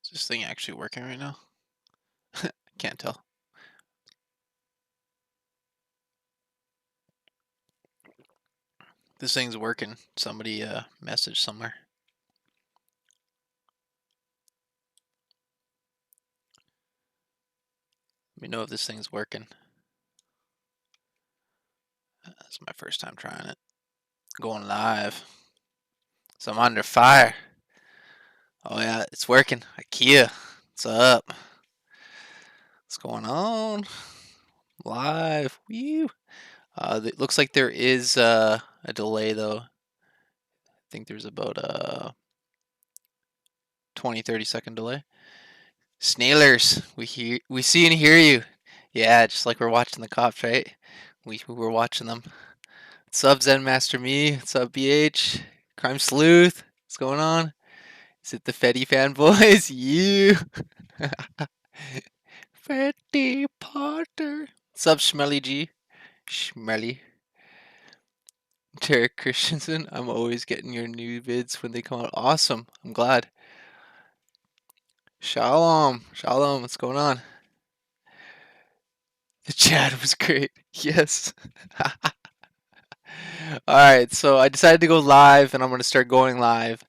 Is this thing actually working right now? Can't tell. This thing's working. Somebody messaged somewhere. Let me know if this thing's working. That's my first time trying it. Going live. So I'm under fire. Oh yeah, it's working. IKEA. What's up? What's going on? Live. Woo. It looks like there is a delay though. I think there's about a 20-30 second delay. Snailers, we see and hear you. Yeah, just like we're watching the cops, right? We were watching them. What's up, Zen Master Me? What's up, BH? Crime Sleuth? What's going on? Is it the Fetty fanboys? You. Fetty Potter. What's up, Schmelly G? Schmelly. Derek Christensen. I'm always getting your new vids when they come out. Awesome. I'm glad. Shalom. Shalom. What's going on? The chat was great. Yes. Alright, so I decided to go live and I'm going to start going live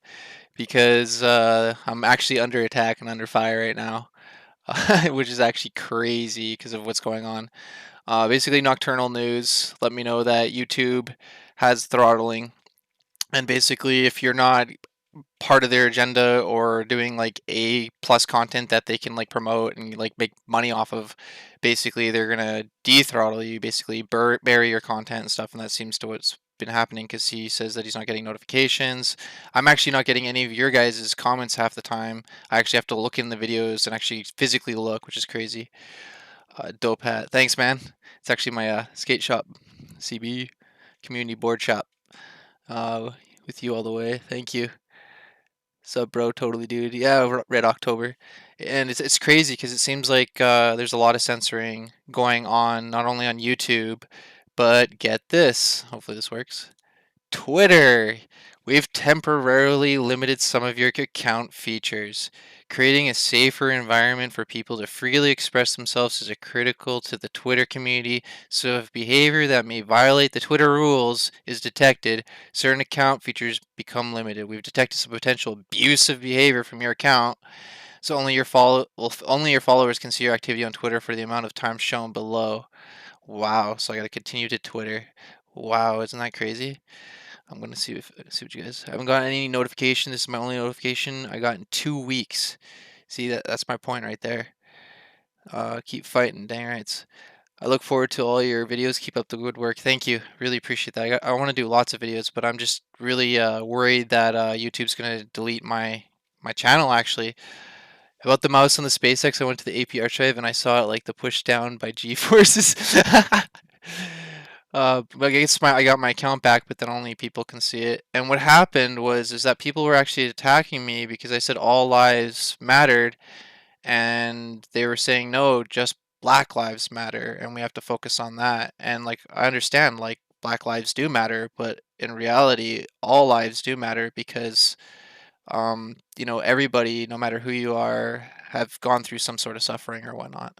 because I'm actually under attack and under fire right now, which is actually crazy because of what's going on. Basically, nocturnal news let me know that YouTube has throttling, and basically, if you're not part of their agenda or doing like A plus content that they can like promote and like make money off of, basically they're gonna dethrottle you, basically bury your content and stuff, and that seems to what's been happening because he says that he's not getting notifications. I'm actually not getting any of your guys' comments half the time. I actually have to look in the videos and actually physically look, which is crazy. Dope hat. Thanks, man. It's actually my skate shop, CB community board shop. With you all the way. Thank you. Sup, bro? Totally, dude. Yeah, Red October, and it's crazy because it seems like there's a lot of censoring going on, not only on YouTube, but get this. Hopefully, this works. Twitter. We've temporarily limited some of your account features. Creating a safer environment for people to freely express themselves is critical to the Twitter community, so if behavior that may violate the Twitter rules is detected, certain account features become limited. We've detected some potential abusive behavior from your account, so only your followers can see your activity on Twitter for the amount of time shown below. Wow, so I gotta continue to Twitter. Wow, isn't that crazy? I'm gonna see what you guys. I haven't gotten any notification. This is my only notification I got in 2 weeks. See that's my point right there. Keep fighting, dang rights. I look forward to all your videos. Keep up the good work. Thank you. Really appreciate that. I want to do lots of videos, but I'm just really worried that YouTube's gonna delete my channel actually. About the mouse on the SpaceX, I went to the AP archive and I saw it like the push down by G-forces. But I guess I got my account back, but then only people can see it. And what happened was is that people were actually attacking me because I said all lives mattered, and they were saying no, just Black Lives Matter, and we have to focus on that. And like I understand, like Black lives do matter, but in reality, all lives do matter because everybody, no matter who you are, have gone through some sort of suffering or whatnot.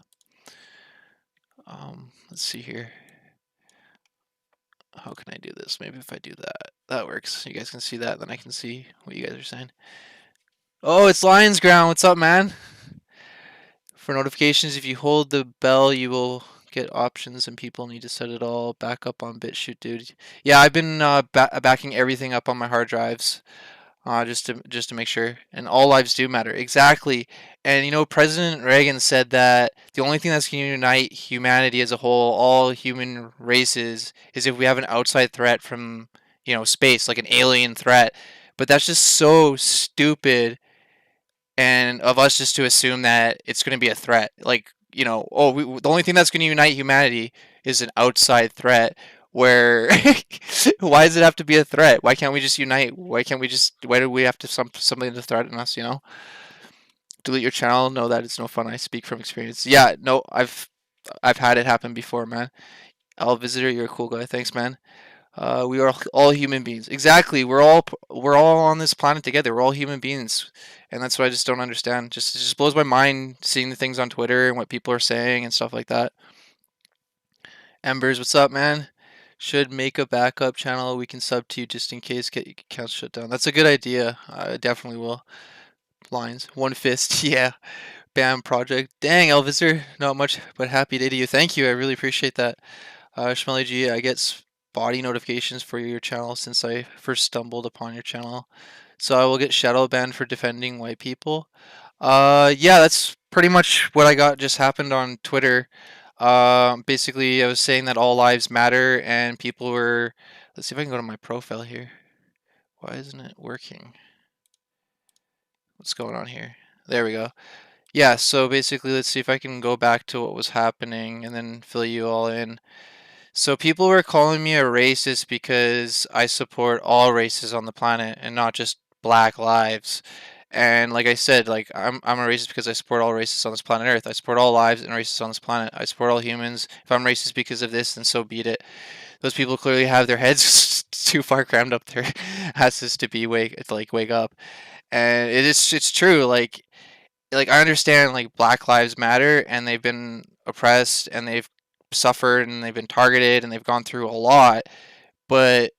Let's see here. How can I do this? Maybe if I do that, that works. You guys can see that, then I can see what you guys are saying. Oh, it's Lion's Ground. What's up, man? For notifications, if you hold the bell, you will get options, and people need to set it all back up on BitChute, dude. Yeah, I've been backing everything up on my hard drives. Just to make sure. And all lives do matter. Exactly. And President Reagan said that the only thing that's going to unite humanity as a whole, all human races, is if we have an outside threat from, space, like an alien threat. But that's just so stupid, and of us just to assume that it's going to be a threat. Like, the only thing that's going to unite humanity is an outside threat. Where, why does it have to be a threat? Why can't we just unite? Why do we have to something to threaten us? Delete your channel. No, that is no fun. I speak from experience. Yeah, no, I've had it happen before, man. Al Visitor, you're a cool guy. Thanks, man. We are all human beings. Exactly. We're all on this planet together. We're all human beings, and that's what I just don't understand. Just it just blows my mind seeing the things on Twitter and what people are saying and stuff like that. Embers, what's up, man? Should make a backup channel we can sub to just in case accounts shut down. That's a good idea. I definitely will. Lines. One fist. Yeah. Bam project. Dang, Elviser. Not much, but happy day to you. Thank you. I really appreciate that. Schmelly G, I get spotty notifications for your channel since I first stumbled upon your channel. So I will get shadow banned for defending white people. Yeah, that's pretty much what I got just happened on Twitter. Basically, I was saying that all lives matter, and people were. Let's see if I can go to my profile here. Why isn't it working? What's going on here? There we go. Yeah, so basically, let's see if I can go back to what was happening and then fill you all in. So people were calling me a racist because I support all races on the planet and not just black lives. And like I said, like I'm a racist because I support all races on this planet Earth. I support all lives and races on this planet. I support all humans. If I'm racist because of this, then so be it. Those people clearly have their heads too far crammed up their asses to be wake up. And it's true. Like I understand like Black Lives Matter and they've been oppressed and they've suffered and they've been targeted and they've gone through a lot, but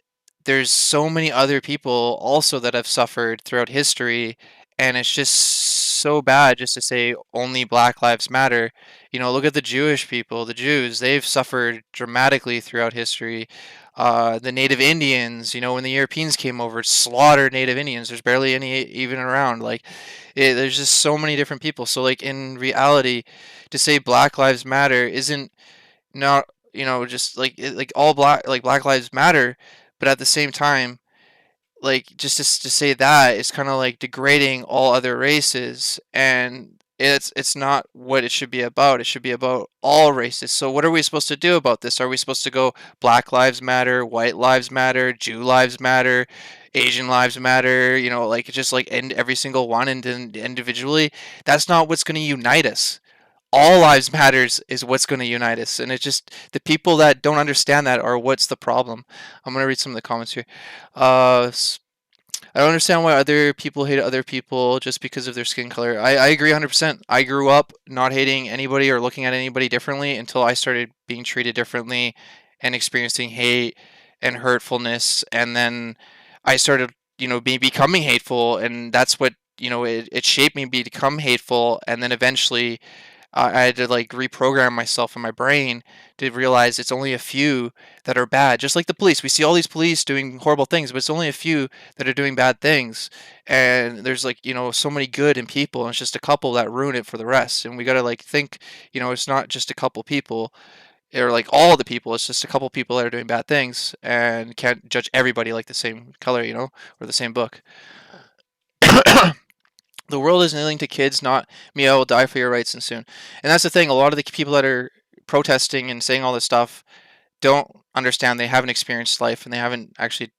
there's so many other people also that have suffered throughout history, and it's just so bad just to say only Black Lives Matter. Look at the Jewish people, the Jews, they've suffered dramatically throughout history. The Native Indians, when the Europeans came over, slaughtered Native Indians. There's barely any even around. There's just so many different people. So, like in reality, to say Black Lives Matter isn't not just like all Black Lives Matter, but at the same time, like just to say that is kind of like degrading all other races, and it's not what it should be about. It should be about all races. So what are we supposed to do about this? Are we supposed to go Black Lives Matter, White Lives Matter, Jew Lives Matter, Asian Lives Matter, like just like end every single one and individually? That's not what's going to unite us. All lives matters is what's going to unite us, and it's just the people that don't understand that are what's the problem. I'm going to read some of the comments here. uh I don't understand why other people hate other people just because of their skin color. I agree 100%. I grew up not hating anybody or looking at anybody differently until I started being treated differently and experiencing hate and hurtfulness, and then I started becoming hateful, and that's what it shaped me to become hateful, and then eventually I had to like reprogram myself in my brain to realize it's only a few that are bad. Just like the police, we see all these police doing horrible things, but it's only a few that are doing bad things. And there's like so many good in people, and it's just a couple that ruin it for the rest. And we gotta like think, it's not just a couple people or like all the people. It's just a couple people that are doing bad things, and can't judge everybody like the same color, or the same book. The world is kneeling to kids, not me. I will die for your rights and soon. And that's the thing. A lot of the people that are protesting and saying all this stuff don't understand. They haven't experienced life, and they haven't actually,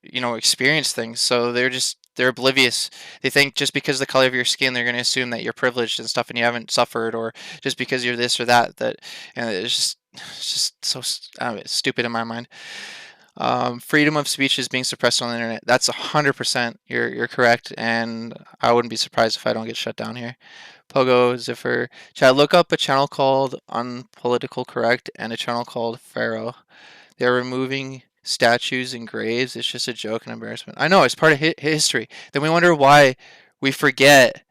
experienced things. So they're oblivious. They think just because of the color of your skin, they're going to assume that you're privileged and stuff, and you haven't suffered, or just because you're this or that. And it's just so stupid in my mind. Freedom of speech is being suppressed on the internet. That's 100%. You're correct, and I wouldn't be surprised if I don't get shut down here. Pogo Ziffer, Chad, look up a channel called Unpolitical Correct and a channel called Pharaoh. They're removing statues and graves. It's just a joke and embarrassment. I know, it's part of history. Then we wonder why we forget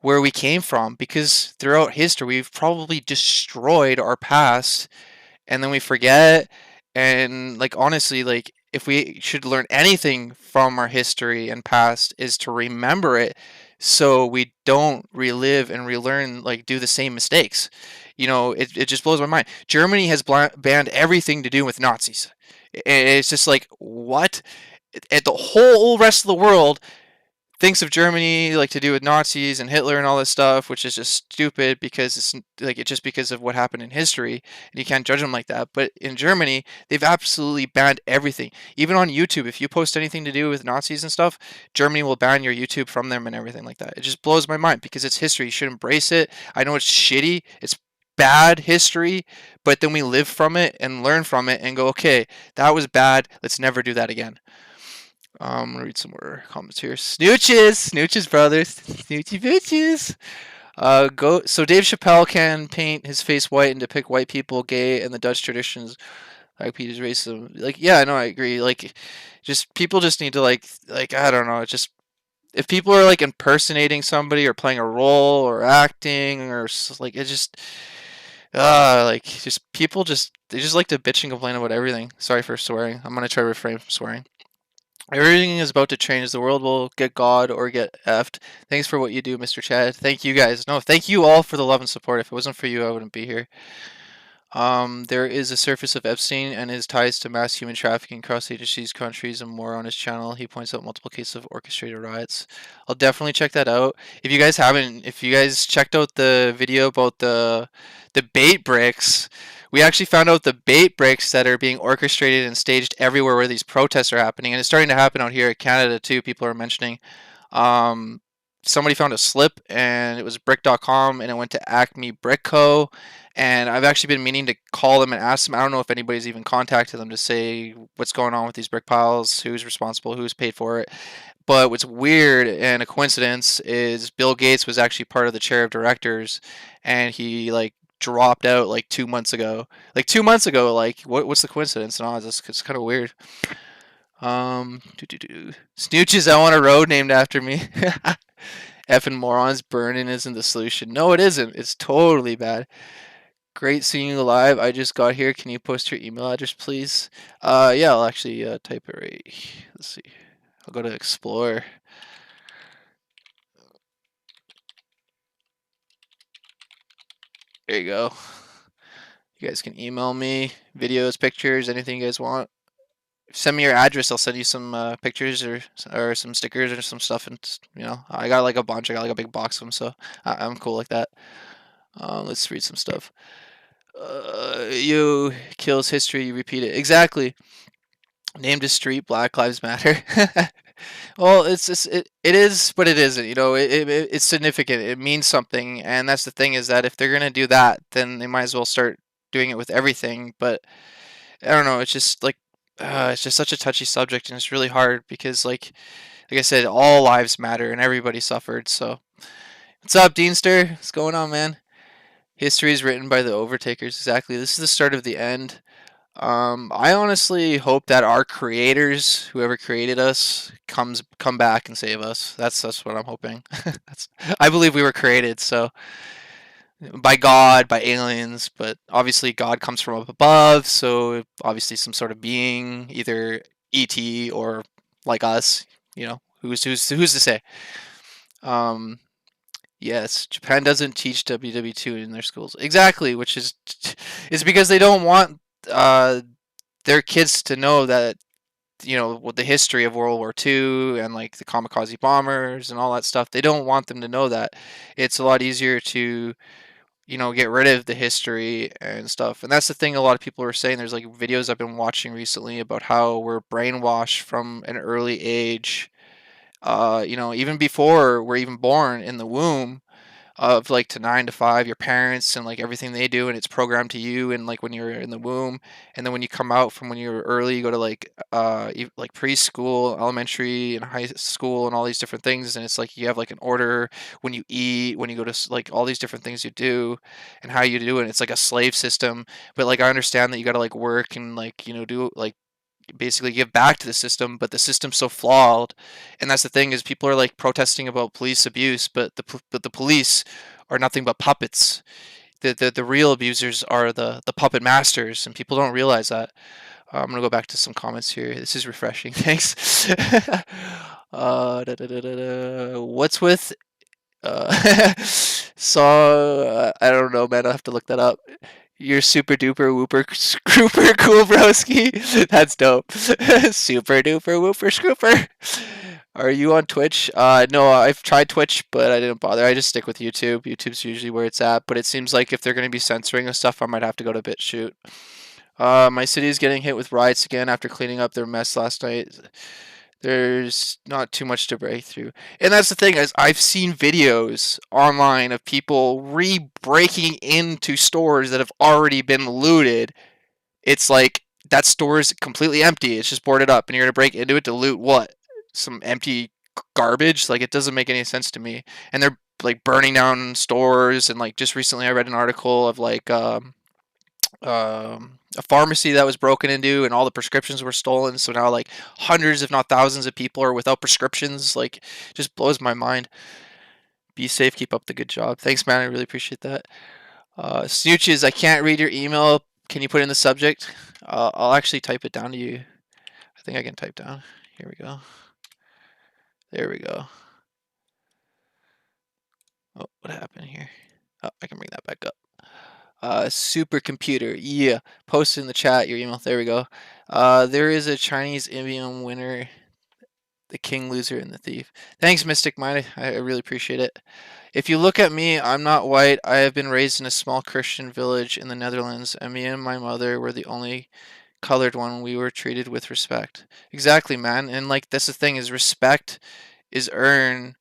where we came from, because throughout history we've probably destroyed our past, and then we forget. And like honestly, like if we should learn anything from our history and past, is to remember it so we don't relive and relearn, like do the same mistakes. It just blows my mind. Germany has banned everything to do with Nazis. It's just like, what? At the whole rest of the world thinks of Germany like to do with Nazis and Hitler and all this stuff, which is just stupid because it's just because of what happened in history, and you can't judge them like that. But in Germany, they've absolutely banned everything, even on YouTube. If you post anything to do with Nazis and stuff, Germany will ban your YouTube from them and everything like that. It just blows my mind because it's history. You should embrace it. I know it's shitty. It's bad history, but then we live from it and learn from it and go, okay, that was bad. Let's never do that again. I'm gonna read some more comments here. Snooches, brothers, snoochy bitches. Go. So Dave Chappelle can paint his face white and depict white people, gay, and the Dutch traditions. Like Peter's racism. Like, yeah, no, I agree. Like, just people just need to like I don't know. It's just if people are like impersonating somebody or playing a role or acting or like it just like just people just they just like to bitch and complain about everything. Sorry for swearing. I'm gonna try to refrain from swearing. Everything is about to change. The world will get God or get effed. Thanks for what you do, Mr. Chad. Thank you guys. No, thank you all for the love and support. If it wasn't for you, I wouldn't be here. There is a surface of Epstein and his ties to mass human trafficking across HHC's countries and more on his channel. He points out multiple cases of orchestrated riots. I'll definitely check that out. If you guys haven't, if you guys checked out the video about the bait bricks, we actually found out the bait bricks that are being orchestrated and staged everywhere where these protests are happening, and it's starting to happen out here in Canada too. People are mentioning. Um, Somebody found a slip and it was brick.com and it went to Acme Brick Co. And I've actually been meaning to call them and ask them. I don't know if anybody's even contacted them to say what's going on with these brick piles, who's responsible, who's paid for it. But what's weird and a coincidence is Bill Gates was actually part of the chair of directors, and he like dropped out like 2 months ago. Like 2 months ago, like what's the coincidence? No, it's kind of weird. Snooches, I want a road named after me. Effing morons, burning isn't the solution. No, it isn't. It's totally bad. Great seeing you live. I just got here. Can you post your email address, please? Yeah, I'll actually type it right. Let's see. I'll go to Explore. There you go. You guys can email me videos, pictures, anything you guys want. Send me your address. I'll send you some pictures or some stickers or some stuff. And I got like a bunch. I got like a big box of them, so I'm cool like that. Let's read some stuff. You kills history. You repeat it exactly. Named a street. Black Lives Matter. Well, it's just it is, but it isn't. It's significant. It means something, and that's the thing is that if they're gonna do that, then they might as well start doing it with everything. But I don't know. It's just like it's just such a touchy subject, and it's really hard because like I said, all lives matter and everybody suffered. So what's up, Deanster? What's going on, man? History is written by the overtakers. Exactly. This is the start of the end. I honestly hope that our creators, whoever created us, come back and save us. That's what I'm hoping. I believe we were created so by God, by aliens, but obviously God comes from up above, so obviously some sort of being, either ET or like us. Who's to say? Um, yes, Japan doesn't teach WW2 in their schools exactly, which is because they don't want their kids to know that with the history of World War II and like the kamikaze bombers and all that stuff. They don't want them to know that. It's a lot easier to get rid of the history and stuff. And that's the thing a lot of people are saying. There's like videos I've been watching recently about how we're brainwashed from an early age. Even before we're even born in the womb, of like to 9 to 5, your parents and like everything they do, and it's programmed to you, and like when you're in the womb, and then when you come out from when you're early, you go to like preschool, elementary, and high school, and all these different things, and it's like you have like an order when you eat, when you go to like all these different things you do, and how you do it. It's like a slave system, but like I understand that you got to like work and like do like basically give back to the system, but the system's so flawed. And that's the thing is people are like protesting about police abuse, but the police are nothing but puppets. The real abusers are the puppet masters, and people don't realize that. I'm gonna go back to some comments here. This is refreshing. Thanks. What's with so I don't know, man. I'll have to look that up. You're super duper whooper scooper cool broski. That's dope. Super duper whooper scooper. Are you on Twitch? No, I've tried Twitch, but I didn't bother. I just stick with YouTube. YouTube's usually where it's at, but it seems like if they're going to be censoring and stuff, I might have to go to BitChute. My city is getting hit with riots again after cleaning up their mess last night. There's not too much to break through. And that's the thing is I've seen videos online of people breaking into stores that have already been looted. It's like that store is completely empty. It's just boarded up and you're going to break into it to loot what? Some empty garbage? Like it doesn't make any sense to me. And they're like burning down stores and like just recently I read an article of like a pharmacy that was broken into and all the prescriptions were stolen. So now like hundreds, if not thousands, of people are without prescriptions. Like, just blows my mind. Be safe. Keep up the good job. Thanks, man. I really appreciate that. Snooches, I can't read your email. Can you put in the subject? I'll actually type it down to you. I think I can type down. Here we go. There we go. Oh, what happened here? Oh, I can bring that back up. Supercomputer. Yeah. Post it in the chat your email. There we go. There is a Chinese idiom winner, the king, loser, and the thief. Thanks, Mystic Mind. I really appreciate it. If you look at me, I'm not white. I have been raised in a small Christian village in the Netherlands, and me and my mother were the only colored one. We were treated with respect. Exactly, man. And like that's the thing is respect is earned,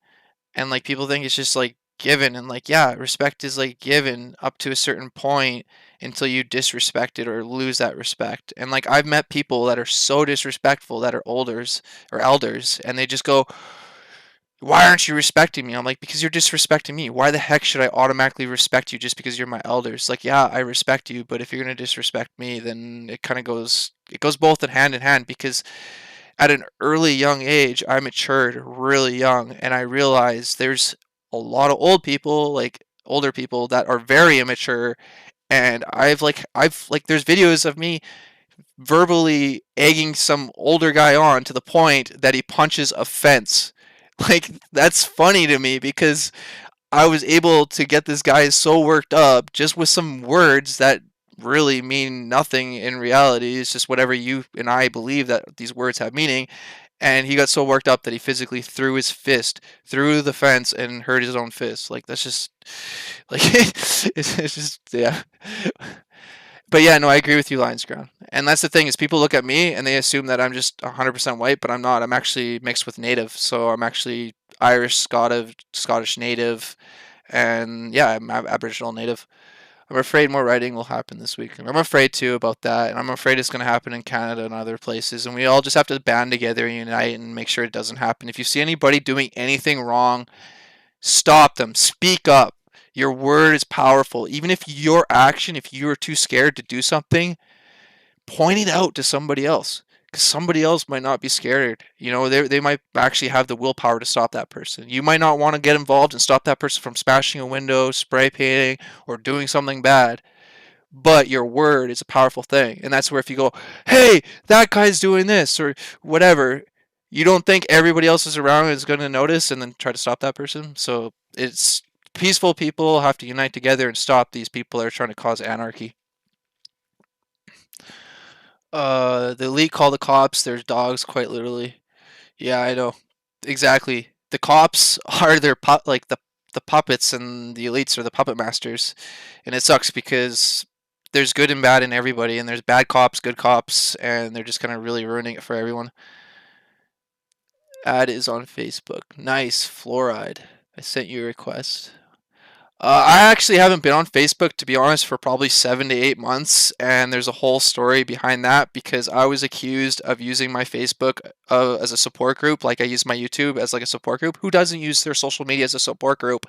and like people think it's just like given, and like yeah, respect is like given up to a certain point until you disrespect it or lose that respect. And like I've met people that are so disrespectful that are olders or elders, and they just go, why aren't you respecting me? I'm like, because you're disrespecting me. Why the heck should I automatically respect you just because you're my elders? Like, yeah, I respect you, but if you're gonna disrespect me, then it goes both in hand because at an early young age, I matured really young, and I realized there's a lot of old people, like older people, that are very immature. And I've like there's videos of me verbally egging some older guy on to the point that he punches a fence. Like that's funny to me because I was able to get this guy so worked up just with some words that really mean nothing in reality. It's just whatever you and I believe that these words have meaning. And he got so worked up that he physically threw his fist through the fence and hurt his own fist. Like that's just like it's just yeah. But yeah, no, I agree with you, Lions Ground. And that's the thing is people look at me and they assume that I'm just 100% white, but I'm not. I'm actually mixed with Native, so I'm actually Irish, Scottish Native, and yeah, I'm Aboriginal Native. I'm afraid more writing will happen this week. I'm afraid too about that, and I'm afraid it's going to happen in Canada and other places. And we all just have to band together and unite and make sure it doesn't happen. If you see anybody doing anything wrong, stop them. Speak up. Your word is powerful. Even if your action, if you are too scared to do something, point it out to somebody else. Because somebody else might not be scared. You know, they might actually have the willpower to stop that person. You might not want to get involved and stop that person from smashing a window, spray painting, or doing something bad. But your word is a powerful thing. And that's where if you go, hey, that guy's doing this, or whatever, you don't think everybody else is around is going to notice and then try to stop that person. So it's peaceful people have to unite together and stop these people that are trying to cause anarchy. The elite call the cops. There's dogs, quite literally. Yeah, I know. Exactly. The cops are like the puppets, and the elites are the puppet masters. And it sucks because there's good and bad in everybody, and there's bad cops, good cops, and they're just kind of really ruining it for everyone. Ad is on Facebook. Nice, fluoride. I sent you a request. I actually haven't been on Facebook, to be honest, for probably 7 to 8 months, and there's a whole story behind that because I was accused of using my Facebook as a support group, like I use my YouTube as like a support group. Who doesn't use their social media as a support group?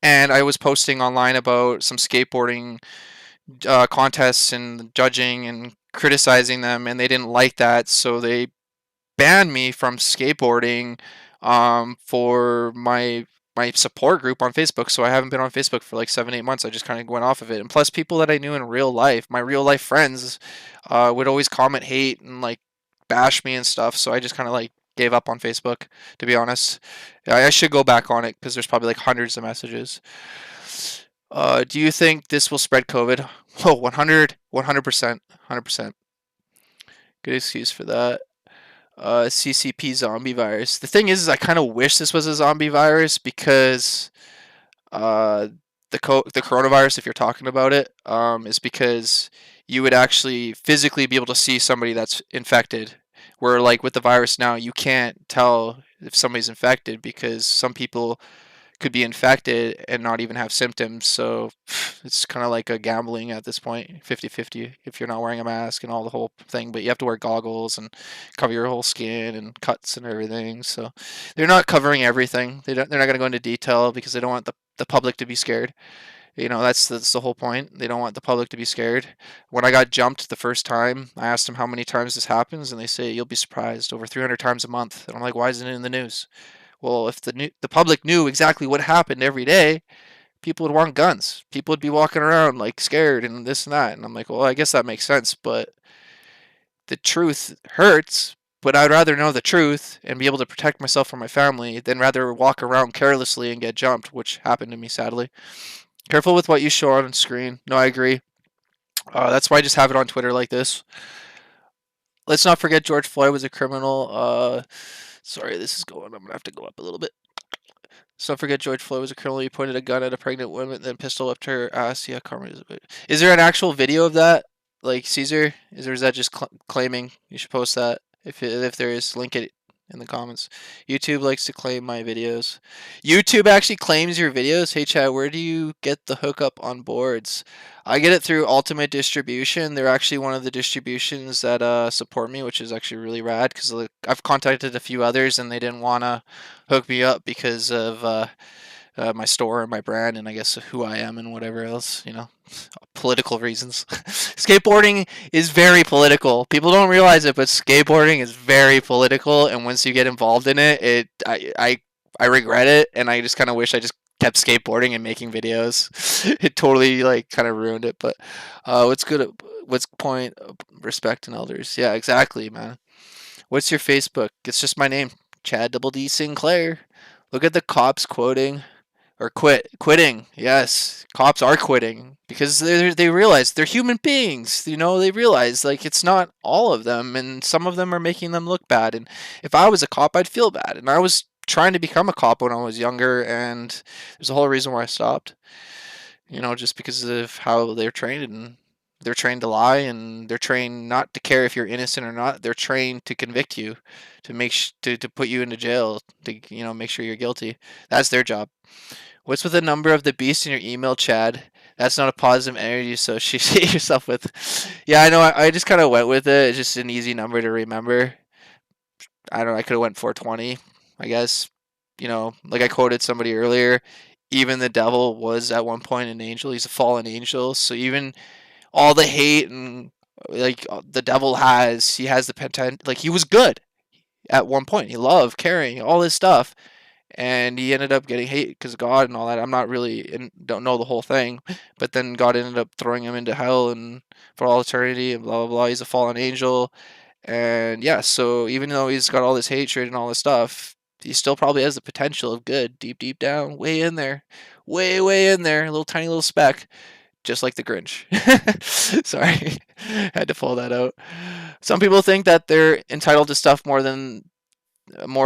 And I was posting online about some skateboarding contests and judging and criticizing them, and they didn't like that, so they banned me from skateboarding for my support group on Facebook. So I haven't been on Facebook for like 7 8 months. I just kind of went off of it. And plus, people that I knew in real life, my real life friends, would always comment hate and like bash me and stuff. So I just kind of like gave up on Facebook, to be honest. I should go back on it because there's probably like hundreds of messages. Do you think this will spread COVID? Oh, 100%, 100%. Good excuse for that. CCP zombie virus. The thing is I kind of wish this was a zombie virus because uh, the coronavirus, if you're talking about it, is because you would actually physically be able to see somebody that's infected, Where like with the virus now, you can't tell if somebody's infected because some people could be infected and not even have symptoms. So it's kind of like a gambling at this point, 50-50 if you're not wearing a mask and all the whole thing, but you have to wear goggles and cover your whole skin and cuts and everything. So they're not covering everything. They're not going to go into detail because they don't want the public to be scared. That's the whole point. They don't want the public to be scared. When I got jumped the first time, I asked them how many times this happens, and they say you'll be surprised, over 300 times a month. And I'm like, why isn't it in the news? Well, if the public knew exactly what happened every day, people would want guns. People would be walking around like scared and this and that. And I'm like, well, I guess that makes sense, but the truth hurts. But I'd rather know the truth and be able to protect myself from my family than rather walk around carelessly and get jumped, which happened to me sadly. Careful with what you show on screen. No, I agree. That's why I just have it on Twitter like this. Let's not forget George Floyd was a criminal. Sorry, this is going. I'm gonna have to go up a little bit. So don't forget George Floyd was a criminal. He pointed a gun at a pregnant woman, then pistol whipped her ass. Yeah, karma is a bit. Is there an actual video of that? Like Caesar? Is that just claiming? You should post that if there is. Link it in the comments. YouTube likes to claim my videos. YouTube actually claims your videos. Hey Chad, where do you get the hookup on boards? I get it through Ultimate Distribution. They're actually one of the distributions that support me, which is actually really rad because like, I've contacted a few others and they didn't want to hook me up because of my store and my brand and I guess who I am and whatever else, political reasons. Skateboarding is very political. People don't realize it, but skateboarding is very political, and once you get involved in it, I regret it, and I just kind of wish I just kept skateboarding and making videos. It totally like kind of ruined it. But what's point? Respect in elders. Yeah, exactly, man. What's your Facebook? It's just my name, Chad Double D Sinclair. Look at the cops quoting. Or quitting. Yes, cops are quitting because they realize they're human beings. They realize like it's not all of them, and some of them are making them look bad. And if I was a cop, I'd feel bad. And I was trying to become a cop when I was younger, and there's a whole reason why I stopped. Just because of how they're trained, and they're trained to lie, and they're trained not to care if you're innocent or not. They're trained to convict you, to to put you into jail, to make sure you're guilty. That's their job. What's with the number of the beast in your email, Chad? That's not a positive energy to associate yourself with. Yeah, I know. I just kind of went with it. It's just an easy number to remember. I don't know. I could have went 420, I guess. Like I quoted somebody earlier, even the devil was at one point an angel. He's a fallen angel. So even all the hate and like the devil he has the potential. Like he was good at one point. He loved, caring, all this stuff, and he ended up getting hate because of God and all that. I'm not really don't know the whole thing, but then God ended up throwing him into hell and for all eternity and blah blah blah. He's a fallen angel, and yeah. So even though he's got all this hatred and all this stuff, he still probably has the potential of good deep down, way in there, way in there, a little tiny little speck, just like the Grinch. Sorry, had to pull that out. Some people think that they're entitled to stuff more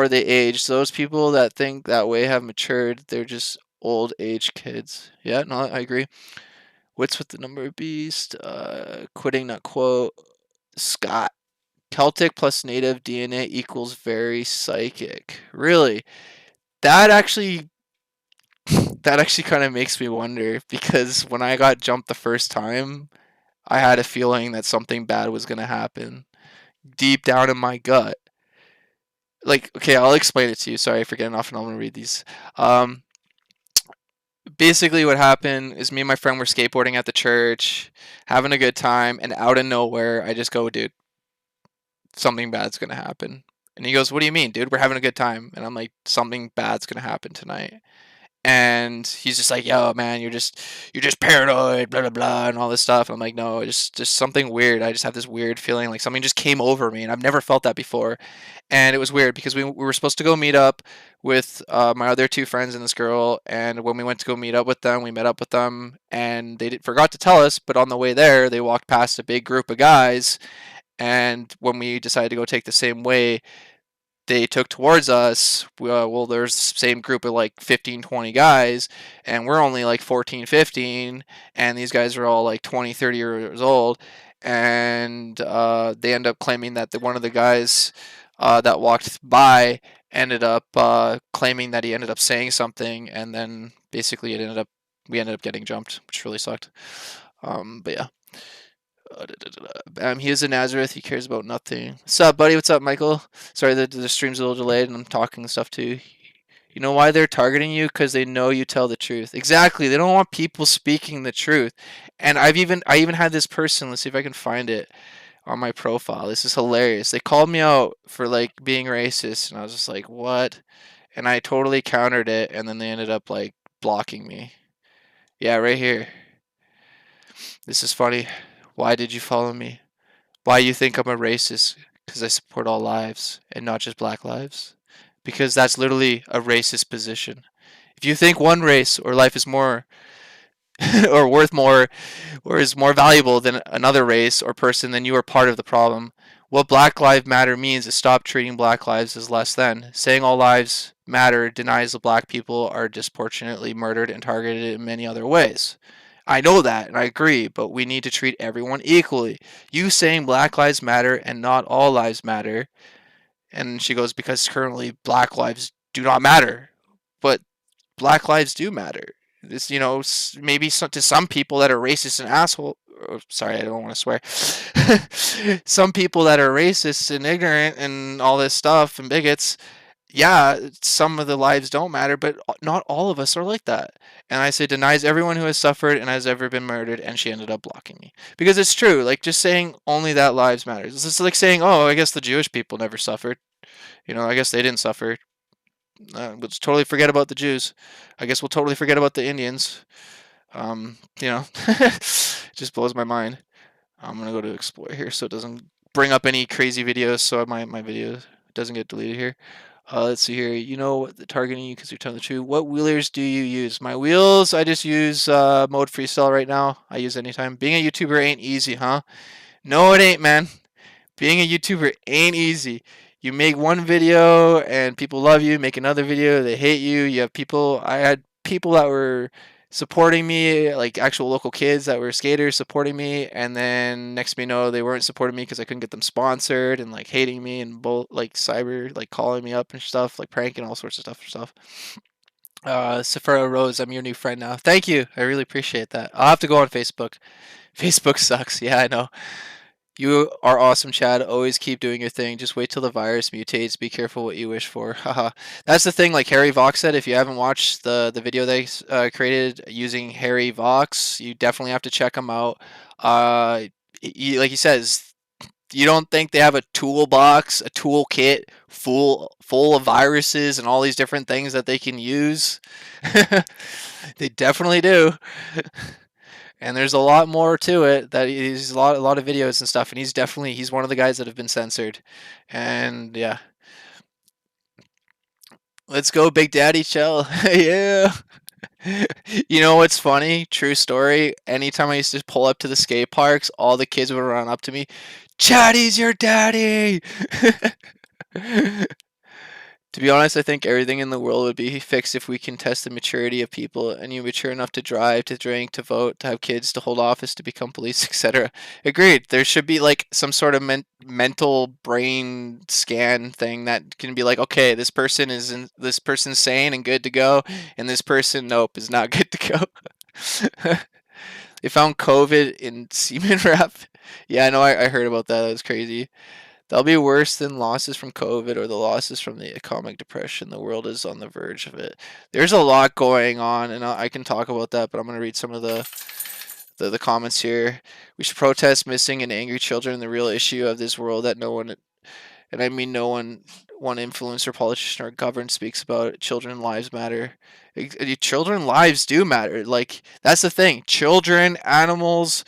they age. Those people that think that way have matured. They're just old age kids. Yeah, no, I agree. What's with the number of beast? Quitting, not quote. Scott. Celtic plus native DNA equals very psychic. Really? That actually kind of makes me wonder because when I got jumped the first time, I had a feeling that something bad was going to happen deep down in my gut. Like, okay, I'll explain it to you. Sorry for getting off, and I'm gonna read these. Um, Basically, what happened is me and my friend were skateboarding at the church, having a good time, and out of nowhere, I just go, dude, something bad's gonna happen. And he goes, what do you mean, dude? We're having a good time. And I'm like, something bad's gonna happen tonight. And he's just like, yo, man, you're just paranoid, blah blah blah, and all this stuff. And I'm like, no, just something weird. I just have this weird feeling like something just came over me, and I've never felt that before. And it was weird because we were supposed to go meet up with my other two friends and this girl. And when we went to go meet up with them, we met up with them, and they forgot to tell us. But on the way there, they walked past a big group of guys, and when we decided to go take the same way, they took towards us. Well, there's the same group of like 15, 20 guys, and we're only like 14, 15, and these guys are all like 20, 30 years old. and they end up claiming that one of the guys that walked by ended up claiming that he ended up saying something, and then basically we ended up getting jumped, which really sucked. But yeah. He is in Nazareth. He cares about nothing. What's up, buddy? What's up, Michael? Sorry that the stream's a little delayed and I'm talking and stuff too. You know why they're targeting you? Because they know you tell the truth. Exactly. They don't want people speaking the truth. And I even had this person. Let's see if I can find it on my profile. This is hilarious. They called me out for like being racist, and I was just like, what? And I totally countered it, and then they ended up like blocking me. Yeah, right here. This is funny. Why did you follow me? Why you think I'm a racist? Because I support all lives and not just black lives. Because that's literally a racist position. If you think one race or life is more or worth more or is more valuable than another race or person, then you are part of the problem. What Black Lives Matter means is stop treating black lives as less than. Saying all lives matter denies that black people are disproportionately murdered and targeted in many other ways. I know that and I agree, but we need to treat everyone equally. You saying Black Lives Matter and not all lives matter, and she goes, because currently black lives do not matter. But black lives do matter. This, maybe to some people that are racist and asshole. Sorry, I don't want to swear. Some people that are racist and ignorant and all this stuff and bigots, yeah, some of the lives don't matter, but not all of us are like that. And I say denies everyone who has suffered and has ever been murdered, and she ended up blocking me. Because it's true, like just saying only that lives matters. It's just like saying, oh, I guess the Jewish people never suffered. I guess they didn't suffer. We'll just totally forget about the Jews. I guess we'll totally forget about the Indians. It just blows my mind. I'm gonna go to explore here so it doesn't bring up any crazy videos, so my video doesn't get deleted here. Let's see here. You know the targeting you because you're telling the truth. What wheelers do you use? My wheels, I just use mode freestyle right now. I use anytime. Being a YouTuber ain't easy, huh? No, it ain't, man. Being a YouTuber ain't easy. You make one video and people love you, make another video, they hate you. I had people that were supporting me, like actual local kids that were skaters supporting me, and then next thing you know, they weren't supporting me because I couldn't get them sponsored and like hating me and like cyber, like calling me up and stuff, like pranking, all sorts of stuff. Sephora Rose, I'm your new friend now. Thank you. I really appreciate that. I'll have to go on Facebook. Facebook sucks. Yeah, I know. You are awesome, Chad. Always keep doing your thing. Just wait till the virus mutates. Be careful what you wish for. Haha. That's the thing, like Harry Vox said. If you haven't watched the video they created using Harry Vox, you definitely have to check him out. Like he says, you don't think they have a toolbox, a toolkit full of viruses and all these different things that they can use? They definitely do. And there's a lot more to it. That he's a lot of videos and stuff, and he's one of the guys that have been censored. And yeah, let's go, Big Daddy Chell. Yeah. You know what's funny? True story. Anytime I used to pull up to the skate parks, all the kids would run up to me. Chatty's your daddy. To be honest, I think everything in the world would be fixed if we can test the maturity of people, and you mature enough to drive, to drink, to vote, to have kids, to hold office, to become police, etc. Agreed. There should be like some sort of mental brain scan thing that can be like, okay, this person's sane and good to go, and this person, nope, is not good to go. They found COVID in semen wrap. Yeah, I know. I heard about that. That was crazy. That'll be worse than losses from COVID or the losses from the economic depression. The world is on the verge of it. There's a lot going on, and I can talk about that, but I'm going to read some of the comments here. We should protest missing and angry children, the real issue of this world that no one, and I mean no one influencer, politician, or government speaks about. Children lives matter. Children lives do matter. Like, that's the thing. Children, animals,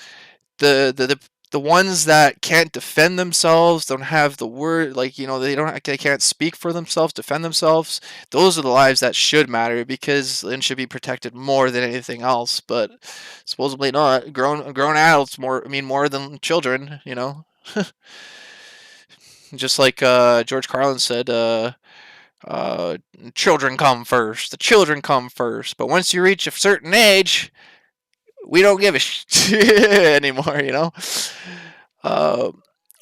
the ones that can't defend themselves, don't have the word, like, they can't speak for themselves, defend themselves. Those are the lives that should matter because and should be protected more than anything else. But supposedly not. Grown adults more than children. Just like George Carlin said, children come first. The children come first. But once you reach a certain age, we don't give a shit anymore, Uh,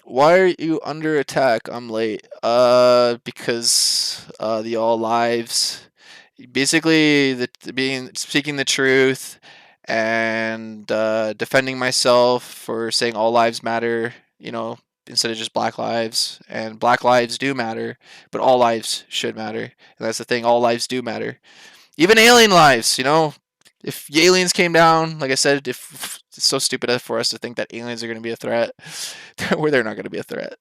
why are you under attack? I'm late. Because the all lives, basically the being speaking the truth and defending myself for saying all lives matter. Instead of just black lives, and black lives do matter, but all lives should matter, and that's the thing. All lives do matter, even alien lives. If the aliens came down, like I said, if it's so stupid for us to think that aliens are going to be a threat, where they're not going to be a threat.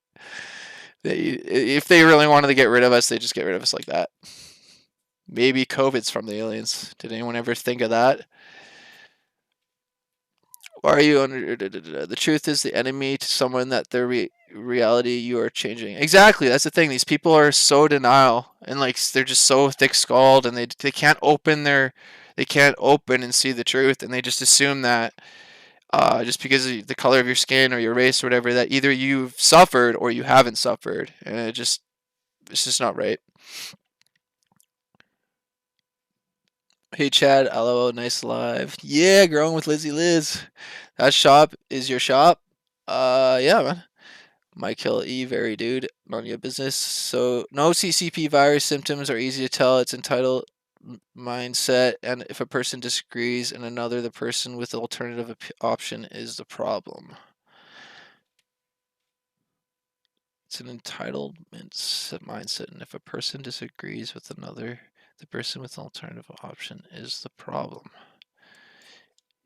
If they really wanted to get rid of us, they just get rid of us like that. Maybe COVID's from the aliens. Did anyone ever think of that? Why are you under? The truth is the enemy to someone that their reality you are changing. Exactly, that's the thing. These people are so denial, and like they're just so thick-skulled, and they can't open they can't open and see the truth, and they just assume that just because of the color of your skin or your race or whatever, that either you've suffered or you haven't suffered, and it's just not right. Hey Chad, LOL, nice live. Yeah, growing with Lizzie Liz. That shop is your shop. Yeah, man. Michael E. Very dude, none of your business. So no CCP virus symptoms are easy to tell. It's entitled mindset, and if a person disagrees and another, the person with the alternative option is the problem. It's an entitlement mindset, and if a person disagrees with another, the person with the alternative option is the problem.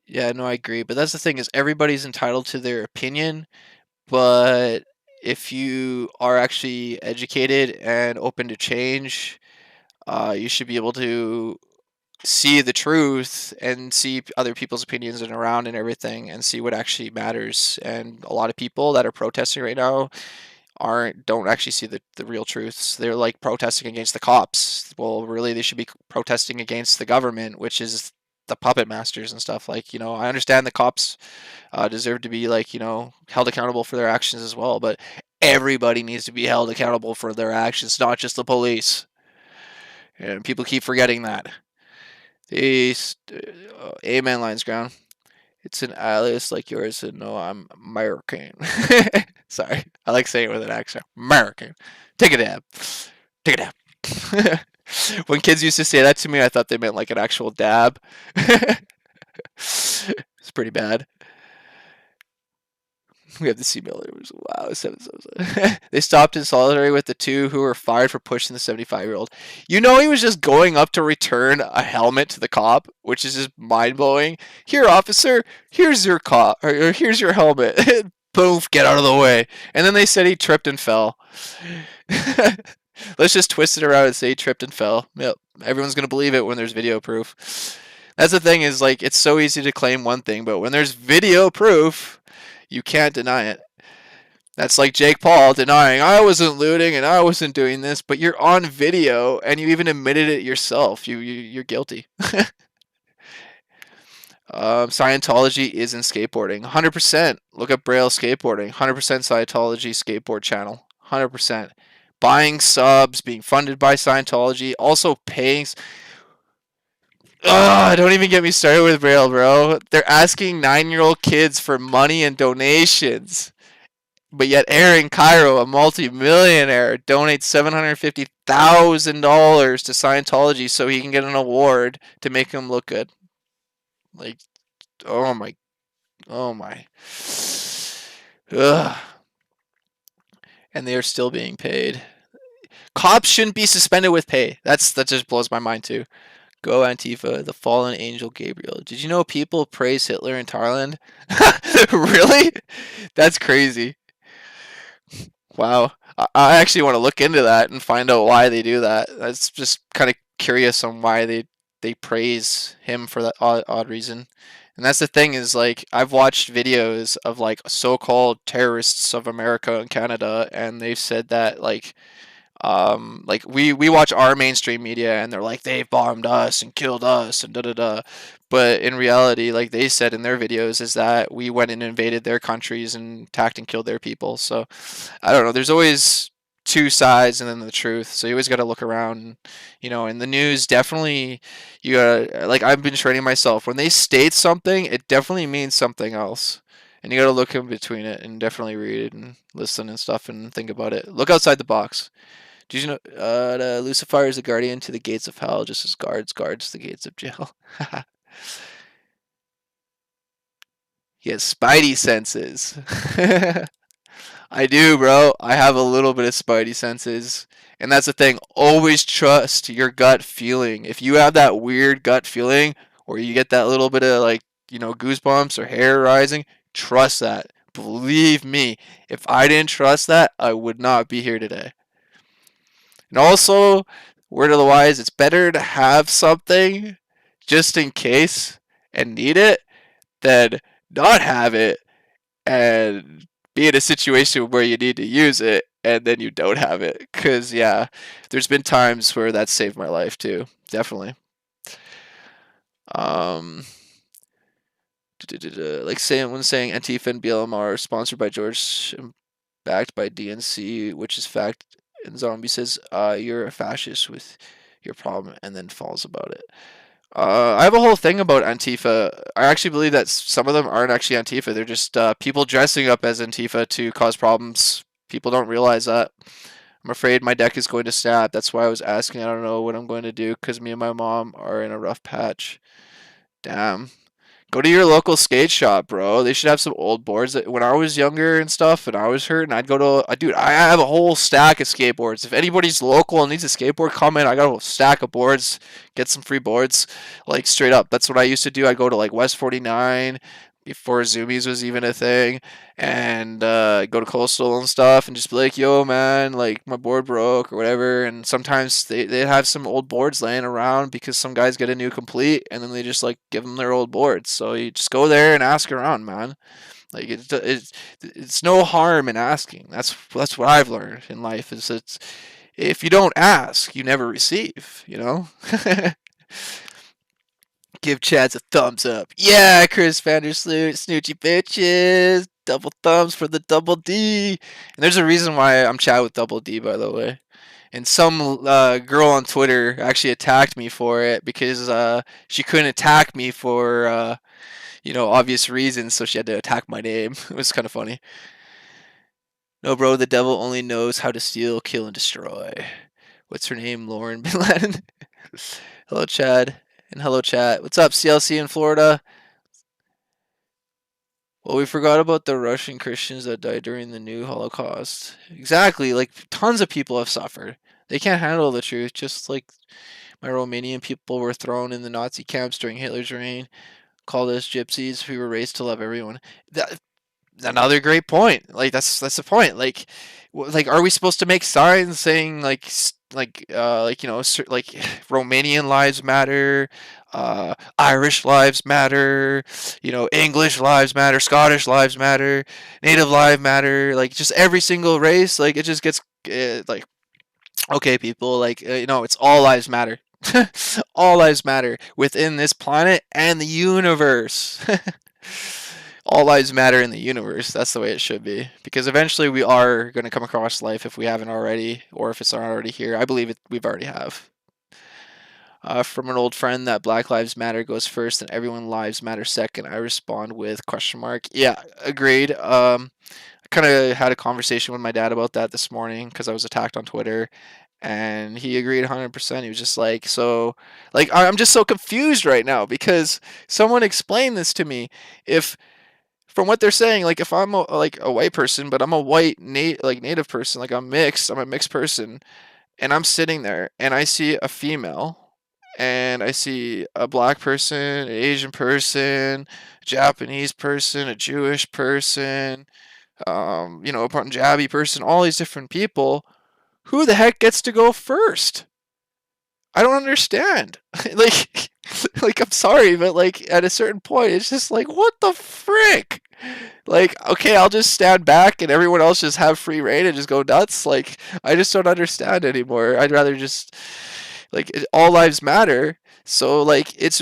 Yeah, no, I agree. But that's the thing, is everybody's entitled to their opinion, but if you are actually educated and open to change, you should be able to see the truth and see other people's opinions and around and everything and see what actually matters. And a lot of people that are protesting right now don't actually see the real truths. They're like protesting against the cops. Well, really, they should be protesting against the government, which is the puppet masters and stuff. Like, I understand the cops deserve to be like, held accountable for their actions as well, but everybody needs to be held accountable for their actions, not just the police. And people keep forgetting that. Amen, Lines Ground. It's an alias like yours, and no, I'm American. Sorry, I like saying it with an accent. American. Take a dab. Take a dab. When kids used to say that to me, I thought they meant like an actual dab. It's pretty bad. We have the C millers. Wow, they stopped in solidarity with the two who were fired for pushing the 75-year-old. He was just going up to return a helmet to the cop, which is just mind blowing. Here, officer, here's your cop, or here's your helmet. Poof, get out of the way. And then they said he tripped and fell. Let's just twist it around and say he tripped and fell. Yep, everyone's gonna believe it when there's video proof. That's the thing, is like it's so easy to claim one thing, but when there's video proof, you can't deny it. That's like Jake Paul denying, I wasn't looting and I wasn't doing this, but you're on video and you even admitted it yourself. You're guilty. Scientology is in skateboarding. 100%. Look up Braille skateboarding. 100% Scientology skateboard channel. 100%. Buying subs, being funded by Scientology, also paying. Don't even get me started with Braille, bro. They're asking 9-year-old kids for money and donations. But yet Aaron Cairo, a multi-millionaire, donates $750,000 to Scientology so he can get an award to make him look good. Like, oh my. Ugh. And they are still being paid. Cops shouldn't be suspended with pay. That just blows my mind too. Go Antifa, the fallen angel Gabriel. Did you know people praise Hitler in Thailand? Really? That's crazy. Wow. I actually want to look into that and find out why they do that. That's just kind of curious on why they praise him for that odd reason. And that's the thing, is like I've watched videos of like so-called terrorists of America and Canada, and they've said that like we watch our mainstream media and they're like they've bombed us and killed us and da da da, but in reality, like they said in their videos, is that we went and invaded their countries and attacked and killed their people. So I don't know, there's always two sides and then the truth, so you always got to look around. In the news, definitely you gotta, like I've been training myself, when they state something, it definitely means something else. And you gotta look in between it and definitely read and listen and stuff and think about it. Look outside the box. Did you know Lucifer is the guardian to the gates of hell, just as guards the gates of jail? He has spidey senses. I do, bro. I have a little bit of spidey senses. And that's the thing. Always trust your gut feeling. If you have that weird gut feeling or you get that little bit of like, goosebumps or hair rising, trust that. Believe me, if I didn't trust that, I would not be here today. And also, word of the wise, it's better to have something just in case and need it than not have it and be in a situation where you need to use it and then you don't have it. Because, yeah, there's been times where that saved my life too. Definitely. Um, like when saying Antifa and BLM are sponsored by George and backed by DNC, which is fact, and Zombie says, you're a fascist with your problem, and then falls about it. I have a whole thing about Antifa. I actually believe that some of them aren't actually Antifa. They're just people dressing up as Antifa to cause problems. People don't realize that. I'm afraid my deck is going to snap. That's why I was asking. I don't know what I'm going to do because me and my mom are in a rough patch. Damn. Go to your local skate shop, bro. They should have some old boards. When I was younger and stuff, and I was hurt, and I'd go to, dude, I have a whole stack of skateboards. If anybody's local and needs a skateboard, come in. I got a stack of boards. Get some free boards, like straight up. That's what I used to do. I'd go to like West 49 before Zoomies was even a thing, and go to Coastal and stuff, and just be like, yo, man, like my board broke or whatever. And sometimes they have some old boards laying around because some guys get a new complete, and then they just like give them their old boards. So you just go there and ask around, man. Like it's no harm in asking. That's what I've learned in life. Is it's if you don't ask, you never receive. Give Chads a thumbs up. Yeah, Chris Vandersloot, Snoochie bitches. Double thumbs for the double D. And there's a reason why I'm Chad with double D, by the way. And some girl on Twitter actually attacked me for it because she couldn't attack me for obvious reasons, so she had to attack my name. It was kind of funny. No, bro, the devil only knows how to steal, kill, and destroy. What's her name? Lauren Bin Laden. Hello, Chad. And hello, chat. What's up, CLC in Florida? Well, we forgot about the Russian Christians that died during the new Holocaust. Exactly. Like, tons of people have suffered. They can't handle the truth, just like my Romanian people were thrown in the Nazi camps during Hitler's reign, called us gypsies. We were raised to love everyone. Another great point. Like, that's the point. Like, are we supposed to make signs saying like Romanian lives matter, Irish lives matter, English lives matter, Scottish lives matter, Native lives matter, like just every single race, like it just gets like, okay, people, like it's all lives matter. All lives matter within this planet and the universe. All lives matter in the universe. That's the way it should be. Because eventually we are going to come across life if we haven't already, or if it's not already here. I believe we've already have. From an old friend that Black Lives Matter goes first and everyone lives matter second. I respond with question mark. Yeah, agreed. I kind of had a conversation with my dad about that this morning because I was attacked on Twitter. And he agreed 100%. He was just like, so, like, I'm just so confused right now because someone explained this to me. If from what they're saying, like if I'm a white person, but I'm a white native person, like I'm a mixed person, and I'm sitting there and I see a female, and I see a black person, an Asian person, a Japanese person, a Jewish person, a Punjabi person, all these different people. Who the heck gets to go first? I don't understand. like, I'm sorry, but like at a certain point, it's just like, what the frick? Like, okay, I'll just stand back and everyone else just have free reign and just go nuts. Like, I just don't understand anymore. I'd rather just like all lives matter. So like it's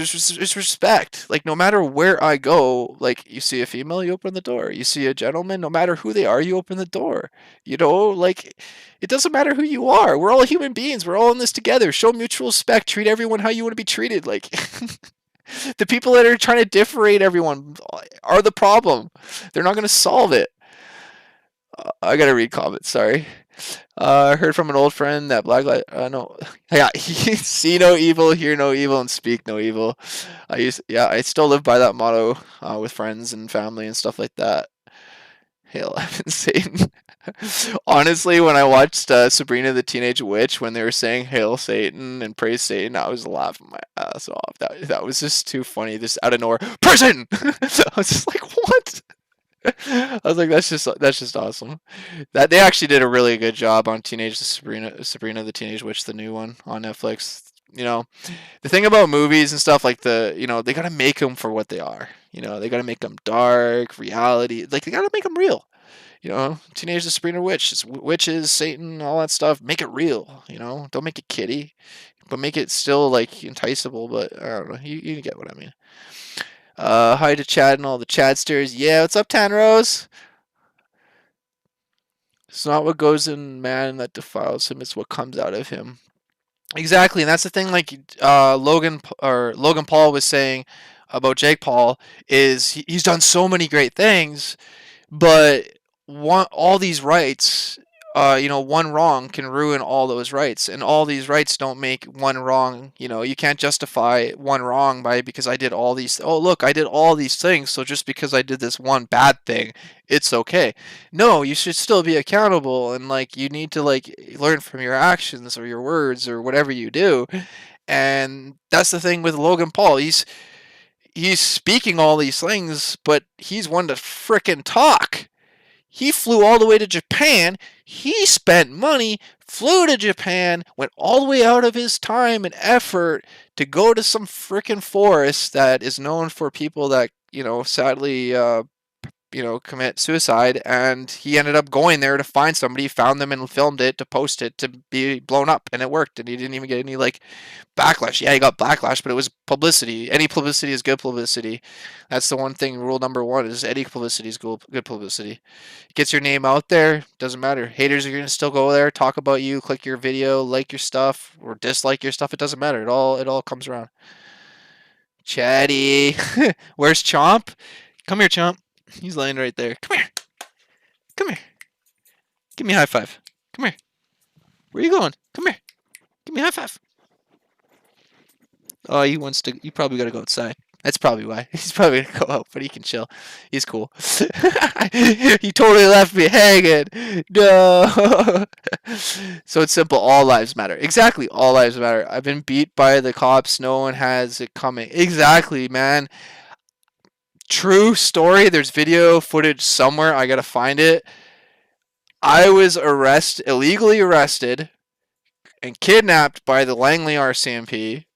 respect. Like no matter where I go, like you see a female, you open the door. You see a gentleman, no matter who they are, you open the door. Like it doesn't matter who you are. We're all human beings. We're all in this together. Show mutual respect. Treat everyone how you want to be treated. Like The people that are trying to differentiate everyone are the problem. They're not going to solve it. I gotta read comments. Sorry. I heard from an old friend that Black Lives. No, yeah, see no evil, hear no evil, and speak no evil. I still live by that motto with friends and family and stuff like that. Hail Evan Satan. Honestly, when I watched Sabrina the Teenage Witch, when they were saying "Hail Satan" and "Praise Satan," I was laughing my ass off. That was just too funny. Just out of nowhere, prison. I was just like, what? I was like, that's just awesome. That they actually did a really good job on Sabrina the Teenage Witch, the new one on Netflix. The thing about movies and stuff like they gotta make them for what they are. They gotta make them dark, reality. Like they gotta make them real. Teenage Sabrina Witch, it's witches, Satan, all that stuff. Make it real. Don't make it kiddie, but make it still like enticable. But I don't know. You get what I mean. Hi to Chad and all the Chadsters. Yeah, what's up, Tan Rose? It's not what goes in man that defiles him; it's what comes out of him. Exactly, and that's the thing. Like Logan Paul was saying about Jake Paul is he's done so many great things, but all these rights, one wrong can ruin all those rights, and all these rights don't make one wrong. You can't justify one wrong because I did all these. Oh, look, I did all these things, so just because I did this one bad thing, it's okay. No, you should still be accountable, and like you need to like learn from your actions or your words or whatever you do. And that's the thing with Logan Paul. He's speaking all these things, but he's one to frickin' talk. He flew all the way to Japan. He spent money, flew to Japan, went all the way out of his time and effort to go to some frickin' forest that is known for people that, sadly, commit suicide, and he ended up going there to find somebody, found them and filmed it to post it to be blown up, and it worked, and he didn't even get any like backlash. Yeah, he got backlash, but it was publicity. Any publicity is good publicity. That's the one thing. Rule number one is any publicity is good publicity. It gets your name out there. Doesn't matter. Haters are gonna still go there, talk about you, click your video, like your stuff, or dislike your stuff. It doesn't matter. It all comes around. Chatty, where's Chomp? Come here, Chomp. He's laying right there. Come here. Come here. Give me a high five. Come here. Where are you going? Come here. Give me a high five. Oh, he wants to. You probably got to go outside. That's probably why. He's probably going to go out, but he can chill. He's cool. He totally left me hanging. No. So it's simple. All lives matter. Exactly. All lives matter. I've been beat by the cops. No one has it coming. Exactly, man. True story. There's video footage somewhere. I gotta find it. I was illegally arrested and kidnapped by the Langley RCMP,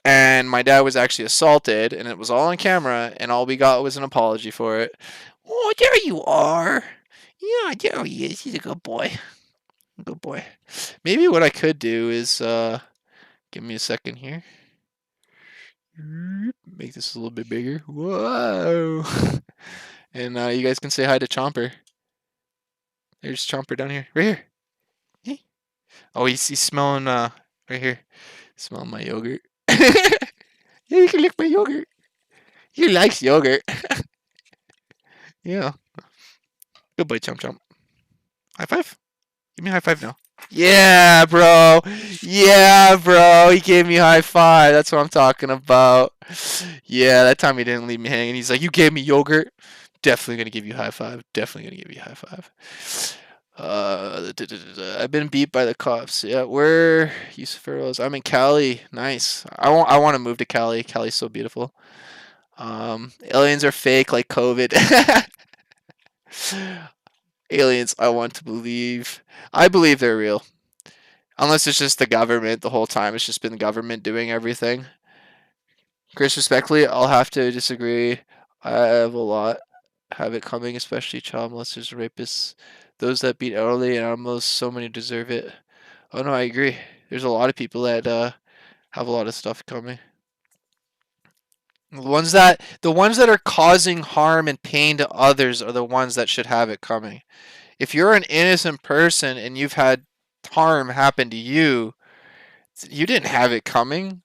and my dad was actually assaulted, and it was all on camera, and all we got was an apology for it. Oh, there you are. Yeah, there he is. He's a good boy. Good boy. Maybe what I could do is give me a second here. Make this a little bit bigger. Whoa. And you guys can say hi to Chomper. There's Chomper down here. Right here. Hey. Oh, he's smelling right here. Smelling my yogurt. Yeah, you can lick my yogurt. He likes yogurt. Yeah. Good boy, Chomp Chomp. High five? Give me a high five now. Yeah, bro. Yeah, bro. He gave me a high five. That's what I'm talking about. Yeah, that time he didn't leave me hanging. He's like, you gave me yogurt. Definitely gonna give you a high five. Definitely gonna give you a high five. I've been beat by the cops. Yeah, where Yusuf Pharaohs? I'm in Cali. Nice. I want to move to Cali. Cali's so beautiful. Aliens are fake, like COVID. Aliens, I want to believe. I believe they're real. Unless it's just the government the whole time. It's just been the government doing everything. Chris, respectfully, I'll have to disagree. I have a lot have it coming, especially child molesters, rapists, those that beat elderly and animals. So many deserve it. Oh no, I agree. There's a lot of people that have a lot of stuff coming. The ones that are causing harm and pain to others are the ones that should have it coming. If you're an innocent person and you've had harm happen to you, you didn't have it coming.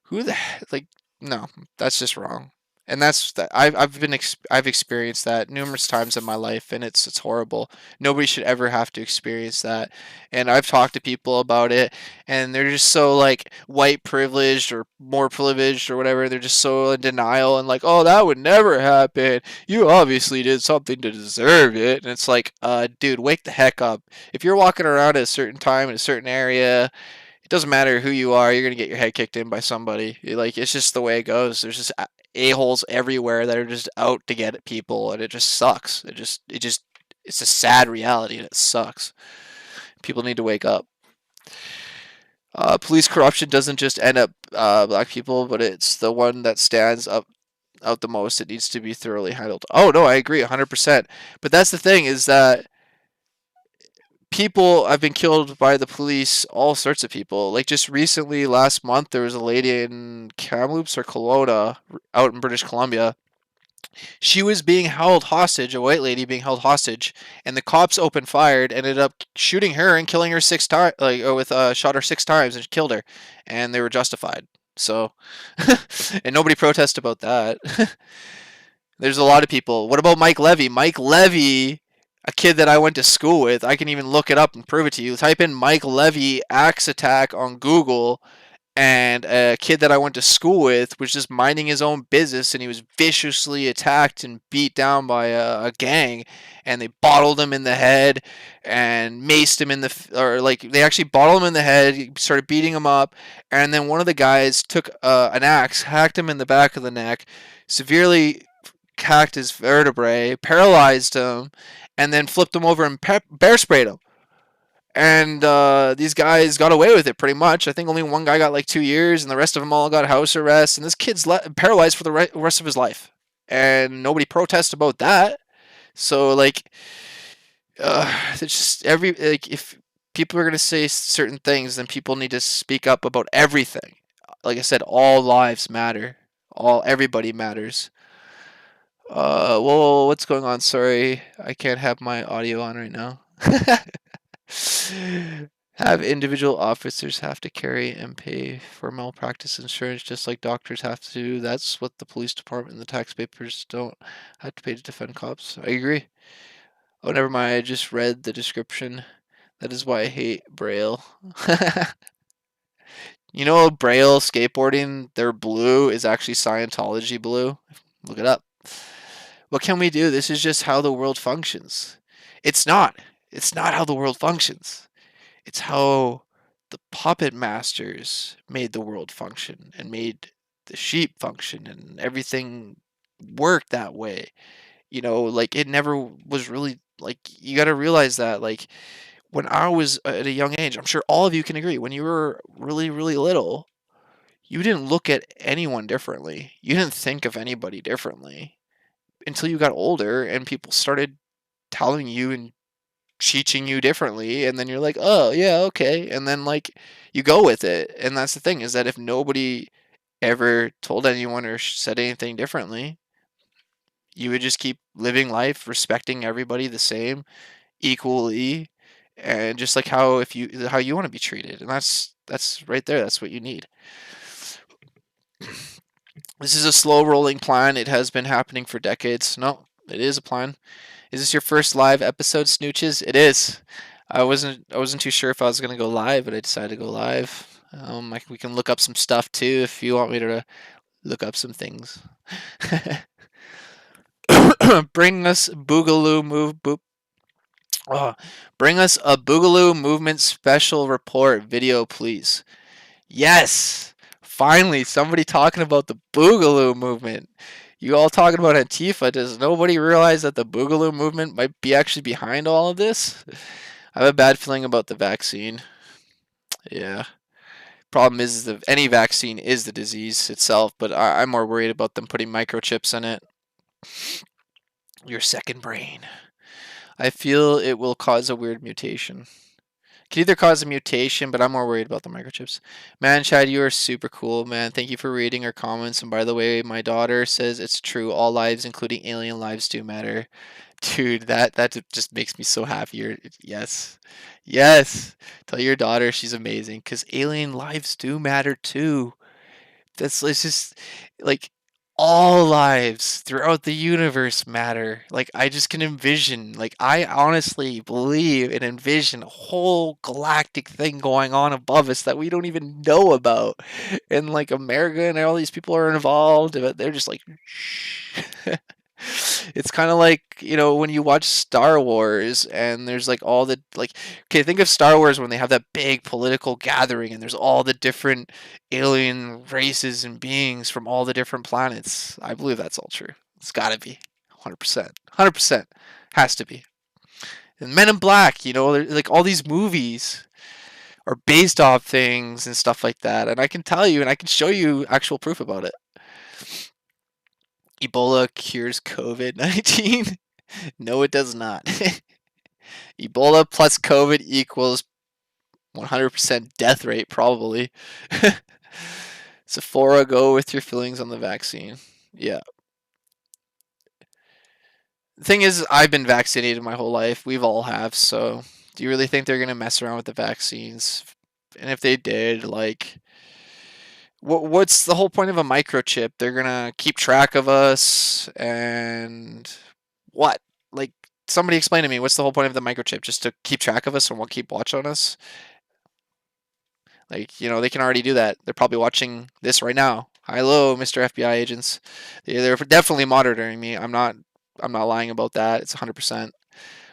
Who the like No, that's just wrong. And that's that. I've experienced that numerous times in my life, and it's horrible. Nobody should ever have to experience that. And I've talked to people about it, and they're just so like white privileged or more privileged or whatever. They're just so in denial and like, oh, that would never happen. You obviously did something to deserve it. And it's like, dude, wake the heck up. If you're walking around at a certain time in a certain area, it doesn't matter who you are, you're gonna get your head kicked in by somebody. Like it's just the way it goes. There's just a holes everywhere that are just out to get at people, and it just sucks. It's a sad reality, and it sucks. People need to wake up. Police corruption doesn't just end up black people, but it's the one that stands up out the most. It needs to be thoroughly handled. Oh no, I agree 100%. But that's the thing is that people have been killed by the police, all sorts of people. Like just recently, last month, there was a lady in Kamloops or Kelowna out in British Columbia. She was being held hostage, a white lady being held hostage, and the cops opened fire, ended up shooting her and killing her 6 times, like with shot her 6 times and killed her, and they were justified. So, and nobody protested about that. There's a lot of people. What about Mike Levy? Mike Levy, a kid that I went to school with. I can even look it up and prove it to you. Type in Mike Levy axe attack on Google, and a kid that I went to school with was just minding his own business, and he was viciously attacked and beat down by a gang, and they bottled him in the head and maced him in the or like they actually bottled him in the head, started beating him up, and then one of the guys took an axe, hacked him in the back of the neck, severely hacked his vertebrae, paralyzed him, and then flipped him over and bear sprayed him. And these guys got away with it pretty much. I think only one guy got like 2 years, and the rest of them all got house arrest. And this kid's paralyzed for the rest of his life, and nobody protests about that. So like, it's just every like if people are gonna say certain things, then people need to speak up about everything. Like I said, all lives matter. Everybody matters. Well, what's going on? Sorry, I can't have my audio on right now. Have individual officers have to carry and pay for malpractice insurance just like doctors have to do. That's what the police department and the taxpayers don't have to pay to defend cops. I agree. Oh, never mind. I just read the description. That is why I hate Braille. You know, Braille skateboarding, their blue is actually Scientology blue. Look it up. What can we do? This is just how the world functions. It's not. It's not how the world functions. It's how the puppet masters made the world function and made the sheep function and everything work that way. You know, like it never was really like you got to realize that like when I was at a young age, I'm sure all of you can agree, when you were really, really little, you didn't look at anyone differently. You didn't think of anybody differently until you got older and people started telling you and teaching you differently, and then you're like, oh yeah, okay, and then like you go with it. And that's the thing, is that if nobody ever told anyone or said anything differently, you would just keep living life respecting everybody the same equally, and just like how you want to be treated. And that's right there, that's what you need. This is a slow rolling plan. It has been happening for decades. No, it is a plan. Is this your first live episode, Snooches? It is. I wasn't too sure if I was gonna go live, but I decided to go live. We can look up some stuff too if you want me to look up some things. Bring us Boogaloo move boop. Oh, bring us a Boogaloo movement special report video, please. Yes, finally somebody talking about the Boogaloo movement. You all talking about Antifa. Does nobody realize that the Boogaloo movement might be actually behind all of this? I have a bad feeling about the vaccine. Yeah. Problem is that any vaccine is the disease itself, but I'm more worried about them putting microchips in it. Your second brain. I feel it will cause a weird mutation. Can either cause a mutation, but I'm more worried about the microchips. Man, Chad, you are super cool, man. Thank you for reading our comments. And by the way, my daughter says it's true. All lives, including alien lives, do matter. Dude, that just makes me so happy. Yes. Yes. Tell your daughter she's amazing, because alien lives do matter too. That's it's just like all lives throughout the universe matter. Like I just can envision, like I honestly believe and envision a whole galactic thing going on above us that we don't even know about. And like America and all these people are involved, but they're just like shh. It's kind of like, when you watch Star Wars and there's like all the like okay, think of Star Wars when they have that big political gathering and there's all the different alien races and beings from all the different planets. I believe that's all true. It's got to be 100%. 100% has to be. And Men in Black, like all these movies are based off things and stuff like that. And I can tell you and I can show you actual proof about it. Ebola cures COVID-19? No, it does not. Ebola plus COVID equals 100% death rate, probably. Sephora, go with your feelings on the vaccine. Yeah. The thing is, I've been vaccinated my whole life. We've all have. So, do you really think they're gonna mess around with the vaccines? And if they did, like, what's the whole point of a microchip? They're gonna keep track of us, and what? Like, somebody explain to me, what's the whole point of the microchip? Just to keep track of us and keep watch on us? Like, they can already do that. They're probably watching this right now. Hello, Mr. FBI agents. They're definitely monitoring me. I'm not lying about that. It's 100%.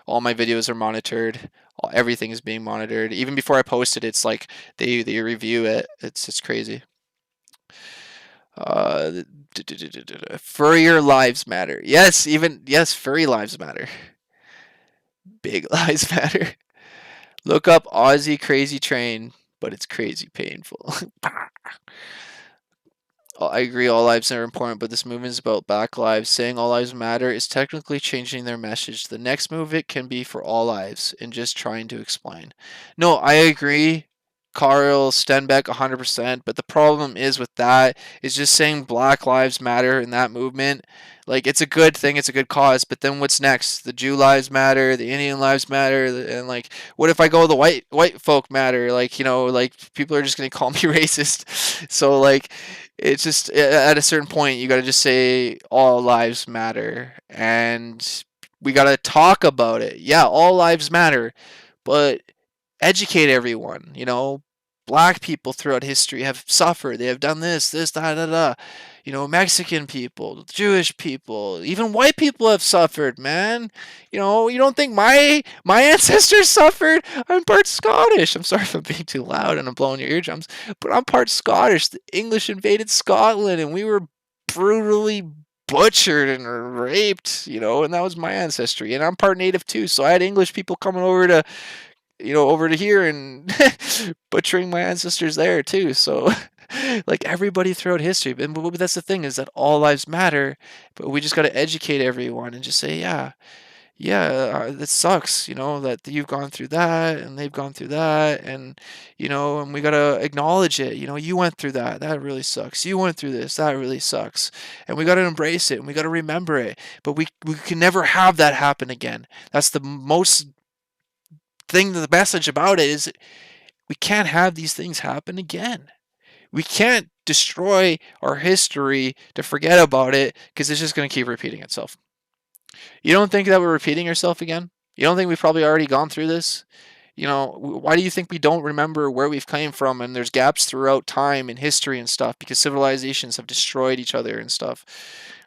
All my videos are monitored. Everything is being monitored. Even before I post it, it's like they review it. It's crazy. Uh, Furrier lives matter. Yes, furry lives matter. Big lives matter. Look up Aussie Crazy Train, but it's crazy painful. I agree all lives are important, but this movement is about Black lives. Saying all lives matter is technically changing their message. The next move it can be for all lives and just trying to explain. No, I agree. Carl Stenbeck 100%, but the problem is with that is just saying Black Lives Matter in that movement. Like it's a good thing, it's a good cause, but then what's next? The Jew lives matter, the Indian lives matter, and like what if I go the white folk matter? Like, like people are just going to call me racist. So like it's just at a certain point you got to just say all lives matter and we got to talk about it. Yeah, all lives matter, but educate everyone. Black people throughout history have suffered. They have done this, that, that. Mexican people, Jewish people, even white people have suffered, man. You don't think my ancestors suffered? I'm part Scottish. I'm sorry if I'm being too loud and I'm blowing your eardrums, but I'm part Scottish. The English invaded Scotland and we were brutally butchered and raped, and that was my ancestry. And I'm part native too, so I had English people coming over to here and butchering my ancestors there too. So like everybody throughout history, but that's the thing, is that all lives matter, but we just got to educate everyone and just say, yeah, that sucks, that you've gone through that and they've gone through that, and we got to acknowledge it. You went through that really sucks. You went through this, that really sucks. And we got to embrace it and we got to remember it, but we can never have that happen again. That's the most thing, the message about it is we can't have these things happen again. We can't destroy our history to forget about it because it's just going to keep repeating itself. You don't think that we're repeating ourselves again? You don't think we've probably already gone through this? Why do you think we don't remember where we've came from and there's gaps throughout time and history and stuff? Because civilizations have destroyed each other and stuff.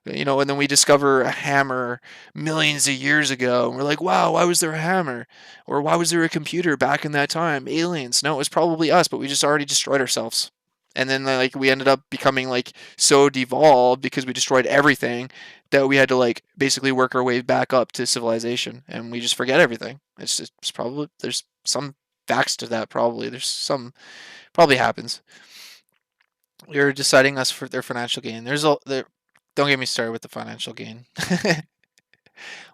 And then we discover a hammer millions of years ago, and we're like, wow, why was there a hammer? Or why was there a computer back in that time? Aliens. No, it was probably us, but we just already destroyed ourselves. And then like we ended up becoming like so devolved because we destroyed everything that we had to like basically work our way back up to civilization, and we just forget everything. It's probably there's some facts to that. Probably happens. You're deciding us for their financial gain. Don't get me started with the financial gain.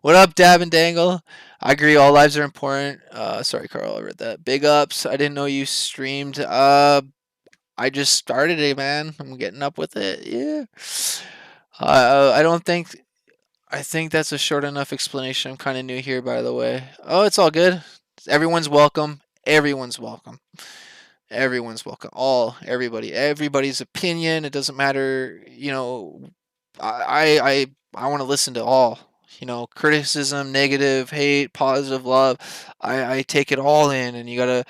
What up, Dab and Dangle? I agree, all lives are important. Sorry, Carl, I read that. Big ups. I didn't know you streamed. I just started it, man. I'm getting up with it. Yeah. I don't think. I think that's a short enough explanation. I'm kind of new here, by the way. Oh, it's all good. Everyone's welcome. Everyone's welcome. Everyone's welcome. Everybody's opinion. It doesn't matter. I want to listen to all. Criticism, negative, hate, positive, love. I take it all in, and you gotta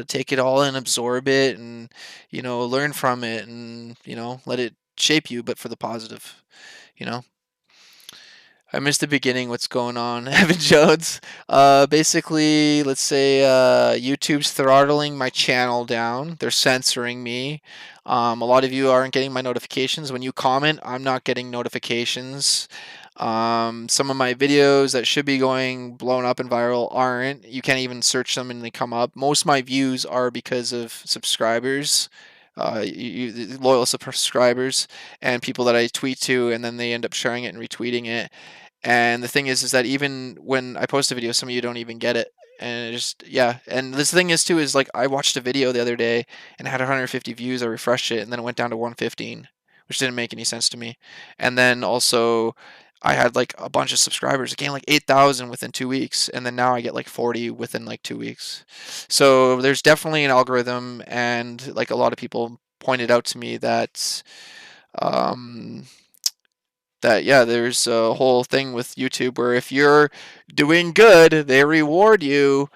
take it all in, absorb it, and learn from it, and let it shape you, but for the positive. You know. I missed the beginning. What's going on, Evan Jones? Basically, let's say YouTube's throttling my channel down. They're censoring me. A lot of you aren't getting my notifications. When you comment, I'm not getting notifications. Some of my videos that should be going blown up and viral aren't. You can't even search them and they come up. Most of my views are because of subscribers. Loyal subscribers and people that I tweet to, and then they end up sharing it and retweeting it. And the thing is that even when I post a video, some of you don't even get it. And it just, yeah. And this thing is too, is like I watched a video the other day and it had 150 views. I refreshed it and then it went down to 115, which didn't make any sense to me. And then also I had like a bunch of subscribers. I gained like 8,000 within 2 weeks. And then now I get like 40 within like 2 weeks. So there's definitely an algorithm. And like a lot of people pointed out to me that, um, yeah, there's a whole thing with YouTube where if you're doing good, they reward you.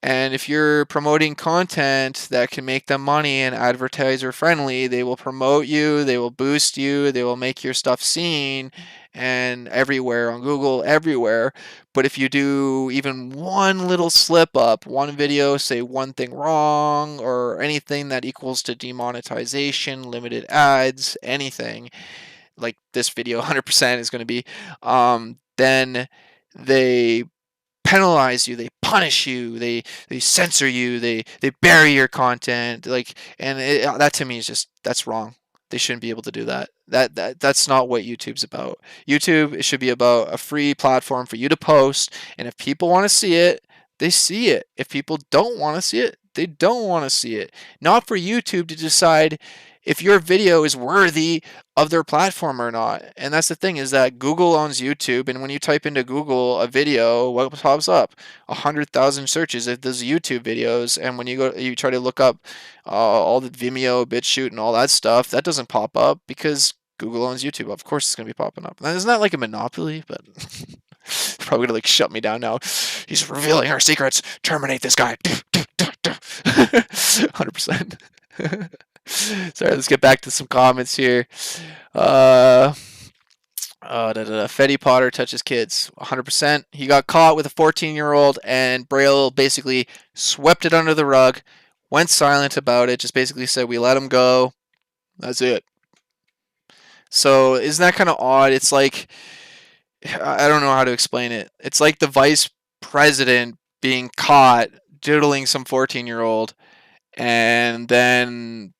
And if you're promoting content that can make them money and advertiser friendly, they will promote you, they will boost you, they will make your stuff seen and everywhere on Google, everywhere. But if you do even one little slip up, one video, say one thing wrong, or anything that equals to demonetization, limited ads, anything, like this video 100% is going to be, then they penalize you, they punish you, they censor you, they bury your content, like, and that to me is just, that's wrong. They shouldn't be able to do that. That's not what YouTube's about. YouTube, it should be about a free platform for you to post, and if people want to see it, they see it. If people don't want to see it, they don't want to see it. Not for YouTube to decide if your video is worthy of their platform or not. And that's the thing, is that Google owns YouTube, and when you type into Google a video, what pops up? 100,000 searches of those YouTube videos, and when you try to look up all the Vimeo, BitChute, and all that stuff, that doesn't pop up because Google owns YouTube. Of course, it's gonna be popping up. Isn't that like a monopoly? But probably gonna like shut me down now. He's revealing our secrets. Terminate this guy. 100%. Sorry, let's get back to some comments here. Fetty Potter touches kids. 100%. He got caught with a 14-year-old, and Braille basically swept it under the rug, went silent about it, just basically said, we let him go. That's it. So, isn't that kind of odd? It's like, I don't know how to explain it. It's like the vice president being caught diddling some 14-year-old, and then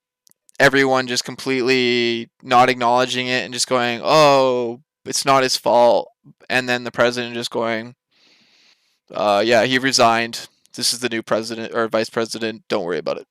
everyone just completely not acknowledging it and just going, oh, it's not his fault. And then the president just going, yeah, he resigned. This is the new president or vice president. Don't worry about it.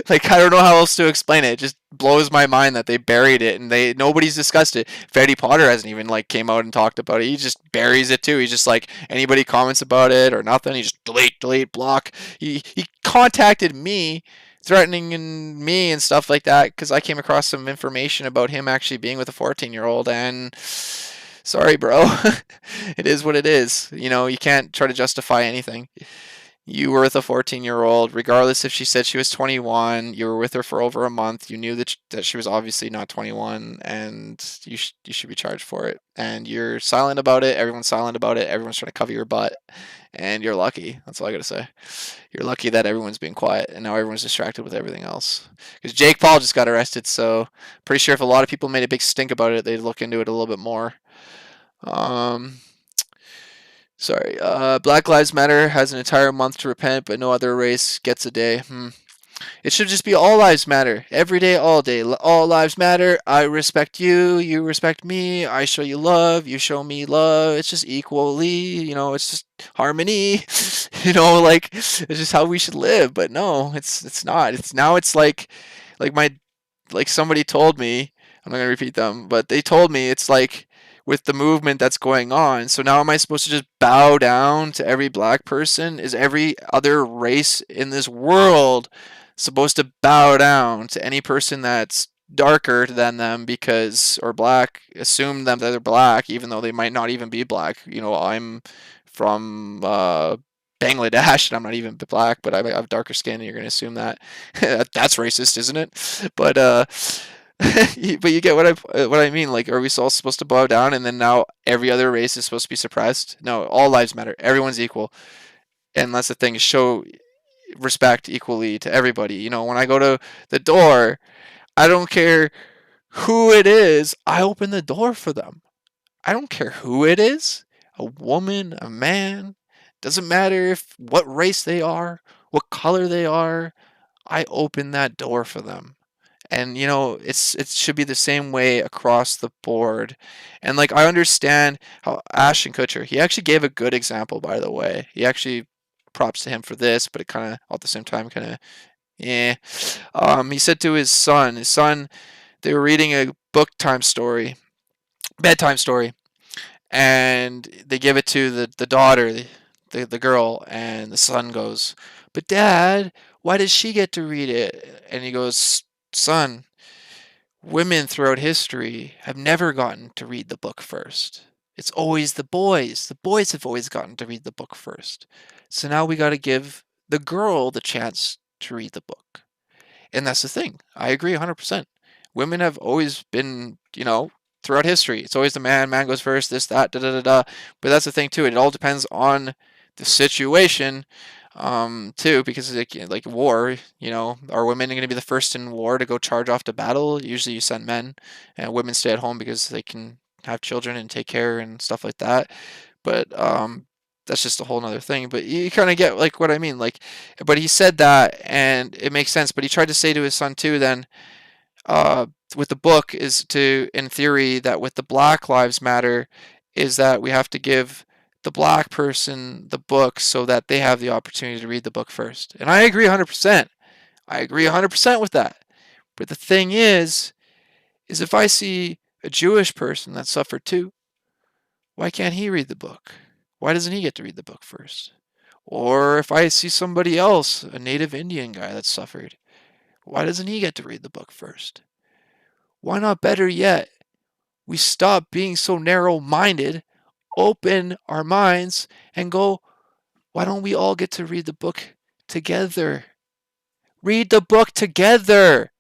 Like, I don't know how else to explain it. It just blows my mind that they buried it and nobody's discussed it. Fetty Potter hasn't even like came out and talked about it. He just buries it too. He's just like, anybody comments about it or nothing, he just delete, block. He contacted me, threatening me and stuff like that, because I came across some information about him actually being with a 14-year-old, and sorry, bro. It is what it is. You can't try to justify anything. You were with a 14-year-old, regardless if she said she was 21. You were with her for over a month. You knew that she was obviously not 21, and you should be charged for it. And you're silent about it. Everyone's silent about it. Everyone's trying to cover your butt, and you're lucky. That's all I gotta say. You're lucky that everyone's being quiet, and now everyone's distracted with everything else. Because Jake Paul just got arrested, so pretty sure if a lot of people made a big stink about it, they'd look into it a little bit more. Sorry. Black Lives Matter has an entire month to repent, but no other race gets a day. It should just be all lives matter. Every day, all day. All lives matter. I respect you. You respect me. I show you love. You show me love. It's just equally, it's just harmony. Like, it's just how we should live. But no, it's not. It's like somebody told me, I'm not going to repeat them, but they told me it's like with the movement that's going on. So now am I supposed to just bow down to every black person? Is every other race in this world supposed to bow down to any person that's darker than them because, or black, assume them that they're black even though they might not even be black. I'm from Bangladesh and I'm not even black, but I have darker skin and you're going to assume that. That's racist, isn't it? But but you get what I mean. Like, are we all supposed to bow down and then now every other race is supposed to be suppressed? No, all lives matter. Everyone's equal. And that's the thing, show respect equally to everybody. When I go to the door, I don't care who it is, I open the door for them. I don't care who it is, a woman, a man, doesn't matter what race they are, what color they are, I open that door for them. And it should be the same way across the board. And like, I understand how Ashton Kutcher, he actually gave a good example, by the way. He actually, props to him for this, but it kind of at the same time kind of, yeah. He said to his son, they were reading a bedtime story, and they give it to the daughter, the girl, and the son goes, "But Dad, why does she get to read it?" And he goes, "Son, women throughout history have never gotten to read the book first. It's always the boys. The boys have always gotten to read the book first. So now we got to give the girl the chance to read the book." And that's the thing. I agree 100%. Women have always been, throughout history. It's always the man goes first, this, that, da da da da. But that's the thing too. It all depends on the situation, too, because like war, are women going to be the first in war to go charge off to battle? Usually you send men, and women stay at home because they can have children and take care and stuff like that. But that's just a whole nother thing. But you kind of get like what I mean. Like, but he said that, and it makes sense. But he tried to say to his son too, then, uh, with the book, is to, in theory, that with the Black Lives Matter, is that we have to give the black person the book so that they have the opportunity to read the book first. And I agree 100%. I agree 100% with that. But the thing is if I see a Jewish person that suffered too, why can't he read the book? Why doesn't he get to read the book first? Or if I see somebody else, a native Indian guy that suffered, why doesn't he get to read the book first? Why not, better yet, we stop being so narrow-minded, open our minds, and go, why don't we all get to read the book together? Read the book together!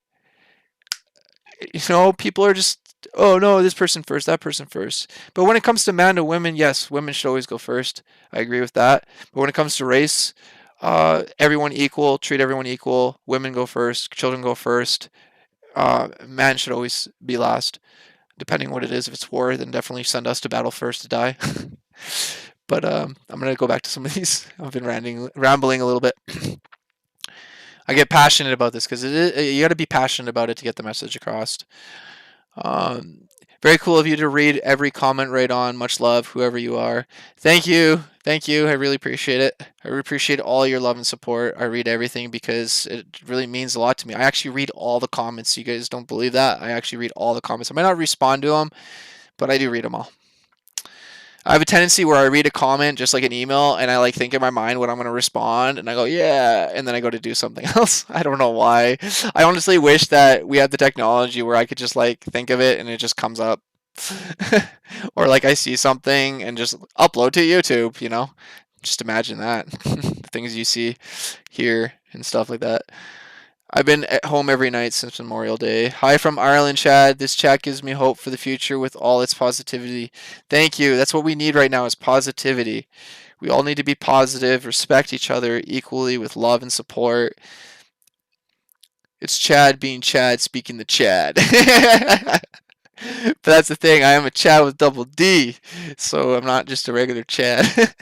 People are just, oh no, this person first, that person first. But when it comes to man to women, yes, women should always go first. I agree with that. But when it comes to race, everyone equal, treat everyone equal. Women go first, children go first. Man should always be last. Depending on what it is, if it's war, then definitely send us to battle first to die. But I'm gonna go back to some of these. I've been rambling a little bit. I get passionate about this because you got to be passionate about it to get the message across. Um, Very cool of you to read every comment right on. Much love, whoever you are. Thank you. Thank you. I really appreciate it. I really appreciate all your love and support. I read everything because it really means a lot to me. I actually read all the comments. You guys don't believe that? I actually read all the comments. I might not respond to them, but I do read them all. I have a tendency where I read a comment just like an email and I like think in my mind what I'm going to respond and I go, yeah, and then I go to do something else. I don't know why. I honestly wish that we had the technology where I could just like think of it and it just comes up. Or like I see something and just upload to YouTube. Just imagine that. The things you see here and stuff like that. I've been at home every night since Memorial Day. Hi from Ireland, Chad. This chat gives me hope for the future with all its positivity. Thank you. That's what we need right now is positivity. We all need to be positive, respect each other equally with love and support. It's Chad being Chad, speaking the Chad. But that's the thing. I am a Chad with double D, so I'm not just a regular Chad.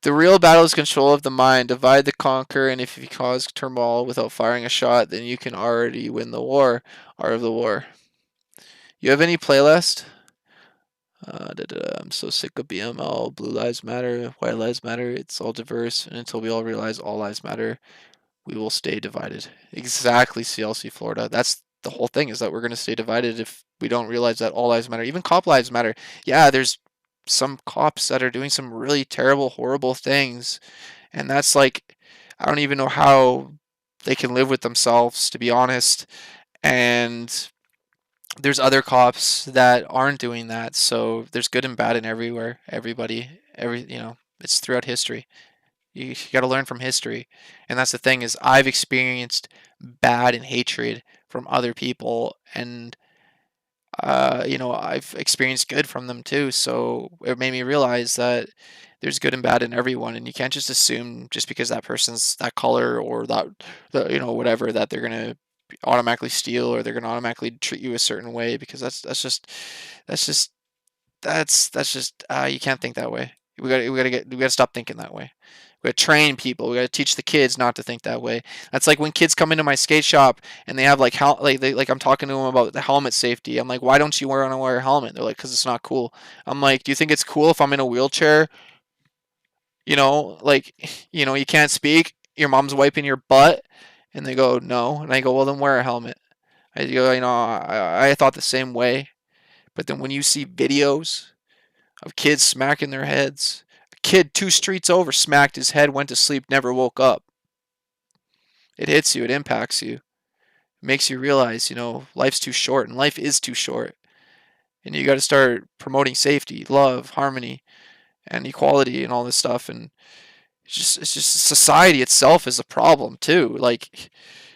The real battle is control of the mind. Divide the conquer, and if you cause turmoil without firing a shot, then you can already win the war. Art of the war. You have any playlist? I'm so sick of BML. Blue lives matter. White lives matter. It's all diverse, and until we all realize all lives matter, we will stay divided. Exactly, CLC Florida. That's the whole thing, is that we're going to stay divided if we don't realize that all lives matter. Even cop lives matter. Yeah, there's some cops that are doing some really terrible, horrible things. And that's like, I don't even know how they can live with themselves, to be honest. And there's other cops that aren't doing that. So there's good and bad in everywhere. Everybody, it's throughout history. You got to learn from history. And that's the thing is I've experienced bad and hatred from other people, and I've experienced good from them too. So it made me realize that there's good and bad in everyone, and you can't just assume just because that person's that color or whatever, that they're gonna automatically steal or they're gonna automatically treat you a certain way, because that's just you can't think that way. We gotta stop thinking that way. We gotta train people. We gotta teach the kids not to think that way. That's like when kids come into my skate shop and they have I'm talking to them about the helmet safety. I'm like, why don't you want to wear a helmet? They're like, because it's not cool. I'm like, do you think it's cool if I'm in a wheelchair? Like, you can't speak. Your mom's wiping your butt, and they go, no. And I go, well, then wear a helmet. I go, I thought the same way. But then when you see videos of kids smacking their heads. A kid 2 streets over smacked his head, went to sleep, never woke up. It hits you, it impacts you. It makes you realize, life's too short, and life is too short. And you got to start promoting safety, love, harmony, and equality and all this stuff. And it's just society itself is a problem too. Like,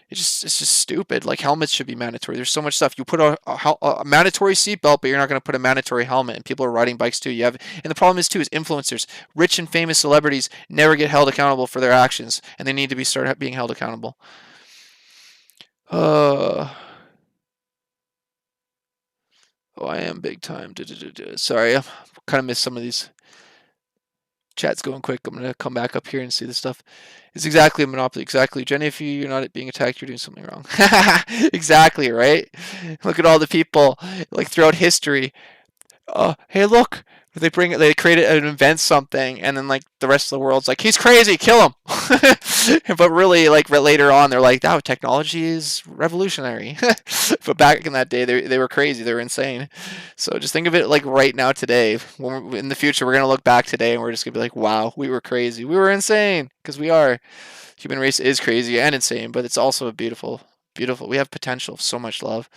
it's just stupid. Like, helmets should be mandatory. There's so much stuff. You put a mandatory seatbelt, but you're not going to put a mandatory helmet. And people are riding bikes too. And the problem is too is influencers, rich and famous celebrities never get held accountable for their actions, and they need to be start being held accountable. Oh, I am big time. Sorry, I kind of missed some of these. Chat's going quick. I'm gonna come back up here and see this stuff. It's exactly a monopoly. Exactly, Jenny. If you're not being attacked, you're doing something wrong. Exactly, right? Look at all the people like throughout history. Hey, look. They create and invent something, and then like the rest of the world's like, he's crazy, kill him. But really, like later on, they're like, "Wow, technology is revolutionary." But back in that day, they were crazy, they were insane. So just think of it like right now, today. In the future, we're gonna look back today, and we're just gonna be like, "Wow, we were crazy, we were insane," because we are. Human race is crazy and insane, but it's also a beautiful, beautiful. We have potential, so much love.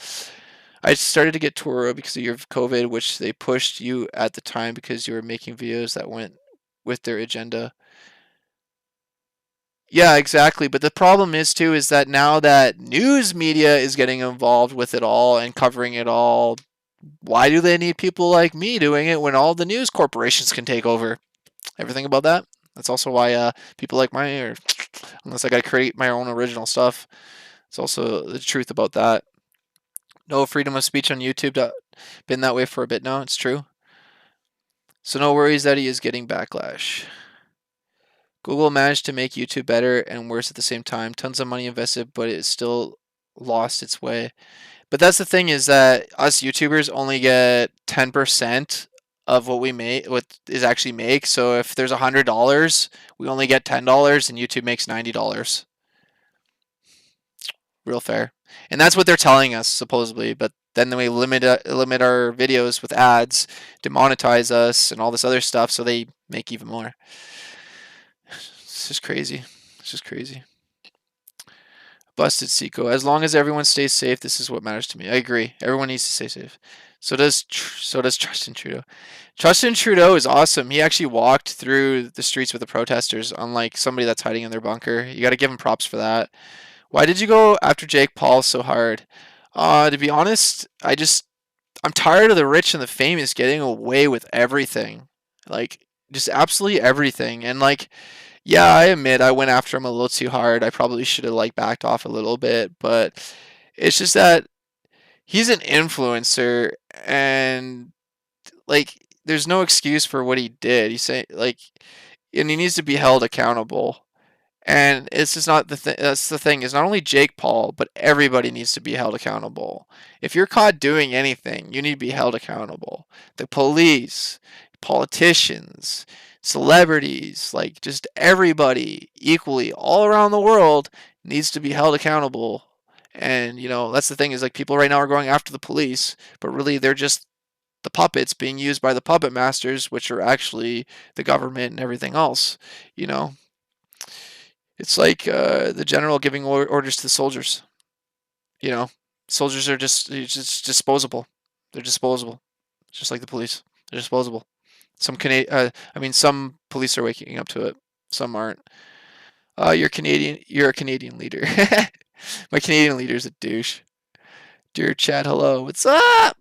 I started to get Toro because of your COVID, which they pushed you at the time because you were making videos that went with their agenda. Yeah, exactly. But the problem is too is that now that news media is getting involved with it all and covering it all, why do they need people like me doing it when all the news corporations can take over? Everything about that? That's also why people like mine, or unless I got to create my own original stuff. It's also the truth about that. No freedom of speech on YouTube. Been that way for a bit now. It's true. So no worries that he is getting backlash. Google managed to make YouTube better and worse at the same time. Tons of money invested, but it still lost its way. But that's the thing is that us YouTubers only get 10% of what we make, what is actually make. So if there's $100, we only get $10, and YouTube makes $90. Real fair. And that's what they're telling us supposedly, but then we limit our videos with ads, demonetize us, and all this other stuff, so they make even more. It's just crazy. It's just crazy. Busted Seco. As long as everyone stays safe, this is what matters to me. I agree. Everyone needs to stay safe. So does Justin Trudeau. Justin Trudeau is awesome. He actually walked through the streets with the protesters, unlike somebody that's hiding in their bunker. You got to give him props for that. Why did you go after Jake Paul so hard? To be honest, I'm tired of the rich and the famous getting away with everything. Like, just absolutely everything. And like, yeah, I admit I went after him a little too hard. I probably should have like backed off a little bit, but it's just that he's an influencer, and like there's no excuse for what he did. He's saying like, and he needs to be held accountable. And it's just not that's the thing is not only Jake Paul, but everybody needs to be held accountable. If you're caught doing anything, you need to be held accountable. The police, politicians, celebrities, like just everybody equally all around the world needs to be held accountable. And that's the thing is like people right now are going after the police, but really they're just the puppets being used by the puppet masters, which are actually the government and everything else, you know. It's like the general giving orders to the soldiers. You know, soldiers are just disposable. They're disposable, just like the police. They're disposable. I mean, some police are waking up to it. Some aren't. You're Canadian. You're a Canadian leader. My Canadian leader's a douche. Dear Chad, hello. What's up?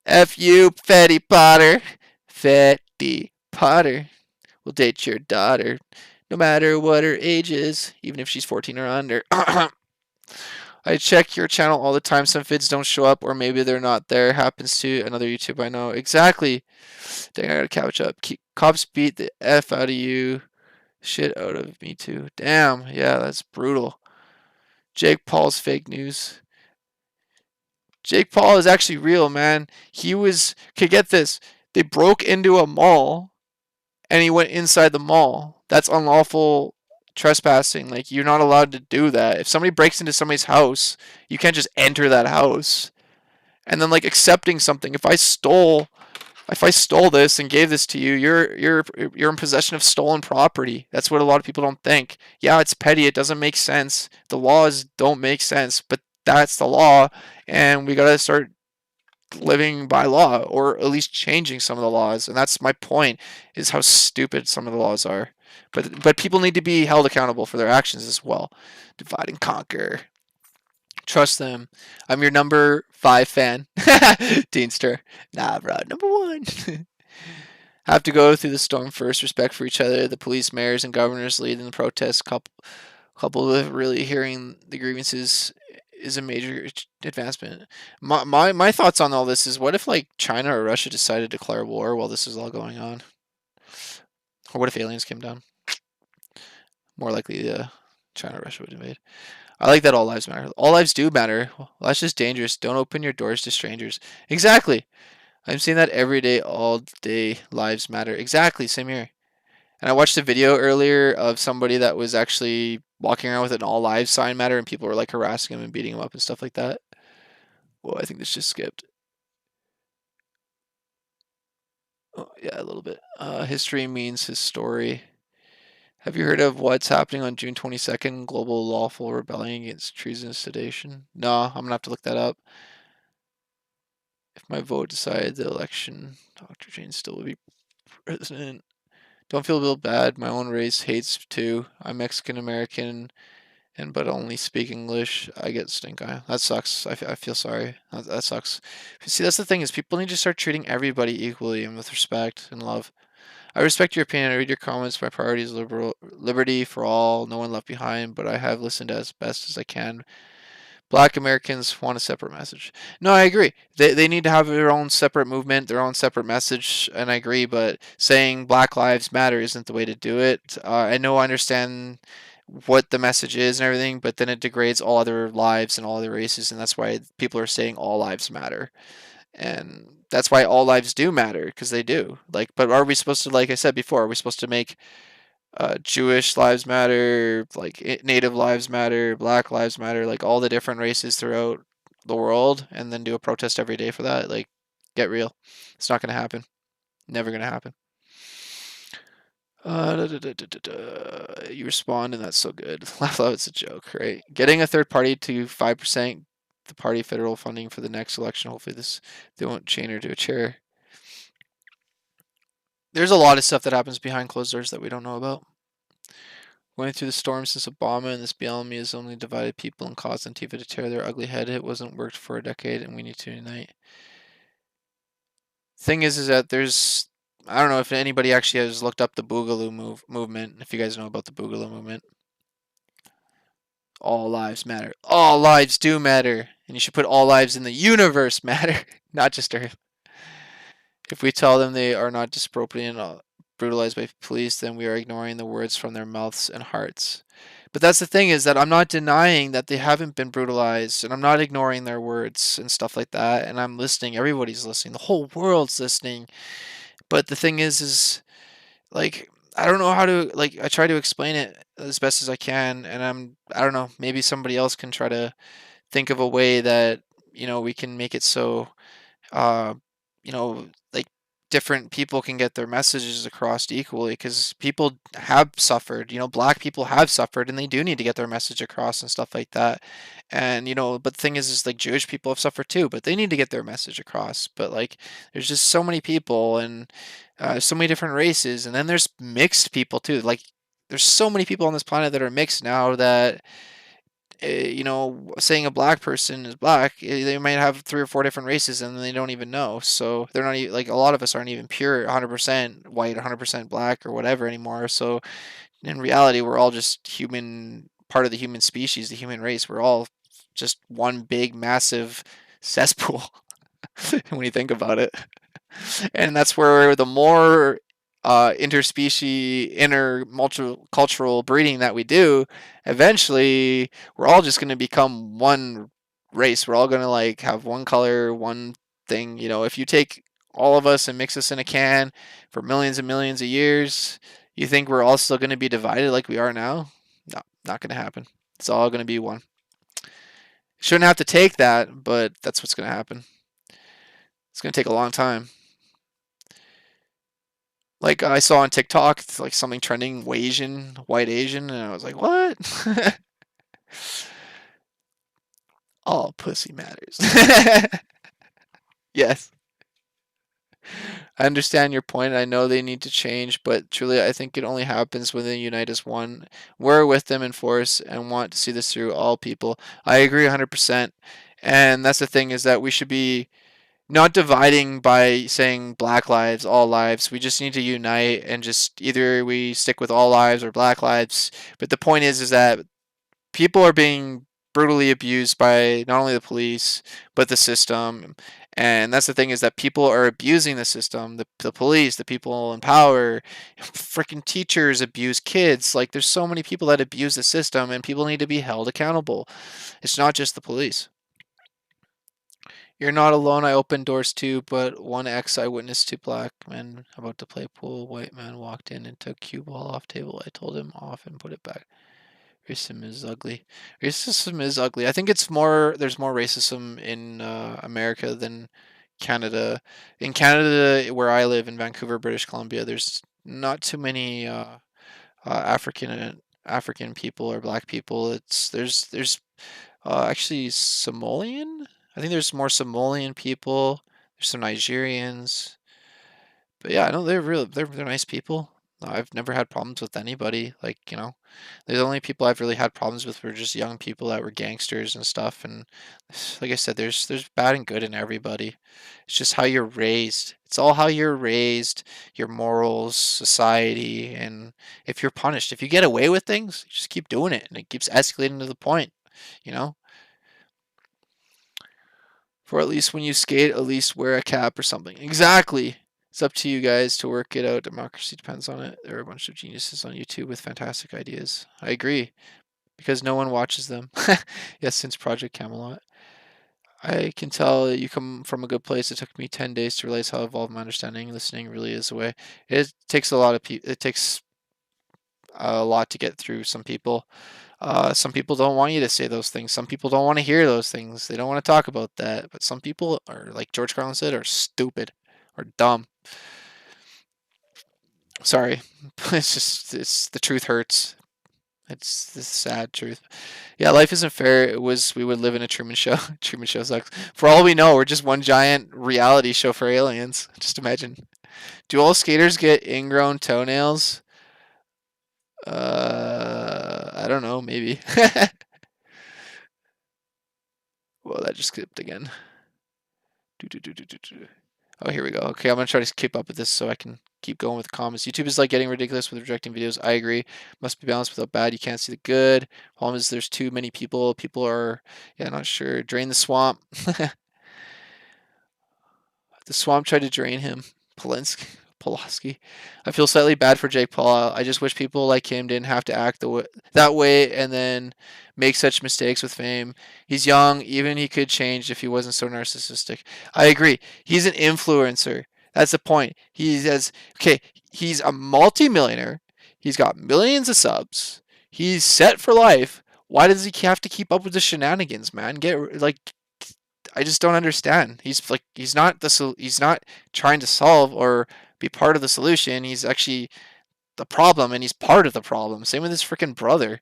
F you, Fetty Potter. Fetty Potter will date your daughter, no matter what her age is, even if she's 14 or under. I check your channel all the time. Some vids don't show up, or maybe they're not there. Happens to another YouTube I know. Exactly. Dang, I gotta catch up. Cops beat the F out of you. Shit out of me, too. Damn. Yeah, that's brutal. Jake Paul's fake news. Jake Paul is actually real, man. He was. Okay, get this. They broke into a mall and he went inside the mall. That's unlawful trespassing. Like, you're not allowed to do that. If somebody breaks into somebody's house, you can't just enter that house. And then, like, accepting something. If I stole this and gave this to you, you're in possession of stolen property. That's what a lot of people don't think. Yeah, it's petty. It doesn't make sense. The laws don't make sense, but that's the law, and we gotta start living by law, or at least changing some of the laws. And that's my point: is how stupid some of the laws are. But people need to be held accountable for their actions as well. Divide and conquer. Trust them. I'm your number 5 fan. Teenster. Nah, bro. Number 1. Have to go through the storm first. Respect for each other. The police, mayors, and governors leading the protests. Couple with really hearing the grievances is a major advancement. My thoughts on all this is, what if, like, China or Russia decided to declare war while this is all going on? Or what if aliens came down? More likely China or Russia would invade. I like that all lives matter. All lives do matter. Well, that's just dangerous. Don't open your doors to strangers. Exactly. I'm seeing that every day, all day. Lives matter. Exactly. Same here. And I watched a video earlier of somebody that was actually walking around with an all lives sign matter, and people were like harassing him and beating him up and stuff like that. Well, I think this just skipped. Oh, yeah, a little bit. History means his story. Have you heard of what's happening on June 22nd? Global lawful rebellion against treason and sedation? No, I'm gonna have to look that up. If my vote decided the election, Dr. Jane still would be president. Don't feel real bad. My own race hates too. I'm Mexican American, and but only speak English. I get stink eye. That sucks. I feel sorry. That sucks. See, that's the thing, is people need to start treating everybody equally and with respect and love. I respect your opinion. I read your comments. My priority is liberty for all, no one left behind. But I have listened as best as I can. Black Americans want a separate message. No, I agree. They need to have their own separate movement, their own separate message, and I agree. But saying Black Lives Matter isn't the way to do it. I know, I understand what the message is and everything, but then it degrades all other lives and all other races, and that's why people are saying all lives matter. And that's why all lives do matter, because they do. Like, but are we supposed to, like I said before, are we supposed to make Jewish lives matter, like Native lives matter, Black lives matter, like all the different races throughout the world, and then do a protest every day for that? Like, get real. It's not going to happen. Never going to happen. You respond, and that's so good. Laugh out, it's a joke, right? Getting a third party to 5%, the party federal funding for the next election. Hopefully, they won't chain her to a chair. There's a lot of stuff that happens behind closed doors that we don't know about. Going through the storm since Obama, and this BLM has only divided people and caused Antifa to tear their ugly head. It wasn't worked for a decade, and we need to unite. Thing is that I don't know if anybody actually has looked up the Boogaloo movement. If you guys know about the Boogaloo movement, all lives matter. All lives do matter, and you should put all lives in the universe matter, not just Earth. If we tell them they are not disproportionate and brutalized by police, then we are ignoring the words from their mouths and hearts. But that's the thing, is that I'm not denying that they haven't been brutalized, and I'm not ignoring their words and stuff like that, and I'm listening. Everybody's listening. The whole world's listening. But the thing is like, I don't know how to, like, I try to explain it as best as I can, and I don't know, maybe somebody else can try to think of a way that, we can make it so, uh, like, different people can get their messages across equally, because people have suffered, black people have suffered, and they do need to get their message across and stuff like that. And but the thing is like Jewish people have suffered too, but they need to get their message across. But like there's just so many people, and so many different races, and then there's mixed people too. Like there's so many people on this planet that are mixed now that saying a black person is black, they might have three or four different races and they don't even know. So they're not like a lot of us aren't even pure 100% white, 100% black or whatever anymore. So in reality, we're all just human, part of the human species, the human race. We're all just one big, massive cesspool when you think about it. And that's where the more interspecies, intercultural breeding that we do, eventually we're all just going to become one race. We're all going to like have one color, one thing. If you take all of us and mix us in a can for millions and millions of years, you think we're all still going to be divided like we are now? No, not going to happen. It's all going to be one. Shouldn't have to take that, but that's what's going to happen. It's going to take a long time. Like I saw on TikTok, it's like something trending, Asian, white Asian, and I was like, what? All pussy matters. Yes. I understand your point. I know they need to change, but truly, I think it only happens when they unite as one. We're with them in force and want to see this through, all people. I agree 100%. And that's the thing, is that we should be not dividing by saying black lives, all lives. We just need to unite and just either we stick with all lives or black lives. But the point is that people are being brutally abused by not only the police but the system. And that's the thing, is that people are abusing the system, the police, the people in power, freaking teachers abuse kids. Like there's so many people that abuse the system, and people need to be held accountable. It's not just the police. You're not alone. I opened doors too, but one ex I witnessed two black men about to play pool. White man walked in and took cue ball off table. I told him off and put it back. Racism is ugly. Racism is ugly. I think there's more racism in America than Canada. In Canada, where I live in Vancouver, British Columbia, there's not too many African people or black people. There's actually Somalian. I think there's more Somalian people. There's some Nigerians. But yeah, I know they're nice people. I've never had problems with anybody. Like, the only people I've really had problems with were just young people that were gangsters and stuff. And like I said, there's bad and good in everybody. It's just how you're raised. It's all how you're raised, your morals, society, and if you're punished, if you get away with things, you just keep doing it, and it keeps escalating to the point, you know. For at least when you skate, at least wear a cap or something. Exactly. It's up to you guys to work it out. Democracy depends on it. There are a bunch of geniuses on YouTube with fantastic ideas. I agree. Because no one watches them. Yes, since Project Camelot. I can tell that you come from a good place. It took me 10 days to realize how evolved my understanding. Listening really is a way. It takes a lot of people. It takes a lot to get through some people. Some people don't want you to say those things. Some people don't want to hear those things. They don't want to talk about that. But some people are, like George Carlin said, are stupid or dumb. Sorry. It's the truth hurts. It's the sad truth. Yeah, life isn't fair. We would live in a Truman Show. Truman Show sucks. For all we know, we're just one giant reality show for aliens. Just imagine. Do all skaters get ingrown toenails? I don't know, maybe. Well, that just skipped again. Oh, here we go. Okay, I'm gonna try to keep up with this so I can keep going with the comments. YouTube is like getting ridiculous with rejecting videos. I agree. Must be balanced without bad. You can't see the good. Problem is there's too many people. People are, yeah, not sure. Drain the swamp. The swamp tried to drain him. Pulaski. I feel slightly bad for Jake Paul. I just wish people like him didn't have to act that way and then make such mistakes with fame. He's young. Even he could change if he wasn't so narcissistic. I agree. He's an influencer. That's the point. He's a multimillionaire. He's got millions of subs. He's set for life. Why does he have to keep up with the shenanigans, man? I just don't understand. He's not he's not trying to solve or be part of the solution. He's actually the problem, and he's part of the problem. Same with his freaking brother.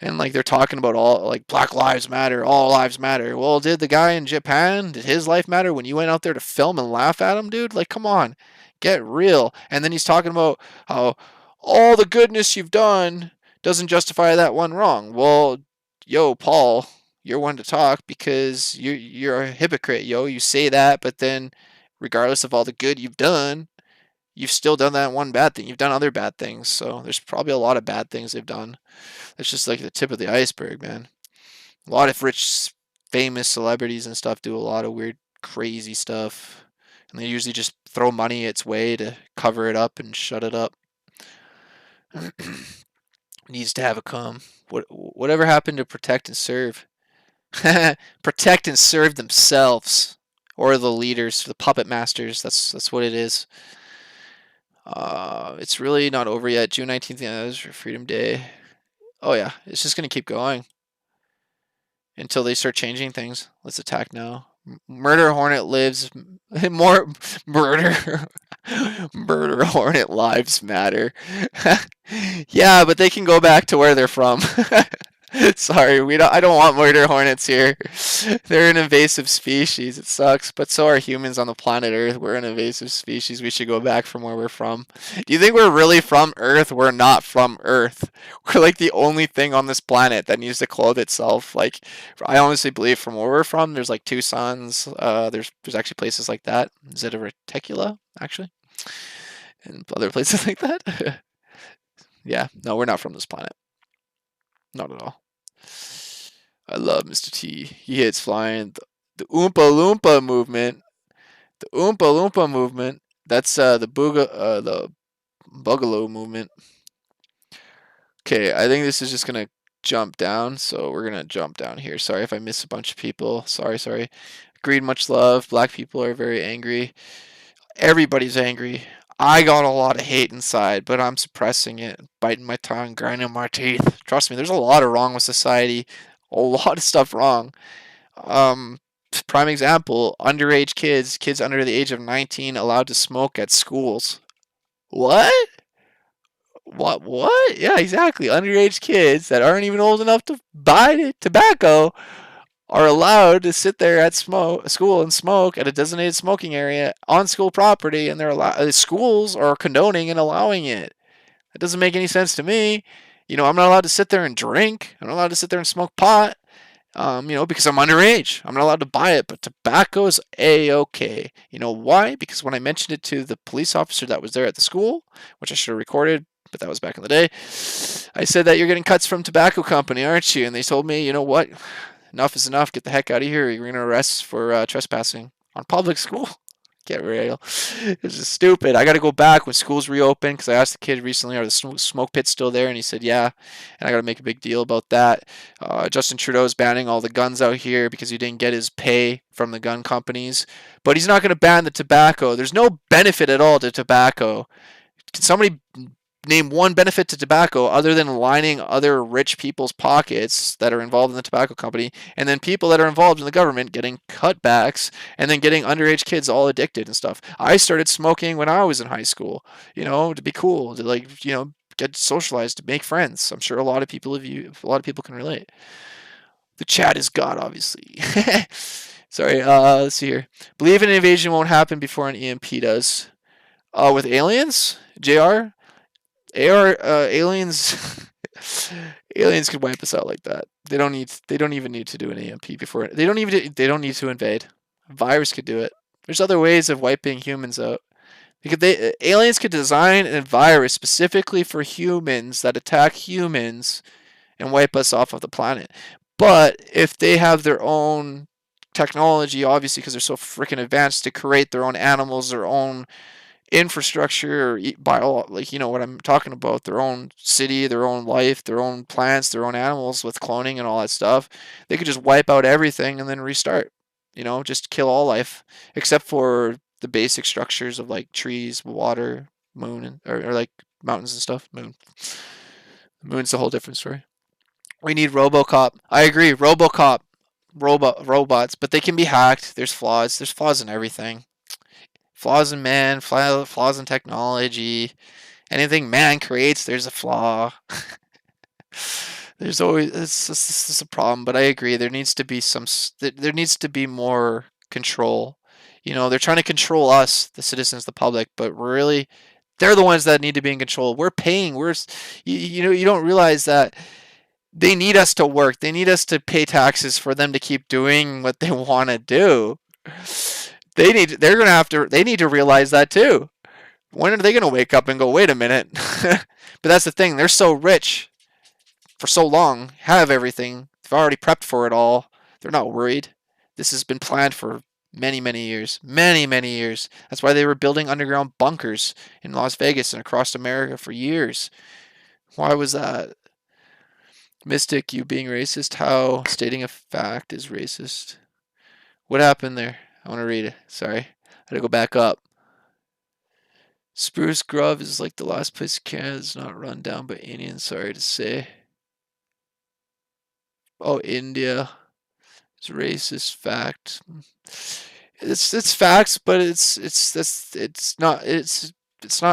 And like they're talking about all like Black Lives Matter, all lives matter. Well, did the guy in Japan, did his life matter when you went out there to film and laugh at him, dude? Like, come on, get real. And then he's talking about how all the goodness you've done doesn't justify that one wrong. Well, yo, Paul, you're one to talk because you're a hypocrite, yo. You say that, but then regardless of all the good you've done, you've still done that one bad thing. You've done other bad things. So there's probably a lot of bad things they've done. It's just like the tip of the iceberg, man. A lot of rich, famous celebrities and stuff do a lot of weird, crazy stuff. And they usually just throw money its way to cover it up and shut it up. Needs to have a come. Whatever happened to protect and serve? Protect and serve themselves. Or the leaders, the puppet masters. That's what it is. It's really not over yet. June 19th, yeah, that is for Freedom Day. Oh yeah, it's just gonna keep going until they start changing things. Let's attack now. Murder Hornet lives more murder. Murder Hornet lives matter. Yeah, but they can go back to where they're from. Sorry, I don't want murder hornets here. They're an invasive species. It sucks, but so are humans on the planet Earth. We're an invasive species. We should go back from where we're from. Do you think we're really from Earth? We're not from Earth. We're like the only thing on this planet that needs to clothe itself. Like, I honestly believe from where we're from, there's like two suns. There's actually places like that. Is it a reticula actually? And other places like that. Yeah, no, we're not from this planet. Not at all. I love Mr. T. He hits flying. The Oompa Loompa movement. The Oompa Loompa movement. That's the Boogaloo movement. Okay, I think this is just gonna jump down, so we're gonna jump down here. Sorry if I miss a bunch of people. Sorry. Greed, much love. Black people are very angry. Everybody's angry. I got a lot of hate inside, but I'm suppressing it, biting my tongue, grinding my teeth. Trust me, there's a lot of wrong with society. A lot of stuff wrong. Prime example, underage kids under the age of 19 allowed to smoke at schools. What? What? Yeah, exactly. Underage kids that aren't even old enough to buy tobacco are allowed to sit there at school and smoke at a designated smoking area on school property, and schools are condoning and allowing it. That doesn't make any sense to me. I'm not allowed to sit there and drink. I'm not allowed to sit there and smoke pot. Because I'm underage. I'm not allowed to buy it, but tobacco is A-okay. You know why? Because when I mentioned it to the police officer that was there at the school, which I should have recorded, but that was back in the day, I said that you're getting cuts from tobacco company, aren't you? And they told me, you know what? Enough is enough. Get the heck out of here. You're going to arrest for trespassing on public school. Get real. It's just stupid. I got to go back when schools reopen because I asked the kid recently, are the smoke pits still there? And he said, yeah. And I got to make a big deal about that. Justin Trudeau is banning all the guns out here because he didn't get his pay from the gun companies. But he's not going to ban the tobacco. There's no benefit at all to tobacco. Can somebody name one benefit to tobacco other than lining other rich people's pockets that are involved in the tobacco company, and then people that are involved in the government getting cutbacks, and then getting underage kids all addicted and stuff? I started smoking when I was in high school, to be cool, to get socialized, to make friends. I'm sure a lot of people can relate. The chat is God, obviously. Sorry, let's see here. Believe an invasion won't happen before an EMP does. With aliens? JR? Aliens aliens could wipe us out like that. They don't even need to do an EMP before. They don't need to invade. A virus could do it. There's other ways of wiping humans out. Aliens could design a virus specifically for humans that attack humans and wipe us off of the planet. But if they have their own technology, obviously because they're so freaking advanced, to create their own animals, their own infrastructure, what I'm talking about, their own city, their own life, their own plants, their own animals with cloning and all that stuff, they could just wipe out everything and then restart. Just kill all life except for the basic structures of like trees, water, moon, or like mountains and stuff. The moon's a whole different story. We need RoboCop. I agree, RoboCop. robots, but they can be hacked. There's flaws. There's flaws in everything. Flaws in man, flaws in technology. Anything man creates, there's a flaw. There's always this is a problem, but I agree. There needs to be there needs to be more control. They're trying to control us, the citizens, the public, but really, they're the ones that need to be in control. We're paying. You don't realize that they need us to work. They need us to pay taxes for them to keep doing what they want to do. They need to realize that too. When are they going to wake up and go, wait a minute? But that's the thing. They're so rich for so long, have everything. They've already prepped for it all. They're not worried. This has been planned for many, many years. Many, many years. That's why they were building underground bunkers in Las Vegas and across America for years. Why was that? Mystic, you being racist? How stating a fact is racist? What happened there? I want to read it. Sorry. I had to go back up. Spruce Grove is like the last place in Canada that's not run down by Indians, sorry to say. Oh, India. It's racist fact. It's facts, but it's not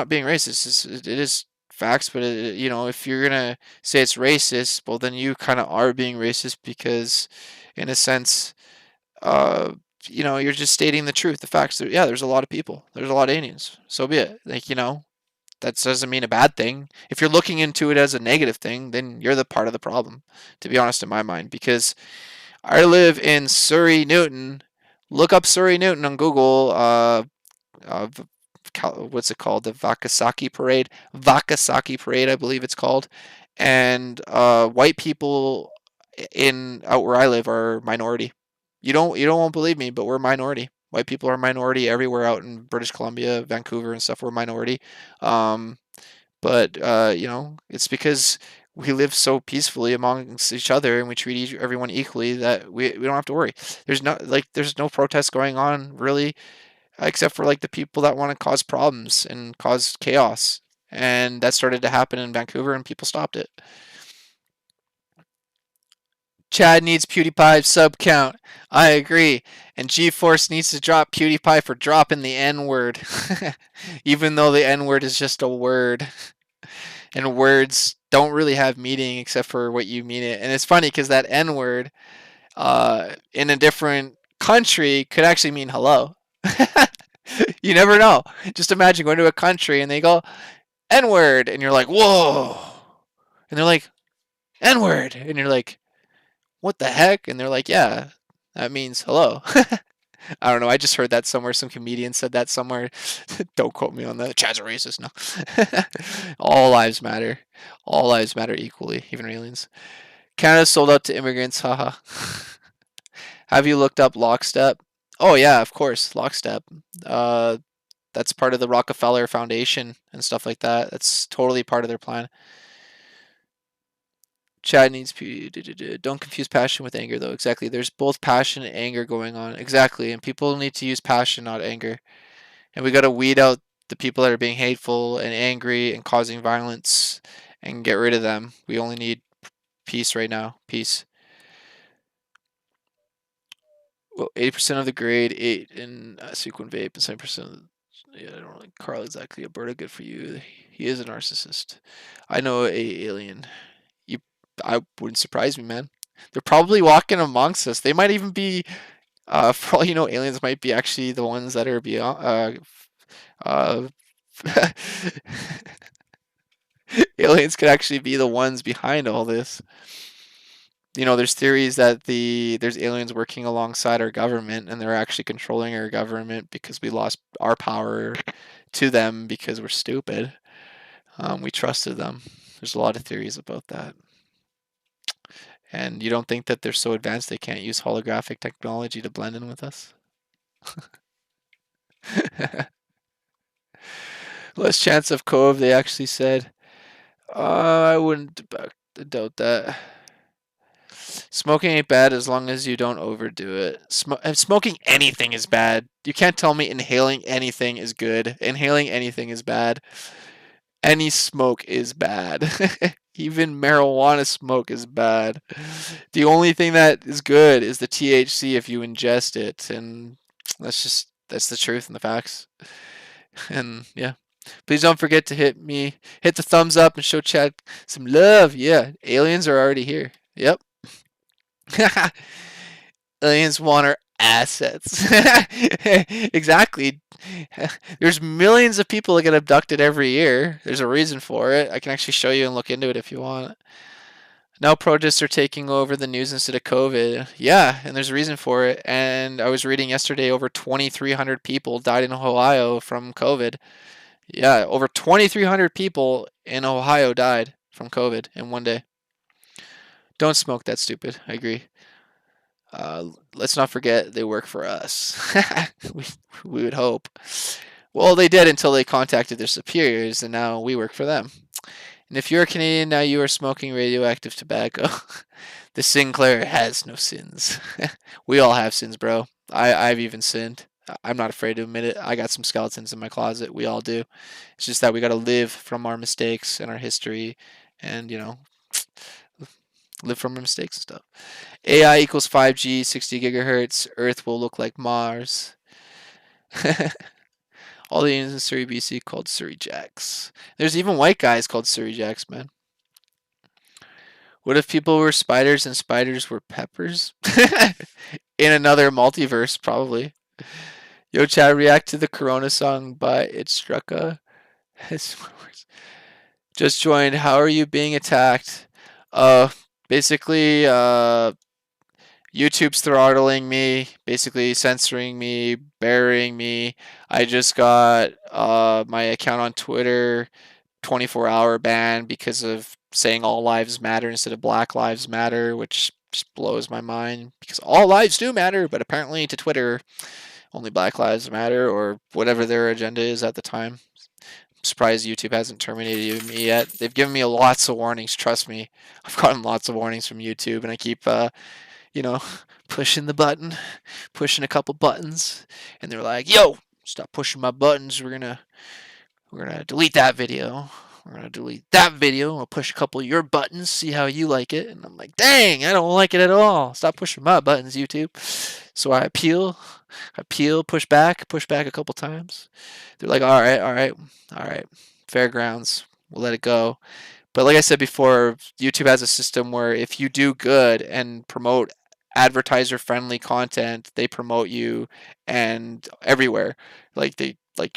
being racist. It is facts, but if you're gonna say it's racist, well then you kind of are being racist because, in a sense, you're just stating the truth, the facts. Yeah, there's a lot of people. There's a lot of Indians. So be it. That doesn't mean a bad thing. If you're looking into it as a negative thing, then you're the part of the problem, to be honest, in my mind. Because I live in Surrey, Newton. Look up Surrey, Newton on Google. What's it called? The Vakasaki Parade. Vakasaki Parade, I believe it's called. And white people out where I live are minority. You won't believe me, but we're a minority. White people are a minority everywhere out in British Columbia, Vancouver, and stuff. We're a minority. But it's because we live so peacefully amongst each other and we treat everyone equally that we don't have to worry. There's no protests going on really, except for the people that want to cause problems and cause chaos. And that started to happen in Vancouver, and people stopped it. Chad needs PewDiePie's sub count. I agree. And GeForce needs to drop PewDiePie for dropping the N word. Even though the N word is just a word. And words don't really have meaning except for what you mean it. And it's funny because that N word in a different country could actually mean hello. You never know. Just imagine going to a country and they go, N word. And you're like, whoa. And they're like, N word. And you're like, what the heck? And they're like, yeah, that means hello. I don't know. I just heard that somewhere. Some comedian said that somewhere. Don't quote me on that. Chad's a racist. No. All lives matter. All lives matter equally, even aliens. Canada sold out to immigrants. Haha. Have you looked up Lockstep? Oh, yeah, of course. Lockstep. That's part of the Rockefeller Foundation and stuff like that. That's totally part of their plan. Chad needs don't confuse passion with anger though. Exactly. There's both passion and anger going on. Exactly. And people need to use passion, not anger. And we got to weed out the people that are being hateful and angry and causing violence and get rid of them. We only need peace right now. Peace. Well, 80% of the grade 8 in Sequin Vape and 7%. Yeah, I don't like Carl exactly. Alberta, good for you. He is a narcissist. I know a alien. I wouldn't surprise me, man. They're probably walking amongst us. They might even be, for all you know, aliens might be actually the ones that are beyond. Aliens could actually be the ones behind all this. There's theories that there's aliens working alongside our government, and they're actually controlling our government because we lost our power to them because we're stupid. We trusted them. There's a lot of theories about that. And you don't think that they're so advanced they can't use holographic technology to blend in with us? Less chance of cove, they actually said. I wouldn't doubt that. Smoking ain't bad as long as you don't overdo it. Smoking anything is bad. You can't tell me inhaling anything is good. Inhaling anything is bad. Any smoke is bad. Even marijuana smoke is bad. The only thing that is good is the THC if you ingest it, and that's the truth and the facts. And yeah, please don't forget to hit the thumbs up and show Chad some love. Yeah, aliens are already here. Yep. Aliens want our assets. Exactly. There's millions of people that get abducted every year. There's a reason for it. I can actually show you and look into it if you want. Now protests are taking over the news instead of COVID. Yeah, and there's a reason for it. And I was reading yesterday over 2,300 people died in Ohio from COVID. Yeah, over 2,300 people in Ohio died from COVID in one day. Don't smoke, that's stupid. I agree. Let's not forget they work for us. we, we would hope. Well, they did until they contacted their superiors, and now we work for them. And if you're a Canadian, now you are smoking radioactive tobacco. The Sinclair has no sins. We all have sins, bro. I've even sinned. I'm not afraid to admit it. I got some skeletons in my closet. We all do. It's just that we got to live from our mistakes and our history and, live from our mistakes and stuff. AI equals 5G, 60 gigahertz. Earth will look like Mars. All the Indians in Surrey, BC called Surrey Jacks. There's even white guys called Surrey Jacks, man. What if people were spiders and spiders were peppers? In another multiverse, probably. Yo, Chad, react to the Corona song by It Struck a. Just joined. How are you being attacked? Basically, YouTube's throttling me, basically censoring me, burying me. I just got my account on Twitter 24-hour ban because of saying all lives matter instead of Black Lives Matter, which just blows my mind because all lives do matter, but apparently to Twitter, only Black Lives Matter or whatever their agenda is at the time. I'm surprised YouTube hasn't terminated me yet. They've given me lots of warnings, trust me. I've gotten lots of warnings from YouTube, and I keep you know, pushing the button, pushing a couple buttons, and they're like, "Yo, stop pushing my buttons. We're gonna delete that video. We're gonna delete that video. I'll push a couple of your buttons, see how you like it." And I'm like, "Dang, I don't like it at all. Stop pushing my buttons, YouTube." So I appeal, push back a couple times. They're like, "All right, all right, all right, fairgrounds. We'll let it go." But like I said before, YouTube has a system where if you do good and promote advertiser friendly content, they promote you and everywhere. Like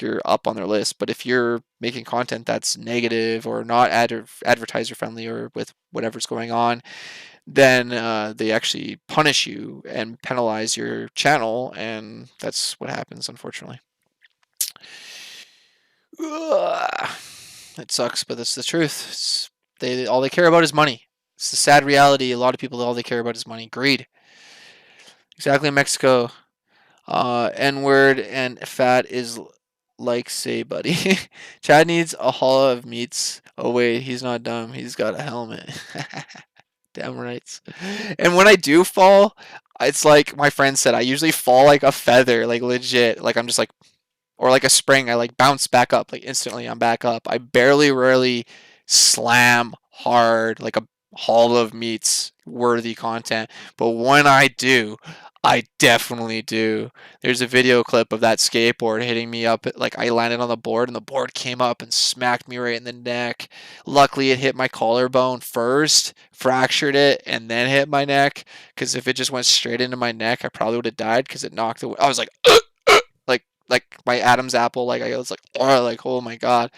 you're up on their list. But if you're making content that's negative or not advertiser friendly or with whatever's going on, then they actually punish you and penalize your channel, and that's what happens, unfortunately. Ugh. It sucks, but that's the truth. All they care about is money. It's the sad reality. A lot of people, all they care about is money. Greed. Exactly, Mexico. N-word and fat is like say, buddy. Chad needs a haul of meats. Oh wait, he's not dumb. He's got a helmet. Damn rights. And when I do fall, it's like my friend said, I usually fall like a feather, like legit. Like I'm just like, or like a spring, I like bounce back up, like instantly I'm back up. I rarely slam hard like a haul of meats worthy content. But when I do, I definitely do. There's a video clip of that skateboard hitting me up. Like I landed on the board and the board came up and smacked me right in the neck. Luckily, it hit my collarbone first, fractured it, and then hit my neck. Because if it just went straight into my neck, I probably would have died because it knocked away. I was like, like my Adam's apple. Like I was like oh my god,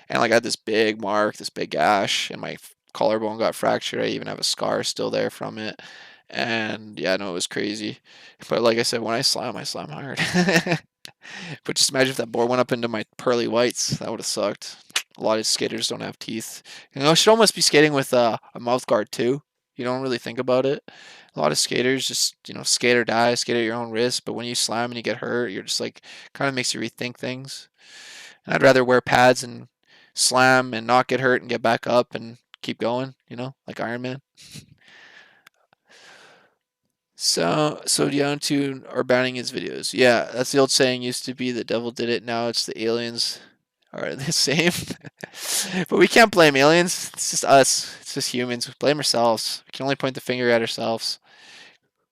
and like I had this big mark, this big gash, and my collarbone got fractured. I even have a scar still there from it. And yeah, no, it was crazy. But like I said, when I slam hard. But just imagine if that board went up into my pearly whites. That would have sucked. A lot of skaters don't have teeth. Should almost be skating with a mouth guard too. You don't really think about it. A lot of skaters just, skate or die, skate at your own risk. But when you slam and you get hurt, you're just like, kind of makes you rethink things. And I'd rather wear pads and slam and not get hurt and get back up and keep going, like Iron Man. So down to are banning his videos. Yeah, that's the old saying used to be the devil did it, now it's the aliens. are the same. But we can't blame aliens. It's just us. It's just humans. We blame ourselves. We can only point the finger at ourselves.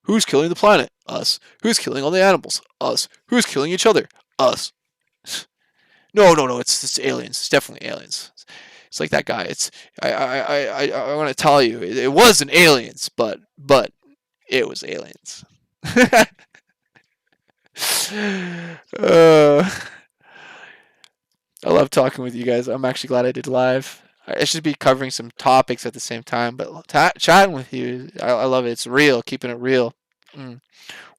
Who's killing the planet? Us. Who's killing all the animals? Us. Who's killing each other? Us. No, no, no. It's aliens. It's definitely aliens. It's like that guy. It's I want to tell you, it wasn't aliens, but it was aliens. uh, I love talking with you guys. I'm actually glad I did live. I should be covering some topics at the same time, but chatting with you, I love it. It's real, keeping it real. Mm.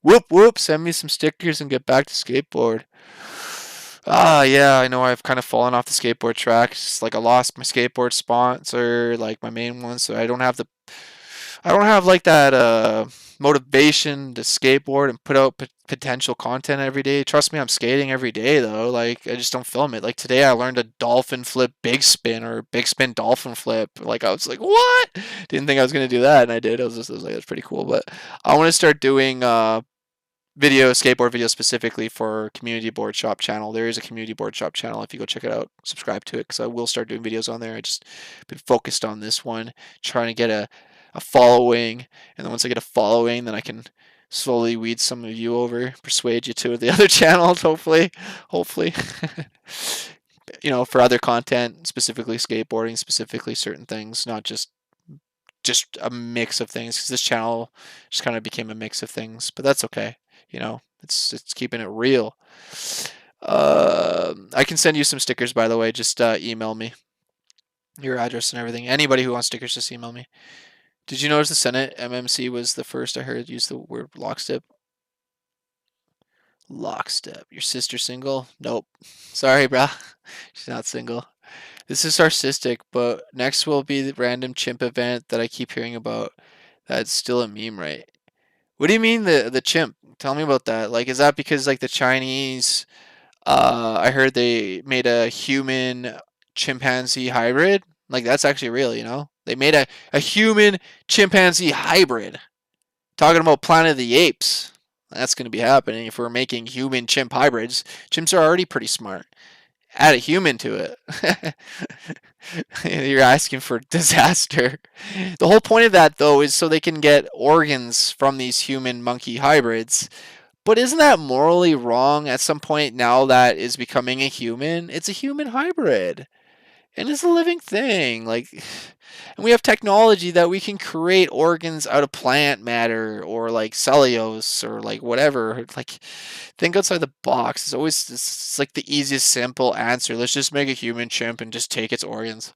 Whoop whoop! Send me some stickers and get back to skateboard. Ah, yeah, I know I've kind of fallen off the skateboard track. It's just like I lost my skateboard sponsor, like my main one, so I don't have like that motivation to skateboard and put out potential content every day. Trust me, I'm skating every day though. Like I just don't film it. Like today, I learned a dolphin flip big spin or big spin dolphin flip. Like I was like, what? Didn't think I was gonna do that, and I did. I was like, that's pretty cool. But I want to start doing skateboard video specifically for community board shop channel. There is a community board shop channel. If you go check it out, subscribe to it because I will start doing videos on there. I just been focused on this one, trying to get a following, and then once I get a following, then I can slowly weed some of you over, persuade you to the other channels. Hopefully, you know, for other content, specifically skateboarding, specifically certain things, not just a mix of things. Because this channel just kind of became a mix of things, but that's okay. You know, it's keeping it real. I can send you some stickers, by the way. Just email me your address and everything. Anybody who wants stickers, just email me. Did you notice the Senate MMC was the first I heard use the word lockstep? Lockstep. Your sister single? Nope. Sorry, brah. She's not single. This is narcissistic, but next will be the random chimp event that I keep hearing about. That's still a meme, right? What do you mean the chimp? Tell me about that. Like, is that because like the Chinese? I heard they made a human chimpanzee hybrid. Like that's actually real, you know? They made a human chimpanzee hybrid. Talking about Planet of the Apes. That's going to be happening if we're making human chimp hybrids. Chimps are already pretty smart. Add a human to it. You're asking for disaster. The whole point of that, though, is so they can get organs from these human monkey hybrids. But isn't that morally wrong at some point now that is becoming a human? It's a human hybrid. And it's a living thing. Like, and we have technology that we can create organs out of plant matter or like cellulose or like whatever. Like, think outside the box. It's like the easiest simple answer. Let's just make a human chimp and just take its organs.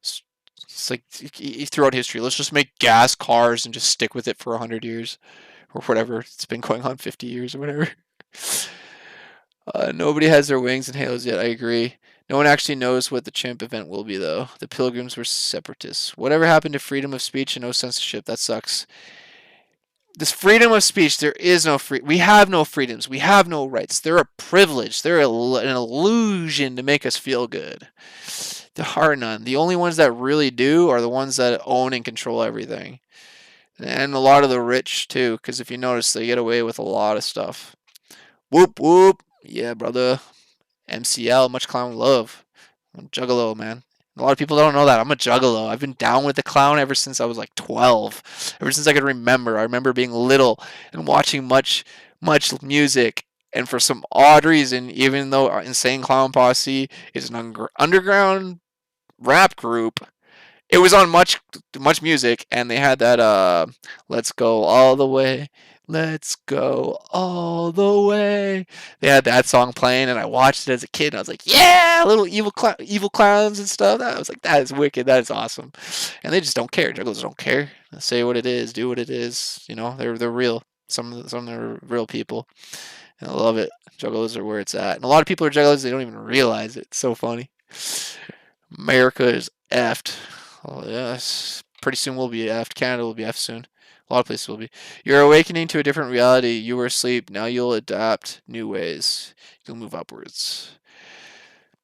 It's like throughout history. Let's just make gas cars and just stick with it for 100 years or whatever. It's been going on 50 years or whatever. Nobody has their wings and halos yet. I agree. No one actually knows what the chimp event will be, though. The pilgrims were separatists. Whatever happened to freedom of speech and no censorship? That sucks. This freedom of speech, there is no free. We have no freedoms. We have no rights. They're a privilege. They're an illusion to make us feel good. There are none. The only ones that really do are the ones that own and control everything. And a lot of the rich, too, because if you notice, they get away with a lot of stuff. Whoop, whoop. Yeah, brother. MCL, much clown love. I'm a juggalo, man. A lot of people don't know that. I'm a juggalo. I've been down with the clown ever since I was like 12. Ever since I could remember. I remember being little and watching much music. And for some odd reason, even though Insane Clown Posse is an underground rap group, it was on much music, and they had that "Let's Go All the Way, Let's Go All the Way." They had that song playing, and I watched it as a kid, and I was like, "Yeah, little evil clowns and stuff." I was like, "That is wicked. That is awesome." And they just don't care. Jugglers don't care. They say what it is, do what it is. You know, they're real. Some of them are real people, and I love it. Jugglers are where it's at, and a lot of people are jugglers. They don't even realize it. It's so funny. America is effed. Oh, yes. Pretty soon we'll be effed. Canada will be effed soon. A lot of places will be. You're awakening to a different reality. You were asleep. Now you'll adapt new ways. You'll move upwards.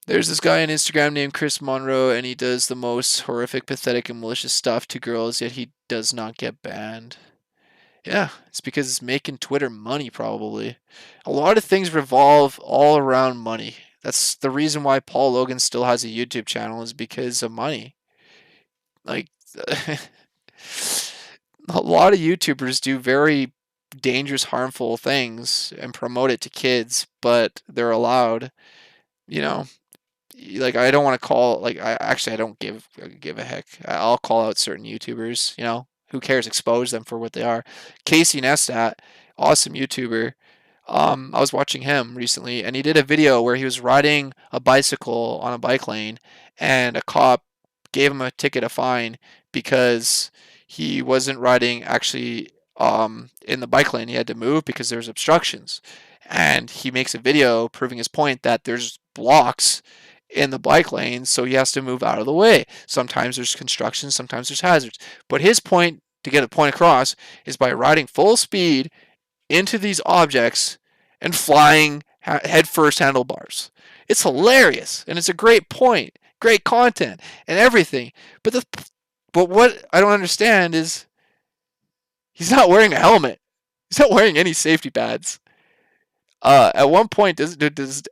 There's this guy on Instagram named Chris Monroe, and he does the most horrific, pathetic, and malicious stuff to girls, yet he does not get banned. Yeah, it's because it's making Twitter money, probably. A lot of things revolve all around money. That's the reason why Paul Logan still has a YouTube channel, is because of money. Like, a lot of YouTubers do very dangerous, harmful things and promote it to kids, but they're allowed. You know, like, I don't want to call, like, I don't give a heck. I'll call out certain YouTubers. Who cares? Expose them for what they are. Casey Neistat, awesome YouTuber. I was watching him recently, and he did a video where he was riding a bicycle on a bike lane, and a cop gave him a ticket, a fine, because he wasn't riding actually in the bike lane. He had to move because there was obstructions, and he makes a video proving his point that there's blocks in the bike lane, so he has to move out of the way. Sometimes there's construction, sometimes there's hazards. But his point, to get a point across, is by riding full speed into these objects and flying headfirst handlebars. It's hilarious, and it's a great point, great content, and everything. But what I don't understand is he's not wearing a helmet. He's not wearing any safety pads. At one point, does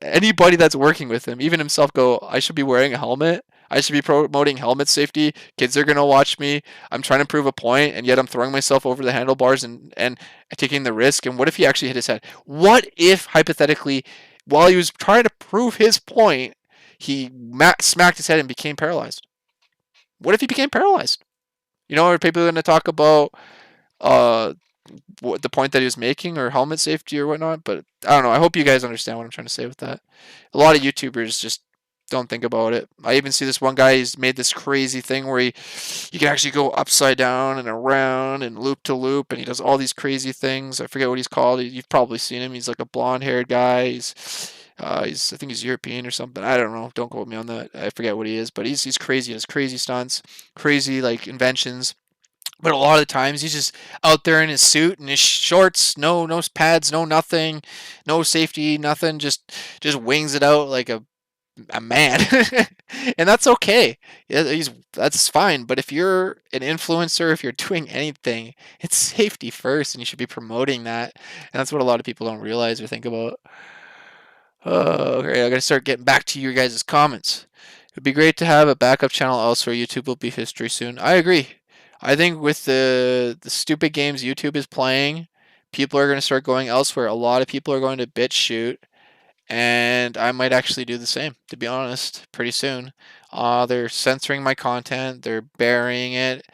anybody that's working with him, even himself, go, I should be wearing a helmet? I should be promoting helmet safety. Kids are going to watch me. I'm trying to prove a point, and yet I'm throwing myself over the handlebars and taking the risk. And what if he actually hit his head? What if, hypothetically, while he was trying to prove his point, he smacked his head and became paralyzed? What if he became paralyzed? Are people going to talk about uh, the point that he was making, or helmet safety or whatnot? But I don't know. I hope you guys understand what I'm trying to say with that. A lot of YouTubers just don't think about it. I even see this one guy, he's made this crazy thing where you can actually go upside down and around and loop to loop, and he does all these crazy things. I forget what he's called. You've probably seen him. He's like a blonde-haired guy. I think he's European or something. I don't know. Don't quote me on that. I forget what he is, but he's crazy. He has crazy stunts, crazy like inventions. But a lot of the times he's just out there in his suit and his shorts, no pads, no nothing, no safety, nothing. Just wings it out like a man, and that's okay. Yeah, that's fine. But if you're an influencer, if you're doing anything, it's safety first, and you should be promoting that. And that's what a lot of people don't realize or think about. Okay, I gotta start getting back to your guys' comments. It'd be great to have a backup channel elsewhere. YouTube will be history soon. I agree. I think with the stupid games YouTube is playing, people are going to start going elsewhere. A lot of people are going to BitChute, and I might actually do the same, to be honest, pretty soon. They're censoring my content, they're burying it,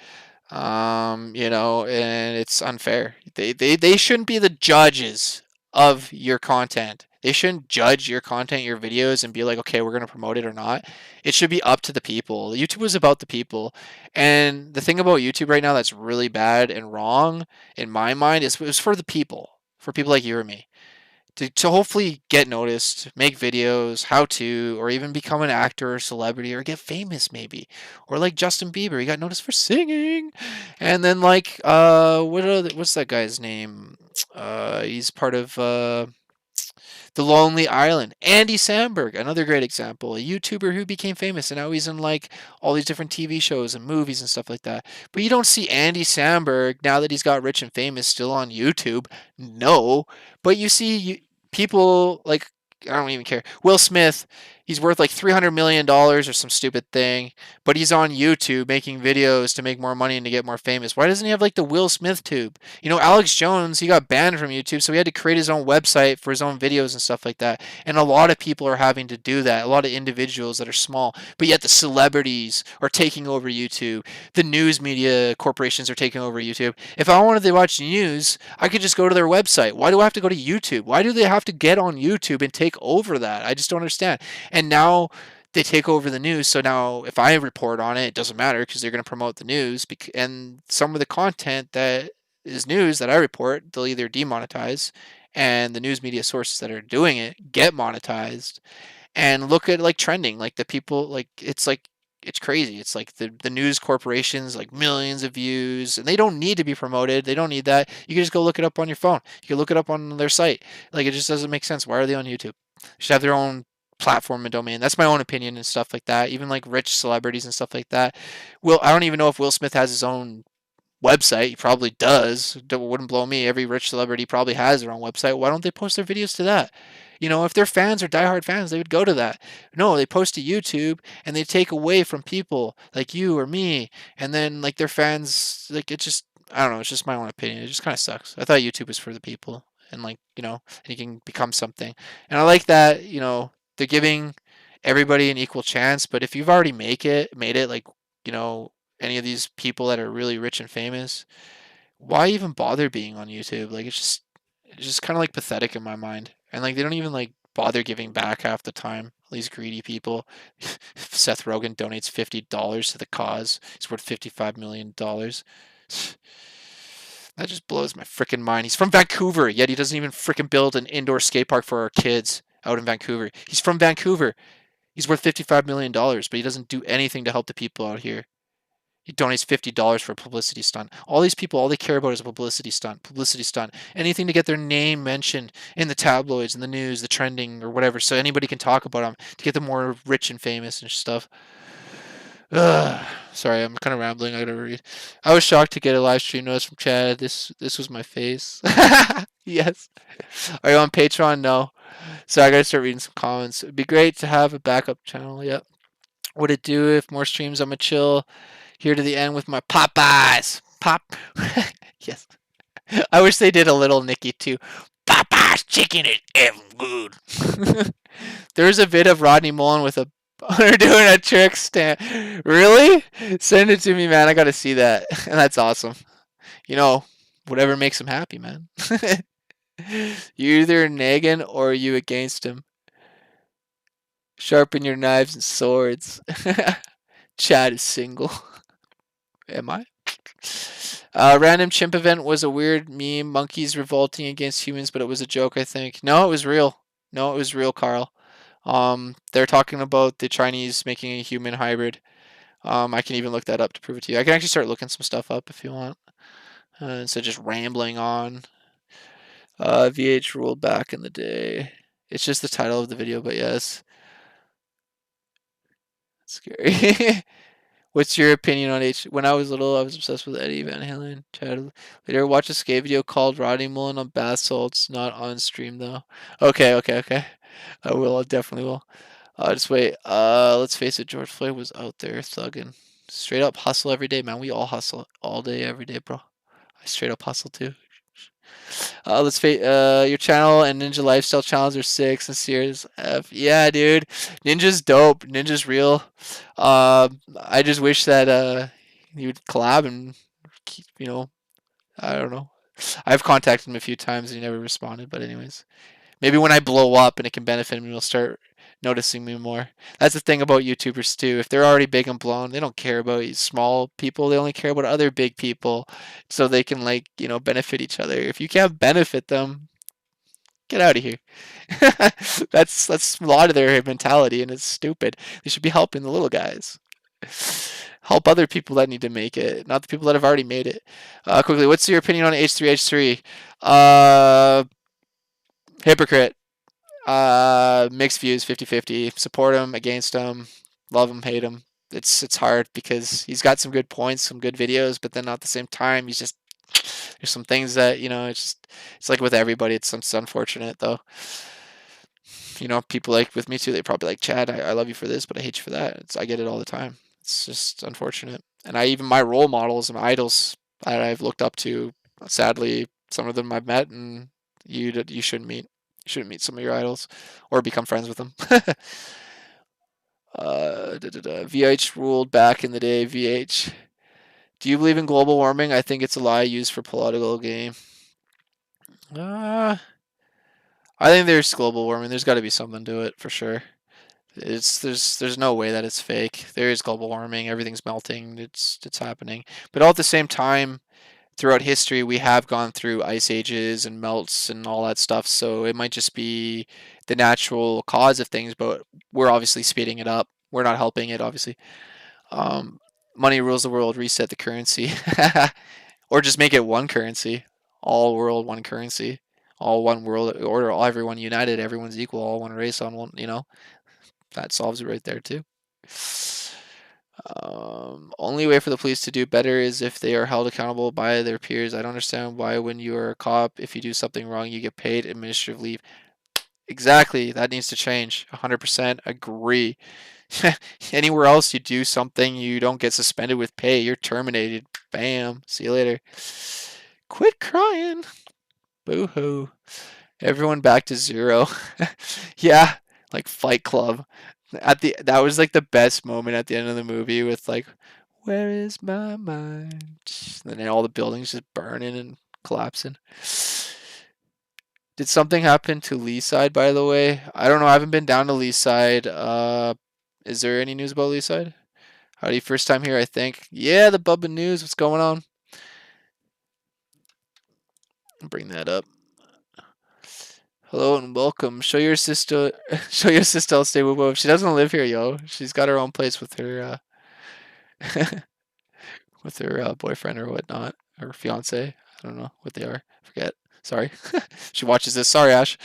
and it's unfair. They shouldn't be the judges of your content. They shouldn't judge your content, your videos, and be like, okay, we're going to promote it or not. It should be up to the people. YouTube is about the people. And the thing about YouTube right now that's really bad and wrong, in my mind, is it's for the people, for people like you or me, to hopefully get noticed, make videos, how to, or even become an actor or celebrity, or get famous maybe. Or like Justin Bieber, he got noticed for singing. And then like what's that guy's name? He's part of the Lonely Island. Andy Samberg, another great example, a YouTuber who became famous, and now he's in like all these different TV shows and movies and stuff like that. But you don't see Andy Samberg, now that he's got rich and famous, still on YouTube. No, but you see people like, I don't even care. Will Smith, he's worth like $300 million or some stupid thing, but he's on YouTube making videos to make more money and to get more famous. Why doesn't he have like the Will Smith tube? Alex Jones, he got banned from YouTube, so he had to create his own website for his own videos and stuff like that. And a lot of people are having to do that. A lot of individuals that are small, but yet the celebrities are taking over YouTube. The news media corporations are taking over YouTube. If I wanted to watch news, I could just go to their website. Why do I have to go to YouTube? Why do they have to get on YouTube and take over that? I just don't understand. And now they take over the news. So now if I report on it, it doesn't matter because they're going to promote the news. And some of the content that is news that I report, they'll either demonetize, and the news media sources that are doing it get monetized. And look at like trending, like the people, it's crazy. It's like the news corporations, like millions of views, and they don't need to be promoted. They don't need that. You can just go look it up on your phone. You can look it up on their site. Like, it just doesn't make sense. Why are they on YouTube? They should have their own platform and domain. That's my own opinion and stuff like that. Even like rich celebrities and stuff like that. I don't even know if Will Smith has his own website. He probably does. Wouldn't blow me. Every rich celebrity probably has their own website. Why don't they post their videos to that? If their fans are diehard fans, they would go to that. No, they post to YouTube and they take away from people like you or me, and then like their fans, like it just, I don't know. It's just my own opinion. It just kind of sucks. I thought YouTube was for the people, and like you can become something. And I like that they're giving everybody an equal chance. But if you've already made it like you know any of these people that are really rich and famous, why even bother being on YouTube? Like it's just kind of like pathetic in my mind. And like they don't even like bother giving back half the time. These greedy people. Seth Rogen donates $50 to the cause. He's worth $55 million. That just blows my freaking mind. He's from Vancouver, yet he doesn't even freaking build an indoor skate park for our kids out in Vancouver. He's from Vancouver. He's worth $55 million, but he doesn't do anything to help the people out here. He donates $50 for a publicity stunt. All these people, all they care about is a publicity stunt, publicity stunt. Anything to get their name mentioned in the tabloids, in the news, the trending, or whatever, so anybody can talk about them to get them more rich and famous and stuff. Ugh. Sorry, I'm kind of rambling. I gotta read. I was shocked to get a live stream notice from Chad. This was my face. Yes. Are you on Patreon? No. So I gotta start reading some comments. It'd be great to have a backup channel. Yep. Would it do if more streams? I'm a chill here to the end with my Popeyes. Pop. Yes. I wish they did a little Nicky too. Popeyes chicken is effing good. There's a vid of Rodney Mullen with a doing a trick stand. Really? Send it to me, man. I gotta see that. And that's awesome. Whatever makes him happy, man. You either nagging or you against him. Sharpen your knives and swords. Chad is single. Am I? Random chimp event was a weird meme. Monkeys revolting against humans, but it was a joke, I think. No, it was real. No, it was real, Carl. They're talking about the Chinese making a human hybrid. I can even look that up to prove it to you. I can actually start looking some stuff up if you want. Instead of just rambling on. VH ruled back in the day. It's just the title of the video, but yes. Scary. What's your opinion on H? When I was little, I was obsessed with Eddie Van Halen. Chad, later, watch a skate video called Rodney Mullen on bath salts. Not on stream though. Okay. I will. I definitely will. Just wait. Let's face it. George Floyd was out there thugging. Straight up hustle every day, man. We all hustle all day, every day, bro. I straight up hustle too. Let's face your channel and Ninja Lifestyle channels are sick. Sincere F. Yeah, dude. Ninja's dope. Ninja's real. I just wish that you'd collab and I don't know. I've contacted him a few times and he never responded. But anyways, maybe when I blow up and it can benefit him, he'll start noticing me more. That's the thing about YouTubers too. If they're already big and blown, they don't care about small people. They only care about other big people, so they can benefit each other. If you can't benefit them, get out of here. That's a lot of their mentality, and it's stupid. They should be helping the little guys. Help other people that need to make it, not the people that have already made it. Quickly, what's your opinion on H3H3? Hypocrite. Mixed views, 50-50. Support him, against him, love him, hate him. It's hard because he's got some good points, some good videos, but then at the same time, there's some things that it's like with everybody. It's unfortunate though. People like with me too. They probably like, Chad, I love you for this, but I hate you for that. I get it all the time. It's just unfortunate. And even my role models and idols that I've looked up to, sadly, some of them I've met, and you shouldn't meet. You shouldn't meet some of your idols or become friends with them. VH ruled back in the day. VH. Do you believe in global warming? I think it's a lie used for political gain. I think there's global warming. There's got to be something to it for sure. There's no way that it's fake. There is global warming. Everything's melting. It's happening. But all at the same time, throughout history, we have gone through ice ages and melts and all that stuff. So it might just be the natural cause of things, but we're obviously speeding it up. We're not helping it, obviously. Money rules the world. Reset the currency, or just make it one currency. All world, one currency. All one world order. All everyone united. Everyone's equal. All one race on one. That solves it right there too. Only way for the police to do better is if they are held accountable by their peers. I don't understand why when you are a cop, if you do something wrong, you get paid administrative leave. Exactly. That needs to change. 100% agree. Anywhere else you do something, you don't get suspended with pay. You're terminated. Bam. See you later. Quit crying. Boo hoo. Everyone back to zero. Yeah, like Fight Club. That was like the best moment at the end of the movie with like, where is my mind? And then all the buildings just burning and collapsing. Did something happen to Lee's side, by the way? I don't know. I haven't been down to Lee's side. Is there any news about Lee's side? Howdy, first time here, I think. Yeah, the Bubba news. What's going on? Bring that up. Hello and welcome. Show your sister. Show your sister. I'll stay with her. She doesn't live here, yo. She's got her own place with her, with her boyfriend or whatnot, or fiance. I don't know what they are. Forget. Sorry. She watches this. Sorry, Ash.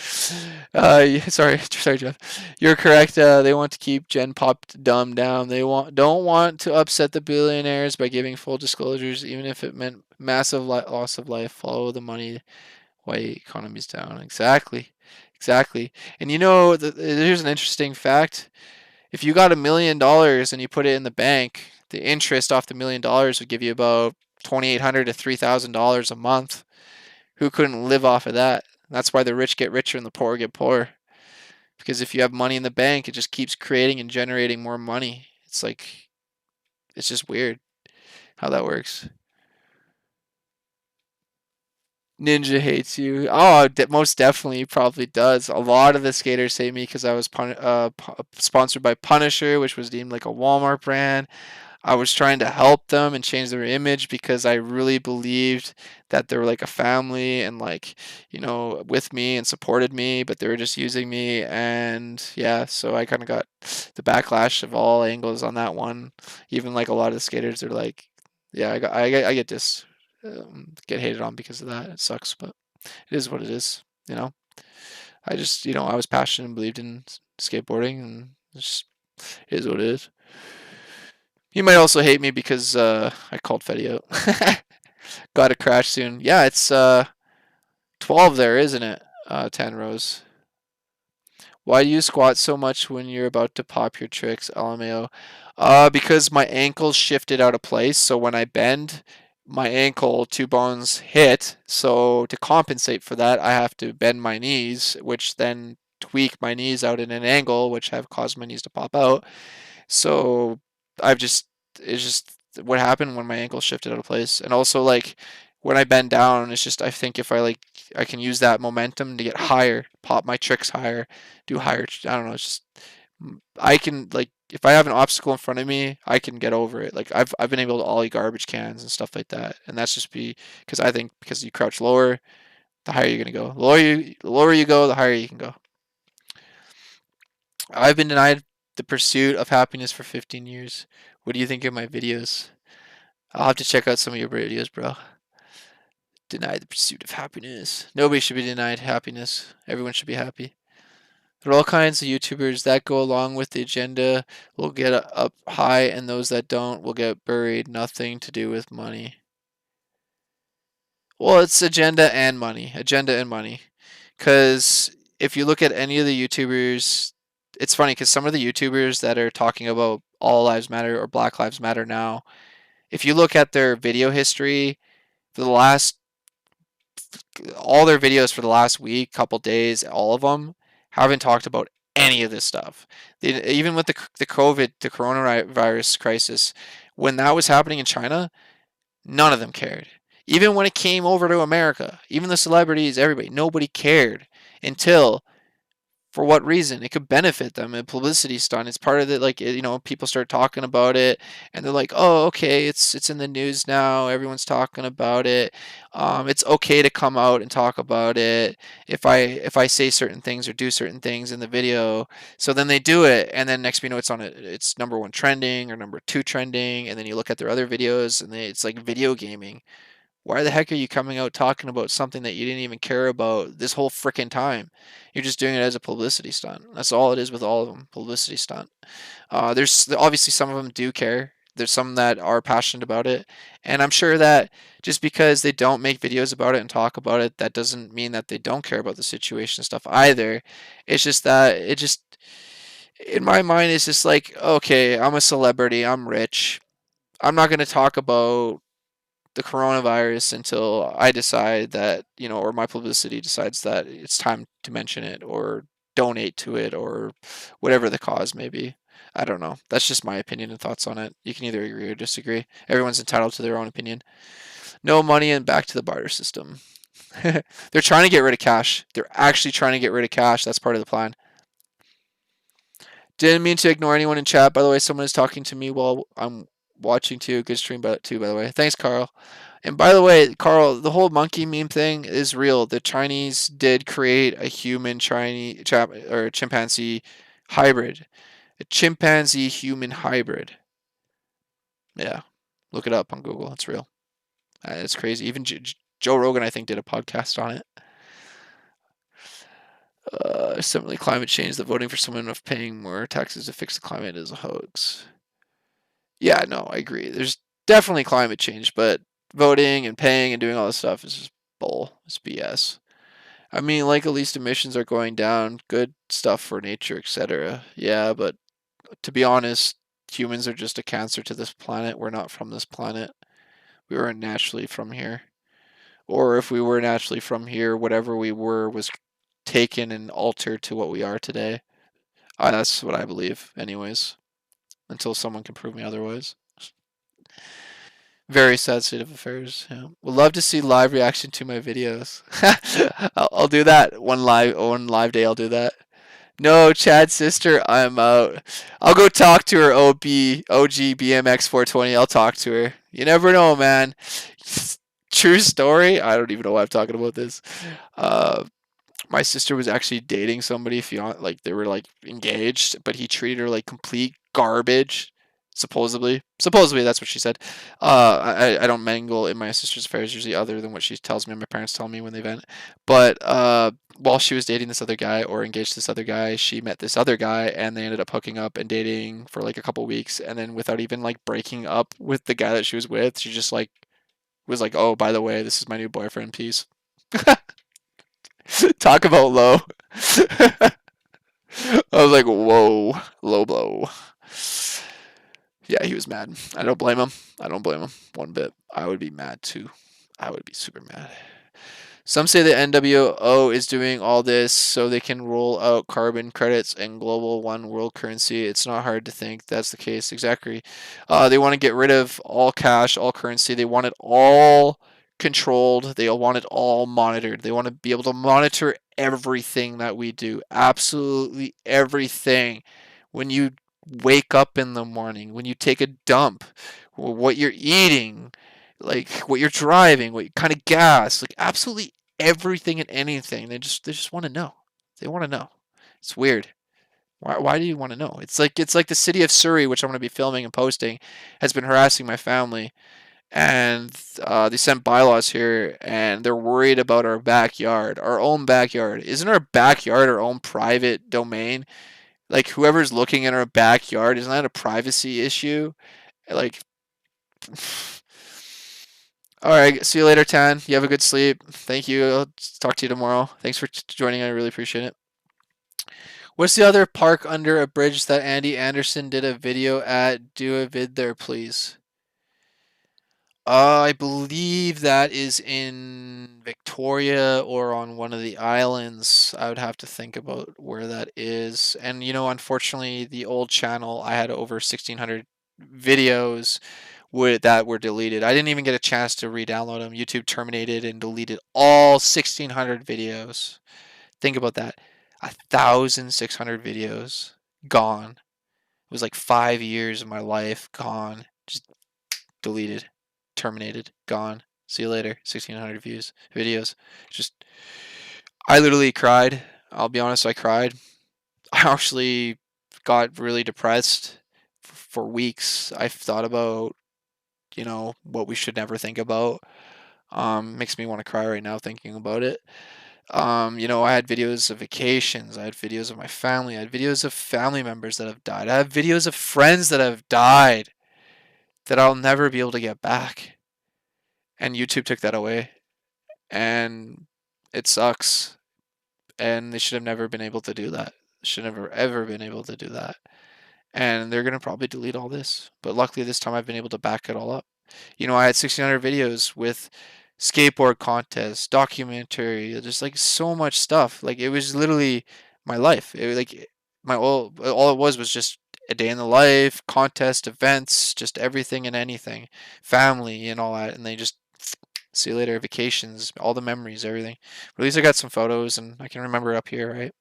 Sorry, Jeff. You're correct. They want to keep Gen Pop dumbed down. They don't want to upset the billionaires by giving full disclosures, even if it meant massive loss of life. Follow the money. Why economy's down? Exactly. And here's an interesting fact. If you got $1 million and you put it in the bank, the interest off the $1 million would give you about $2,800 to $3,000 a month. Who couldn't live off of that? That's why the rich get richer and the poor get poorer. Because if you have money in the bank, it just keeps creating and generating more money. It's just weird how that works. Ninja hates you. Oh, most definitely probably does. A lot of the skaters hate me because I was sponsored by Punisher, which was deemed like a Walmart brand. I was trying to help them and change their image because I really believed that they were like a family and like, with me and supported me, but they were just using me. And yeah, so I kind of got the backlash of all angles on that one. Even like a lot of the skaters are like, yeah, I get this, get hated on because of that. It sucks, but it is what it is, you know. I just, I was passionate and believed in skateboarding, and it is what it is. You might also hate me because I called Fetty out. Got to crash soon. Yeah, it's 12 there, isn't it? 10 rows. Why do you squat so much when you're about to pop your tricks, LMAO? Because my ankle's shifted out of place, so when I bend, my ankle, two bones hit. So to compensate for that, I have to bend my knees, which then tweak my knees out in an angle, which have caused my knees to pop out. So it's just what happened when my ankle shifted out of place. And also like when I bend down, it's just, I think if I can use that momentum to get higher, pop my tricks higher, do higher, I don't know, it's just, I can like, if I have an obstacle in front of me, I can get over it. Like I've been able to ollie garbage cans and stuff like that. And that's just because I think because you crouch lower, the higher you're gonna go. The lower you go, the higher you can go. I've been denied the pursuit of happiness for 15 years. What do you think of my videos? I'll have to check out some of your videos, bro. Denied the pursuit of happiness. Nobody should be denied happiness. Everyone should be happy. There are all kinds of YouTubers that go along with the agenda will get up high, and those that don't will get buried. Nothing to do with money. Well, it's agenda and money. Agenda and money. Because if you look at any of the YouTubers, it's funny because some of the YouTubers that are talking about all lives matter or Black Lives Matter now, if you look at their video history for the last, all their videos for the last week, couple days, all of them haven't talked about any of this stuff. Even with the coronavirus crisis, when that was happening in China, none of them cared. Even when it came over to America, even the celebrities, everybody, nobody cared until, for what reason? It could benefit them. A publicity stunt. It's part of it. Like, people start talking about it, and they're like, "Oh, okay, it's in the news now. Everyone's talking about it. It's okay to come out and talk about it if I say certain things or do certain things in the video." So then they do it, and then next thing you know, it's number one trending or number two trending, and then you look at their other videos, and it's like video gaming. Why the heck are you coming out talking about something that you didn't even care about this whole freaking time? You're just doing it as a publicity stunt. That's all it is with all of them, publicity stunt. There's obviously some of them do care. There's some that are passionate about it, and I'm sure that just because they don't make videos about it and talk about it, that doesn't mean that they don't care about the situation and stuff either. It's just that it just in my mind it's just like, okay, I'm a celebrity, I'm rich. I'm not going to talk about the coronavirus until I decide that, or my publicity decides that it's time to mention it or donate to it or whatever the cause may be. I don't know. That's just my opinion and thoughts on it. You can either agree or disagree. Everyone's entitled to their own opinion. No money and back to the barter system. They're trying to get rid of cash. They're actually trying to get rid of cash. That's part of the plan. Didn't mean to ignore anyone in chat. By the way, someone is talking to me while I'm watching too. Good stream too, by the way. Thanks, Carl. And by the way, Carl, the whole monkey meme thing is real. The Chinese did create a human Chinese or chimpanzee hybrid, a chimpanzee human hybrid. Yeah, look it up on Google. It's real. It's crazy. Even Joe Rogan, I think, did a podcast on it. Similarly, climate change. That voting for someone of paying more taxes to fix the climate is a hoax. Yeah, no, I agree. There's definitely climate change, but voting and paying and doing all this stuff is just bull. It's BS. I mean, like, at least emissions are going down, good stuff for nature, etc. Yeah, but to be honest, humans are just a cancer to this planet. We're not from this planet. We weren't naturally from here. Or if we were naturally from here, whatever we were was taken and altered to what we are today. That's what I believe, anyways, until someone can prove me otherwise. Very sad state of affairs. Yeah. Would love to see live reaction to my videos. I'll do that one live day. I'll do that. No, Chad's sister, I'm out. I'll go talk to her. OG BMX 420. I'll talk to her. You never know, man. True story. I don't even know why I'm talking about this. My sister was actually dating somebody, like they were like engaged, but he treated her like complete garbage. Supposedly that's what she said. I don't mingle in my sister's affairs usually, other than what she tells me and my parents tell me when they vent. But while she was dating this other guy or engaged to this other guy, she met this other guy and they ended up hooking up and dating for like a couple weeks. And then without even like breaking up with the guy that she was with, she just like was like, "Oh, by the way, this is my new boyfriend. Peace." Talk about low. I was like, whoa, low blow. Yeah, he was mad. I don't blame him. I don't blame him one bit. I would be mad too. I would be super mad. Some say the NWO is doing all this so they can roll out carbon credits and global one world currency. It's not hard to think that's the case. Exactly. They want to get rid of all cash, all currency. They want it all controlled. They want it all monitored. They want to be able to monitor everything that we do. Absolutely everything. When you wake up in the morning, when you take a dump, what you're eating, like what you're driving, what kind of gas, like absolutely everything and anything. They just want to know. They want to know. It's weird. Why do you want to know? It's like the city of Surrey, which I'm going to be filming and posting, has been harassing my family, and they sent bylaws here, and they're worried about our backyard, our own backyard. Isn't our backyard our own private domain? Like whoever's looking at our backyard, isn't that a privacy issue? Like. All right. See you later, Tan. You have a good sleep. Thank you. I'll talk to you tomorrow. Thanks for joining. I really appreciate it. What's the other park under a bridge that Andy Anderson did a video at? Do a vid there, please. I believe that is in Victoria or on one of the islands. I would have to think about where that is. And, unfortunately, the old channel, I had over 1,600 videos that were deleted. I didn't even get a chance to re-download them. YouTube terminated and deleted all 1,600 videos. Think about that. 1,600 videos gone. It was like 5 years of my life gone. Just deleted, terminated, gone. See you later. 1,600 videos. Just, I literally cried. I'll be honest, I cried. I actually got really depressed for weeks. I thought about what we should never think about. Makes me want to cry right now thinking about it. I had videos of vacations. I had videos of my family. I had videos of family members that have died. I have videos of friends that have died. that I'll never be able to get back. And YouTube took that away. And it sucks. And they should have never been able to do that. Should never ever been able to do that. And they're gonna probably delete all this. But luckily this time I've been able to back it all up. You know, I had 1,600 videos with skateboard contests, documentary, just like so much stuff. Like it was literally my life. It was like my all it was just a day in the life, contest, events, just everything and anything, family and all that. And they just see you later, vacations, all the memories, everything. But at least I got some photos and I can remember up here, right?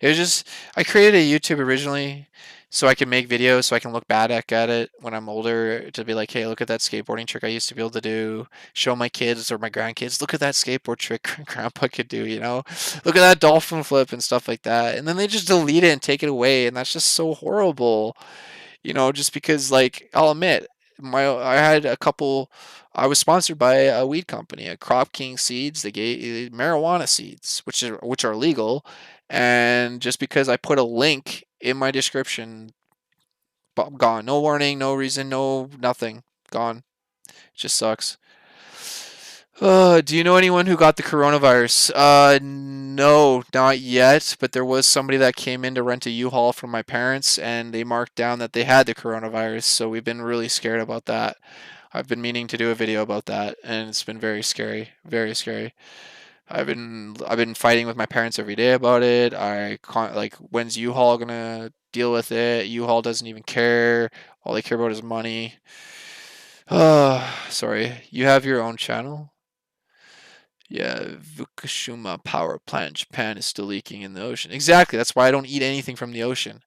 It was just I created a YouTube originally so I can make videos so I can look back at it when I'm older to be like, hey, look at that skateboarding trick I used to be able to do. Show my kids or my grandkids, look at that skateboard trick grandpa could do, you know? Look at that dolphin flip and stuff like that. And then they just delete it and take it away, and that's just so horrible. You know, just because like I'll admit, I had a couple. I was sponsored by a weed company, a Crop King Seeds. They gave marijuana seeds, which are legal, and just because I put a link in my description, gone. No warning, no reason, no nothing. Gone. Just sucks. Do you know anyone who got the coronavirus? No, not yet, but there was somebody that came in to rent a U-Haul from my parents and they marked down that they had the coronavirus, so we've been really scared about that. I've been meaning to do a video about that and it's been very scary, very scary. I've been fighting with my parents every day about it. I can't like when's U-Haul gonna deal with it? U-Haul doesn't even care. All they care about is money. Sorry. You have your own channel? Yeah, Fukushima power plant in Japan is still leaking in the ocean. Exactly. That's why I don't eat anything from the ocean.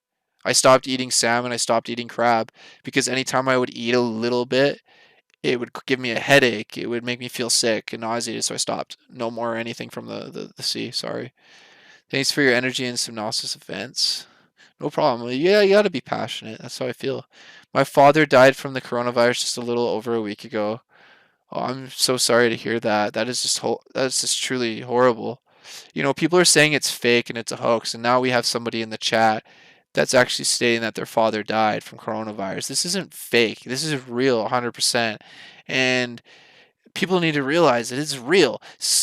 I stopped eating salmon. I stopped eating crab because anytime I would eat a little bit, it would give me a headache. It would make me feel sick and nauseated. So I stopped. No more anything from the sea. Sorry. Thanks for your energy and synopsis events. No problem. Yeah, you gotta be passionate. That's how I feel. My father died from the coronavirus just a little over a week ago. Oh, I'm so sorry to hear that. That's just truly horrible. You know, people are saying it's fake and it's a hoax, and now we have somebody in the chat that's actually stating that their father died from coronavirus. This isn't fake. This is real, 100%. And people need to realize it is real.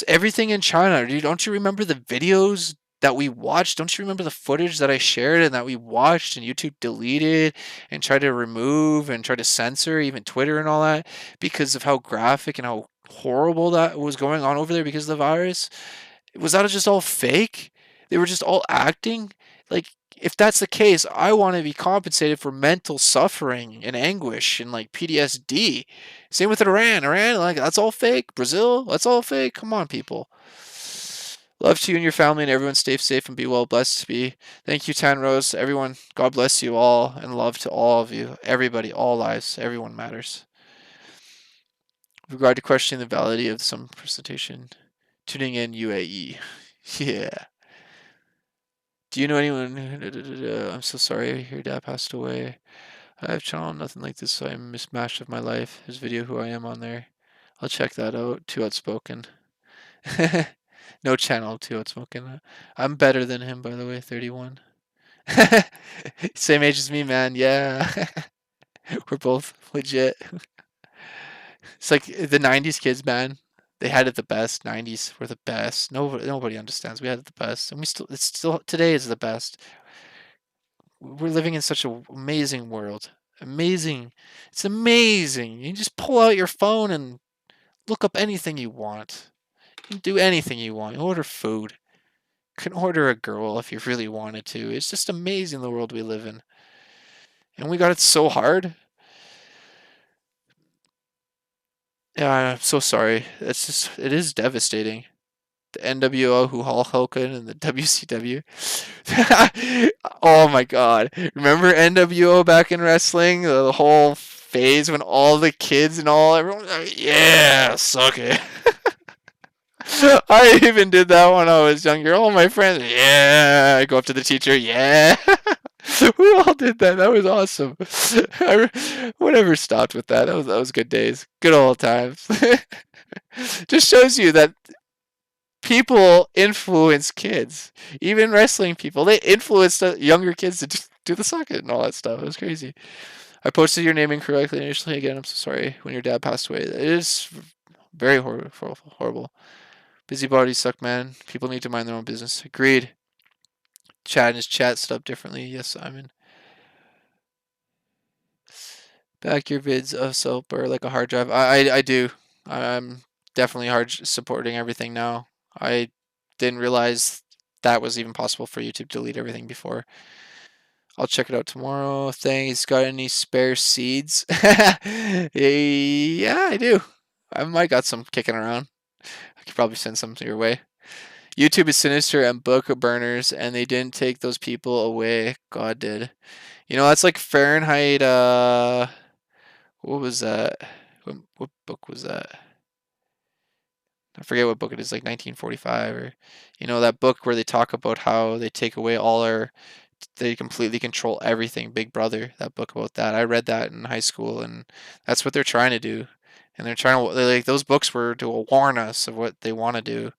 Everything in China, dude, don't you remember the videos that we watched? Don't you remember the footage that I shared and that we watched and YouTube deleted and tried to remove and tried to censor, even Twitter and all that, because of how graphic and how horrible that was going on over there because of the virus? Was that just all fake? They were just all acting? Like, if that's the case, I want to be compensated for mental suffering and anguish and like PTSD. Same with Iran. Iran, like, that's all fake. Brazil, that's all fake. Come on, people. Love to you and your family, and everyone stay safe and be well. Blessed to be. Thank you, Tan Rose. Everyone, God bless you all, and love to all of you. Everybody, all lives. Everyone matters. With regard to questioning the validity of some presentation, tuning in UAE. Yeah. Do you know anyone? I'm so sorry your dad passed away. I have channel nothing like this, so I'm mismatched of my life. His video, who I am on there. I'll check that out. Too outspoken. No channel, too outspoken. I'm better than him, by the way. 31. Same age as me, man. Yeah. We're both legit. It's like the 90s kids, man. They had it the best. 90s were the best. Nobody understands. We had it the best, and it's still today is the best. We're living in such an amazing world. Amazing. It's amazing. You can just pull out your phone and look up anything you want. You can do anything you want. You order food. You can order a girl if you really wanted to. It's just amazing the world we live in. And we got it so hard. Yeah, I'm so sorry. It is devastating. The NWO who Hulk Hogan and the WCW. Oh my god. Remember NWO back in wrestling? The whole phase when all the kids and everyone was like, yeah, suck it. I even did that when I was younger. All my friends, yeah. I go up to the teacher, yeah. We all did that. That was awesome. Whatever stopped with that. That was good days. Good old times. Just shows you that people influence kids. Even wrestling people, they influence the younger kids to do the suck it and all that stuff. It was crazy. I posted your name incorrectly initially. Again, I'm so sorry. When your dad passed away, it is very horrible. Busybodies suck, man. People need to mind their own business. Agreed. Chad and his chat set up differently. Yes, Simon. Back your vids of soap or like a hard drive. I do. I'm definitely hard supporting everything now. I didn't realize that was even possible for YouTube to delete everything before. I'll check it out tomorrow. Thanks. Got any spare seeds? Yeah, I do. I might got some kicking around. I could probably send some to your way. YouTube is sinister and book burners, and they didn't take those people away. God did. You know, that's like Fahrenheit. What was that? What book was that? I forget what book it is, like 1945 or, that book where they talk about how they take away they completely control everything. Big Brother, that book about that. I read that in high school, and that's what they're trying to do. And like those books were to warn us of what they want to do.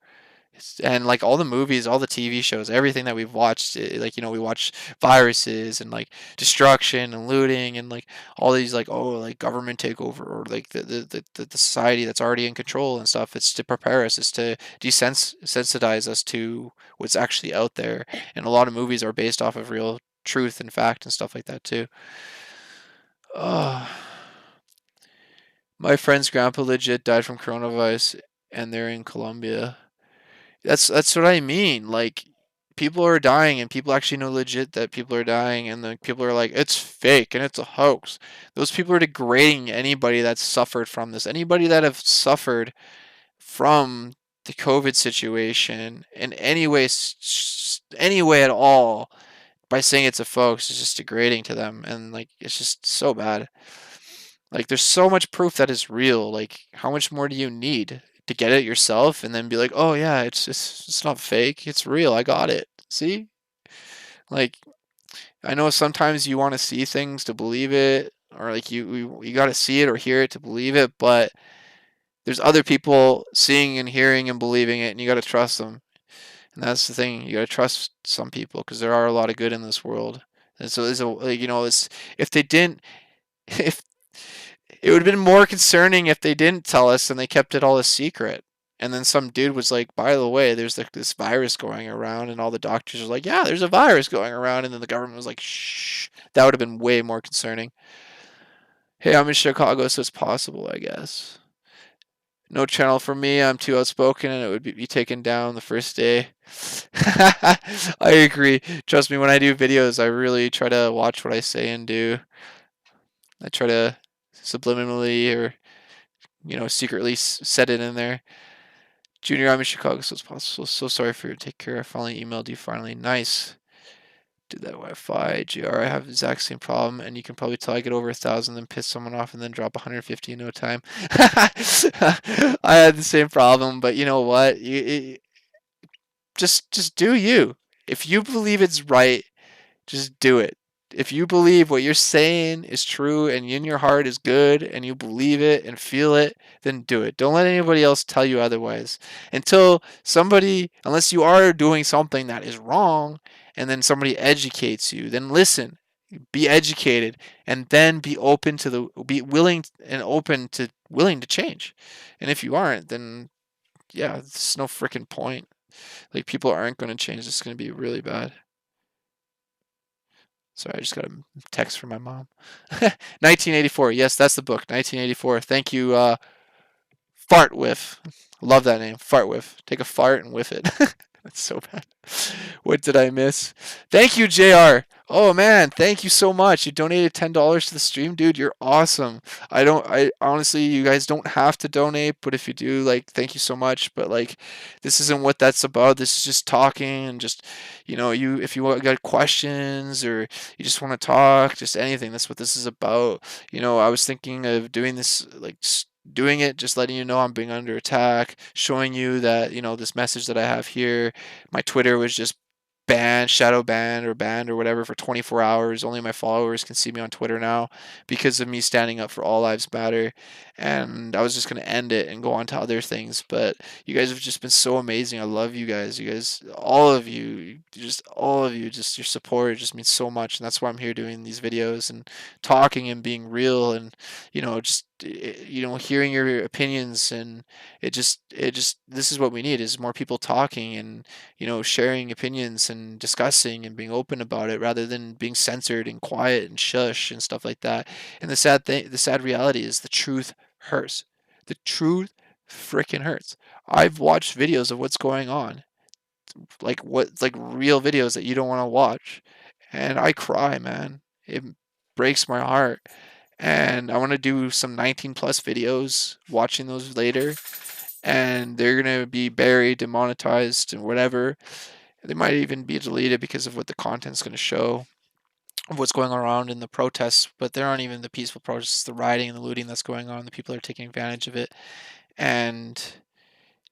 And like all the movies, all the TV shows, everything that we've watched, like we watch viruses and like destruction and looting and like all these like like government takeover or like the society that's already in control and stuff. It's to prepare us, it's to desensitize us to what's actually out there. And a lot of movies are based off of real truth and fact and stuff like that too. Oh, my friend's grandpa legit died from coronavirus, and they're in Colombia. That's what I mean. Like people are dying and people actually know legit that people are dying and the people are like it's fake and it's a hoax. Those people are degrading anybody that's suffered from this. Anybody that have suffered from the COVID situation in any way at all by saying it's a hoax is just degrading to them, and like it's just so bad. Like there's so much proof that it's real. Like how much more do you need to get it yourself and then be like, "Oh yeah, it's not fake. It's real. I got it." See? Like I know sometimes you want to see things to believe it, or like you got to see it or hear it to believe it, but there's other people seeing and hearing and believing it, and you got to trust them. And that's the thing. You got to trust some people because there are a lot of good in this world. And so there's it's if they didn't if it would have been more concerning if they didn't tell us and they kept it all a secret. And then some dude was like, by the way, there's like this virus going around, and all the doctors are like, yeah, there's a virus going around, and then the government was like, shh. That would have been way more concerning. Hey, I'm in Chicago, so it's possible, I guess. No channel for me. I'm too outspoken, and it would be taken down the first day. I agree. Trust me, when I do videos, I really try to watch what I say and do. I try to subliminally or secretly set it in there. Junior, I'm in Chicago, so it's possible. So sorry for your take care. I finally emailed you. Finally, nice. Did that Wi-Fi, GR. I have the exact same problem, and you can probably tell I get over 1,000, then piss someone off, and then drop 150 in no time. I had the same problem, but you know what? Just do you. If you believe it's right, just do it. If you believe what you're saying is true and in your heart is good and you believe it and feel it, then do it. Don't let anybody else tell you otherwise. Unless you are doing something that is wrong and then somebody educates you, then listen. Be educated and then be willing and open to willing to change. And if you aren't, then yeah, there's no freaking point. Like people aren't going to change. It's going to be really bad. Sorry, I just got a text from my mom. 1984. Yes, that's the book. 1984. Thank you, Fart Whiff. Love that name. Fart Whiff. Take a fart and whiff it. That's so bad. What did I miss? Thank you, JR. Oh man, thank you so much. You donated $10 to the stream, dude. You're awesome. I honestly, you guys don't have to donate, but if you do, like, thank you so much. But like, this isn't what that's about. This is just talking and just, if you got questions or you just want to talk, just anything. That's what this is about. I was thinking of doing this, like, doing it, just letting you know I'm being under attack, showing you that, this message that I have here, my Twitter was just banned, shadow banned, or banned or whatever for 24 hours. Only my followers can see me on Twitter now because of me standing up for all lives matter. And I was just going to end it and go on to other things. But you guys have just been so amazing. I love you guys. You guys, all of you, just your support just means so much. And that's why I'm here doing these videos and talking and being real and, just, hearing your opinions. And this is what we need is more people talking and, sharing opinions and discussing and being open about it rather than being censored and quiet and shush and stuff like that. And the sad reality is the truth hurts. The truth freaking hurts. I've watched videos of what's going on, like real videos that you don't want to watch, and I cry, man. It breaks my heart. And I want to do some 19 plus videos watching those later, and they're going to be buried, demonetized, and whatever. They might even be deleted because of what the content's going to show of what's going around in the protests, but there aren't even the peaceful protests, the rioting and the looting that's going on. The people are taking advantage of it. And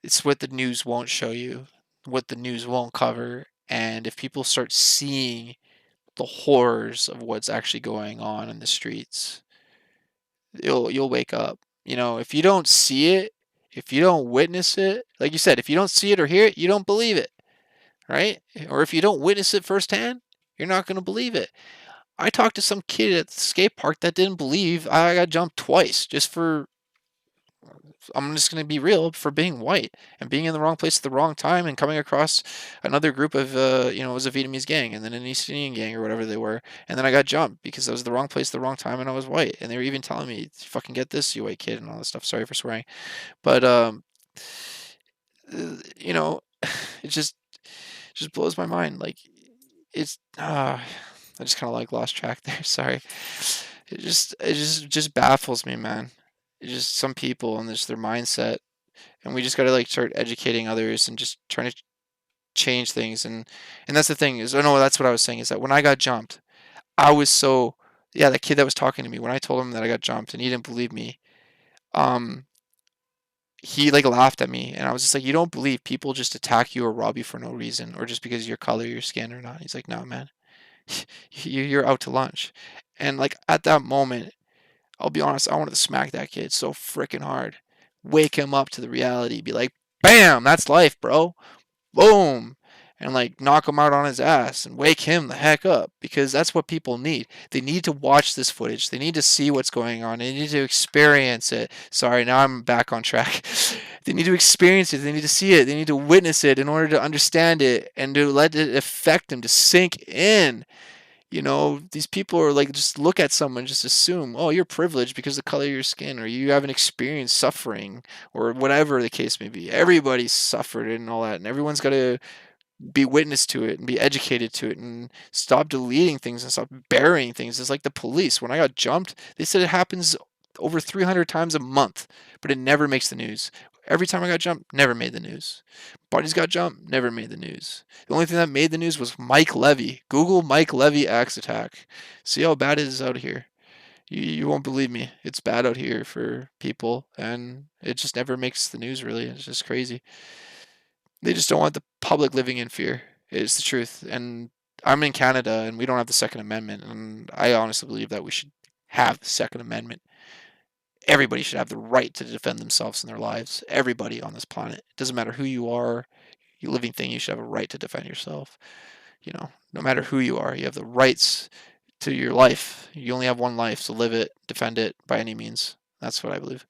it's what the news won't show you, what the news won't cover. And if people start seeing the horrors of what's actually going on in the streets, you'll wake up. If you don't see it, if you don't witness it, like you said, if you don't see it or hear it, you don't believe it, right? Or if you don't witness it firsthand, you're not going to believe it. I talked to some kid at the skate park that didn't believe I got jumped twice just for, I'm just going to be real, for being white and being in the wrong place at the wrong time and coming across another group of, it was a Vietnamese gang and then an East Indian gang or whatever they were. And then I got jumped because I was the wrong place at the wrong time and I was white. And they were even telling me, fucking get this, you white kid, and all this stuff. Sorry for swearing. But, you know, it just blows my mind. Like, it's, I just kind of like lost track there. Sorry. It just baffles me, man. It's just some people and just their mindset, and we just gotta like start educating others and just trying to change things. And that's the thing is, oh no, that's what I was saying is that when I got jumped, I was so yeah, that kid that was talking to me when I told him that I got jumped and he didn't believe me. Um, he like laughed at me, and I was just like, you don't believe people just attack you or rob you for no reason, or just because of your color, your skin, or not? He's like, no, man. You're out to lunch. And like at that moment, I'll be honest, I wanted to smack that kid so freaking hard. Wake him up to the reality. Be like, bam, that's life, bro. Boom. And like knock him out on his ass and wake him the heck up because that's what people need. They need to watch this footage. They need to see what's going on. They need to experience it. Sorry, now I'm back on track. They need to experience it. They need to see it. They need to witness it in order to understand it and to let it affect them, to sink in. These people are like, just look at someone, just assume, oh, you're privileged because of the color of your skin, or you haven't experienced suffering, or whatever the case may be. Everybody's suffered and all that, and everyone's got to be witness to it and be educated to it and stop deleting things and stop burying things. It's like the police. When I got jumped, they said it happens over 300 times a month, but it never makes the news. Every time I got jumped, never made the news. Bodies got jumped, never made the news. The only thing that made the news was Mike Levy. Google Mike Levy axe attack. See how bad it is out here. You won't believe me. It's bad out here for people, and it just never makes the news, really. It's just crazy. They just don't want the public living in fear. It's the truth. And I'm in Canada, and we don't have the Second Amendment, and I honestly believe that we should have the Second Amendment. Everybody should have the right to defend themselves and their lives. Everybody on this planet. It doesn't matter who you are, you living thing, you should have a right to defend yourself. No matter who you are, you have the rights to your life. You only have one life, so live it, defend it by any means. That's what I believe.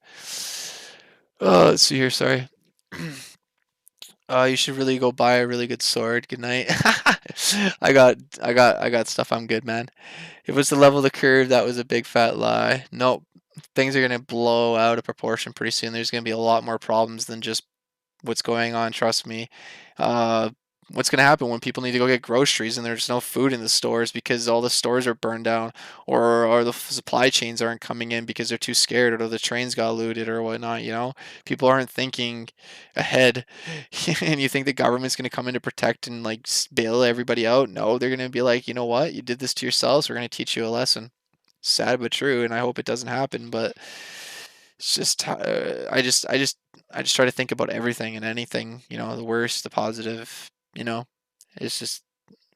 Let's see here, sorry. You should really go buy a really good sword. Good night. I got stuff. I'm good, man. If it was to level the curve, that was a big fat lie. Nope. Things are gonna blow out of proportion pretty soon. There's gonna be a lot more problems than just what's going on. Trust me. Uh, what's going to happen when people need to go get groceries and there's no food in the stores because all the stores are burned down, or the supply chains aren't coming in because they're too scared, or the trains got looted or whatnot. People aren't thinking ahead. And you think the government's going to come in to protect and like bail everybody out? No, they're going to be like, you know what? You did this to yourselves. We're going to teach you a lesson. Sad but true, and I hope it doesn't happen. But it's just I just try to think about everything and anything, the worst, the positive. It's just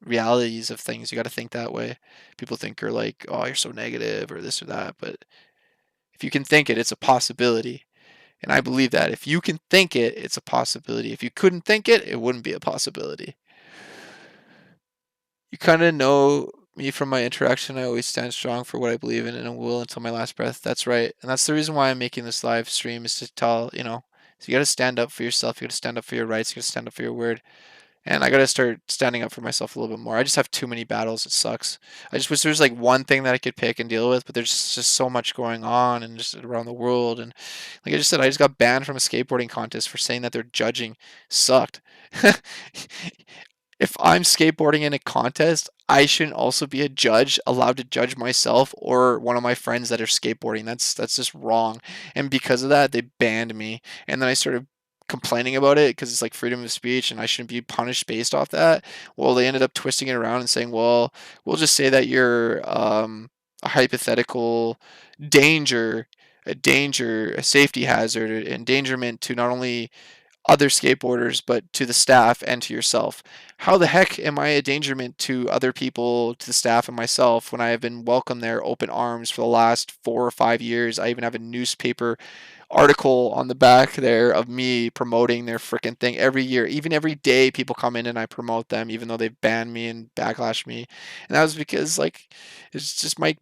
realities of things. You got to think that way. People think you're like, oh, you're so negative or this or that, but if you can think it, it's a possibility. And I believe that if you can think it, it's a possibility. If you couldn't think it, it wouldn't be a possibility. You kind of know me from my interaction. I always stand strong for what I believe in and I will until my last breath. That's right. And that's the reason why I'm making this live stream is to tell, so you got to stand up for yourself. You got to stand up for your rights. You got to stand up for your word. And I got to start standing up for myself a little bit more. I just have too many battles. It sucks. I just wish there was like one thing that I could pick and deal with, but there's just so much going on and just around the world. And like I just said, I just got banned from a skateboarding contest for saying that they're judging sucked. If I'm skateboarding in a contest, I shouldn't also be a judge allowed to judge myself or one of my friends that are skateboarding. That's just wrong. And because of that, they banned me. And then I started complaining about it because it's like freedom of speech and I shouldn't be punished based off that. Well, they ended up twisting it around and saying, well, we'll just say that you're a hypothetical danger, a safety hazard, an endangerment to not only other skateboarders, but to the staff and to yourself. How the heck am I a endangerment to other people, to the staff and myself when I have been welcomed there open arms for the last 4 or 5 years? I even have a newspaper article on the back there of me promoting their freaking thing every year. Even every day people come in and I promote them even though they've banned me and backlash me. And that was because like it's just my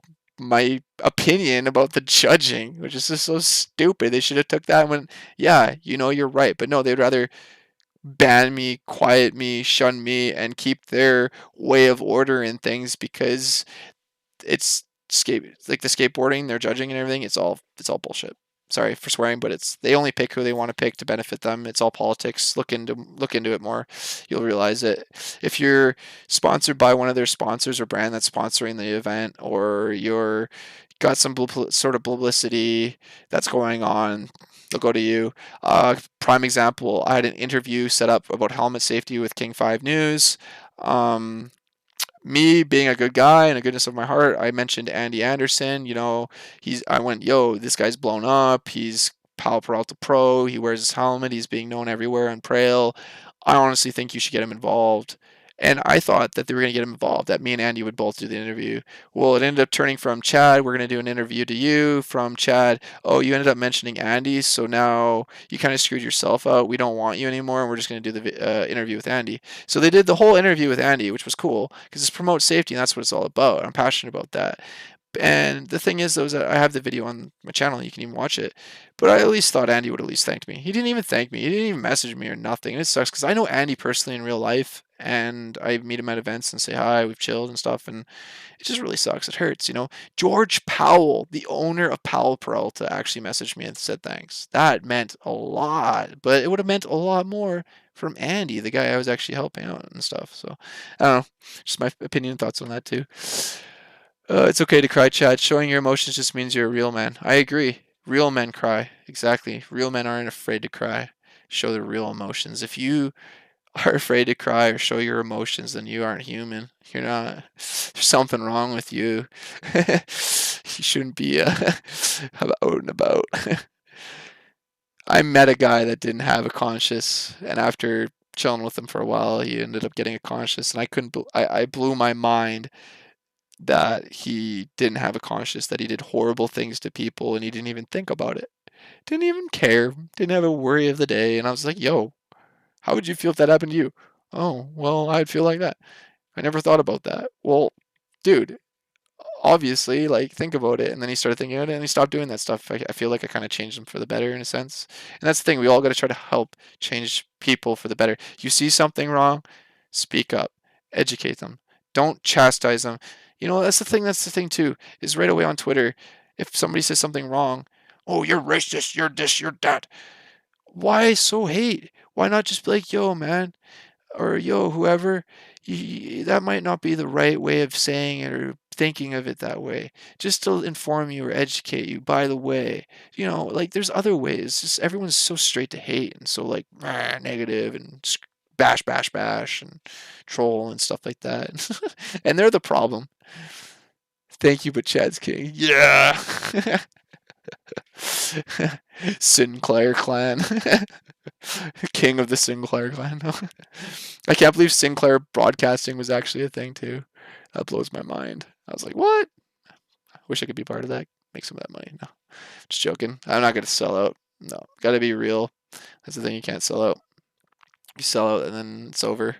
opinion about the judging, which is just so stupid. They should have took that and went, yeah, you're right. But no, they'd rather ban me, quiet me, shun me, and keep their way of order in things because it's like the skateboarding, they're judging and everything. It's all bullshit. Sorry for swearing, but they only pick who they want to pick to benefit them. It's all politics. Look into it more. You'll realize it. If you're sponsored by one of their sponsors or brand that's sponsoring the event, or you're got some sort of publicity that's going on, they'll go to you. Prime example, I had an interview set up about helmet safety with King 5 News. Me being a good guy and a goodness of my heart, I mentioned Andy Anderson. I went, yo, this guy's blown up. He's Pal Peralta Pro. He wears his helmet. He's being known everywhere on Prail. I honestly think you should get him involved. And I thought that they were going to get him involved, that me and Andy would both do the interview. Well, it ended up turning from Chad, we're going to do an interview to you, from Chad, oh, you ended up mentioning Andy, so now you kind of screwed yourself out. We don't want you anymore, and we're just going to do the interview with Andy. So they did the whole interview with Andy, which was cool because it's promote safety, and that's what it's all about. I'm passionate about that. And the thing is, though, is that I have the video on my channel. You can even watch it. But I at least thought Andy would at least thank me. He didn't even thank me. He didn't even message me or nothing. And it sucks because I know Andy personally in real life, and I meet him at events and say hi. We've chilled and stuff, and it just really sucks. It hurts. George Powell, the owner of Powell Peralta, actually messaged me and said thanks. That meant a lot, but it would have meant a lot more from Andy, the guy I was actually helping out and stuff. So I don't know. Just my opinion and thoughts on that too. It's okay to cry, Chad. Showing your emotions just means you're a real man. I agree. Real men cry. Exactly. Real men aren't afraid to cry. Show their real emotions. If you are afraid to cry or show your emotions, then you aren't human. You're not. There's something wrong with you. You shouldn't be out and about. I met a guy that didn't have a conscience, and after chilling with him for a while, he ended up getting a conscience, and I couldn't. I blew my mind that he didn't have a conscience, that he did horrible things to people and he didn't even think about it. Didn't even care. Didn't have a worry of the day. And I was like, yo, how would you feel if that happened to you? Oh, well, I'd feel like that. I never thought about that. Well, dude, obviously, like, think about it. And then he started thinking about it and he stopped doing that stuff. I feel like I kind of changed him for the better in a sense. And that's the thing. We all got to try to help change people for the better. You see something wrong, speak up, educate them. Don't chastise them. That's the thing. That's the thing too, is right away on Twitter, if somebody says something wrong, oh, you're racist, you're this, you're that. Why so hate? Why not just be like, yo, man, or yo, whoever, that might not be the right way of saying it or thinking of it that way. Just to inform you or educate you. By the way, like there's other ways. Just everyone's so straight to hate and so like negative and bash, bash, bash and troll and stuff like that. And they're the problem. Thank you, but Chad's king. Yeah. Sinclair clan. King of the Sinclair clan. I can't believe Sinclair broadcasting was actually a thing too. That blows my mind. I was like, what? I wish I could be part of that. Make some of that money. No, just joking. I'm not gonna sell out. No, gotta be real. That's the thing. You can't sell out. You sell out and then it's over.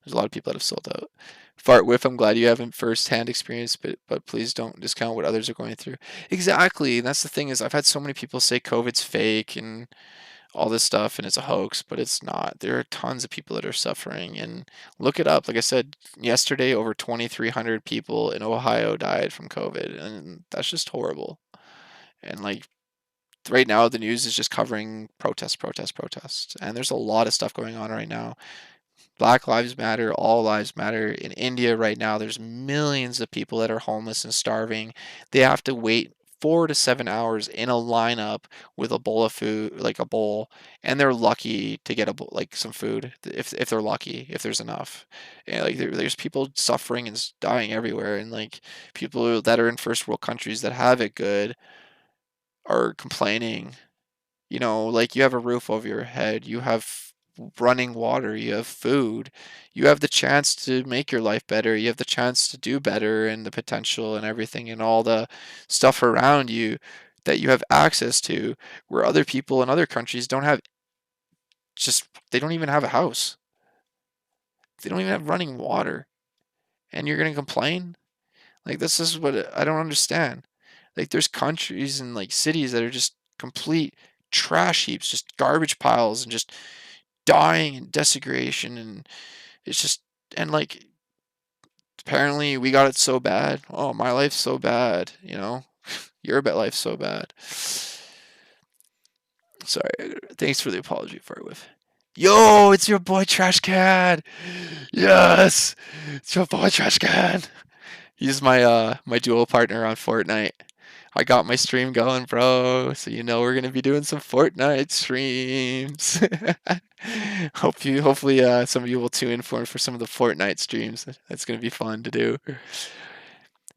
There's a lot of people that have sold out. Fart whiff, I'm glad you haven't first-hand experience, but please don't discount what others are going through. Exactly. And that's the thing is I've had so many people say COVID's fake and all this stuff and it's a hoax, but it's not. There are tons of people that are suffering and look it up. Like I said, yesterday over 2,300 people in Ohio died from COVID and that's just horrible. And like right now the news is just covering protests. And there's a lot of stuff going on right now. Black Lives Matter, all lives matter. In India right now, there's millions of people that are homeless and starving. They have to wait 4 to 7 hours in a lineup with a bowl of food, like a bowl, and they're lucky to get like some food if they're lucky, if there's enough. And like there's people suffering and dying everywhere, and like people that are in first world countries that have it good are complaining. You know, like you have a roof over your head, you have running water, you have food, you have the chance to make your life better, you have the chance to do better and the potential and everything and all the stuff around you that you have access to, where other people in other countries don't have just, they don't even have a house. They don't even have running water. And you're going to complain? Like, this is what I don't understand. Like, there's countries and like cities that are just complete trash heaps, just garbage piles and just dying and desecration and it's just and like apparently we got it so bad. Oh, my life's so bad, you know. Your bet life's so bad. Sorry. Thanks for the apology, Fartwith. Yo, it's your boy Trash Can. Yes, it's your boy Trash Can. He's my duo partner on Fortnite. I got my stream going, bro. So you know we're gonna be doing some Fortnite streams. Hopefully, some of you will tune in for some of the Fortnite streams. That's gonna be fun to do.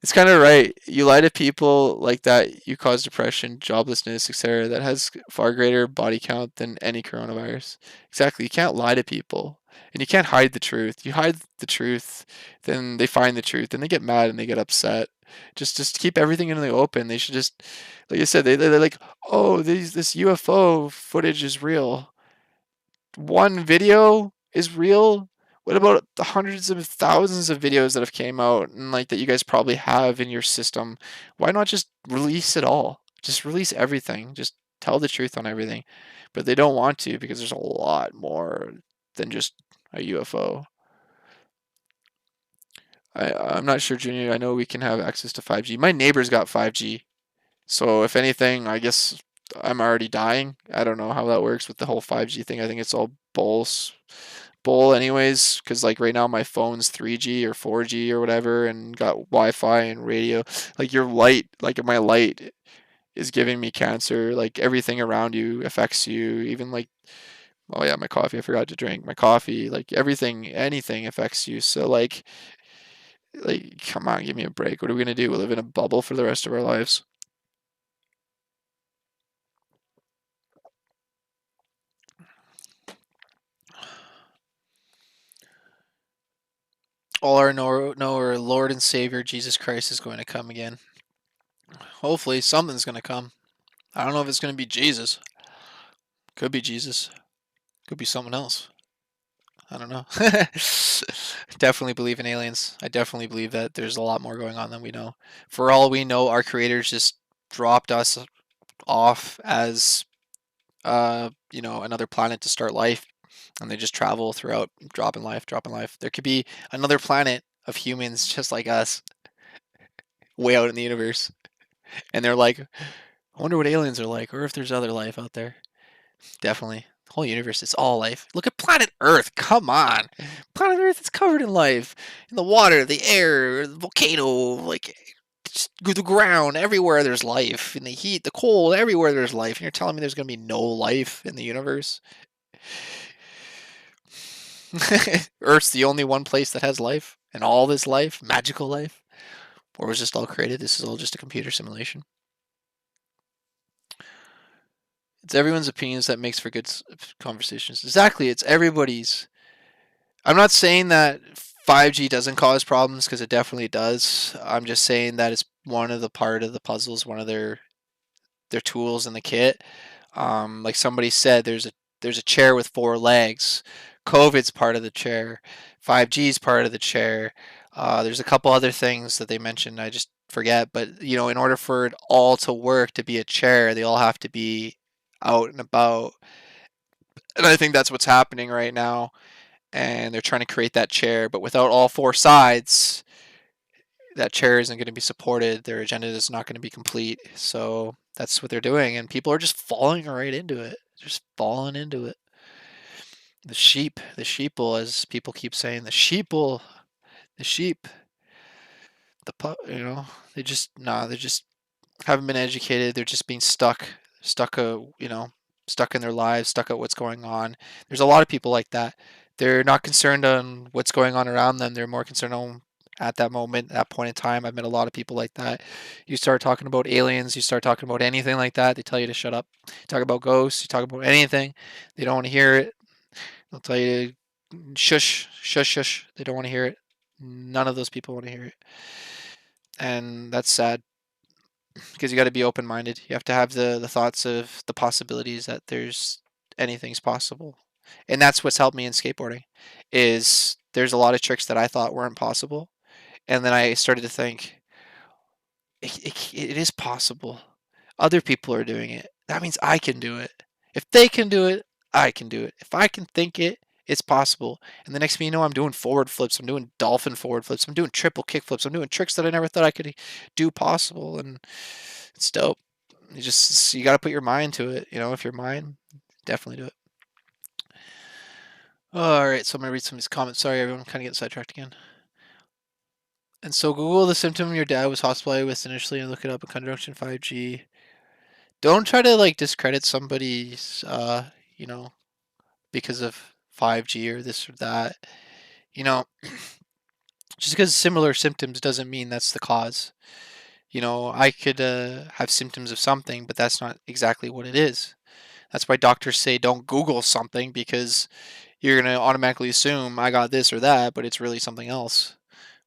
It's kind of right. You lie to people like that, you cause depression, joblessness, etc. That has far greater body count than any coronavirus. Exactly. You can't lie to people, and you can't hide the truth. You hide the truth, then they find the truth, and they get mad and they get upset. Just keep everything in the open. They should just, like I said, they're like, oh, this UFO footage is real. One video is real. What about the hundreds of thousands of videos that have came out and like that you guys probably have in your system? Why not just release it all? Just release everything. Just tell the truth on everything. But they don't want to because there's a lot more than just a UFO. I'm not sure, Junior. I know we can have access to 5G. My neighbor's got 5G. So if anything, I guess I'm already dying. I don't know how that works with the whole 5G thing. I think it's all bull anyways, because like right now my phone's 3G or 4G or whatever and got Wi-Fi and radio. Like your light, like my light is giving me cancer. Like everything around you affects you. Even like, oh yeah, my coffee, I forgot to drink. My coffee, like everything, anything affects you. So like come on, give me a break. What are we gonna do? We live in a bubble for the rest of our lives. All our know our Lord and Savior Jesus Christ is going to come again. Hopefully, something's going to come. I don't know if it's going to be Jesus. Could be Jesus. Could be someone else. I don't know. Definitely believe in aliens. I definitely believe that there's a lot more going on than we know. For all we know, our creators just dropped us off as, another planet to start life, and they just travel throughout, dropping life, dropping life. There could be another planet of humans just like us, way out in the universe, and they're like, I wonder what aliens are like, or if there's other life out there. Definitely. The whole universe is all life. Look at planet Earth. Come on. Planet Earth is covered in life. In the water, the air, the volcano, like just the ground, everywhere there's life. In the heat, the cold, everywhere there's life. And you're telling me there's going to be no life in the universe? Earth's the only one place that has life, and all this life, magical life? Or was this all created? This is all just a computer simulation? It's everyone's opinions that makes for good conversations. Exactly, it's everybody's. I'm not saying that 5G doesn't cause problems because it definitely does. I'm just saying that it's one of the part of the puzzles, one of their tools in the kit. Like somebody said, there's a chair with four legs. COVID's part of the chair. 5G is part of the chair. There's a couple other things that they mentioned. I just forget. But in order for it all to work to be a chair, they all have to be out and about. And I think that's what's happening right now. And they're trying to create that chair, but without all four sides, that chair isn't going to be supported. Their agenda is not going to be complete. So that's what they're doing, and people are just falling right into it. Just falling into it. The sheeple, as people keep saying, the sheeple, the sheep, they just they just haven't been educated. They're just being stuck, stuck in their lives, stuck at what's going on. There's a lot of people like that. They're not concerned on what's going on around them. They're more concerned on at that moment, that point in time. I've met a lot of people like that. You start talking about aliens, you start talking about anything like that, they tell you to shut up. You talk about ghosts, you talk about anything, they don't want to hear it. They'll tell you to shush, shush, shush. They don't want to hear it. None of those people want to hear it. And that's sad because you got to be open minded. You have to have the thoughts of the possibilities that there's anything's possible. And that's what's helped me in skateboarding is there's a lot of tricks that I thought weren't possible. And then I started to think it is possible. Other people are doing it. That means I can do it. If they can do it, I can do it. If I can think it, it's possible. And the next thing you know, I'm doing forward flips. I'm doing dolphin forward flips. I'm doing triple kick flips. I'm doing tricks that I never thought I could do possible. And it's dope. You got to put your mind to it. If your mind, definitely do it. All right, so I'm gonna read some of these comments. Sorry, everyone, I'm kind of getting sidetracked again. And so Google the symptom your dad was hospitalized with initially and look it up in conjunction 5G. Don't try to discredit somebody's because of 5G or this or that. Just because similar symptoms doesn't mean that's the cause. I could have symptoms of something, but that's not exactly what it is. That's why doctors say don't Google something because you're going to automatically assume I got this or that, but it's really something else.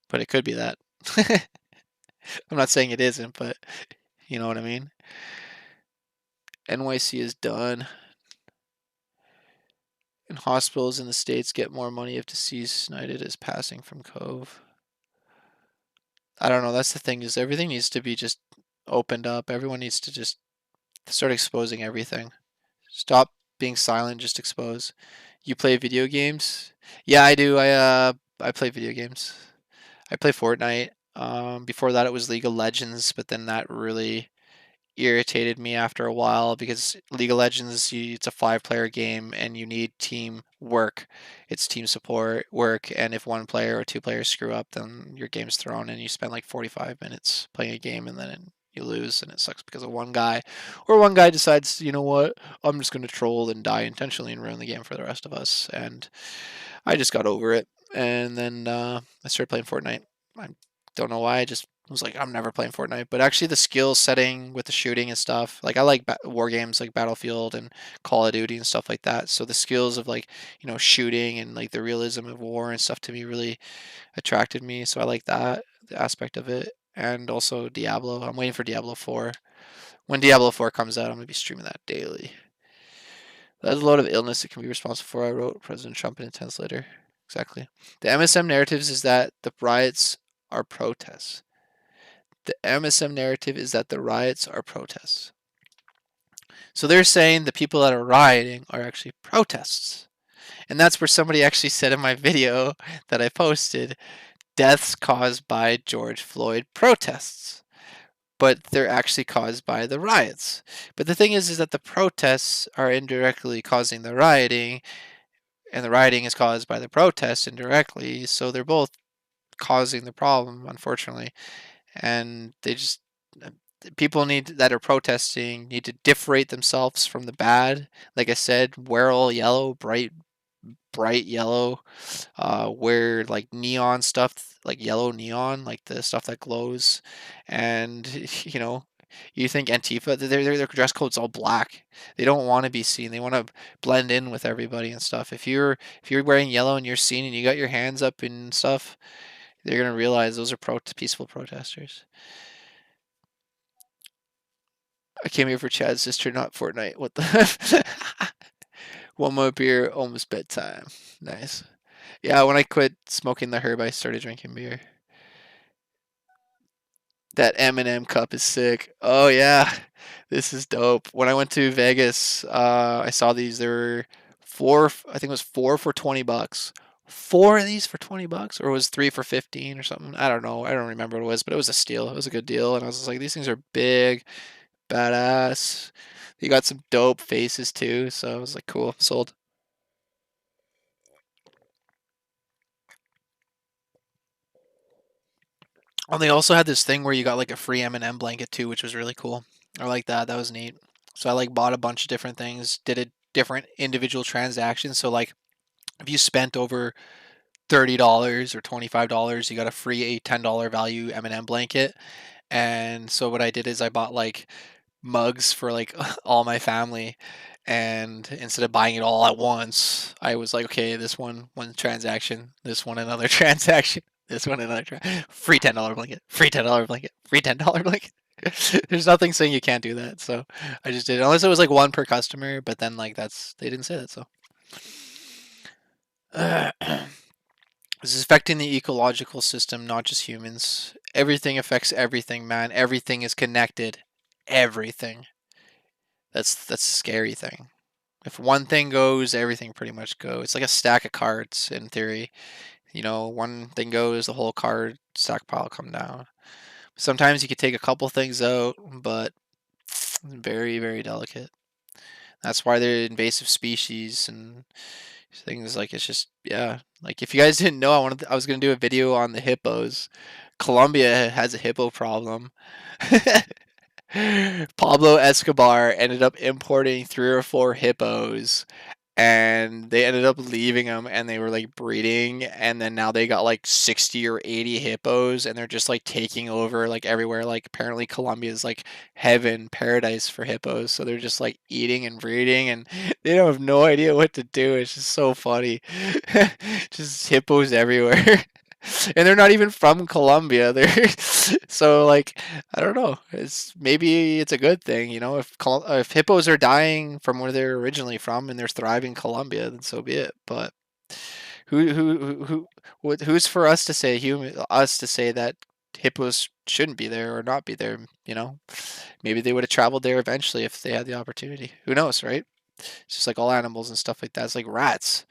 But it could be that. I'm not saying it isn't, but you know what I mean? NYC is done. And hospitals in the States get more money if deceased United is passing from Cove. I don't know. That's the thing is everything needs to be just opened up. Everyone needs to just start exposing everything. Stop being silent, just expose. You play video games? Yeah, I do. I play video games. I play Fortnite. Before that it was League of Legends, but then that really irritated me after a while because League of Legends, it's a 5-player game and you need team work. It's team support work, and if one player or two players screw up, then your game's thrown and you spend like 45 minutes playing a game and then you lose and it sucks because of one guy. Or one guy decides, you know what, I'm just going to troll and die intentionally and ruin the game for the rest of us. And I just got over it. And then I started playing Fortnite. I don't know why. I just was like, I'm never playing Fortnite. But actually, the skill setting with the shooting and stuff, like I like war games like Battlefield and Call of Duty and stuff like that. So the skills of shooting and like the realism of war and stuff to me really attracted me. So I like that the aspect of it. And also Diablo. I'm waiting for Diablo 4. When Diablo 4 comes out, I'm gonna be streaming that daily. There's a lot of illness that can be responsible for. I wrote President Trump in a tense letter. Exactly. The MSM narratives is that the riots are protests. The MSM narrative is that the riots are protests. So they're saying the people that are rioting are actually protests. And that's where somebody actually said in my video that I posted, deaths caused by George Floyd protests. But they're actually caused by the riots. But the thing is that the protests are indirectly causing the rioting, and the rioting is caused by the protests indirectly. So they're both causing the problem, unfortunately. And they just people that are protesting need to differentiate themselves from the bad. Like I said, wear all yellow, bright yellow. Wear like neon stuff, like yellow neon, like the stuff that glows, and You think Antifa, their dress code's all black. They don't want to be seen. They want to blend in with everybody and stuff. If you're wearing yellow and you're seen and you got your hands up and stuff, they're gonna realize those are peaceful protesters. I came here for Chad's sister, not Fortnite. What the? One more beer, almost bedtime. Nice. Yeah, when I quit smoking the herb, I started drinking beer. That M&M cup is sick. Oh yeah, this is dope. When I went to Vegas, I saw these. There were four. I think it was four for $20. Four of these for $20, or it was three for 15 or something. I don't know. I don't remember what it was, but it was a steal. It was a good deal, and I was just like, these things are big, badass. You got some dope faces too, so I was like, cool, sold. Oh, they also had this thing where you got like a free M&M blanket too, which was really cool. I like that. That was neat. So I like bought a bunch of different things, did a different individual transactions. So like if you spent over $30 or $25, you got a free a $10 value M&M blanket. And so what I did is I bought like mugs for like all my family, and instead of buying it all at once, I was like, okay, this one transaction, this one another transaction, this one another free $10 blanket, free $10 blanket, free $10 blanket. There's nothing saying you can't do that, so I just did it. Unless it was like one per customer, but then like they didn't say that, so this is affecting the ecological system, not just humans. Everything affects everything, man. Everything is connected. Everything. That's a scary thing. If one thing goes, everything pretty much goes. It's like a stack of cards in theory. You know, one thing goes, the whole card stack pile come down. Sometimes you could take a couple things out, but very, very delicate. That's why they're invasive species and things like it's just yeah. Like if you guys didn't know, I was gonna do a video on the hippos. Colombia has a hippo problem. Pablo Escobar ended up importing 3 or 4 hippos, and they ended up leaving them, and they were like breeding, and then now they got like 60 or 80 hippos, and they're just like taking over like everywhere. Like apparently Colombia is like heaven, paradise for hippos, so they're just like eating and breeding, and they don't have no idea what to do. It's just so funny. Just hippos everywhere. And they're not even from Colombia. They're so like I don't know. Maybe it's a good thing, you know. If hippos are dying from where they're originally from and they're thriving in Colombia, then so be it. But who's for us to say that hippos shouldn't be there or not be there? You know, maybe they would have traveled there eventually if they had the opportunity. Who knows, right? It's just like all animals and stuff like that. It's like rats.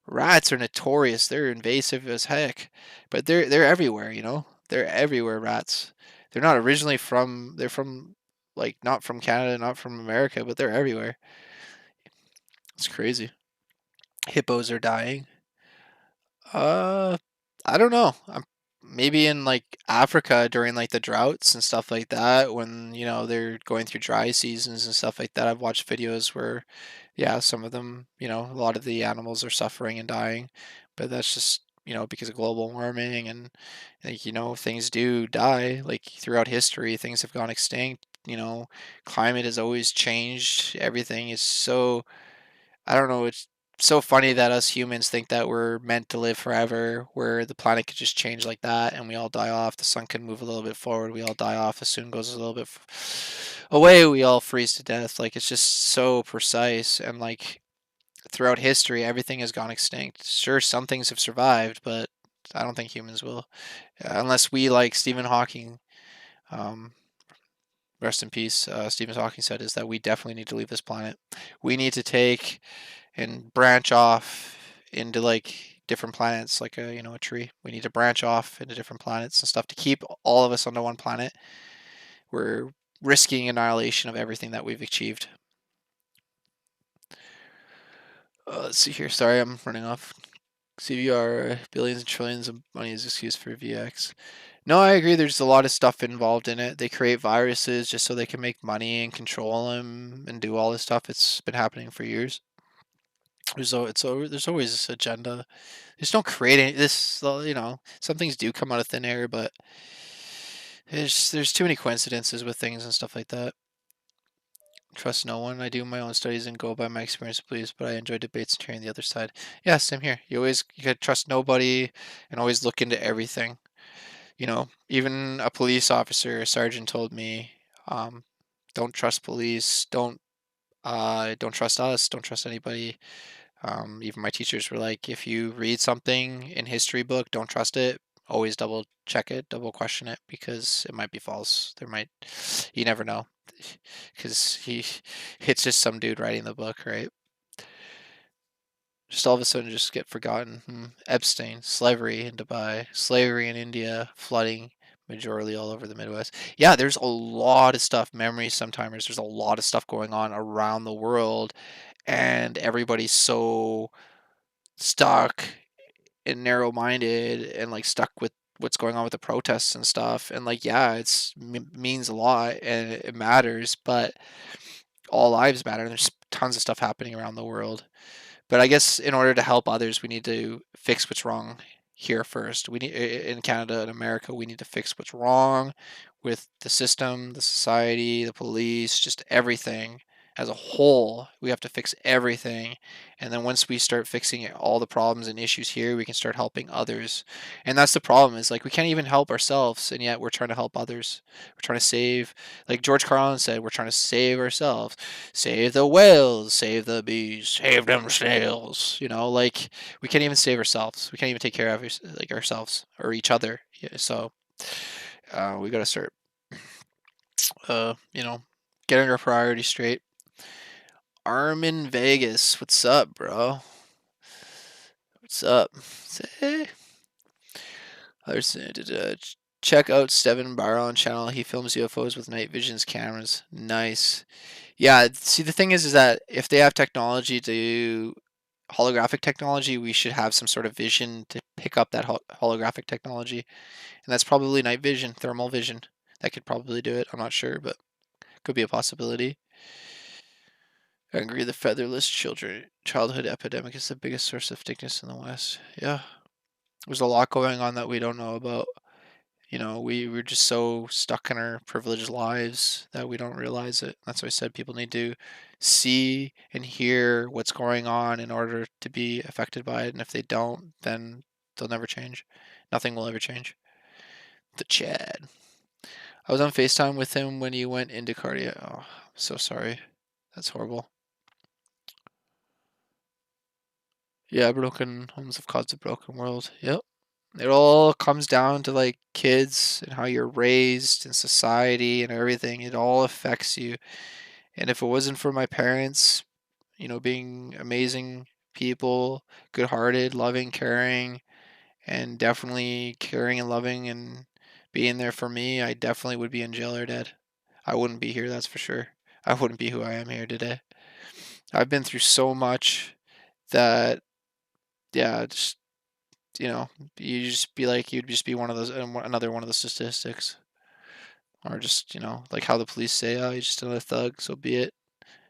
Rats are notorious. They're invasive as heck, but they're everywhere. You know, they're everywhere. Rats. They're not originally from. They're from like not from Canada, not from America, but they're everywhere. It's crazy. Hippos are dying. Uh, I don't know. Maybe in like Africa during like the droughts and stuff like that when they're going through dry seasons and stuff like that. I've watched videos where yeah, some of them, a lot of the animals are suffering and dying, but that's just because of global warming and like things do die like throughout history. Things have gone extinct. Climate has always changed. Everything is so I don't know. It's so funny that us humans think that we're meant to live forever, where the planet could just change like that and we all die off. The sun can move a little bit forward, we all die off. The sun goes a little bit away, we all freeze to death. Like it's just so precise, and like throughout history, everything has gone extinct. Sure, some things have survived, but I don't think humans will, unless we like Stephen Hawking. Um, Rest in peace. Stephen Hawking said is that we definitely need to leave this planet. We need to take and branch off into like different planets, like a tree. We need to branch off into different planets and stuff to keep all of us on the one planet. We're risking annihilation of everything that we've achieved. Let's see here. Sorry, I'm running off. CVR, billions and trillions of money is excuse for VX. No, I agree. There's a lot of stuff involved in it. They create viruses just so they can make money and control them and do all this stuff. It's been happening for years. There's always this agenda. Just don't create any this. Some things do come out of thin air, but There's too many coincidences with things and stuff like that. Trust no one. I do my own studies and go by my experience, please, but I enjoy debates and hearing the other side. Yeah, same here. You gotta trust nobody and always look into everything. Even a police officer, a sergeant told me, um, don't trust police, don't trust us, don't trust anybody. Even my teachers were like, if you read something in history book, don't trust it. Always double check it, double question it because it might be false. You never know, because it's just some dude writing the book, right? Just all of a sudden just get forgotten. Epstein, slavery in Dubai, slavery in India, flooding majorly all over the Midwest. Yeah, there's a lot of stuff, memories, sometimers. There's a lot of stuff going on around the world, and everybody's so stuck and narrow-minded and like stuck with what's going on with the protests and stuff. And like, yeah, means a lot and it matters, but all lives matter. There's tons of stuff happening around the world. But I guess in order to help others, we need to fix what's wrong here first. We need in Canada and America, we need to fix what's wrong with the system, the society, the police, just everything as a whole. We have to fix everything. And then once we start fixing all the problems and issues here, we can start helping others. And that's the problem is like we can't even help ourselves, and yet we're trying to help others. We're trying to save, like George Carlin said, we're trying to save ourselves. Save the whales, save the bees, save them snails. Like we can't even save ourselves. We can't even take care of like ourselves or each other. Yeah, so we gotta start, uh, you know, getting our priorities straight. Armin Vegas, what's up, bro? What's up? Say, others, check out Steven Barron channel. He films UFOs with night visions cameras. Nice. Yeah. See, the thing is that if they have technology to holographic technology, we should have some sort of vision to pick up that holographic technology. And that's probably night vision, thermal vision. That could probably do it. I'm not sure, but could be a possibility. I agree the featherless childhood epidemic is the biggest source of sickness in the West. Yeah. There's a lot going on that we don't know about. We're just so stuck in our privileged lives that we don't realize it. That's why I said people need to see and hear what's going on in order to be affected by it. And if they don't, then they'll never change. Nothing will ever change. The Chad. I was on FaceTime with him when he went into cardiac. Oh, I'm so sorry. That's horrible. Yeah, broken homes have caused a broken world. Yep. It all comes down to like kids and how you're raised and society and everything. It all affects you. And if it wasn't for my parents, being amazing people, good-hearted, loving, caring, and definitely caring and loving and being there for me, I definitely would be in jail or dead. I wouldn't be here, that's for sure. I wouldn't be who I am here today. I've been through so much that, yeah, just you'd just be one of those, another one of the statistics, or just like how the police say, oh, you're just another thug, so be it,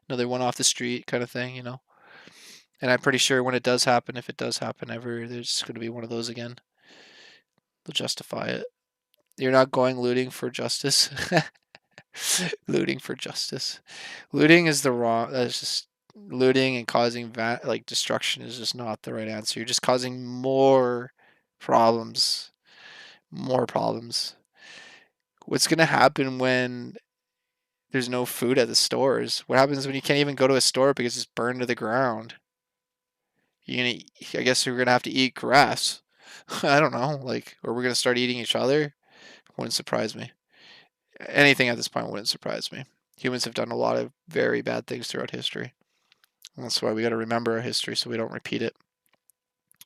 another one off the street kind of thing. And I'm pretty sure when it does happen, if it does happen ever, there's going to be one of those again. They'll justify it. You're not going looting for justice. Looting for justice. Looting is the wrong. That's just looting and causing like destruction is just not the right answer. You're just causing more problems. More problems. What's gonna happen when there's no food at the stores? What happens when you can't even go to a store because it's burned to the ground? You're gonna, I guess we're gonna have to eat grass. I don't know, like, or we're gonna start eating each other. Wouldn't surprise me. Anything at this point wouldn't surprise me. Humans have done a lot of very bad things throughout history. And that's why we got to remember our history so we don't repeat it.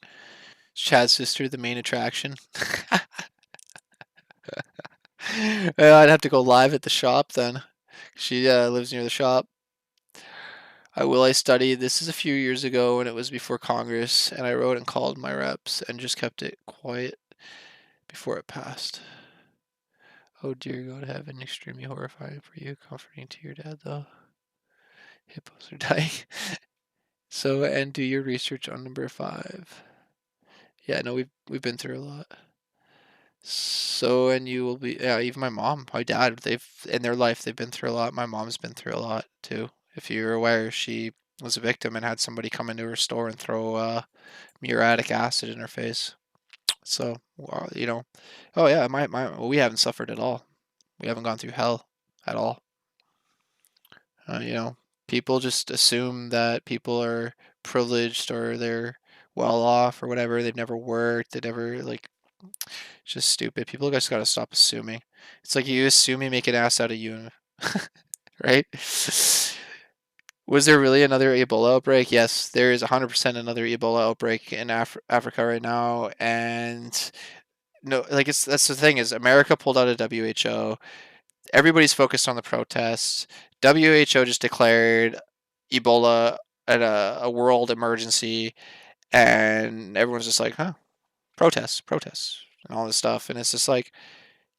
Is Chad's sister the main attraction? I'd have to go live at the shop then. She lives near the shop. I studied. This is a few years ago and it was before Congress, and I wrote and called my reps and just kept it quiet before it passed. Oh dear, go to heaven, extremely horrifying for you, comforting to your dad though. Hippos are dying. So, and do your research on number 5. Yeah, no, we've been through a lot. So, and you will be, yeah, even my mom, my dad, in their life, they've been through a lot. My mom's been through a lot too. If you're aware, she was a victim and had somebody come into her store and throw muriatic acid in her face. So, oh yeah, we haven't suffered at all. We haven't gone through hell at all. Uh, you know, People just assume that people are privileged or they're well off or whatever. They've never worked. They never like. It's just stupid. People just gotta stop assuming. It's like you assume you make an ass out of you, right? Was there really another Ebola outbreak? Yes, there is 100% another Ebola outbreak in Africa right now, and no, like that's the thing is America pulled out of WHO. Everybody's focused on the protests. WHO just declared Ebola at a world emergency, and everyone's just like, huh, protests, and all this stuff. And it's just like,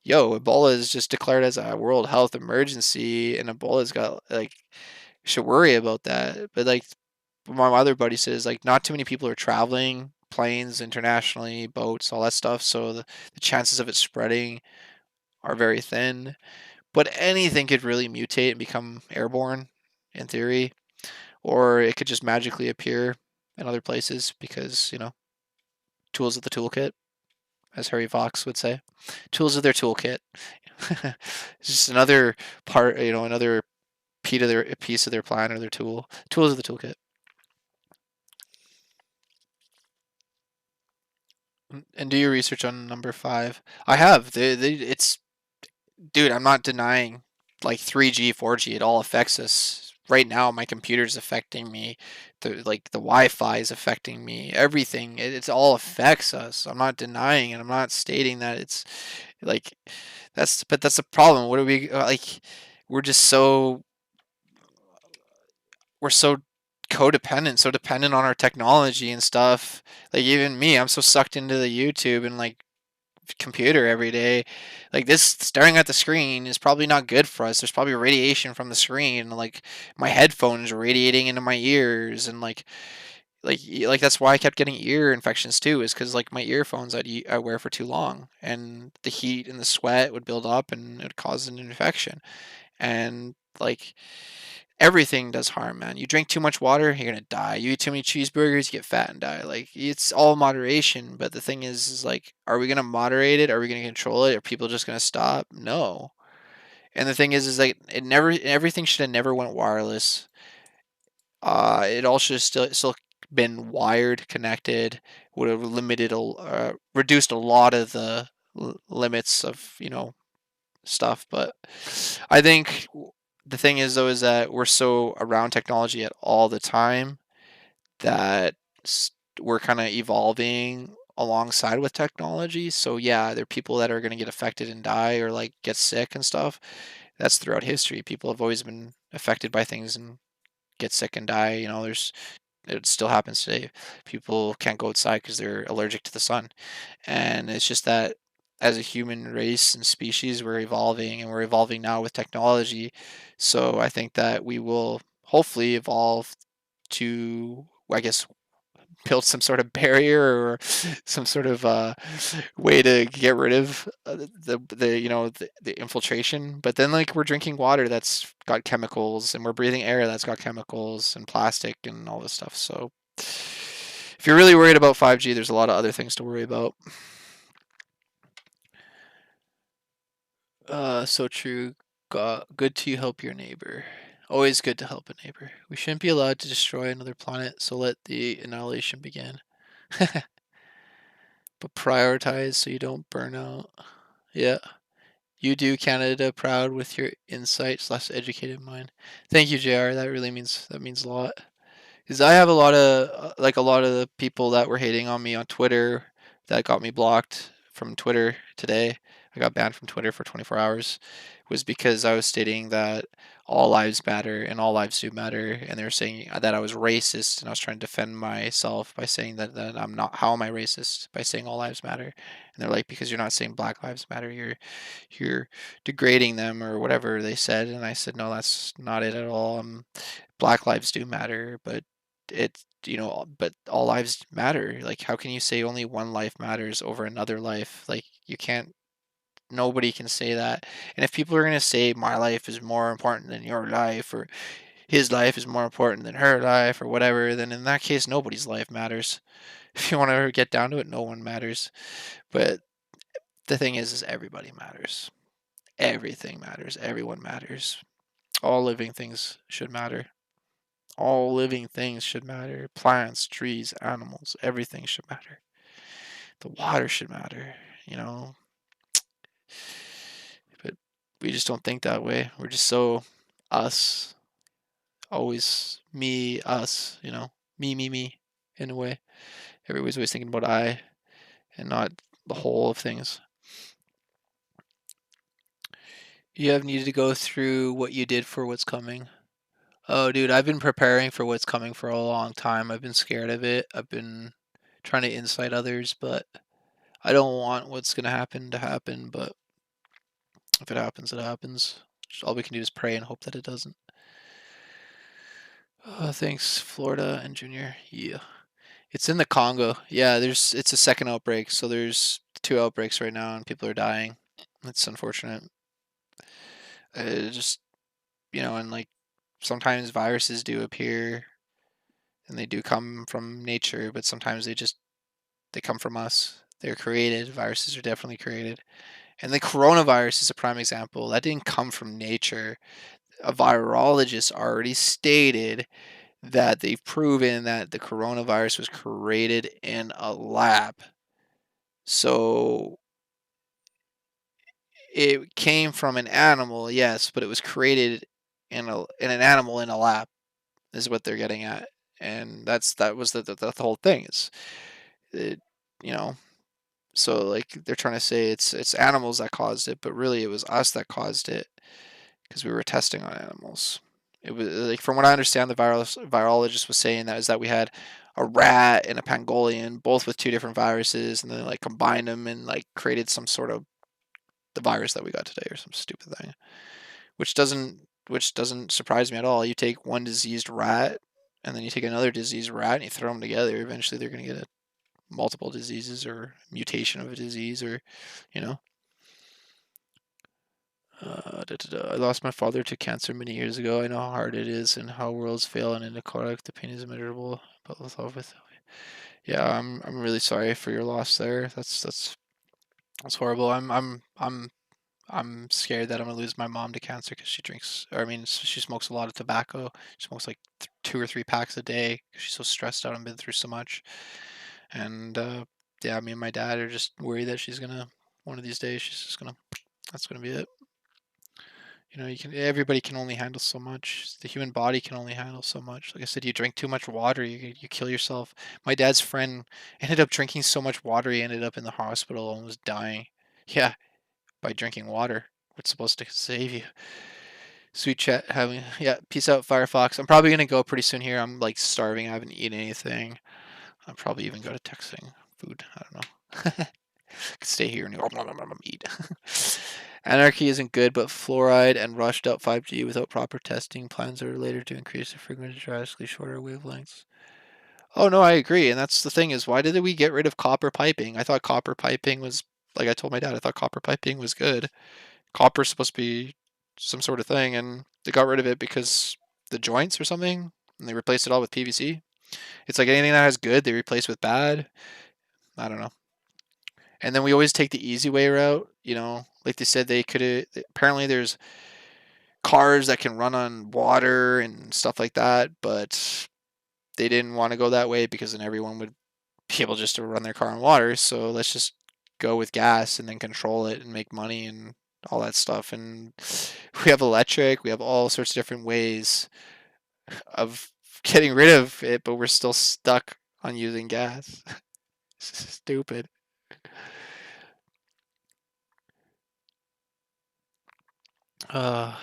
yo, Ebola is just declared as a world health emergency, and Ebola's got like, should worry about that. But like, my other buddy says, like, not too many people are traveling, planes internationally, boats, all that stuff. So the chances of it spreading are very thin. But anything could really mutate and become airborne, in theory, or it could just magically appear in other places because tools of the toolkit, as Harry Fox would say, tools of their toolkit. It's just another part, another piece of their plan or their tools of the toolkit. And do your research on number 5. I have. It's dude. I'm not denying like 3G, 4G. It all affects us. Right now, my computer's affecting me. The Wi-Fi is affecting me. Everything. It's all affects us. I'm not denying it. I'm not stating that it's like that's the problem. What are we like? We're just we're so codependent, so dependent on our technology and stuff. Like even me, I'm so sucked into the YouTube and like computer every day. Like this staring at the screen is probably not good for us. There's probably radiation from the screen. Like my headphones are radiating into my ears and like that's why I kept getting ear infections too, is because like my earphones I wear for too long and the heat and the sweat would build up and it would cause an infection. And like everything does harm, man. You drink too much water, you're gonna die. You eat too many cheeseburgers, you get fat and die. Like it's all moderation, but the thing is like, are we gonna moderate it? Are we gonna control it? Are people just gonna stop? No. And the thing is like everything should have never went wireless. It all should have still been wired, connected. Would have reduced a lot of the limits of stuff. But I think the thing is though is that we're so around technology at all the time that we're kind of evolving alongside with technology. So yeah, there are people that are going to get affected and die or like get sick and stuff. That's throughout history. People have always been affected by things and get sick and die. It still happens today. People can't go outside because they're allergic to the sun. And it's just that as a human race and species, we're evolving and we're evolving now with technology. So I think that we will hopefully evolve to, I guess, build some sort of barrier or some sort of way to get rid of the infiltration. But then like we're drinking water that's got chemicals and we're breathing air that's got chemicals and plastic and all this stuff. So if you're really worried about 5G, there's a lot of other things to worry about. So true. Good to help your neighbor. Always good to help a neighbor. We shouldn't be allowed to destroy another planet, so let the annihilation begin. But prioritize so you don't burn out. Yeah. You do Canada proud with your insights, less educated mind. Thank you, JR. That means a lot. Because I have a lot of a lot of the people that were hating on me on Twitter that got me blocked from Twitter today. I got banned from Twitter for 24 hours. Was because I was stating that all lives matter and all lives do matter, and they were saying that I was racist, and I was trying to defend myself by saying that I'm not. How am I racist by saying all lives matter? And they're like, because you're not saying Black Lives Matter, you're degrading them or whatever they said, and I said no, that's not it at all. Black lives do matter, but it but all lives matter. Like, how can you say only one life matters over another life? Like, you can't. Nobody can say that. And if people are gonna say my life is more important than your life, or his life is more important than her life, or whatever, then in that case, nobody's life matters. If you want to get down to it, no one matters. But the thing is everybody matters. Everything matters. Everyone matters. All living things should matter. All living things should matter. Plants, trees, animals, everything should matter. The water should matter, you know. But we just don't think that way. We're just so us. Always me, us, me, in a way. Everybody's always thinking about I and not the whole of things. You have needed to go through what you did for what's coming. Oh, dude, I've been preparing for what's coming for a long time. I've been scared of it. I've been trying to incite others, but I don't want what's going to happen. But if it happens, it happens. All we can do is pray and hope that it doesn't. Thanks, Florida and Junior. Yeah. It's in the Congo. Yeah, it's a second outbreak, so there's 2 outbreaks right now and people are dying. It's unfortunate. Just, and like sometimes viruses do appear and they do come from nature, but sometimes they come from us. They're created. Viruses are definitely created. And the coronavirus is a prime example. That didn't come from nature. A virologist already stated that they've proven that the coronavirus was created in a lab. So it came from an animal, yes, but it was created in an animal in a lab, is what they're getting at. And that was the whole thing. It, you know, so like they're trying to say it's animals that caused it, but really it was us that caused it because we were testing on animals. It was like, from what I understand, the virologist was saying that we had a rat and a pangolin, both with 2 different viruses, and then like combined them and like created some sort of the virus that we got today or some stupid thing, which doesn't surprise me at all. You take one diseased rat and then you take another diseased rat and you throw them together. Eventually, they're going to get multiple diseases or mutation of a disease, or you know. I lost my father to cancer many years ago. I know how hard it is and how worlds fail and inequality. The pain is immeasurable. But with yeah, I'm really sorry for your loss there. That's horrible. I'm scared that I'm gonna lose my mom to cancer because she drinks, or I mean, she smokes a lot of tobacco. She smokes like 2 or 3 packs a day because she's so stressed out and been through so much. And yeah, me and my dad are just worried that she's gonna, one of these days, she's just gonna, that's gonna be it. Everybody can only handle so much. The human body can only handle so much. Like I said, you drink too much water, you kill yourself. My dad's friend ended up drinking so much water, he ended up in the hospital, almost dying. Yeah, by drinking water. What's supposed to save you? Sweet chat having, yeah, peace out, Firefox. I'm probably gonna go pretty soon here. I'm like starving. I haven't eaten anything. I'll probably even go to texting food. I don't know. Could stay here and eat. Anarchy isn't good, but fluoride and rushed up 5G without proper testing plans are later to increase the frequency drastically shorter wavelengths. Oh no, I agree, and that's the thing is, why did we get rid of copper piping? I thought copper piping was, like I told my dad, I thought copper piping was good. Copper's supposed to be some sort of thing, and they got rid of it because the joints or something, and they replaced it all with PVC. It's like anything that has good, they replace with bad. I don't know. And then we always take the easy way route, like they said they could, apparently there's cars that can run on water and stuff like that, but they didn't want to go that way because then everyone would be able just to run their car on water. So let's just go with gas and then control it and make money and all that stuff. And we have electric, we have all sorts of different ways of getting rid of it, but we're still stuck on using gas. Stupid. Uh,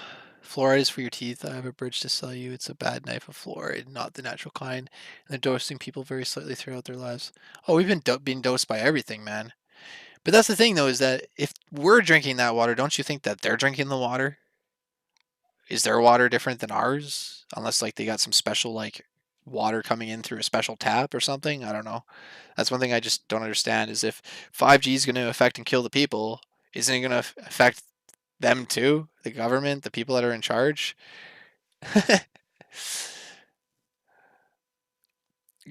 Fluoride is for your teeth. I have a bridge to sell you. It's a bad knife of fluoride, not the natural kind. And they're dosing people very slightly throughout their lives. Oh, we've been being dosed by everything, man. But that's the thing, though, is that if we're drinking that water, don't you think that they're drinking the water? Is their water different than ours? Unless, like, they got some special, like, water coming in through a special tap or something. I don't know. That's one thing I just don't understand is if 5G is going to affect and kill the people, isn't it going to affect them too? The government, the people that are in charge?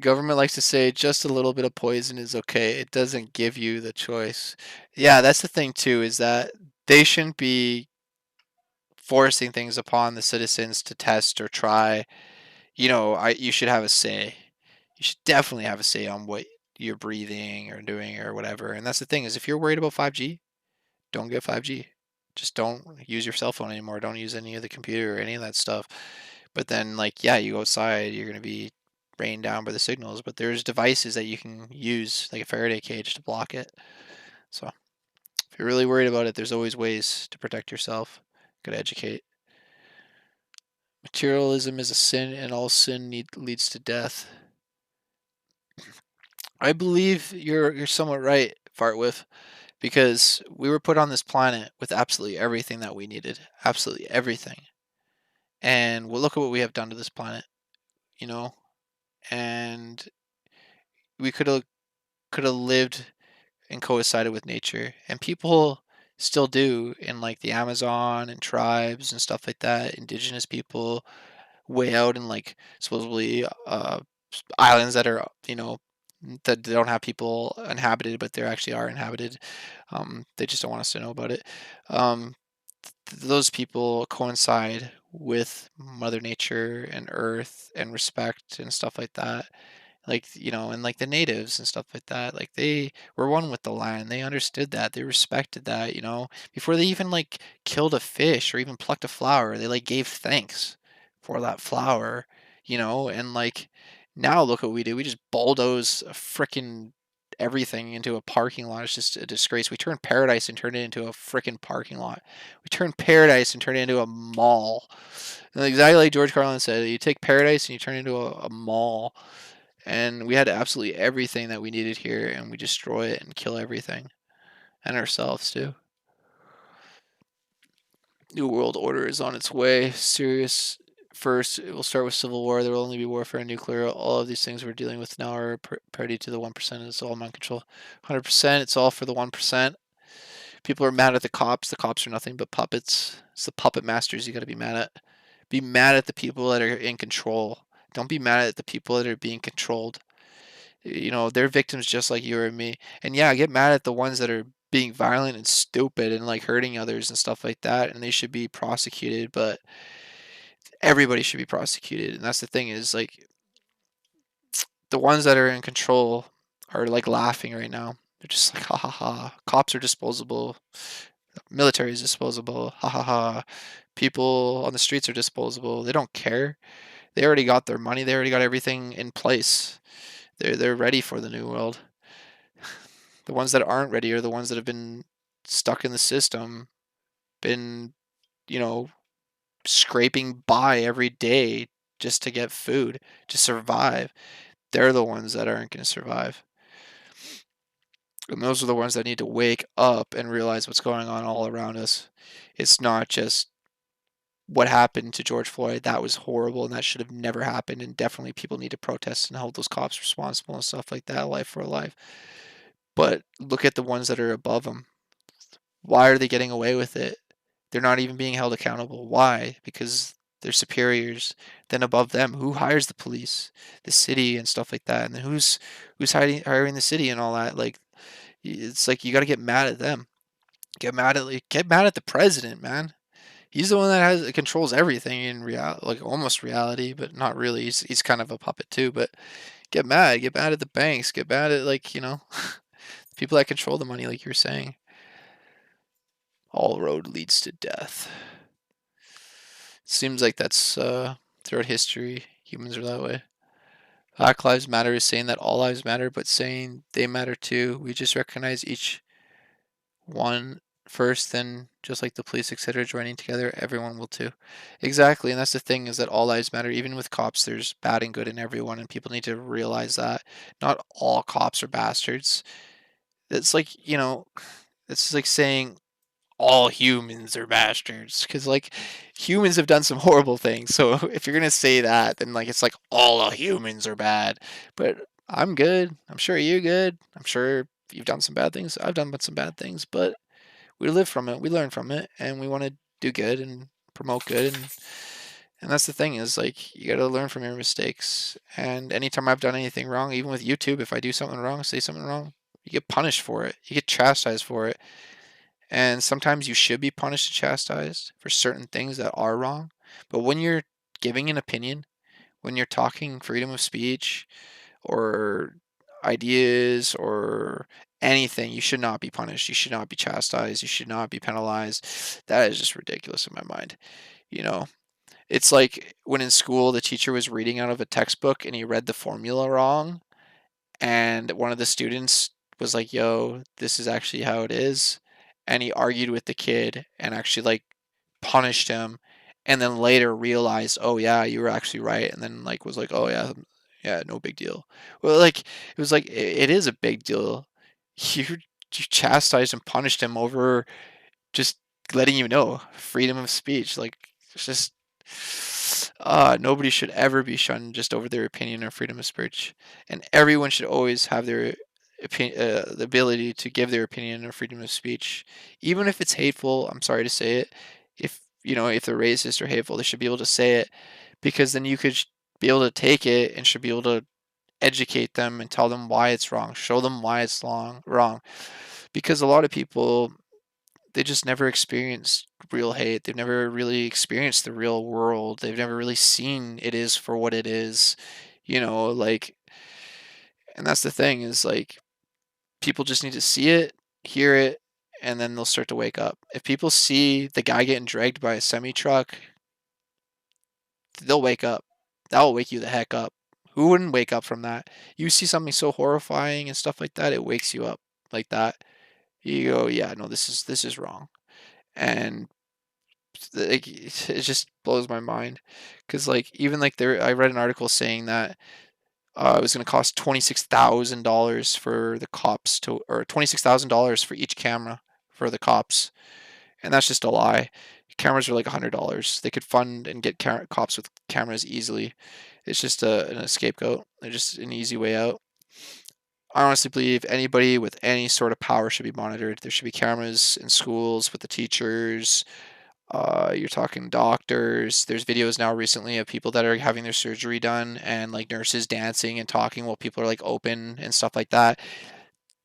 Government likes to say just a little bit of poison is okay. It doesn't give you the choice. Yeah, that's the thing too, is that they shouldn't be forcing things upon the citizens to test or try. You should have a say. You should definitely have a say on what you're breathing or doing or whatever. And that's the thing is if you're worried about 5G, don't get 5G. Just don't use your cell phone anymore. Don't use any of the computer or any of that stuff. But then, like, yeah, you go outside, you're going to be rained down by the signals. But there's devices that you can use, like a Faraday cage, to block it. So if you're really worried about it, there's always ways to protect yourself. Gotta educate. Materialism is a sin, and all sin leads to death. I believe you're somewhat right, Fartwith, because we were put on this planet with absolutely everything that we needed, absolutely everything. And well, look at what we have done to this planet, you know. And we could have lived and coincided with nature, and people still do in like the Amazon and tribes and stuff like that. Indigenous people way out in like supposedly islands that are that don't have people inhabited, but they actually are inhabited. They just don't want us to know about it. Um, those people coincide with Mother Nature and Earth and respect and stuff like that. Like, and like the natives and stuff like that. Like they were one with the land. They understood that. They respected that, before they even like killed a fish or even plucked a flower. They like gave thanks for that flower, and like now look what we do. We just bulldoze a frickin' everything into a parking lot. It's just a disgrace. We turned paradise and turned it into a frickin' parking lot. We turned paradise and turned it into a mall. And exactly like George Carlin said, you take paradise and you turn it into a mall. And we had absolutely everything that we needed here, and we destroy it and kill everything. And ourselves too. New world order is on its way. Serious. First, it will start with civil war. There will only be warfare and nuclear. All of these things we're dealing with now are party to the 1%. It's all mind control. 100%. It's all for the 1%. People are mad at the cops. The cops are nothing but puppets. It's the puppet masters you got to be mad at. Be mad at the people that are in control. Don't be mad at the people that are being controlled. They're victims just like you or me. And yeah, I get mad at the ones that are being violent and stupid and like hurting others and stuff like that, and they should be prosecuted, but everybody should be prosecuted. And that's the thing is like the ones that are in control are like laughing right now. They're just like ha ha ha. Cops are disposable. Military is disposable. Ha ha ha. People on the streets are disposable. They don't care. They already got their money. They already got everything in place. They're ready for the new world. The ones that aren't ready are the ones that have been stuck in the system, been, you know, scraping by every day just to get food, to survive. They're the ones that aren't going to survive. And those are the ones that need to wake up and realize what's going on all around us. It's not just what happened to George Floyd. That was horrible and that should have never happened. And definitely people need to protest and hold those cops responsible and stuff like that, life for a life. But look at the ones that are above them. Why are they getting away with it? They're not even being held accountable. Why? Because they're superiors. Then above them, who hires the police, the city, and stuff like that? And then who's hiring the city and all that? Like, it's like you got to get mad at them. Get mad at the president, man. He's the one that controls everything in reality, like almost reality, but not really. He's kind of a puppet too. But get mad at the banks, get mad at people that control the money, like you were saying. All road leads to death. Seems like that's throughout history, humans are that way. Black Lives Matter is saying that all lives matter, but saying they matter too. We just recognize each one first, then just like the police, etc., joining together, everyone will too. Exactly, and that's the thing is that all lives matter. Even with cops, there's bad and good in everyone, and people need to realize that not all cops are bastards. It's like it's like saying all humans are bastards, because like humans have done some horrible things. So if you're gonna say that, then like it's like all humans are bad. But I'm good. I'm sure you're good. I'm sure you've done some bad things. I've done some bad things, but we live from it. We learn from it, and we want to do good and promote good. And that's the thing is like you got to learn from your mistakes. And anytime I've done anything wrong, even with YouTube, if I do something wrong, say something wrong, you get punished for it. You get chastised for it. And sometimes you should be punished and chastised for certain things that are wrong. But when you're giving an opinion, when you're talking freedom of speech or ideas or anything, you should not be punished. You should not be chastised. You should not be penalized. That is just ridiculous in my mind. You know, it's like when in school the teacher was reading out of a textbook and he read the formula wrong, and one of the students was like, "Yo, this is actually how it is," and he argued with the kid and actually like punished him, and then later realized, "Oh yeah, you were actually right," and then like was like, "Oh yeah, yeah, no big deal." Well, like it was like it is a big deal. You chastised and punished him over just letting you know freedom of speech. Like it's just nobody should ever be shunned just over their opinion or freedom of speech, and everyone should always have their the ability to give their opinion or freedom of speech, even if it's hateful. I'm sorry to say it. If you know if they're racist or hateful, they should be able to say it, because then you could be able to take it and should be able to educate them and tell them why it's wrong, show them why it's wrong, because a lot of people, they just never experienced real hate. They've never really experienced the real world. They've never really seen it is for what it is, like, and that's the thing is like people just need to see it, hear it, and then they'll start to wake up. If people see the guy getting dragged by a semi truck, they'll wake up. That'll wake you the heck up. Who wouldn't wake up from that? You see something so horrifying and stuff like that, it wakes you up like that. You go, yeah, no, this is wrong. And like it just blows my mind, because like even like there I read an article saying that it was going to cost $26,000 for the cops to, or $26,000 for each camera for the cops, and that's just a lie. Cameras are like $100. They could fund and get cops with cameras easily. It's just an scapegoat. They're just an easy way out. I honestly believe anybody with any sort of power should be monitored. There should be cameras in schools with the teachers. You're talking doctors. There's videos now recently of people that are having their surgery done and like nurses dancing and talking while people are like open and stuff like that.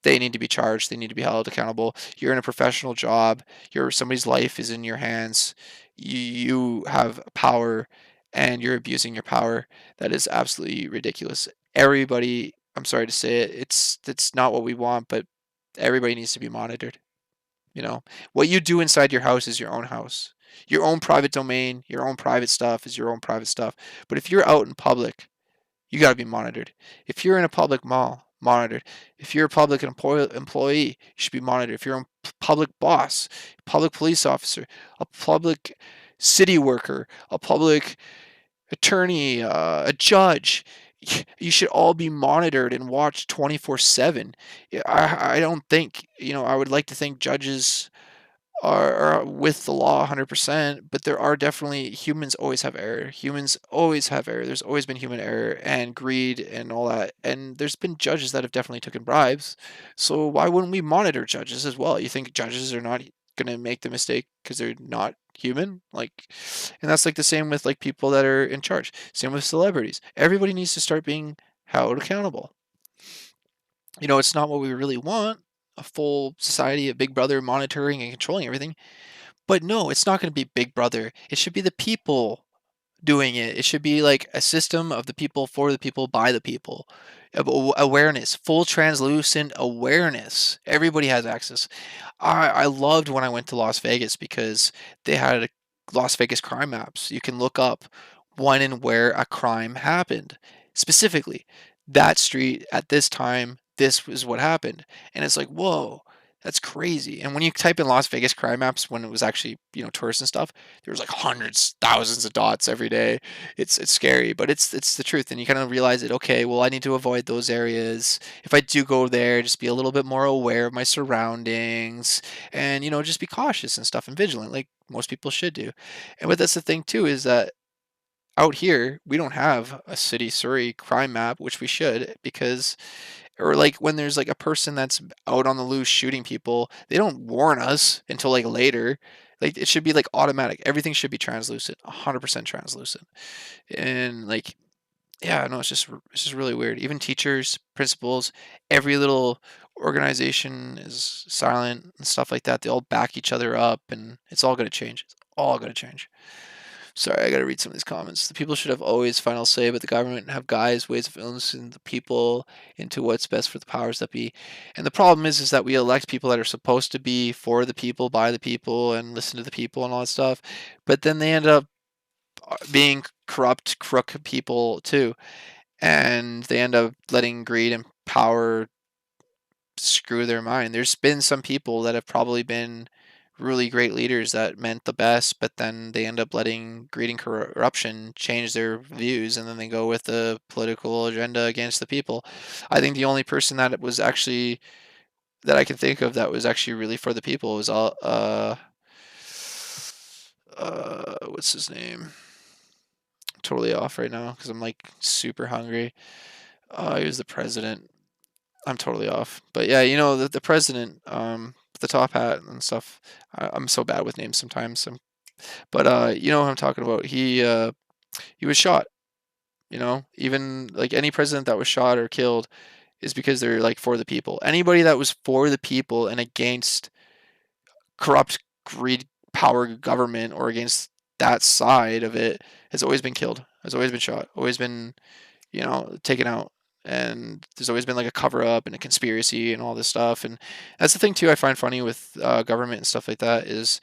They need to be charged. They need to be held accountable. You're in a professional job. Somebody's life is in your hands. You have power and you're abusing your power. That is absolutely ridiculous. Everybody, I'm sorry to say it, it's not what we want, but everybody needs to be monitored. What you do inside your house is your own house. Your own private domain, your own private stuff is your own private stuff. But if you're out in public, you got to be monitored. If you're in a public mall, monitored. If you're a public employee, you should be monitored. If you're a public boss, public police officer, a public city worker, a public attorney, a judge, you should all be monitored and watched 24/7. I don't think, I would like to think judges are with the law 100%, but there are definitely, humans always have error. Humans always have error. There's always been human error and greed and all that. And there's been judges that have definitely taken bribes. So why wouldn't we monitor judges as well? You think judges are not going to make the mistake because they're not human? Like, and that's like the same with like people that are in charge. Same with celebrities. Everybody needs to start being held accountable. It's not what we really want, a full society of Big Brother monitoring and controlling everything. But no, it's not going to be Big Brother. It should be the people doing it. It should be like a system of the people, for the people, by the people. Awareness, full translucent awareness. Everybody has access. I loved when I went to Las Vegas because they had Las Vegas crime maps. You can look up when and where a crime happened. Specifically, that street at this time, this was what happened. And it's like, whoa, That's crazy. And when you type in Las Vegas crime maps, when it was actually, tourists and stuff, there was like hundreds, thousands of dots every day. It's scary, but it's the truth. And you kind of realize it. Okay, well, I need to avoid those areas. If I do go there, just be a little bit more aware of my surroundings, and just be cautious and stuff and vigilant, like most people should do. And but that's the thing too, is that out here we don't have a city Surrey crime map, which we should, because or like when there's like a person that's out on the loose shooting people, they don't warn us until like later. Like it should be like automatic. Everything should be translucent, 100% translucent. And like, yeah, no, it's just really weird. Even teachers, principals, every little organization is silent and stuff like that. They all back each other up, and it's all gonna change. It's all gonna change. Sorry, I gotta read some of these comments. The people should have always final say, but the government have guides, ways of influencing the people into what's best for the powers that be. And the problem is that we elect people that are supposed to be for the people, by the people, and listen to the people and all that stuff. But then they end up being corrupt, crook people too, and they end up letting greed and power screw their mind. There's been some people that have probably been really great leaders that meant the best, but then they end up letting greed and corruption change their views, and then they go with the political agenda against the people. I think the only person that was actually that I can think of that was actually really for the people was what's his name? Totally off right now because I'm like super hungry. He was the president. I'm totally off. But yeah, the president, the top hat and stuff. I'm so bad with names sometimes. But you know what I'm talking about. He was shot. Even like any president that was shot or killed is because they're like for the people. Anybody that was for the people and against corrupt, greed, power, government, or against that side of it has always been killed. Has always been shot. Always been taken out. And there's always been like a cover up and a conspiracy and all this stuff. And that's the thing too I find funny with government and stuff like that is,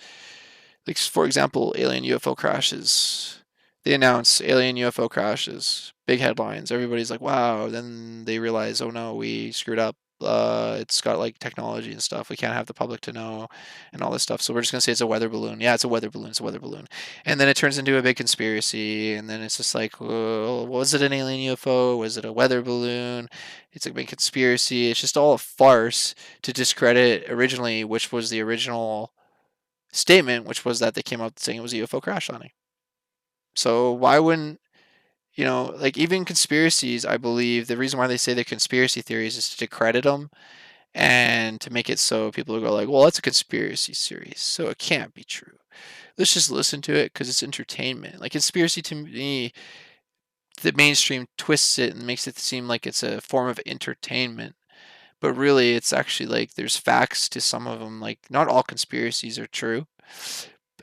like, for example, alien UFO crashes. They announce alien UFO crashes, big headlines. Everybody's like, wow. Then they realize, oh no, we screwed up. It's got like technology and stuff. We can't have the public to know and all this stuff. So we're just gonna say it's a weather balloon. Yeah, it's a weather balloon. It's a weather balloon. And then it turns into a big conspiracy. And then it's just like, well, was it an alien UFO? Was it a weather balloon? It's a big conspiracy. It's just all a farce to discredit originally, which was the original statement, which was that they came out saying it was a UFO crash landing. So why wouldn't like even conspiracies? I believe the reason why they say they're conspiracy theories is to discredit them and to make it so people will go like, well, that's a conspiracy theory, so it can't be true. Let's just listen to it because it's entertainment. Like conspiracy to me, the mainstream twists it and makes it seem like it's a form of entertainment. But really, it's actually like there's facts to some of them. Like not all conspiracies are true.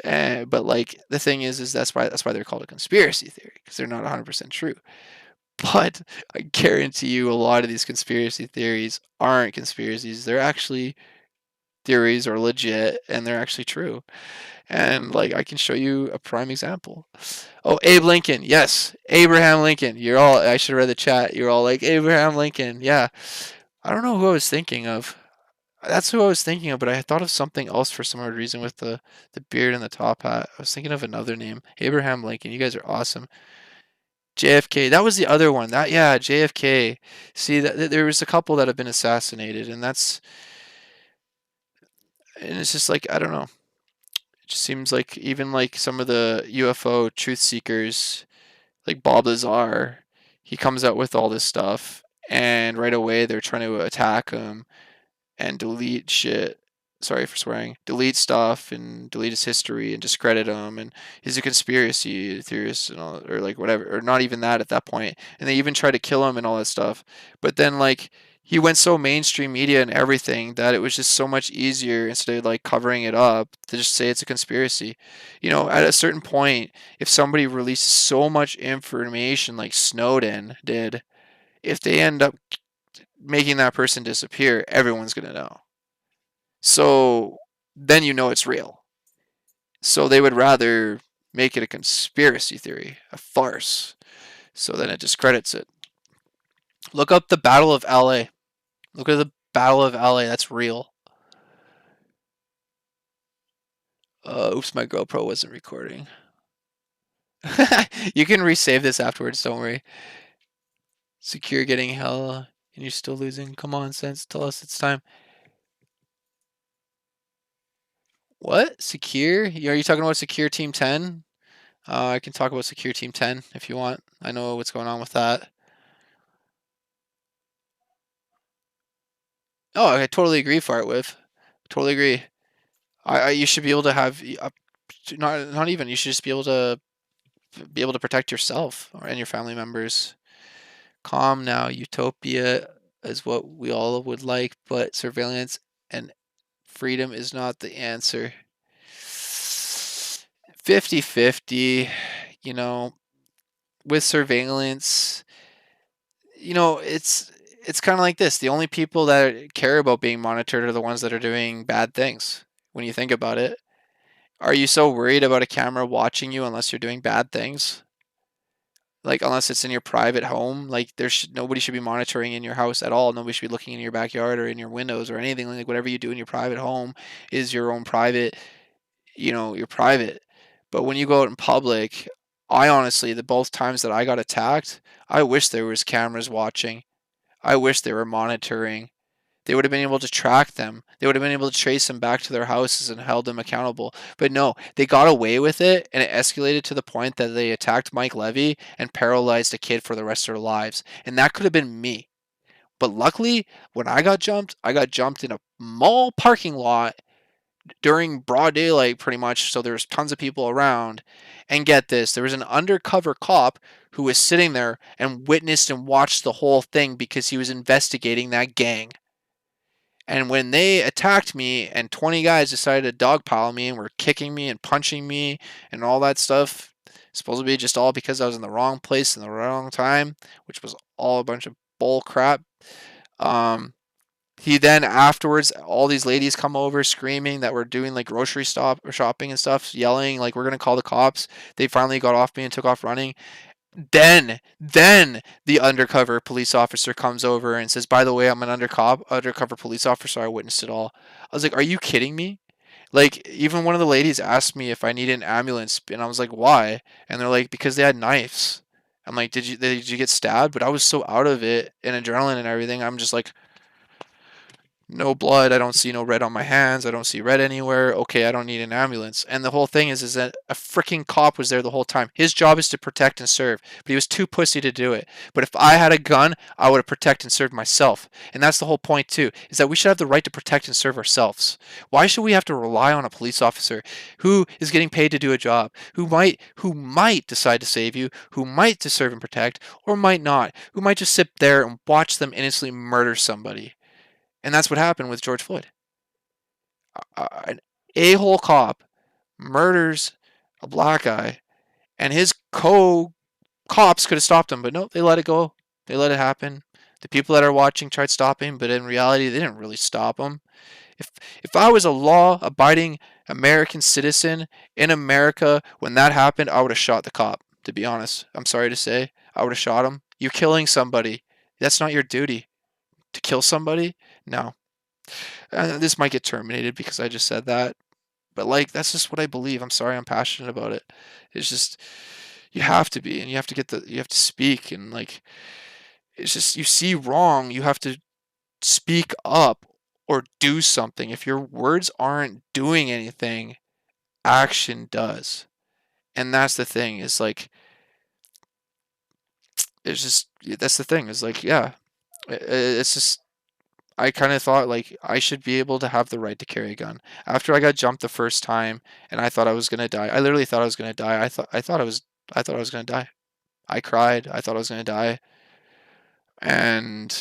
But like the thing is that's why they're called a conspiracy theory because they're not 100% true. But I guarantee you, a lot of these conspiracy theories aren't conspiracies. They're actually theories are legit and they're actually true. And like I can show you a prime example. Oh, Abe Lincoln. Yes, Abraham Lincoln. You're all. I should have read the chat. You're all like Abraham Lincoln. Yeah. I don't know who I was thinking of. That's who I was thinking of, but I thought of something else for some odd reason with the beard and the top hat. I was thinking of another name. Abraham Lincoln. You guys are awesome. JFK. That was the other one. That yeah, JFK. See, there was a couple that have been assassinated, and it's just like I don't know. It just seems like even like some of the UFO truth seekers, like Bob Lazar, he comes out with all this stuff, and right away they're trying to attack him and delete shit. Sorry for swearing. Delete stuff and delete his history and discredit him. And he's a conspiracy theorist and all, or like whatever, or not even that at that point. And they even try to kill him and all that stuff. But then like he went so mainstream media and everything that it was just so much easier instead of like covering it up to just say it's a conspiracy. At a certain point, if somebody releases so much information like Snowden did, if they end up making that person disappear, everyone's going to know. So then it's real. So they would rather make it a conspiracy theory, a farce. So then it discredits it. Look up the Battle of LA. Look at the Battle of LA. That's real. Oops, my GoPro wasn't recording. You can resave this afterwards, don't worry. Secure getting hella, and you're still losing. Come on, Sense, tell us it's time. What? Secure? Are you talking about Secure Team 10? I can talk about Secure Team 10 if you want. I know what's going on with that. Oh, I totally agree, Fartwith. Totally agree. You should be able to have, not even, you should just be able to protect yourself and your family members. Calm now. Utopia is what we all would like, but surveillance and freedom is not the answer. 50-50, you know, with surveillance, it's kind of like this. The only people that care about being monitored are the ones that are doing bad things. When you think about it, are you so worried about a camera watching you unless you're doing bad things? Like unless it's in your private home, like nobody should be monitoring in your house at all. Nobody should be looking in your backyard or in your windows or anything. Like whatever you do in your private home is your own private, you're private. But when you go out in public, I honestly, the both times that I got attacked, I wish there was cameras watching. I wish they were monitoring. They would have been able to track them. They would have been able to trace them back to their houses and held them accountable. But no, they got away with it, and it escalated to the point that they attacked Mike Levy and paralyzed a kid for the rest of their lives. And that could have been me. But luckily, when I got jumped in a mall parking lot during broad daylight pretty much, so there's tons of people around. And get this, there was an undercover cop who was sitting there and witnessed and watched the whole thing because he was investigating that gang. And when they attacked me and 20 guys decided to dogpile me and were kicking me and punching me and all that stuff, supposed to be just all because I was in the wrong place in the wrong time, which was all a bunch of bull crap. Um, he then afterwards, all these ladies come over screaming that we're doing like grocery stop or shopping and stuff, yelling like we're gonna call the cops. They finally got off me and took off running. Then the undercover police officer comes over and says, "By the way, I'm an undercover police officer. I witnessed it all." I was like, "Are you kidding me?" Like, even one of the ladies asked me if I needed an ambulance, and I was like, "Why?" And they're like, "Because they had knives." I'm like, "Did you get stabbed?" But I was so out of it and adrenaline and everything. I'm just like, no blood. I don't see no red on my hands. I don't see red anywhere. Okay, I don't need an ambulance. And the whole thing is that a freaking cop was there the whole time. His job is to protect and serve, but he was too pussy to do it. But if I had a gun, I would have protected and served myself. And that's the whole point too, is that we should have the right to protect and serve ourselves. Why should we have to rely on a police officer who is getting paid to do a job, who might decide to save you, who might to serve and protect, or might not, who might just sit there and watch them innocently murder somebody? And that's what happened with George Floyd. An a-hole cop murders a black guy, and his co-cops could have stopped him, but no, they let it go. They let it happen. The people that are watching tried stopping, but in reality, they didn't really stop him. If if I was a law-abiding American citizen in America when that happened, I would have shot the cop. To be honest, I'm sorry to say, I would have shot him. You're killing somebody. That's not your duty. To kill somebody? No. This might get terminated because I just said that, but like that's just what I believe. I'm sorry, I'm passionate about it. It's just you have to be, and you have to speak, and like it's just you see wrong, you have to speak up or do something. If your words aren't doing anything, action does, and that's the thing. Is like it's just that's the thing. Is like yeah, it's just I kind of thought like I should be able to have the right to carry a gun. After I got jumped the first time and I thought I was gonna die. I literally thought I was gonna die. I thought I was gonna die. I cried. I thought I was gonna die. And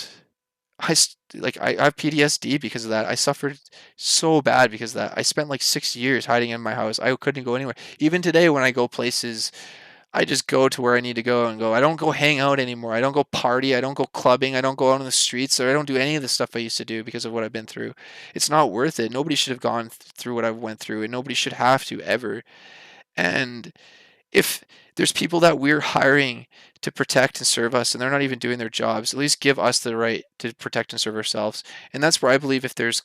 I have PTSD because of that. I suffered so bad because of that. I spent like 6 years hiding in my house. I couldn't go anywhere. Even today when I go places, I just go to where I need to go and go. I don't go hang out anymore. I don't go party. I don't go clubbing. I don't go out on the streets, or I don't do any of the stuff I used to do because of what I've been through. It's not worth it. Nobody should have gone through what I went through, and nobody should have to ever. And if there's people that we're hiring to protect and serve us and they're not even doing their jobs, at least give us the right to protect and serve ourselves. And that's where I believe if there's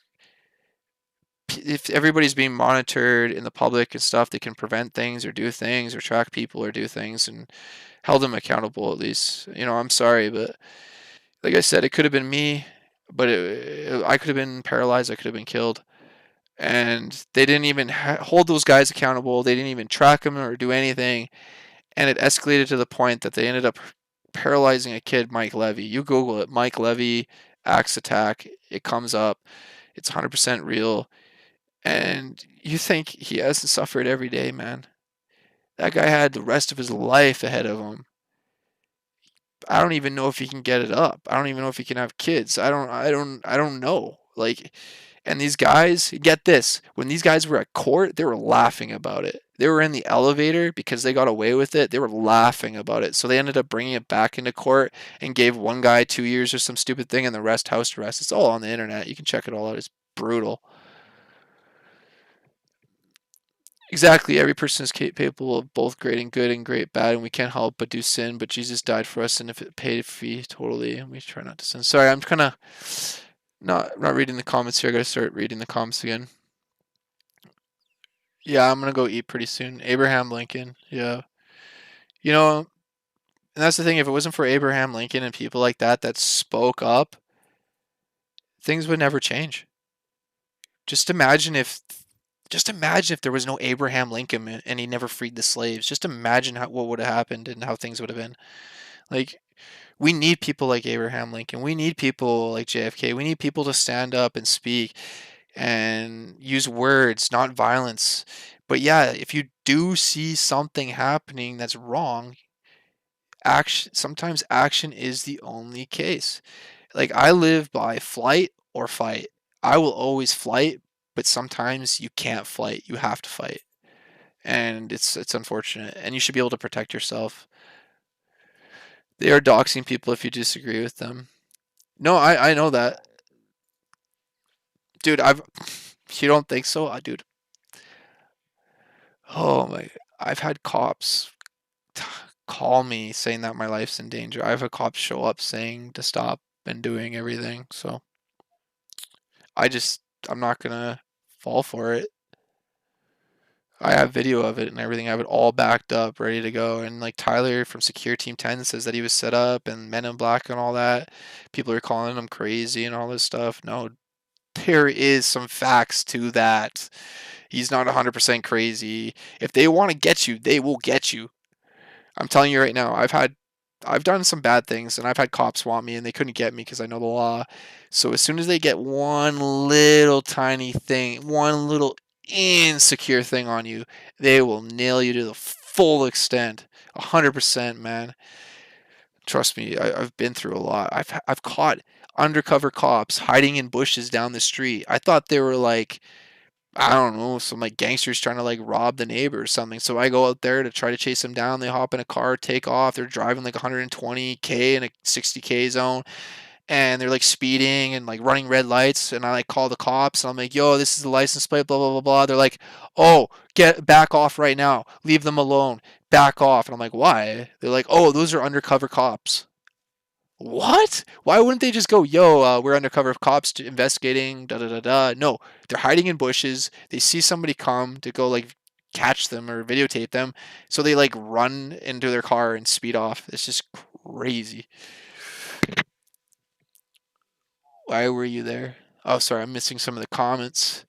if everybody's being monitored in the public and stuff, they can prevent things or do things or track people or do things and held them accountable at least. I'm sorry, but like I said, it could have been me, but I could have been paralyzed. I could have been killed. And they didn't even hold those guys accountable. They didn't even track them or do anything. And it escalated to the point that they ended up paralyzing a kid, Mike Levy. You Google it, Mike Levy, axe attack. It comes up. It's 100% real. And you think he hasn't suffered every day, man. That guy had the rest of his life ahead of him. I don't even know if he can get it up. I don't even know if he can have kids. I don't know. Like, and these guys, get this, when these guys were at court, they were laughing about it. They were in the elevator because they got away with it. They were laughing about it. So they ended up bringing it back into court and gave one guy 2 years or some stupid thing and the rest house arrest. It's all on the internet. You can check it all out. It's brutal. Exactly. Every person is capable of both great and good and great bad, and we can't help but do sin. But Jesus died for us, and if it paid a fee totally, and we try not to sin. Sorry, I'm kind of not reading the comments here. I gotta start reading the comments again. Yeah, I'm gonna go eat pretty soon. Abraham Lincoln. Yeah, you know, and that's the thing. If it wasn't for Abraham Lincoln and people like that spoke up, things would never change. Just imagine if just imagine if there was no Abraham Lincoln and he never freed the slaves. Just imagine what would have happened and how things would have been. Like, we need people like Abraham Lincoln. We need people like JFK. We need people to stand up and speak and use words, not violence. But yeah, if you do see something happening that's wrong, action sometimes action is the only case. Like, I live by flight or fight. I will always flight, but sometimes you can't flight. You have to fight. And it's unfortunate. And you should be able to protect yourself. They are doxing people if you disagree with them. No, I know that. Dude, you don't think so? Dude. Oh my, I've had cops call me saying that my life's in danger. I've had cops show up saying to stop and doing everything. So I just, I'm not gonna fall for it. I have video of it and everything. I have it all backed up, ready to go. And like Tyler from Secure Team 10 says that he was set up and Men in Black and all that. People are calling him crazy and all this stuff. No, there is some facts to that. He's not 100% crazy. If they want to get you, they will get you. I'm telling you right now, I've done some bad things and I've had cops want me and they couldn't get me because I know the law. So as soon as they get one little tiny thing, one little insecure thing on you, they will nail you to the full extent. 100%, man. Trust me, I've been through a lot. I've caught undercover cops hiding in bushes down the street. I thought they were like, I don't know, some like gangsters trying to like rob the neighbor or something. So I go out there to try to chase them down. They hop in a car, take off. They're driving like 120K in a 60K zone, and they're like speeding and like running red lights. And I like call the cops and I'm like, "Yo, this is the license plate, blah blah blah blah." They're like, "Oh, get back off right now. Leave them alone. Back off." And I'm like, "Why?" They're like, "Oh, those are undercover cops." What? Why wouldn't they just go, yo, we're undercover cops investigating, da da da da? No, they're hiding in bushes. They see somebody come to go, like, catch them or videotape them. So they, like, run into their car and speed off. It's just crazy. Why were you there? Oh, sorry, I'm missing some of the comments.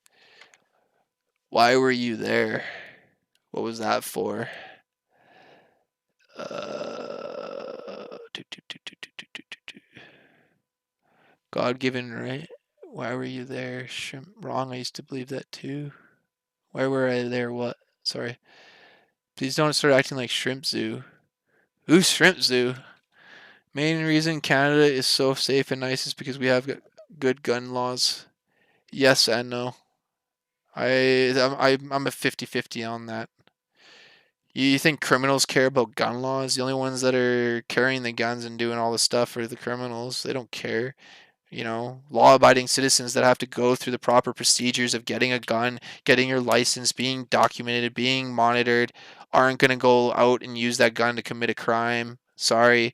Why were you there? What was that for? God given right? Why were you there? Shrimp wrong. I used to believe that too. Why were I there? What? Sorry. Please don't start acting like Shrimp Zoo. Ooh, Shrimp Zoo. Main reason Canada is so safe and nice is because we have good gun laws. Yes and no. I'm a 50-50 on that. You think criminals care about gun laws? The only ones that are carrying the guns and doing all the stuff are the criminals. They don't care. Law-abiding citizens that have to go through the proper procedures of getting a gun, getting your license, being documented, being monitored, aren't going to go out and use that gun to commit a crime. Sorry.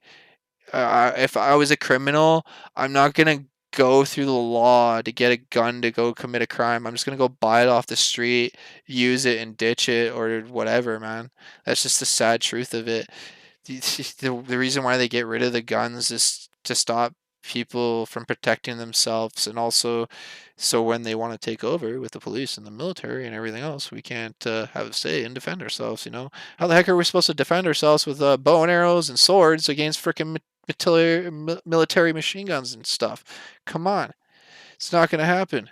If I was a criminal, I'm not going to go through the law to get a gun to go commit a crime. I'm just gonna go buy it off the street, use it and ditch it or whatever, man. That's just the sad truth of it. The reason why they get rid of the guns is to stop people from protecting themselves, and also so when they want to take over with the police and the military and everything else, we can't have a say and defend ourselves. How the heck are we supposed to defend ourselves with bow and arrows and swords against freaking military machine guns and stuff? Come on, it's not going to happen.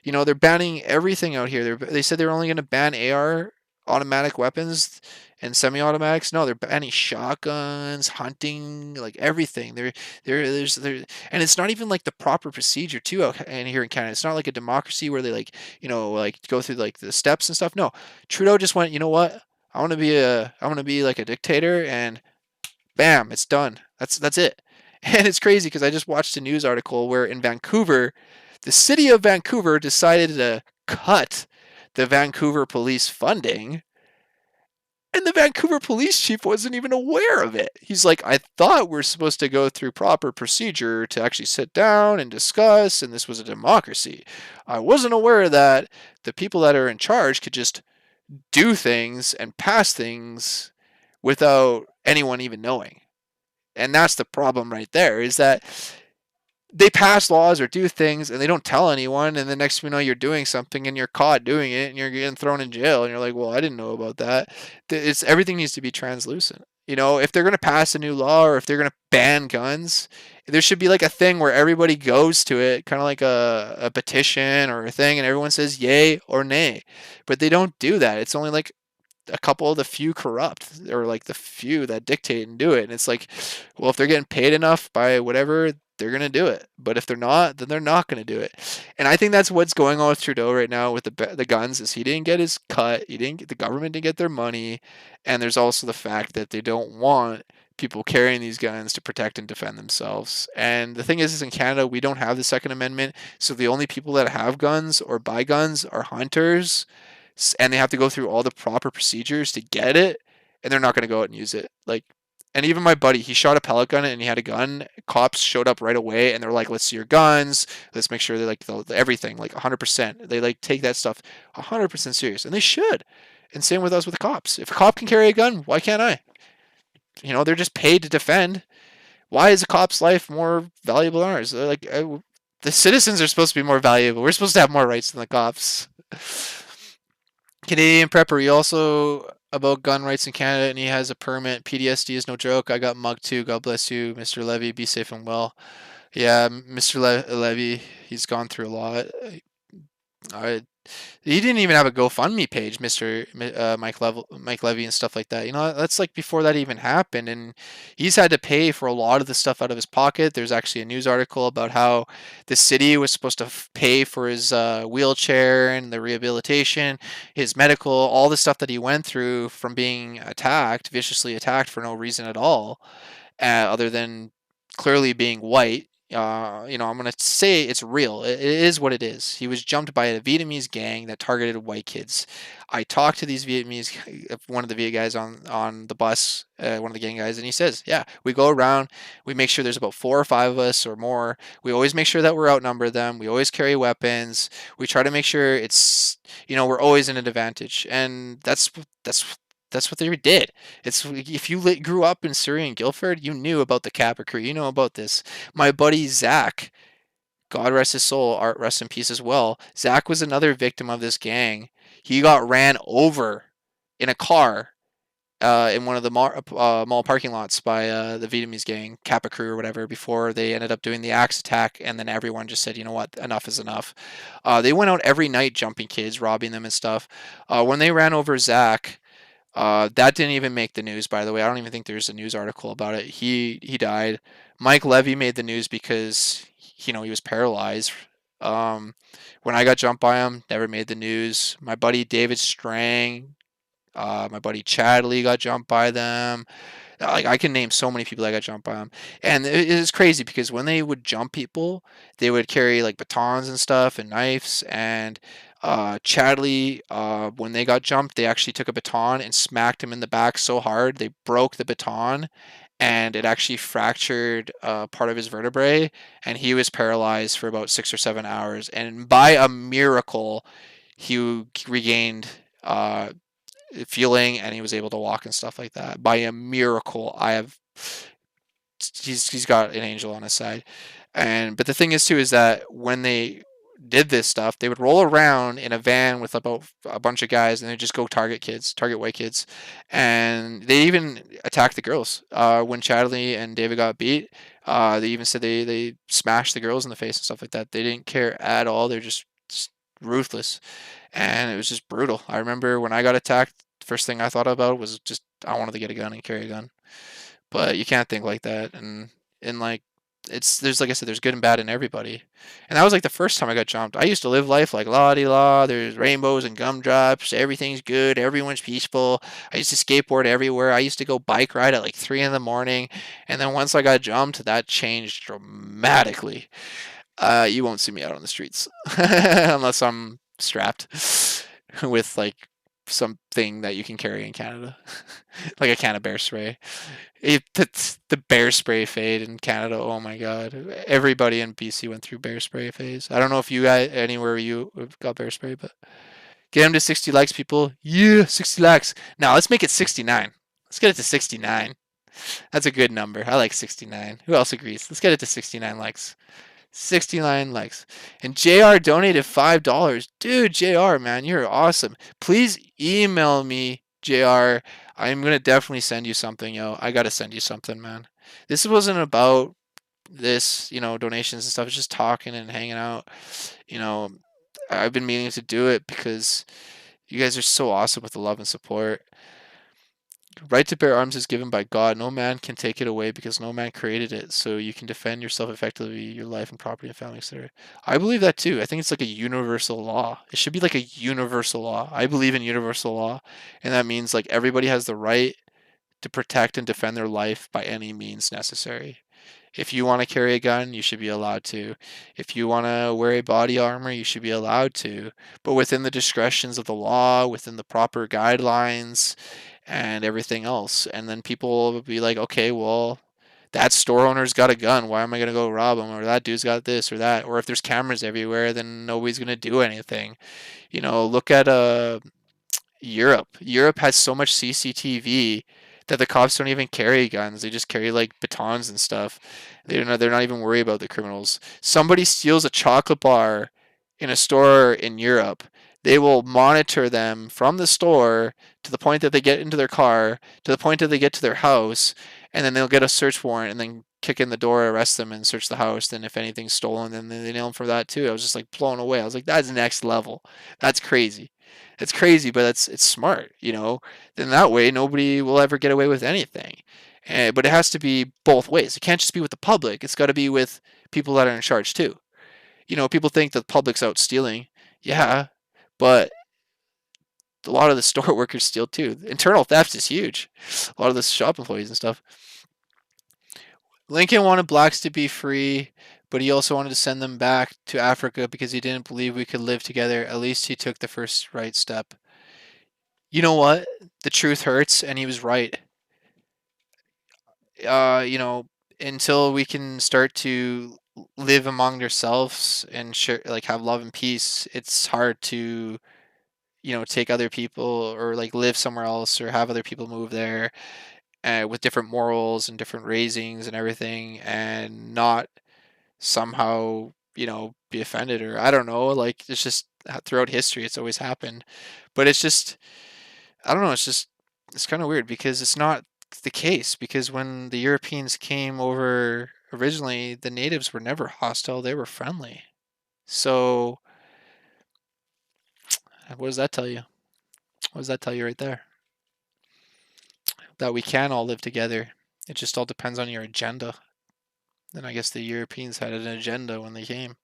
They're banning everything out here. They said they're only going to ban AR automatic weapons and semi-automatics. No, they're banning shotguns, hunting, like everything. And it's not even like the proper procedure too out and here in Canada. It's not like a democracy where they like go through like the steps and stuff. No, Trudeau just went, you know what? I want to be like a dictator, and bam, it's done. That's it. And it's crazy because I just watched a news article where in Vancouver, the city of Vancouver decided to cut the Vancouver police funding, and the Vancouver police chief wasn't even aware of it. He's like, I thought we're supposed to go through proper procedure to actually sit down and discuss, and this was a democracy. I wasn't aware that the people that are in charge could just do things and pass things without anyone even knowing. And that's the problem right there, is that they pass laws or do things and they don't tell anyone, and the next thing you know, you're doing something and you're caught doing it and you're getting thrown in jail, and you're like, well, I didn't know about that. Everything needs to be translucent. If they're going to pass a new law or if they're going to ban guns, there should be like a thing where everybody goes to it, kind of like a petition or a thing, and everyone says yay or nay. But they don't do that. It's only like a couple of the few corrupt, or like the few that dictate and do it. And it's like, well, if they're getting paid enough by whatever, they're going to do it. But if they're not, then they're not going to do it. And I think that's what's going on with Trudeau right now with the guns, is he didn't get his cut. The government didn't get their money. And there's also the fact that they don't want people carrying these guns to protect and defend themselves. And the thing is in Canada, we don't have the Second Amendment. So the only people that have guns or buy guns are hunters, and they have to go through all the proper procedures to get it, and they're not going to go out and use it. And even my buddy, he shot a pellet gun and he had a gun. Cops showed up right away and they're like, let's see your guns. Let's make sure they like everything, like 100%. They like take that stuff 100% serious, and they should. And same with us with the cops. If a cop can carry a gun, why can't I? They're just paid to defend. Why is a cop's life more valuable than ours? The citizens are supposed to be more valuable. We're supposed to have more rights than the cops. Canadian prepper, he also about gun rights in Canada, and he has a permit. PTSD is no joke. I got mugged too. God bless you, Mr. Levy. Be safe and well. Yeah, Mr. Levy, he's gone through a lot. He didn't even have a GoFundMe page, Mr. Mike Levy and stuff like that. That's like before that even happened, and he's had to pay for a lot of the stuff out of his pocket. There's actually a news article about how the city was supposed to pay for his wheelchair and the rehabilitation, his medical, all the stuff that he went through from being viciously attacked for no reason at all, other than clearly being white. I'm going to say it's real. It is what it is. He was jumped by a Vietnamese gang that targeted white kids. I talked to these Vietnamese, one of the Viet guys on the bus, one of the gang guys, and he says, yeah, we go around, we make sure there's about 4 or 5 of us or more. We always make sure that we're outnumber them. We always carry weapons. We try to make sure it's, we're always in an advantage. And that's what they did. It's if you grew up in Surrey and Guildford, you knew about the Kappa Crew. You know about this. My buddy Zach, God rest his soul, art rest in peace as well. Zach was another victim of this gang. He got ran over in a car in one of the mall parking lots by the Vietnamese gang, Kappa Crew or whatever, before they ended up doing the axe attack, and then everyone just said, you know what, enough is enough. They went out every night jumping kids, robbing them and stuff. When they ran over Zach, that didn't even make the news, by the way. I don't even think there's a news article about it. He died. Mike Levy made the news because he was paralyzed. When I got jumped by him, never made the news. My buddy David Strang, my buddy Chadley got jumped by them. I can name so many people that got jumped by them, and it is crazy because when they would jump people, they would carry like batons and stuff and knives. And Chadley, when they got jumped, they actually took a baton and smacked him in the back so hard they broke the baton, and it actually fractured part of his vertebrae, and he was paralyzed for about 6 or 7 hours. And by a miracle, he regained feeling, and he was able to walk and stuff like that. By a miracle, he's got an angel on his side. And but the thing is too is that when they did this stuff, they would roll around in a van with about a bunch of guys, and they just go target white kids, and they even attacked the girls. When Chadley and David got beat, they even said they smashed the girls in the face and stuff like that. They didn't care at all. They're just ruthless, and it was just brutal. I remember when I got attacked, the first thing I thought about was just I wanted to get a gun and carry a gun. But you can't think like that, and like there's like I said, there's good and bad in everybody. And that was like the first time I got jumped. I used to live life like la di la. There's rainbows and gumdrops. Everything's good. Everyone's peaceful. I used to skateboard everywhere. I used to go bike ride at like 3 in the morning. And then once I got jumped, that changed dramatically. You won't see me out on the streets unless I'm strapped with like something that you can carry in Canada, like a can of bear spray. The bear spray fade in Canada. Oh my god! Everybody in BC went through bear spray phase. I don't know if you guys anywhere you got bear spray, but get them to 60 likes, people. Yeah, 60 likes. Now let's make it 69. Let's get it to 69. That's a good number. I like 69. Who else agrees? Let's get it to 69 likes. 69 likes. And JR donated $5. Dude, JR, man, you're awesome. Please email me, JR. I'm going to definitely send you something, yo. I got to send you something, man. This wasn't about this, donations and stuff. It's just talking and hanging out. You know, I've been meaning to do it because you guys are so awesome with the love and support. Right to bear arms is given by God. No man can take it away because no man created it. So you can defend yourself effectively, your life and property and family, etc. I believe that too. I think it's like a universal law. It should be like a universal law. I believe in universal law, and that means like everybody has the right to protect and defend their life by any means necessary. If you want to carry a gun, you should be allowed to. If you want to wear a body armor, you should be allowed to, but within the discretions of the law, within the proper guidelines and everything else. And then people will be like, okay, well, that store owner's got a gun. Why am I going to go rob him? Or that dude's got this or that. Or if there's cameras everywhere, then nobody's going to do anything. Look at Europe. Europe has so much CCTV that the cops don't even carry guns. They just carry like batons and stuff. They're not even worried about the criminals. Somebody steals a chocolate bar in a store in Europe. They will monitor them from the store to the point that they get into their car, to the point that they get to their house, and then they'll get a search warrant and then kick in the door, arrest them, and search the house. Then if anything's stolen, then they nail them for that too. I was just like blown away. I was like, that's next level. That's crazy. It's crazy, but it's smart. Then that way nobody will ever get away with anything. But it has to be both ways. It can't just be with the public. It's got to be with people that are in charge too. People think that the public's out stealing. Yeah, but a lot of the store workers steal too. Internal theft is huge. A lot of the shop employees and stuff. Lincoln wanted blacks to be free, but he also wanted to send them back to Africa because he didn't believe we could live together. At least he took the first right step. You know what? The truth hurts, and he was right. Uh, you know, until we can start to live among ourselves and share, like have love and peace, it's hard to, take other people or like live somewhere else or have other people move there with different morals and different raisings and everything and not somehow, be offended or I don't know. Like it's just throughout history, it's always happened. But it's just, I don't know. It's kind of weird because it's not the case. Because when the Europeans came over originally, the natives were never hostile, they were friendly. So, what does that tell you? What does that tell you right there? That we can all live together. It just all depends on your agenda. And I guess the Europeans had an agenda when they came.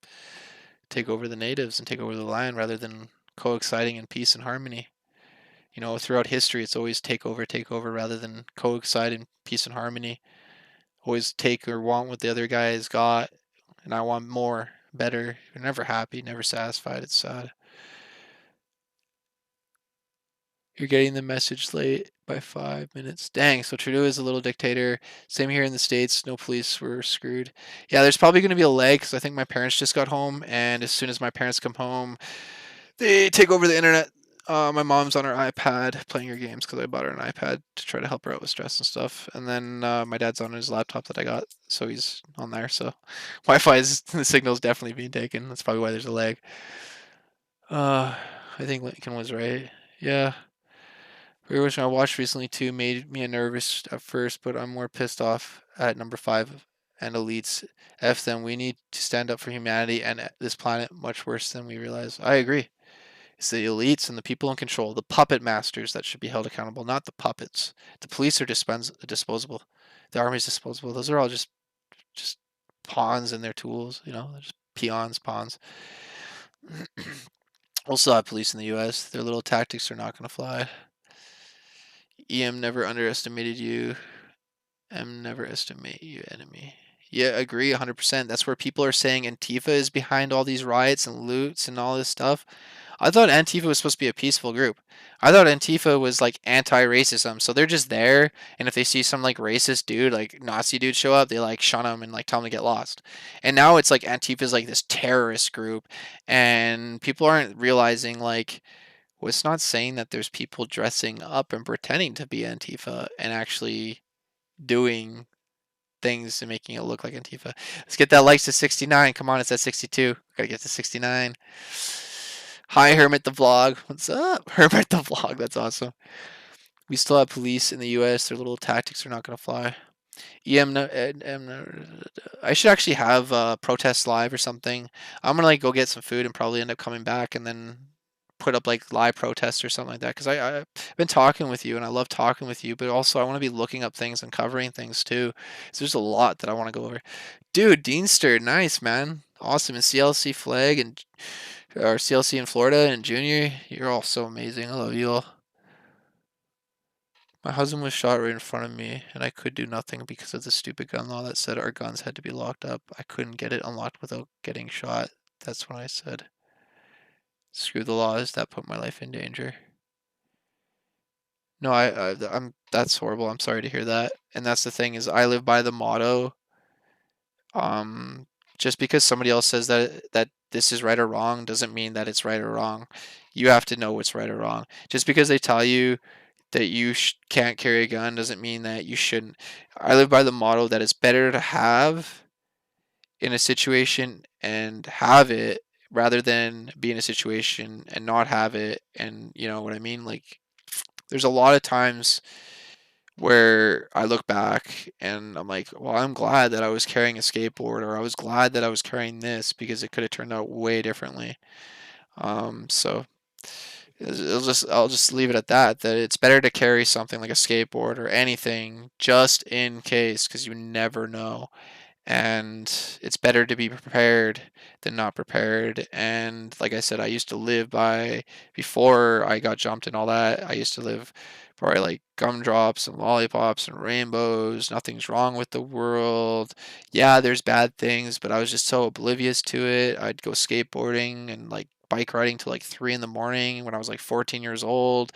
Take over the natives and take over the land rather than coexisting in peace and harmony. Throughout history, it's always take over rather than coexist in peace and harmony. Always take or want what the other guy's got, and I want more, better. You're never happy, never satisfied. It's sad. You're getting the message late. by 5 minutes. Dang, so Trudeau is a little dictator. Same here in the States. No police, were screwed. Yeah, there's probably going to be a lag because I think my parents just got home, and as soon as my parents come home, they take over the internet. My mom's on her iPad playing her games because I bought her an iPad to try to help her out with stress and stuff. And then my dad's on his laptop that I got, so he's on there. So Wi-Fi is the signal's definitely being taken. That's probably why there's a lag. Uh, I think Lincoln was right. Yeah. Which I watched recently too made me nervous at first, but I'm more pissed off at number five and elites. F them. We need to stand up for humanity and this planet much worse than we realize. I agree. It's the elites and the people in control, the puppet masters that should be held accountable, not the puppets. The police are disposable. The army's disposable. Those are all just pawns and their tools. They're just peons, pawns. Also, have police in the U.S. Their little tactics are not going to fly. EM never underestimated you. M never estimate you, enemy. Yeah, agree 100%. That's where people are saying Antifa is behind all these riots and loots and all this stuff. I thought Antifa was supposed to be a peaceful group. I thought Antifa was like anti-racism. So they're just there, and if they see some like racist dude, like Nazi dude show up, they like shun him and like tell him to get lost. And now it's like Antifa's like this terrorist group, and people aren't realizing like well, it's not saying that there's people dressing up and pretending to be Antifa and actually doing things and making it look like Antifa. Let's get that likes to 69. Come on, it's at 62. Gotta get to 69. Hi, Hermit the Vlog. What's up? Hermit the Vlog. That's awesome. We still have police in the US. Their little tactics are not going to fly. EM, no, I should actually have protests live or something. I'm gonna like go get some food and probably end up coming back and then put up like live protests or something like that because I've been talking with you and I love talking with you, but also I want to be looking up things and covering things too. So there's a lot that I want to go over. Dude, Deanster, nice man, awesome. And CLC Flag and or CLC in Florida and Junior, you're all so amazing. I love you all. My husband was shot right in front of me, and I could do nothing because of the stupid gun law that said our guns had to be locked up. I couldn't get it unlocked without getting shot. That's what I said. Screw the laws that put my life in danger. No, I'm. That's horrible. I'm sorry to hear that. And that's the thing is, I live by the motto. Um, just because somebody else says that this is right or wrong doesn't mean that it's right or wrong. You have to know what's right or wrong. Just because they tell you that you can't carry a gun doesn't mean that you shouldn't. I live by the motto that it's better to have in a situation and have it rather than be in a situation and not have it. And you know what I mean? Like, there's a lot of times where I look back and I'm like, well, I'm glad that I was carrying a skateboard or I was glad that I was carrying this because it could have turned out way differently. So I'll just leave it at that. That it's better to carry something like a skateboard or anything just in case, because you never know. And it's better to be prepared than not prepared. And like I said, I used to live by before I got jumped and all that. I used to live by like gumdrops and lollipops and rainbows. Nothing's wrong with the world. Yeah, there's bad things, but I was just so oblivious to it. I'd go skateboarding and like bike riding till like 3 in the morning when I was like 14 years old,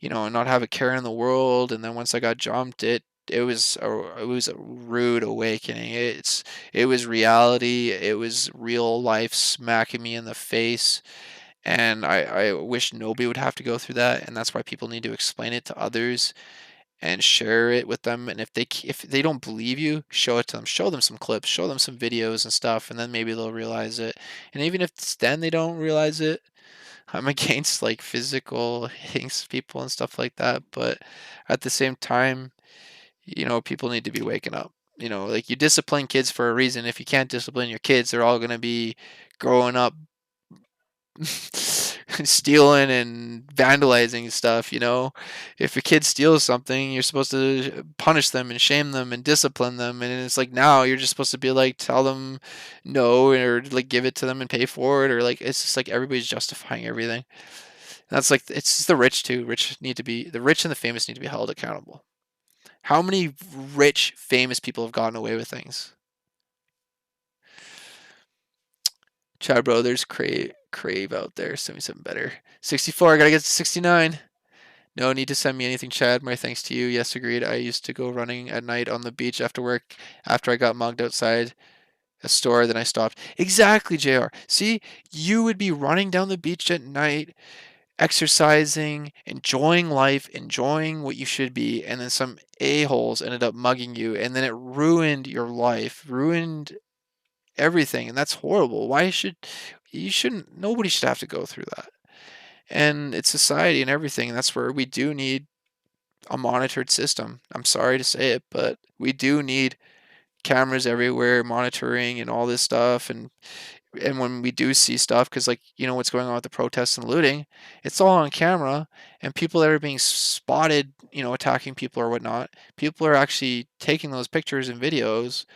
and not have a care in the world. And then once I got jumped, it was a rude awakening. It was reality. It was real life smacking me in the face. And I wish nobody would have to go through that. And that's why people need to explain it to others and share it with them. And if they don't believe you, show it to them. Show them some clips. Show them some videos and stuff, and then maybe they'll realize it. And even if then they don't realize it, I'm against like physical hitting people and stuff like that. But at the same time, people need to be waking up. Like you discipline kids for a reason. If you can't discipline your kids, they're all going to be growing up stealing and vandalizing stuff. If a kid steals something, you're supposed to punish them and shame them and discipline them. And it's like now you're just supposed to be like, tell them no, or like give it to them and pay for it. Or like, it's just like everybody's justifying everything. And that's like, it's just the rich too. The rich and the famous need to be held accountable. How many rich, famous people have gotten away with things? Chad bro, there's Crave out there. 77 better. 64, I gotta get to 69. No need to send me anything, Chad. My thanks to you. Yes, agreed. I used to go running at night on the beach after work after I got mugged outside a store, then I stopped. Exactly, JR. See, you would be running down the beach at night, exercising, enjoying life, enjoying what you should be, and then some a-holes ended up mugging you, and then it ruined your life, ruined everything, and that's horrible. You shouldn't, nobody should have to go through that. And it's society and everything, and that's where we do need a monitored system. I'm sorry to say it, but we do need cameras everywhere monitoring and all this stuff, and when we do see stuff, because like what's going on with the protests and looting, it's all on camera, and people that are being spotted attacking people or whatnot, people are actually taking those pictures and videos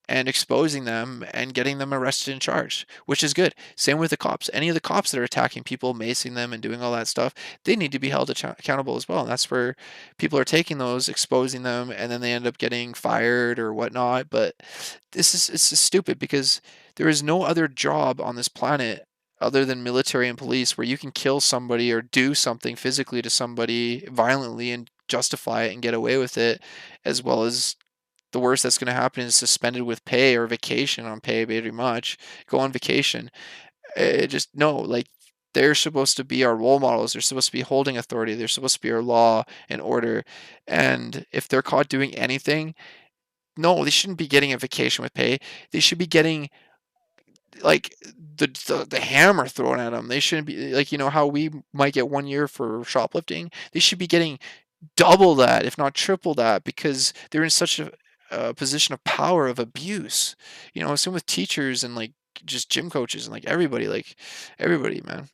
and exposing them and getting them arrested and charged, which is good. Same with the cops. Any of the cops that are attacking people, macing them, and doing all that stuff, they need to be held accountable as well. And that's where people are taking those, exposing them, and then they end up getting fired or whatnot. But it's just stupid because there is no other job on this planet other than military and police where you can kill somebody or do something physically to somebody violently and justify it and get away with it, as well as the worst that's going to happen is suspended with pay or vacation on pay very much, go on vacation. It just no, like they're supposed to be our role models. They're supposed to be holding authority. They're supposed to be our law and order. And if they're caught doing anything, no, they shouldn't be getting a vacation with pay. They should be getting like the hammer thrown at them. They shouldn't be like how we might get 1 year for shoplifting. They should be getting double that, if not triple that, because they're in such a position of power of abuse. Same with teachers and like just gym coaches and like everybody, man.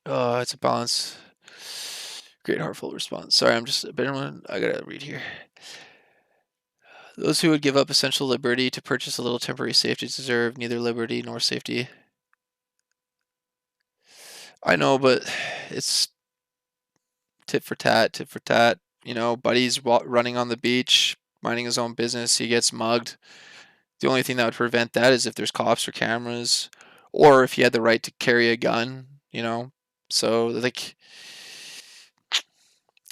It's a balance. Great heartful response. Sorry, I'm just a bit one. I gotta read here. Those who would give up essential liberty to purchase a little temporary safety deserve neither liberty nor safety. I know, but it's tit for tat, tit for tat. Buddy's running on the beach, minding his own business. He gets mugged. The only thing that would prevent that is if there's cops or cameras, or if he had the right to carry a gun. So, like,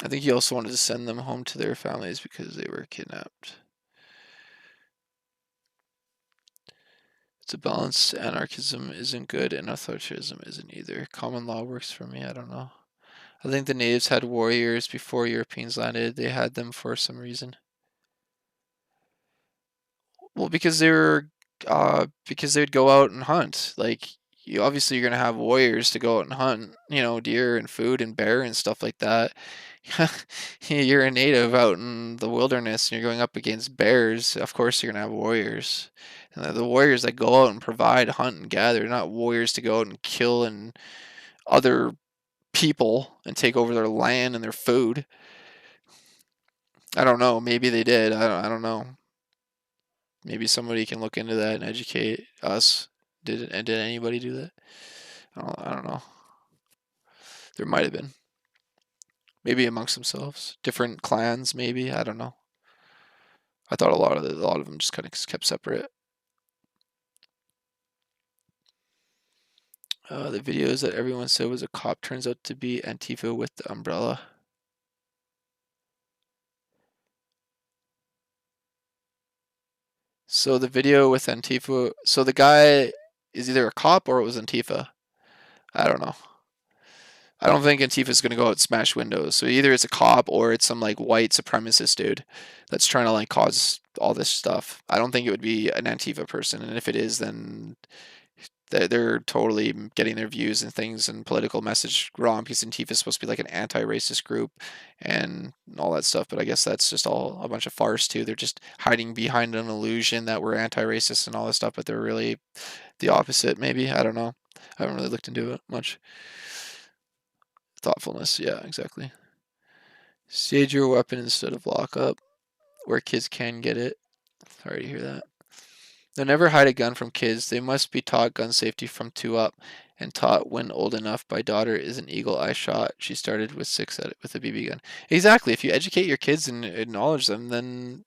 I think he also wanted to send them home to their families because they were kidnapped. It's a balance. Anarchism isn't good, and authoritarianism isn't either. Common law works for me. I don't know. I think the natives had warriors before Europeans landed. They had them for some reason. Well, because they'd go out and hunt. Like you're gonna have warriors to go out and hunt, deer and food and bear and stuff like that. You're a native out in the wilderness and you're going up against bears. Of course, you're gonna have warriors. And they're the warriors that go out and provide, hunt, and gather, not warriors to go out and kill and other people and take over their land and their food. I don't know. Maybe they did. I don't know. Maybe somebody can look into that and educate us. Did anybody do that? I don't know. There might have been. Maybe amongst themselves, different clans. Maybe I don't know. I thought a lot of them just kind of kept separate. The videos that everyone said was a cop turns out to be Antifa with the umbrella. So the video with Antifa. So the guy is either a cop or it was Antifa. I don't know. I don't think Antifa's gonna go out and smash windows. So either it's a cop or it's some like white supremacist dude that's trying to like cause all this stuff. I don't think it would be an Antifa person, and if it is, then they're totally getting their views and things and political message wrong because Antifa is supposed to be like an anti-racist group and all that stuff. But I guess that's just all a bunch of farce too. They're just hiding behind an illusion that we're anti-racist and all this stuff, but they're really the opposite. Maybe I don't know. I haven't really looked into it much. Thoughtfulness, yeah, exactly. Stage your weapon instead of lock up, where kids can get it. Sorry to hear that. They'll never hide a gun from kids. They must be taught gun safety from 2 up and taught when old enough. My daughter is an eagle eye shot. She started with 6 at it with a BB gun. Exactly. If you educate your kids and acknowledge them, then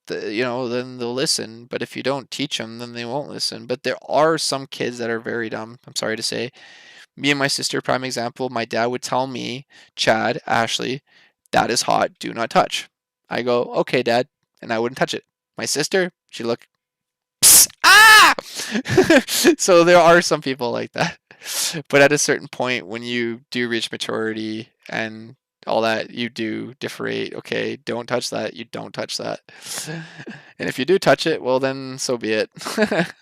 then they'll listen. But if you don't teach them, then they won't listen. But there are some kids that are very dumb. I'm sorry to say, Me and my sister, prime example, my dad would tell me, Chad, Ashley, that is hot, do not touch. I go, okay, dad, and I wouldn't touch it. My sister, she'd look, psst, ah! So there are some people like that. But at a certain point, when you do reach maturity and all that, you do differentiate. Okay, don't touch that. You don't touch that. And if you do touch it, well, then so be it.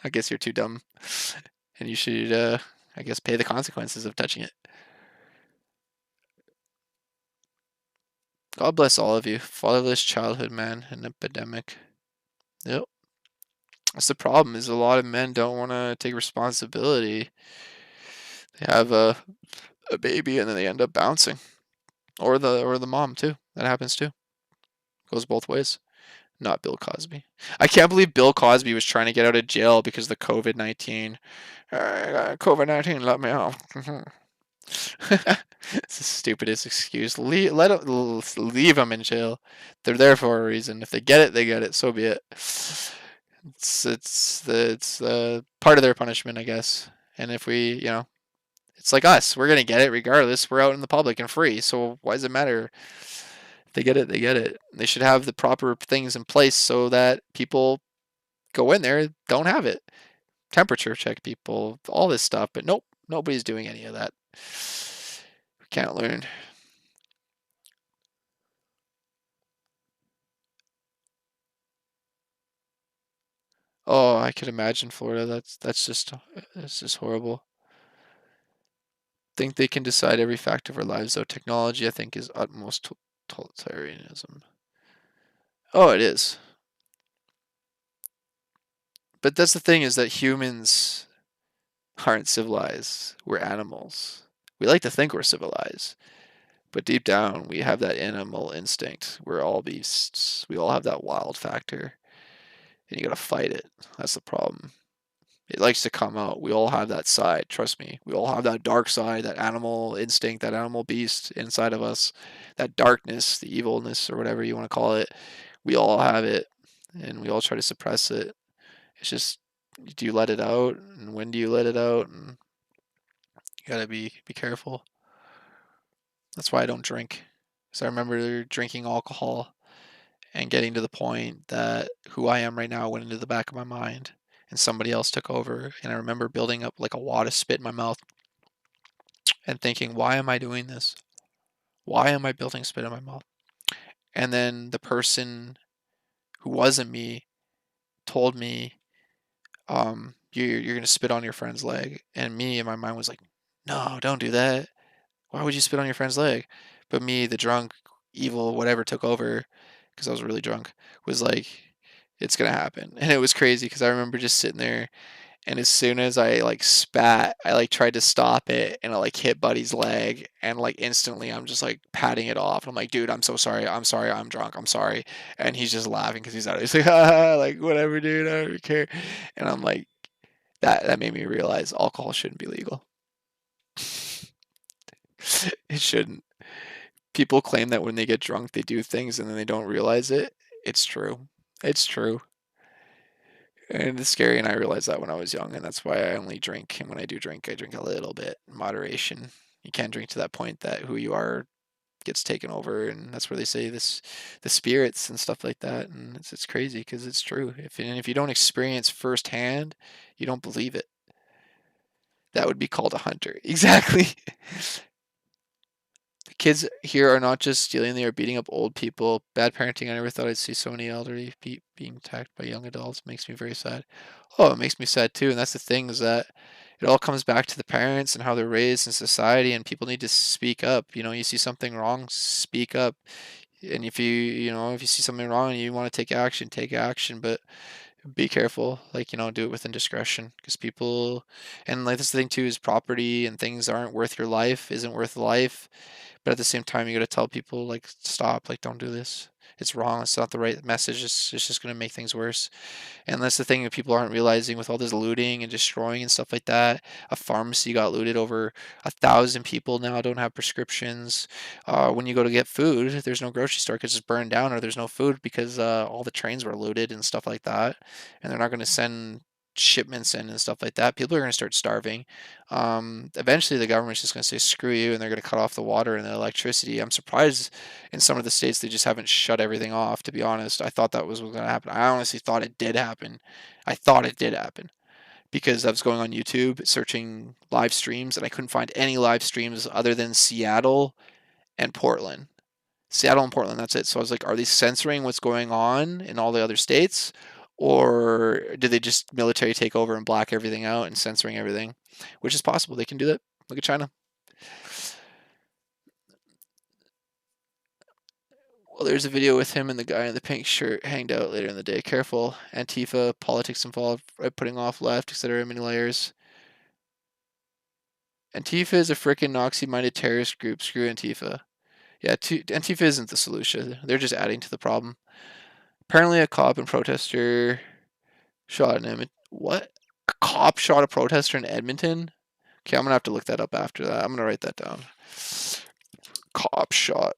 I guess you're too dumb, and you should, I guess, pay the consequences of touching it. God bless all of you. Fatherless childhood, man, an epidemic. Yep. That's the problem. Is a lot of men don't want to take responsibility. They have a baby and then they end up bouncing, or the mom too. That happens too. Goes both ways. Not Bill Cosby. I can't believe Bill Cosby was trying to get out of jail because of the COVID-19. COVID-19 let me out. It's the stupidest excuse. Leave them in jail. They're there for a reason. If they get it, they get it. So be it. It's part of their punishment, I guess. And if we, it's like us. We're gonna get it regardless. We're out in the public and free. So why does it matter? If they get it, they get it. They should have the proper things in place so that people go in there don't have it. Temperature check people, all this stuff. But nope, nobody's doing any of that. We can't learn. Oh, I could imagine Florida. That's just horrible. Think they can decide every fact of our lives, though. Technology, I think, is utmost totalitarianism. Oh, it is. But that's the thing is that humans aren't civilized. We're animals. We like to think we're civilized, but deep down, we have that animal instinct. We're all beasts. We all have that wild factor, and you gotta fight it. That's the problem. It likes to come out. We all have that side. Trust me. We all have that dark side, that animal instinct, that animal beast inside of us, that darkness, the evilness, or whatever you want to call it. We all have it, and we all try to suppress it. It's just, do you let it out, and when do you let it out? And you gotta be careful. That's why I don't drink. Because I remember drinking alcohol and getting to the point that who I am right now went into the back of my mind and somebody else took over. And I remember building up like a wad of spit in my mouth and thinking, why am I doing this? Why am I building spit in my mouth? And then the person who wasn't me told me, you're going to spit on your friend's leg. And me in my mind was like, no, don't do that. Why would you spit on your friend's leg? But me, the drunk, evil, whatever took over, because I was really drunk, was like, it's gonna happen. And it was crazy because I remember just sitting there, and as soon as I like spat, I like tried to stop it, and I like hit Buddy's leg, and like instantly I'm just like patting it off. I'm like, dude, I'm so sorry. I'm sorry. I'm drunk. I'm sorry. And he's just laughing because he's out. He's like, like whatever, dude. I don't care. And I'm like, that made me realize alcohol shouldn't be legal. It shouldn't. People claim that when they get drunk they do things and then they don't realize it. It's true. It's true. And it's scary, and I realized that when I was young, and that's why I only drink. And when I do drink, I drink a little bit in moderation. You can't drink to that point that who you are gets taken over, and that's where they say this, the spirits and stuff like that. And it's crazy because it's true. If you don't experience firsthand, you don't believe it. That would be called a hunter. Exactly. Kids here are not just stealing, they are beating up old people. Bad parenting. I never thought I'd see so many elderly being attacked by young adults. Makes me very sad. Oh, it makes me sad too. And that's the thing is that it all comes back to the parents and how they're raised in society, and people need to speak up. You see something wrong, speak up. And if you see something wrong and you want to take action, but be careful, like, do it within discretion because people, and like this thing too is property and things aren't worth your life, isn't worth life. But at the same time, you got to tell people, like, stop, like, don't do this. It's wrong. It's not the right message. It's just going to make things worse. And that's the thing that people aren't realizing with all this looting and destroying and stuff like that. A pharmacy got looted. Over 1,000 people now don't have prescriptions. When you go to get food, there's no grocery store because it's burned down, or there's no food because all the trains were looted and stuff like that. And they're not going to send shipments in and stuff like that, people are going to start starving. Eventually, the government's just going to say screw you, and they're going to cut off the water and the electricity. I'm surprised in some of the states they just haven't shut everything off. To be honest, I thought that was going to happen. I honestly thought it did happen. I thought it did happen because I was going on YouTube searching live streams, and I couldn't find any live streams other than Seattle and Portland. Seattle and Portland, that's it. So I was like, are they censoring what's going on in all the other states? Or did they just military take over and black everything out and censoring everything? Which is possible. They can do that. Look at China. Well, there's a video with him and the guy in the pink shirt hanged out later in the day. Careful. Antifa, politics involved, right, putting off left, etc. Many layers. Antifa is a frickin' Nazi-minded terrorist group. Screw Antifa. Yeah, Antifa isn't the solution. They're just adding to the problem. Apparently, a cop and protester shot an Edmonton. What? A cop shot a protester in Edmonton? Okay, I'm gonna have to look that up after that. I'm gonna write that down. Cop shot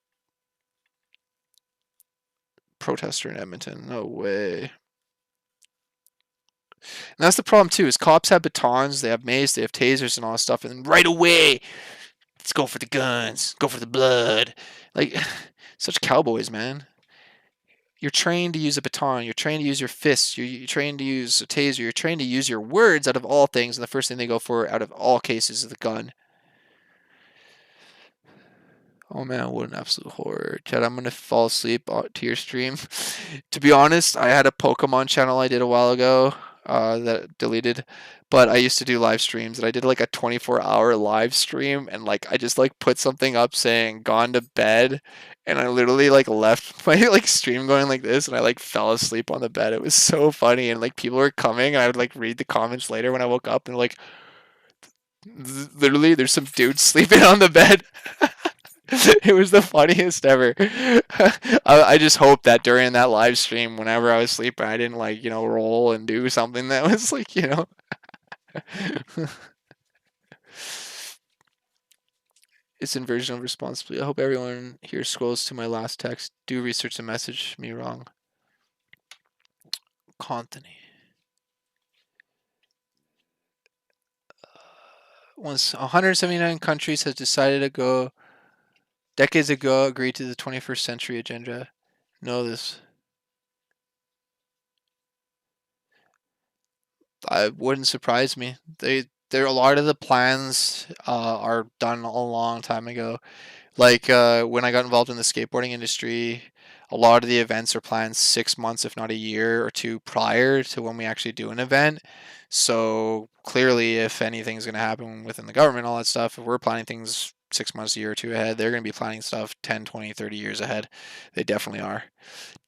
protester in Edmonton. No way. And that's the problem too. Is cops have batons, they have mace, they have tasers and all that stuff, and then right away, let's go for the guns, go for the blood. Like, such cowboys, man. You're trained to use a baton. You're trained to use your fists. You're trained to use a taser. You're trained to use your words out of all things. And the first thing they go for out of all cases is the gun. Oh man, what an absolute horror. Chad, I'm going to fall asleep to your stream. To be honest, I had a Pokemon channel I did a while ago that deleted. But I used to do live streams, and I did like a 24-hour live stream, and like I just like put something up saying gone to bed, and I literally like left my like stream going like this, and I like fell asleep on the bed. It was so funny, and like people were coming, and I would like read the comments later when I woke up, and like literally there's some dude sleeping on the bed. It was the funniest ever. I just hope that during that live stream, whenever I was sleeping, I didn't like, roll and do something that was like, It's inversion of responsibility. I hope everyone here scrolls to my last text. Do research the message me wrong. Conthony. Once 179 countries has decided to go decades ago agreed to the 21st century agenda. Know this. I wouldn't surprise me. There a lot of the plans are done a long time ago. Like when I got involved in the skateboarding industry, a lot of the events are planned 6 months, if not a year or two prior to when we actually do an event. So clearly, if anything's going to happen within the government, all that stuff, if we're planning things 6 months, a year or two ahead, they're going to be planning stuff 10, 20, 30 years ahead. They definitely are.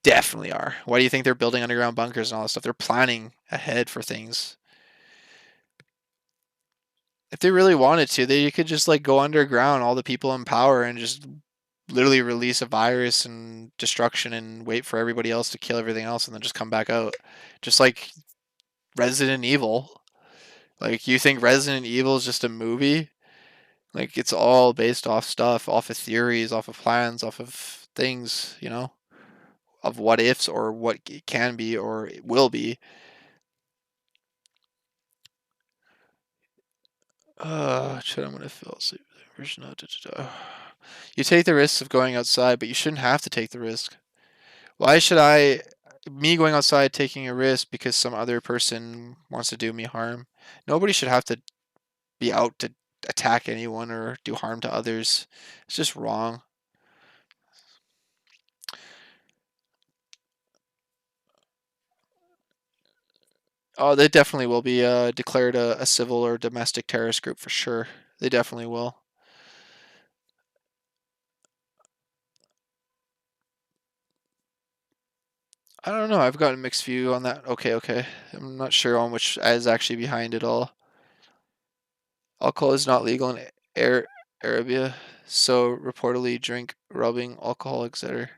Definitely are. Why do you think they're building underground bunkers and all that stuff? They're planning ahead for things. If they really wanted to, they could just like go underground, all the people in power, and just literally release a virus and destruction and wait for everybody else to kill everything else and then just come back out. Just like Resident Evil. Like, you think Resident Evil is just a movie? Like, it's all based off stuff, off of theories, off of plans, off of things, of what ifs or what it can be or it will be. Shit, I'm gonna fall asleep. You take the risks of going outside, but you shouldn't have to take the risk. Why should me going outside taking a risk because some other person wants to do me harm? Nobody should have to be out to attack anyone or do harm to others. It's just wrong. Oh, they definitely will be declared a civil or domestic terrorist group for sure. They definitely will. I don't know. I've got a mixed view on that. Okay. I'm not sure on which is actually behind it all. Alcohol is not legal in Arabia, so reportedly drink rubbing alcohol, etc.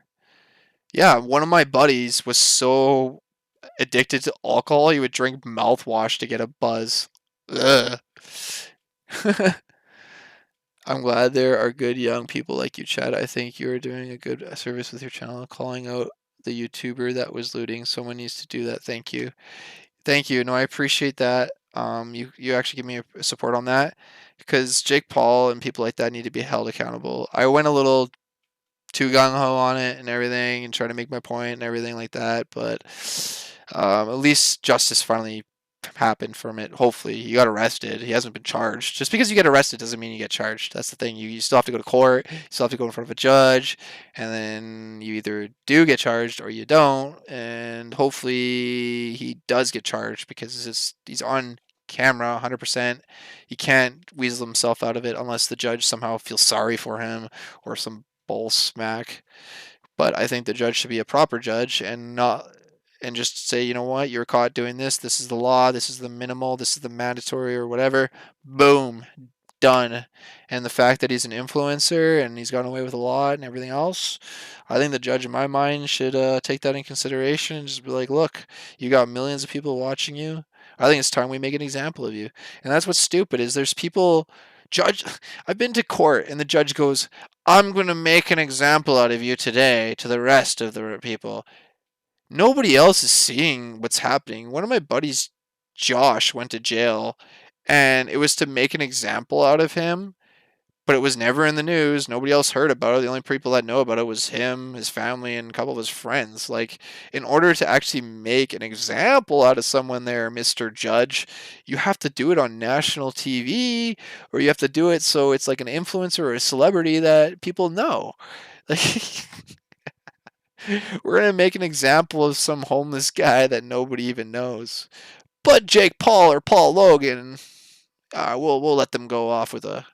Yeah, one of my buddies was so addicted to alcohol, he would drink mouthwash to get a buzz. Ugh. I'm glad there are good young people like you, Chad. I think you are doing a good service with your channel, calling out the YouTuber that was looting. Someone needs to do that. Thank you. Thank you. No, I appreciate that. You actually give me a support on that because Jake Paul and people like that need to be held accountable. I went a little too gung ho on it and everything and trying to make my point and everything like that, but at least justice finally happened from it. Hopefully, he got arrested. He hasn't been charged. Just because you get arrested doesn't mean you get charged. That's the thing. You still have to go to court. You still have to go in front of a judge, and then you either do get charged or you don't. And hopefully, he does get charged because he's on camera 100%. He can't weasel himself out of it unless the judge somehow feels sorry for him or some bull smack. But I think the judge should be a proper judge and not and just say, you know what, you're caught doing this. This is the law. This is the minimal. This is the mandatory or whatever. Boom, done. And the fact that he's an influencer and he's gotten away with a lot and everything else, I think the judge, in my mind, should take that in consideration and just be like, look, you got millions of people watching you. I think it's time we make an example of you. And that's what's stupid is there's people judge. I've been to court and the judge goes, I'm going to make an example out of you today to the rest of the people. Nobody else is seeing what's happening. One of my buddies, Josh, went to jail and it was to make an example out of him, but it was never in the news. Nobody else heard about it. The only people that know about it was him, his family, and a couple of his friends. Like, in order to actually make an example out of someone there, Mr. Judge, you have to do it on national TV, or you have to do it so it's like an influencer or a celebrity that people know. Like, we're gonna make an example of some homeless guy that nobody even knows. But Jake Paul or Paul Logan, we'll let them go off with a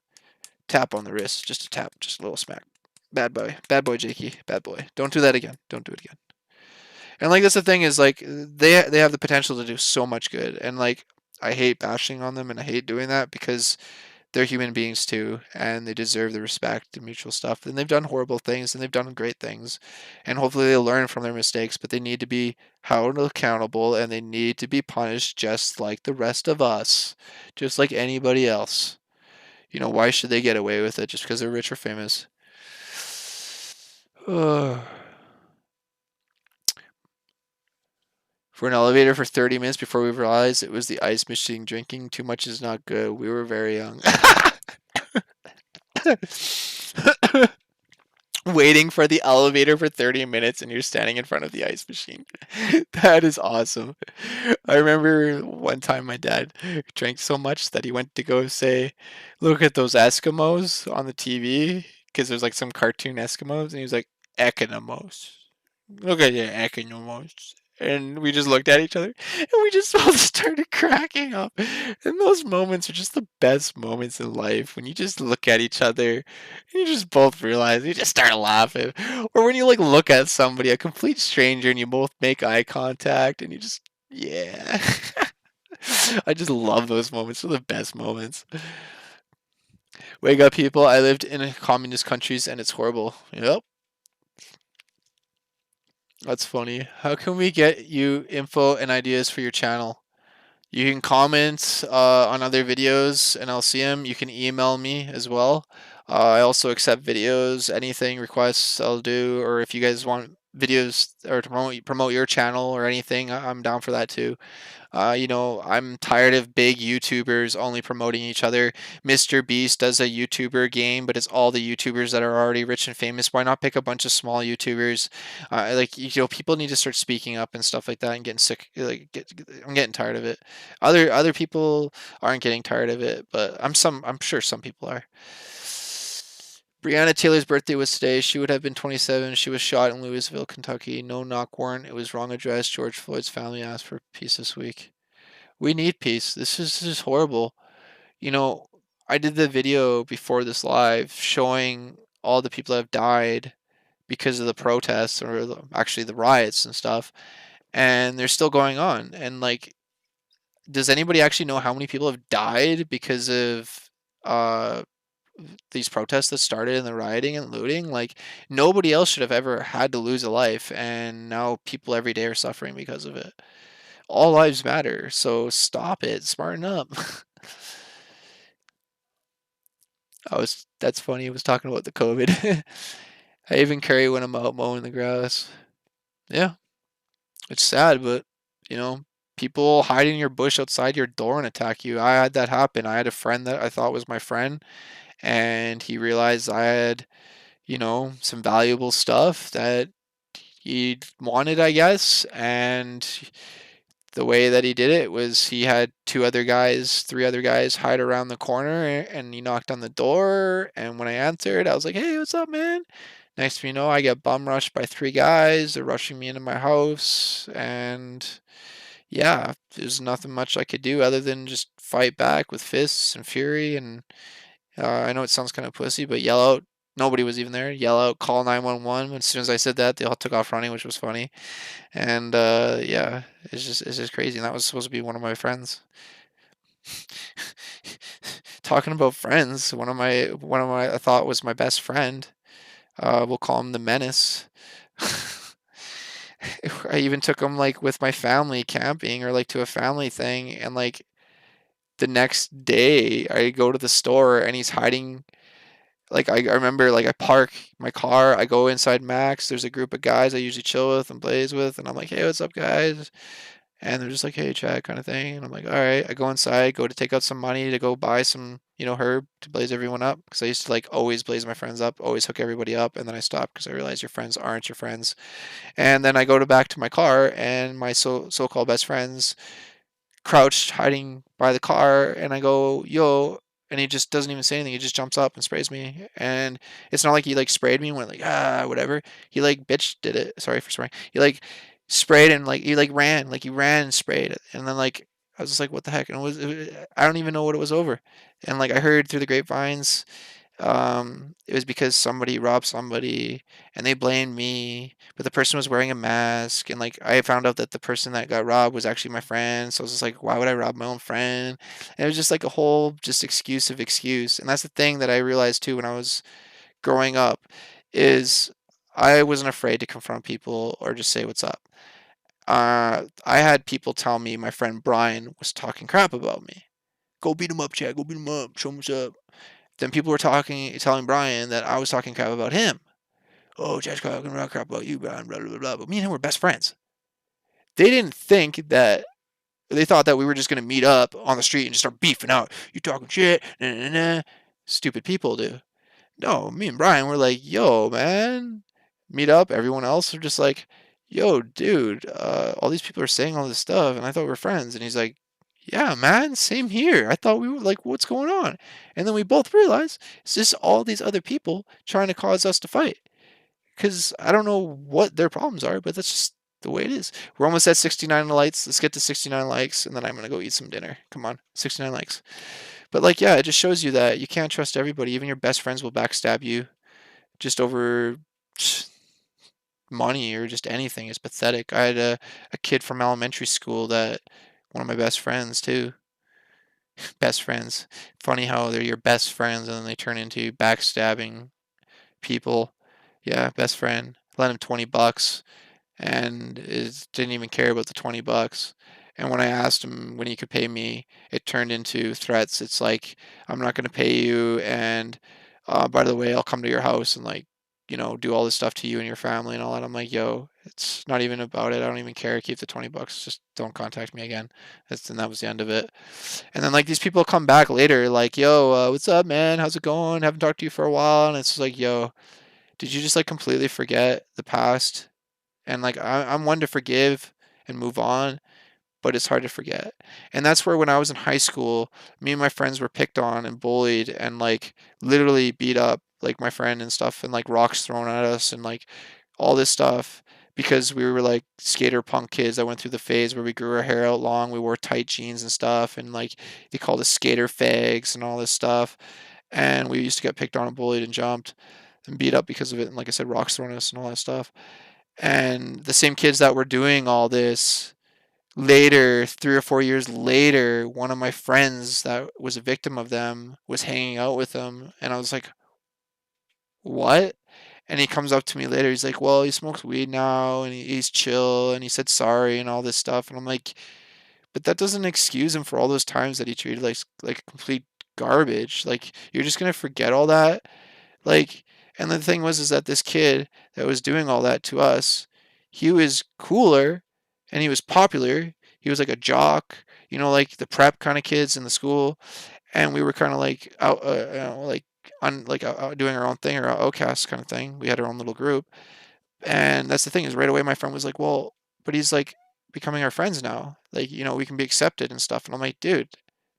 tap on the wrist, just a tap, just a little smack. Bad boy, Jakey, bad boy. Don't do that again. Don't do it again. And like that's the thing is like they have the potential to do so much good, and like I hate bashing on them and I hate doing that because they're human beings too, and they deserve the respect and mutual stuff. And they've done horrible things and they've done great things, and hopefully they learn from their mistakes. But they need to be held accountable and they need to be punished just like the rest of us, just like anybody else. You know, why should they get away with it just because they're rich or famous? For an elevator for 30 minutes before we realized it was the ice machine drinking. Too much is not good. We were very young. Waiting for the elevator for 30 minutes and you're standing in front of the ice machine. That is awesome. I remember one time my dad drank so much that he went to go say, look at those Eskimos on the TV, because there's like some cartoon Eskimos, and he was like, Economos. Look at your Economos. And we just looked at each other and we just both started cracking up. And those moments are just the best moments in life when you just look at each other and you just both realize you just start laughing. Or when you like look at somebody, a complete stranger, and you both make eye contact and you just, yeah. I just love those moments. They're the best moments. Wake up, people. I lived in communist countries and it's horrible. Yep. That's funny. How can we get you info and ideas for your channel? You can comment on other videos and I'll see them. You can email me as well. I also accept videos, anything, requests I'll do, or if you guys want videos or to promote your channel or anything, I'm down for that too. I'm tired of big YouTubers only promoting each other. Mr. Beast does a YouTuber game, but it's all the YouTubers that are already rich and famous. Why not pick a bunch of small YouTubers? People need to start speaking up and stuff like that and getting sick. I'm getting tired of it. Other people aren't getting tired of it, but I'm sure some people are. Breonna Taylor's birthday was today. She would have been 27. She was shot in Louisville, Kentucky. No knock warrant. It was wrong address. George Floyd's family asked for peace this week. We need peace. This is horrible. You know, I did the video before this live showing all the people that have died because of the protests or actually the riots and stuff, and they're still going on. And like, does anybody actually know how many people have died because of uh these protests that started in the rioting and looting? Like, nobody else should have ever had to lose a life, and now people every day are suffering because of it. All lives matter, so stop it. Smarten up. That's funny. I was talking about the COVID. I even carry when I'm out mowing the grass. Yeah, it's sad, but you know, people hide in your bush outside your door and attack you. I had that happen. I had a friend that I thought was my friend, and he realized I had, some valuable stuff that he wanted, I guess, and the way that he did it was he had three other guys hide around the corner, and he knocked on the door, and when I answered, I was like, "Hey, what's up, man?" Next thing you know, I get bum rushed by three guys. They're rushing me into my house, and yeah, there's nothing much I could do other than just fight back with fists and fury. And I know it sounds kind of pussy, but yell out. Nobody was even there. Yell out, call 911. As soon as I said that, they all took off running, which was funny. And yeah, it's just crazy. And that was supposed to be one of my friends. Talking about friends, one of my I thought was my best friend. We'll call him the Menace. I even took him like with my family camping or like to a family thing, and like the next day I go to the store and he's hiding. Like I remember, like I park my car, I go inside Max. There's a group of guys I usually chill with and blaze with, and I'm like, "Hey, what's up, guys?" And they're just like, "Hey, Chad," kind of thing. And I'm like, "All right." I go inside, go to take out some money to go buy some, herb to blaze everyone up, because I used to like always blaze my friends up, always hook everybody up, and then I stopped because I realized your friends aren't your friends. And then I go to back to my car, and my so-called best friends crouched, hiding by the car, and I go, "Yo," and he just doesn't even say anything. He just jumps up and sprays me, and it's not like he like sprayed me and went like whatever. He like bitch did it. Sorry for swearing. He like sprayed and like he ran and sprayed, and then like I was just like, what the heck? And I don't even know what it was over, and like I heard through the grapevines, it was because somebody robbed somebody and they blamed me, but the person was wearing a mask. And like I found out that the person that got robbed was actually my friend. So I was just like, why would I rob my own friend? And it was just like a whole just excuse of excuse. And that's the thing that I realized too when I was growing up is I wasn't afraid to confront people or just say what's up. I had people tell me my friend Brian was talking crap about me. Go beat him up, Chad. Go beat him up. Show him what's up. Then people were telling Brian that I was talking crap about him. Oh, Chad's talking crap about you, Brian, blah, blah, blah, blah. But me and him were best friends. They didn't think that, they thought that we were just going to meet up on the street and just start beefing out. You talking shit, nah, nah, nah. Stupid people do. No, me and Brian were like, yo, man, meet up. Everyone else are just like, yo, dude, all these people are saying all this stuff, and I thought we were friends. And he's like, yeah, man, same here. I thought we were like, what's going on? And then we both realized it's just all these other people trying to cause us to fight. Because I don't know what their problems are, but that's just the way it is. We're almost at 69 likes. Let's get to 69 likes, and then I'm going to go eat some dinner. Come on, 69 likes. But like, yeah, it just shows you that you can't trust everybody. Even your best friends will backstab you just over money or just anything. It's pathetic. I had a kid from elementary school that, one of my best friends too. Best friends. Funny how they're your best friends and then they turn into backstabbing people. Yeah, best friend. Lent him $20 and didn't even care about the $20. And when I asked him when he could pay me, it turned into threats. It's like, I'm not going to pay you, and by the way, I'll come to your house and like, do all this stuff to you and your family and all that. I'm like, yo, it's not even about it. I don't even care. Keep the $20. Just don't contact me again. And that was the end of it. And then like these people come back later, like, yo, what's up, man? How's it going? Haven't talked to you for a while. And it's like, yo, did you just like completely forget the past? And like I'm one to forgive and move on, but it's hard to forget. And that's where when I was in high school, me and my friends were picked on and bullied and like literally beat up, like my friend and stuff, and like rocks thrown at us and like all this stuff, because we were like skater punk kids that went through the phase where we grew our hair out long, we wore tight jeans and stuff, and like they called us skater fags and all this stuff. And we used to get picked on and bullied and jumped and beat up because of it. And like I said, rocks thrown at us and all that stuff. And the same kids that were doing all this, later, 3 or 4 years later, one of my friends that was a victim of them was hanging out with them. And I was like, what? And he comes up to me later. He's like, well, he smokes weed now and he's chill and he said sorry and all this stuff. And I'm like, but that doesn't excuse him for all those times that he treated like complete garbage. Like, you're just gonna forget all that? Like, and the thing was is that this kid that was doing all that to us, he was cooler and he was popular. He was like a jock, like the prep kind of kids in the school, and we were kind of like out, like out doing our own thing or outcast kind of thing. We had our own little group, and that's the thing is right away my friend was like, well, but he's like becoming our friends now. Like, we can be accepted and stuff. And I'm like, dude,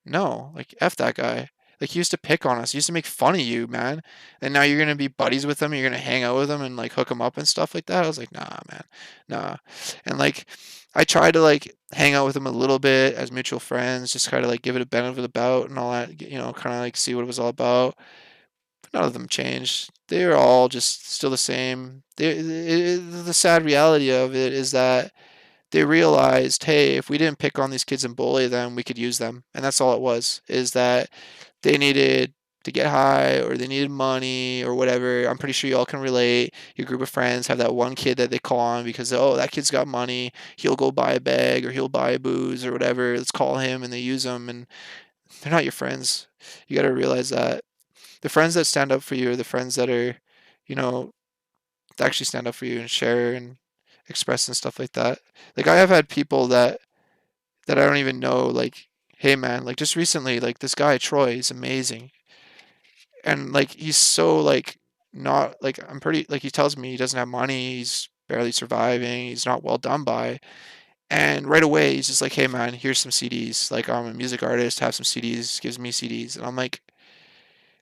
no, like F that guy. Like he used to pick on us. He used to make fun of you, man. And now you're gonna be buddies with him. You're gonna hang out with him and like hook him up and stuff like that. I was like, nah, man, nah. And like, I tried to like hang out with him a little bit as mutual friends, just kind of like give it a benefit of the doubt and all that. Kind of like see what it was all about. None of them changed. They're all just still the same. The sad reality of it is that they realized, hey, if we didn't pick on these kids and bully them, we could use them. And that's all it was, is that they needed to get high or they needed money or whatever. I'm pretty sure you all can relate. Your group of friends have that one kid that they call on because, oh, that kid's got money. He'll go buy a bag or he'll buy booze or whatever. Let's call him, and they use them. And they're not your friends. You got to realize that the friends that stand up for you are the friends that are, you know, actually stand up for you and share and express and stuff like that. Like I have had people that I don't even know, like, hey man, like just recently, like this guy Troy is amazing, and like he's so like not like I'm pretty like he tells me he doesn't have money, he's barely surviving, he's not well done by, and right away he's just like, hey man, here's some CDs. Like I'm a music artist, have some CDs, gives me CDs, and I'm like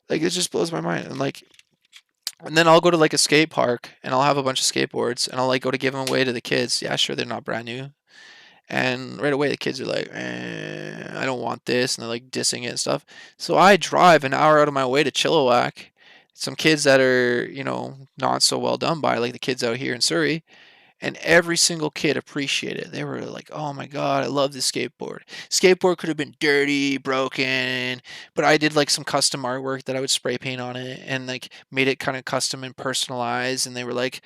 it just blows my mind, and then I'll go to like a skate park and I'll have a bunch of skateboards and I'll like go to give them away to the kids. Yeah, sure, they're not brand new. And right away the kids are like, I don't want this, and they're like dissing it and stuff. So I drive an hour out of my way to Chilliwack. Some kids that are, not so well done by, like the kids out here in Surrey, and every single kid appreciated it. They were like, "Oh my god, I love this skateboard. Skateboard could have been dirty, broken, but I did like some custom artwork that I would spray paint on it and like made it kind of custom and personalized." And they were like,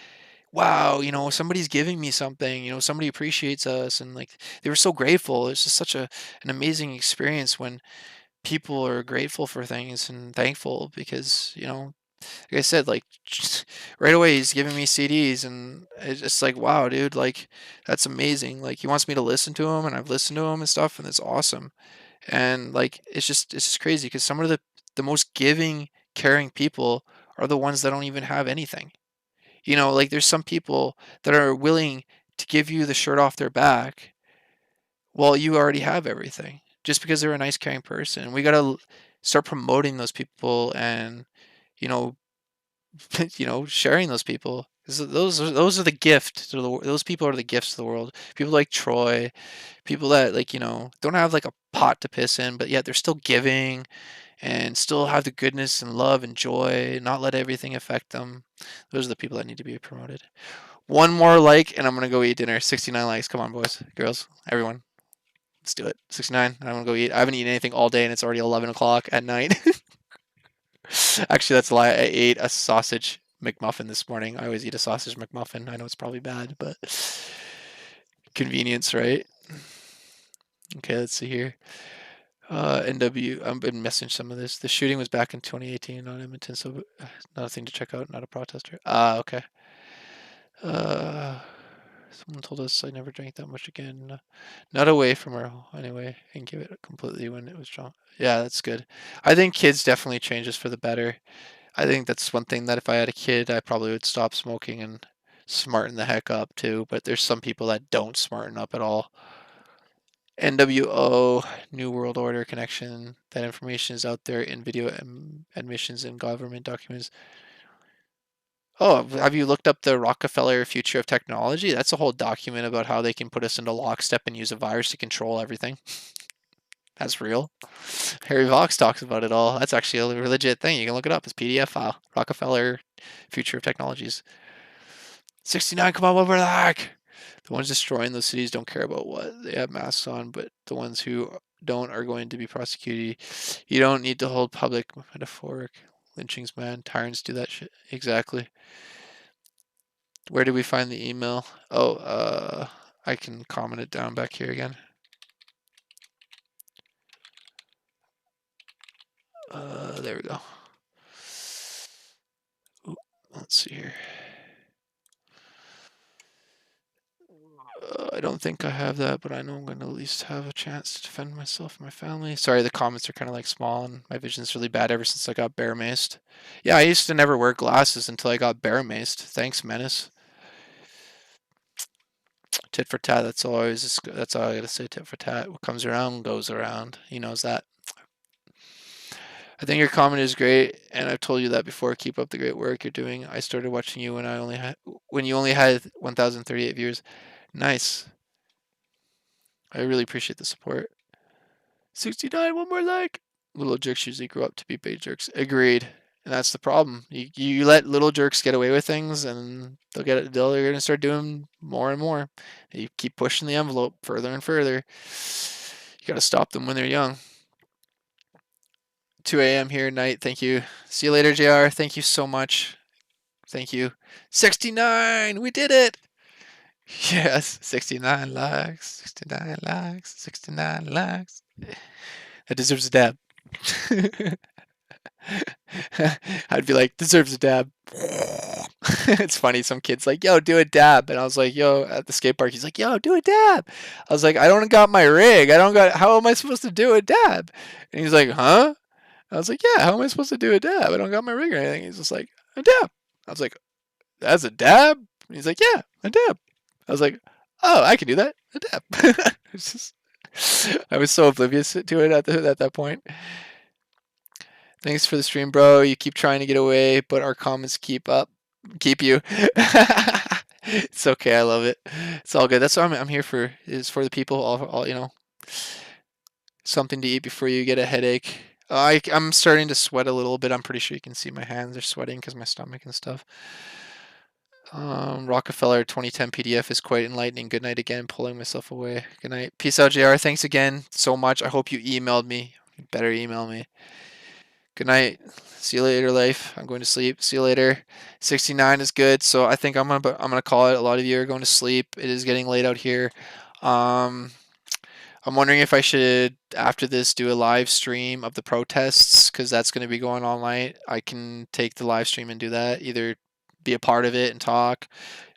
"Wow, somebody's giving me something. Somebody appreciates us." And like they were so grateful. It's just such an amazing experience when people are grateful for things and thankful because like I said, like right away he's giving me CDs, and it's just like, wow, dude, like that's amazing. Like he wants me to listen to him, and I've listened to him and stuff, and it's awesome. And like it's just crazy because some of the most giving, caring people are the ones that don't even have anything. Like there's some people that are willing to give you the shirt off their back while you already have everything, just because they're a nice, caring person. We gotta start promoting those people and you know sharing those people. 'Cause those are the gift to those people are the gifts to the world. People like Troy, people that like don't have like a pot to piss in, but yet they're still giving and still have the goodness and love and joy, and not let everything affect them. Those are the people that need to be promoted. One more like, and I'm gonna go eat dinner. 69 likes. Come on, boys, girls, everyone. Let's do it. 69. I'm gonna go eat. I haven't eaten anything all day, and it's already 11 o'clock at night. Actually, that's a lie. I ate a sausage McMuffin this morning. I always eat a sausage McMuffin. I know it's probably bad, but convenience, right? Okay, let's see here. NW, I've been messaging some of this. The shooting was back in 2018 on Edmonton, so nothing to check out. Not a protester. Okay. Uh, Someone told us I never drank that much again. Not away from her anyway, and give it completely when it was drunk. Yeah, that's good. I think kids definitely changes for the better. I think that's one thing that if I had a kid, I probably would stop smoking and smarten the heck up too. But there's some people that don't smarten up at all. NWO, New World Order connection. That information is out there in video admissions and government documents. Oh, have you looked up the Rockefeller Future of Technology? That's a whole document about how they can put us into lockstep and use a virus to control everything. That's real. Harry Vox talks about it all. That's actually a legit thing. You can look it up. It's PDF file. Rockefeller Future of Technologies. 69, come on, what were the heck? The ones destroying those cities don't care about what. They have masks on, but the ones who don't are going to be prosecuted. You don't need to hold public metaphoric lynchings, man. Tyrants do that shit. Exactly. Where did we find the email? Oh, I can comment it down back here again. There we go. Ooh, let's see here. I don't think I have that, but I know I'm going to at least have a chance to defend myself and my family. Sorry, the comments are kind of like small and my vision's really bad ever since I got bear maced. Yeah, I used to never wear glasses until I got bear maced. Thanks, Menace. Tit for tat. That's all I gotta say. Tit for tat. What comes around goes around. He knows that. I think your comment is great, and I've told you that before. Keep up the great work you're doing. I started watching you when you only had 1,038 viewers. Nice. I really appreciate the support. 69, one more like. Little jerks usually grow up to be big jerks. Agreed. And that's the problem. You let little jerks get away with things, and they're gonna start doing more and more. You keep pushing the envelope further and further. You gotta stop them when they're young. 2 a.m. here night. Thank you. See you later, JR. Thank you so much. Thank you. 69. We did it. Yes. 69 likes. 69 likes. 69 likes. That deserves a dab. I'd be like, deserves a dab. It's funny. Some kid's like, yo, do a dab. And I was like, yo, at the skate park, he's like, yo, do a dab. I was like, I don't got my rig. How am I supposed to do a dab? And he's like, huh? I was like, yeah, how am I supposed to do a dab? I don't got my rig or anything. He's just like, a dab. I was like, that's a dab? And he's like, yeah, a dab. I was like, oh, I can do that. A dab. It's just, I was so oblivious to it at that point. Thanks for the stream, bro. You keep trying to get away, but our comments keep you. It's okay. I love it. It's all good. That's what I'm here for. Is for the people. All something to eat before you get a headache. I'm starting to sweat a little bit. I'm pretty sure you can see my hands are sweating because my stomach and stuff. Rockefeller 2010 PDF is quite enlightening. Good night again. Pulling myself away. Good night. Peace out, JR. Thanks again so much. I hope you emailed me. You better email me. Good night. See you later, life. I'm going to sleep. See you later. 69 is good, so I think I'm gonna call it. A lot of you are going to sleep. It is getting late out here. I'm wondering if I should, after this, do a live stream of the protests because that's going to be going all night. I can take the live stream and do that. Either be a part of it and talk,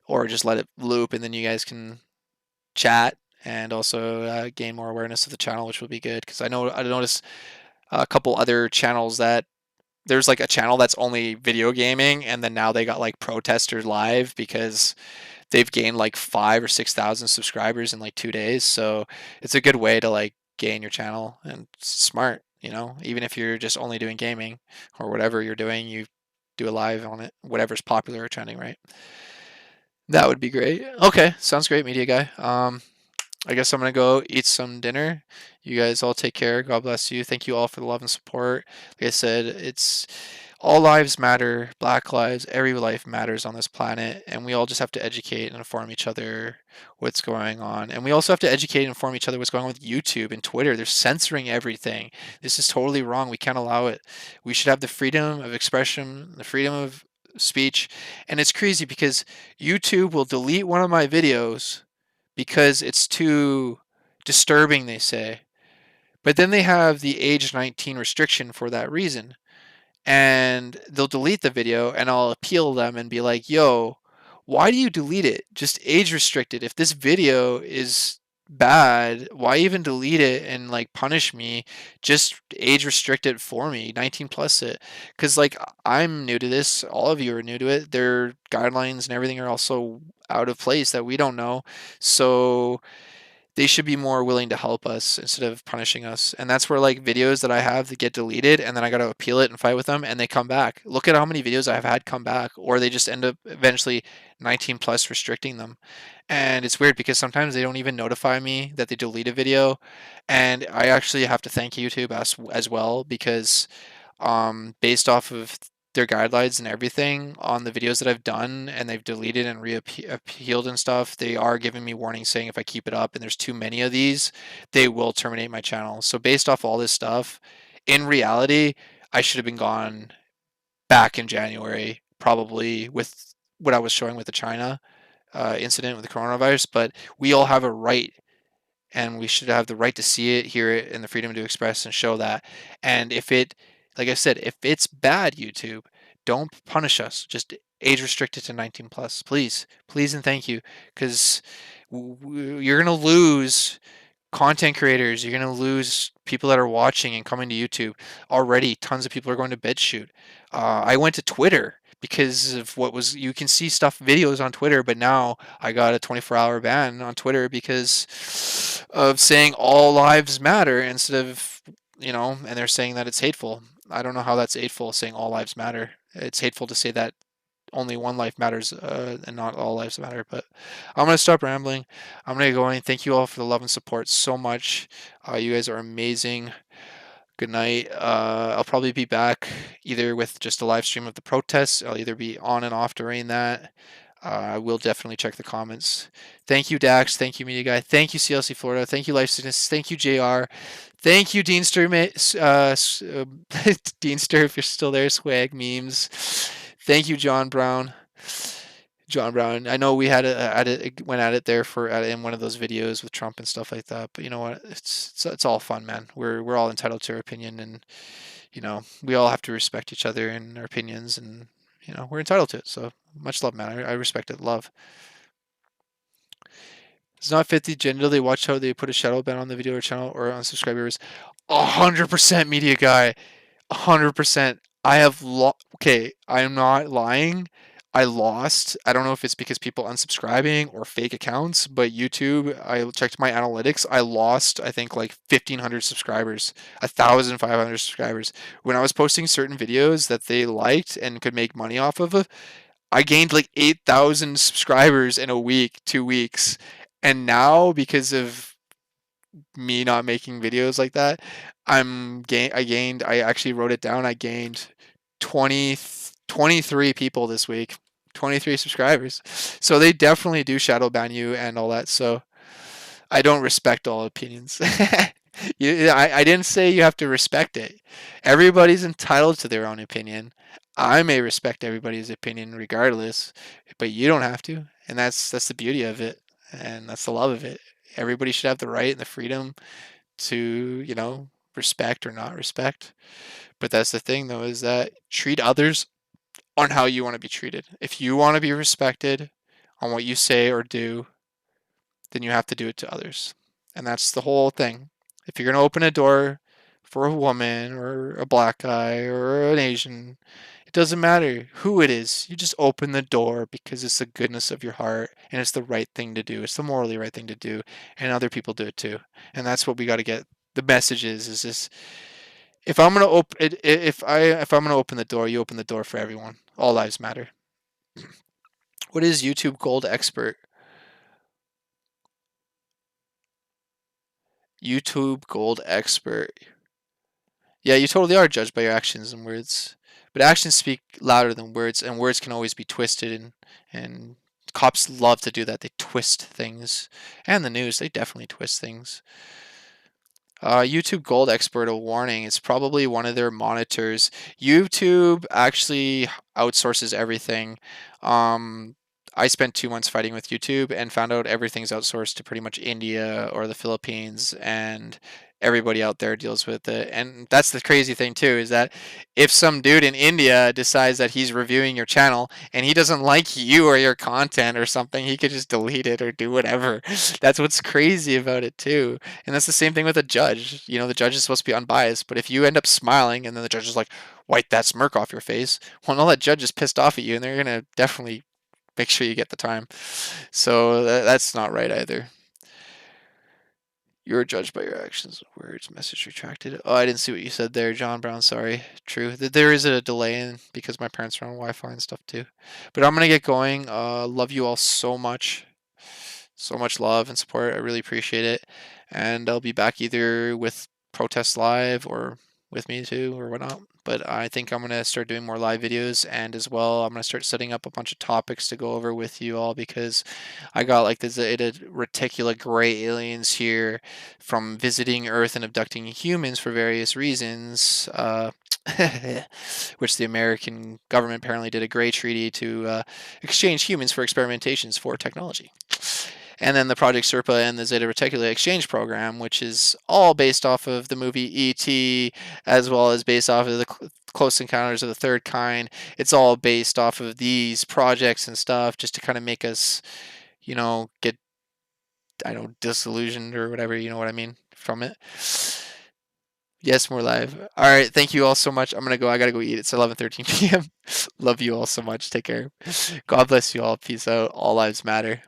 or just let it loop, and then you guys can chat and also gain more awareness of the channel, which will be good because I noticed a couple other channels that there's like a channel that's only video gaming, and then now they got like protesters live because they've gained like 5 or 6,000 subscribers in like 2 days. So it's a good way to like gain your channel, and smart, even if you're just only doing gaming or whatever you're doing, you do a live on it, whatever's popular or trending, right? That would be great. Okay, sounds great, media guy. I guess I'm gonna go eat some dinner. You guys all take care. God bless you. Thank you all for the love and support. Like I said, it's all lives matter. Black lives, every life matters on this planet, and we all just have to educate and inform each other what's going on. And we also have to educate and inform each other what's going on with YouTube and Twitter. They're censoring everything. This is totally wrong. We can't allow it. We should have the freedom of expression, the freedom of speech. And it's crazy because YouTube will delete one of my videos because it's too disturbing, they say. But then they have the age 19 restriction for that reason. And they'll delete the video, and I'll appeal them and be like, yo, why do you delete it? Just age restricted. If this video is bad, why even delete it and like punish me? Just age restrict it for me, 19 plus it. Because like I'm new to this, all of you are new to it. Their guidelines and everything are also out of place that we don't know. So they should be more willing to help us instead of punishing us. And that's where like videos that I have that get deleted, and then I got to appeal it and fight with them, and they come back. Look at how many videos I've had come back, or they just end up eventually 19 plus restricting them. And it's weird because sometimes they don't even notify me that they delete a video. And I actually have to thank YouTube as well because based off of their guidelines and everything on the videos that I've done, and they've deleted and reappealed and stuff, they are giving me warnings saying if I keep it up and there's too many of these, they will terminate my channel. So based off all this stuff, in reality, I should have been gone back in January, probably with what I was showing with the China incident with the coronavirus. But we all have a right, and we should have the right to see it, hear it, and the freedom to express and show that. And if it, like I said, if it's bad, YouTube, don't punish us. Just age restricted to 19 plus. Please, please, and thank you, because you're gonna lose content creators. You're gonna lose people that are watching and coming to YouTube. Already, tons of people are going to BitChute. I went to Twitter because of what was, you can see stuff, videos on Twitter, but now I got a 24-hour ban on Twitter because of saying all lives matter instead of, and they're saying that it's hateful. I don't know how that's hateful, saying all lives matter. It's hateful to say that only one life matters, and not all lives matter. But I'm gonna stop rambling. I'm gonna go in. Thank you all for the love and support so much. You guys are amazing. Good night. I'll probably be back either with just a live stream of the protests. I'll either be on and off during that. I will definitely check the comments. Thank you, Dax. Thank you, Media Guy. Thank you, CLC Florida. Thank you, Life Students. Thank you, JR. Thank you, Deanster. Deanster, if you're still there, swag memes. Thank you, John Brown. John Brown. I know we went at it there in one of those videos with Trump and stuff like that. But you know what? It's all fun, man. We're all entitled to our opinion, and we all have to respect each other and our opinions, and we're entitled to it. So much love, man. I respect it. Love. It's not 50 generally. Watch how they put a shadow ban on the video or channel or on subscribers. 100% Media Guy. 100%. Okay, I am not lying. I lost. I don't know if it's because people unsubscribing or fake accounts, but YouTube, I checked my analytics. I lost, I think, like 1,500 subscribers, 1,500 subscribers. When I was posting certain videos that they liked and could make money off of, I gained like 8,000 subscribers in a week, 2 weeks. And now, because of me not making videos like that, I actually wrote it down. I gained 23 people this week, 23 subscribers. So they definitely do shadow ban you and all that. So I don't respect all opinions. I didn't say you have to respect it. Everybody's entitled to their own opinion. I may respect everybody's opinion regardless, but you don't have to. And that's the beauty of it. And that's the love of it. Everybody should have the right and the freedom to, respect or not respect. But that's the thing, though, is that treat others on how you want to be treated. If you want to be respected on what you say or do, then you have to do it to others. And that's the whole thing. If you're going to open a door for a woman or a black guy or an Asian, it doesn't matter who it is. You just open the door because it's the goodness of your heart and it's the right thing to do. It's the morally right thing to do, and other people do it too. And that's what we got to get. The message is this: if I'm gonna open if I'm gonna open the door, you open the door for everyone. All lives matter. What is YouTube Gold Expert? YouTube Gold Expert. Yeah, you totally are judged by your actions and words. But actions speak louder than words, and words can always be twisted, and cops love to do that. They twist things. And the news, they definitely twist things. YouTube Gold Expert, a warning. It's probably one of their monitors. YouTube actually outsources everything. I spent 2 months fighting with YouTube and found out everything's outsourced to pretty much India or the Philippines, and everybody out there deals with it. And that's the crazy thing too, is that if some dude in India decides that he's reviewing your channel and he doesn't like you or your content or something, he could just delete it or do whatever. That's what's crazy about it too. And that's the same thing with a judge. The judge is supposed to be unbiased, but if you end up smiling and then the judge is like, wipe that smirk off your face, well, no, that judge is pissed off at you and they're going to definitely make sure you get the time. So that's not right either. You're judged by your actions. Words, message retracted. Oh, I didn't see what you said there, John Brown. Sorry. True. There is a delay because my parents are on Wi-Fi and stuff too. But I'm gonna get going. Love you all so much. So much love and support. I really appreciate it. And I'll be back either with Protest Live or with me too or whatnot. But I think I'm going to start doing more live videos, and as well I'm going to start setting up a bunch of topics to go over with you all, because I got like this reticulate gray aliens here from visiting Earth and abducting humans for various reasons, which the American government apparently did a gray treaty to exchange humans for experimentations for technology. and then the Project Serpa and the Zeta Reticuli exchange program, which is all based off of the movie E.T., as well as based off of the Close Encounters of the Third Kind. It's all based off of these projects and stuff, just to kind of make us, get, I don't know, disillusioned or whatever, you know what I mean, from it. Yes, more live. All right, thank you all so much. I'm gonna go. I gotta go eat. It's 11:13 p.m. Love you all so much. Take care. God bless you all. Peace out. All lives matter.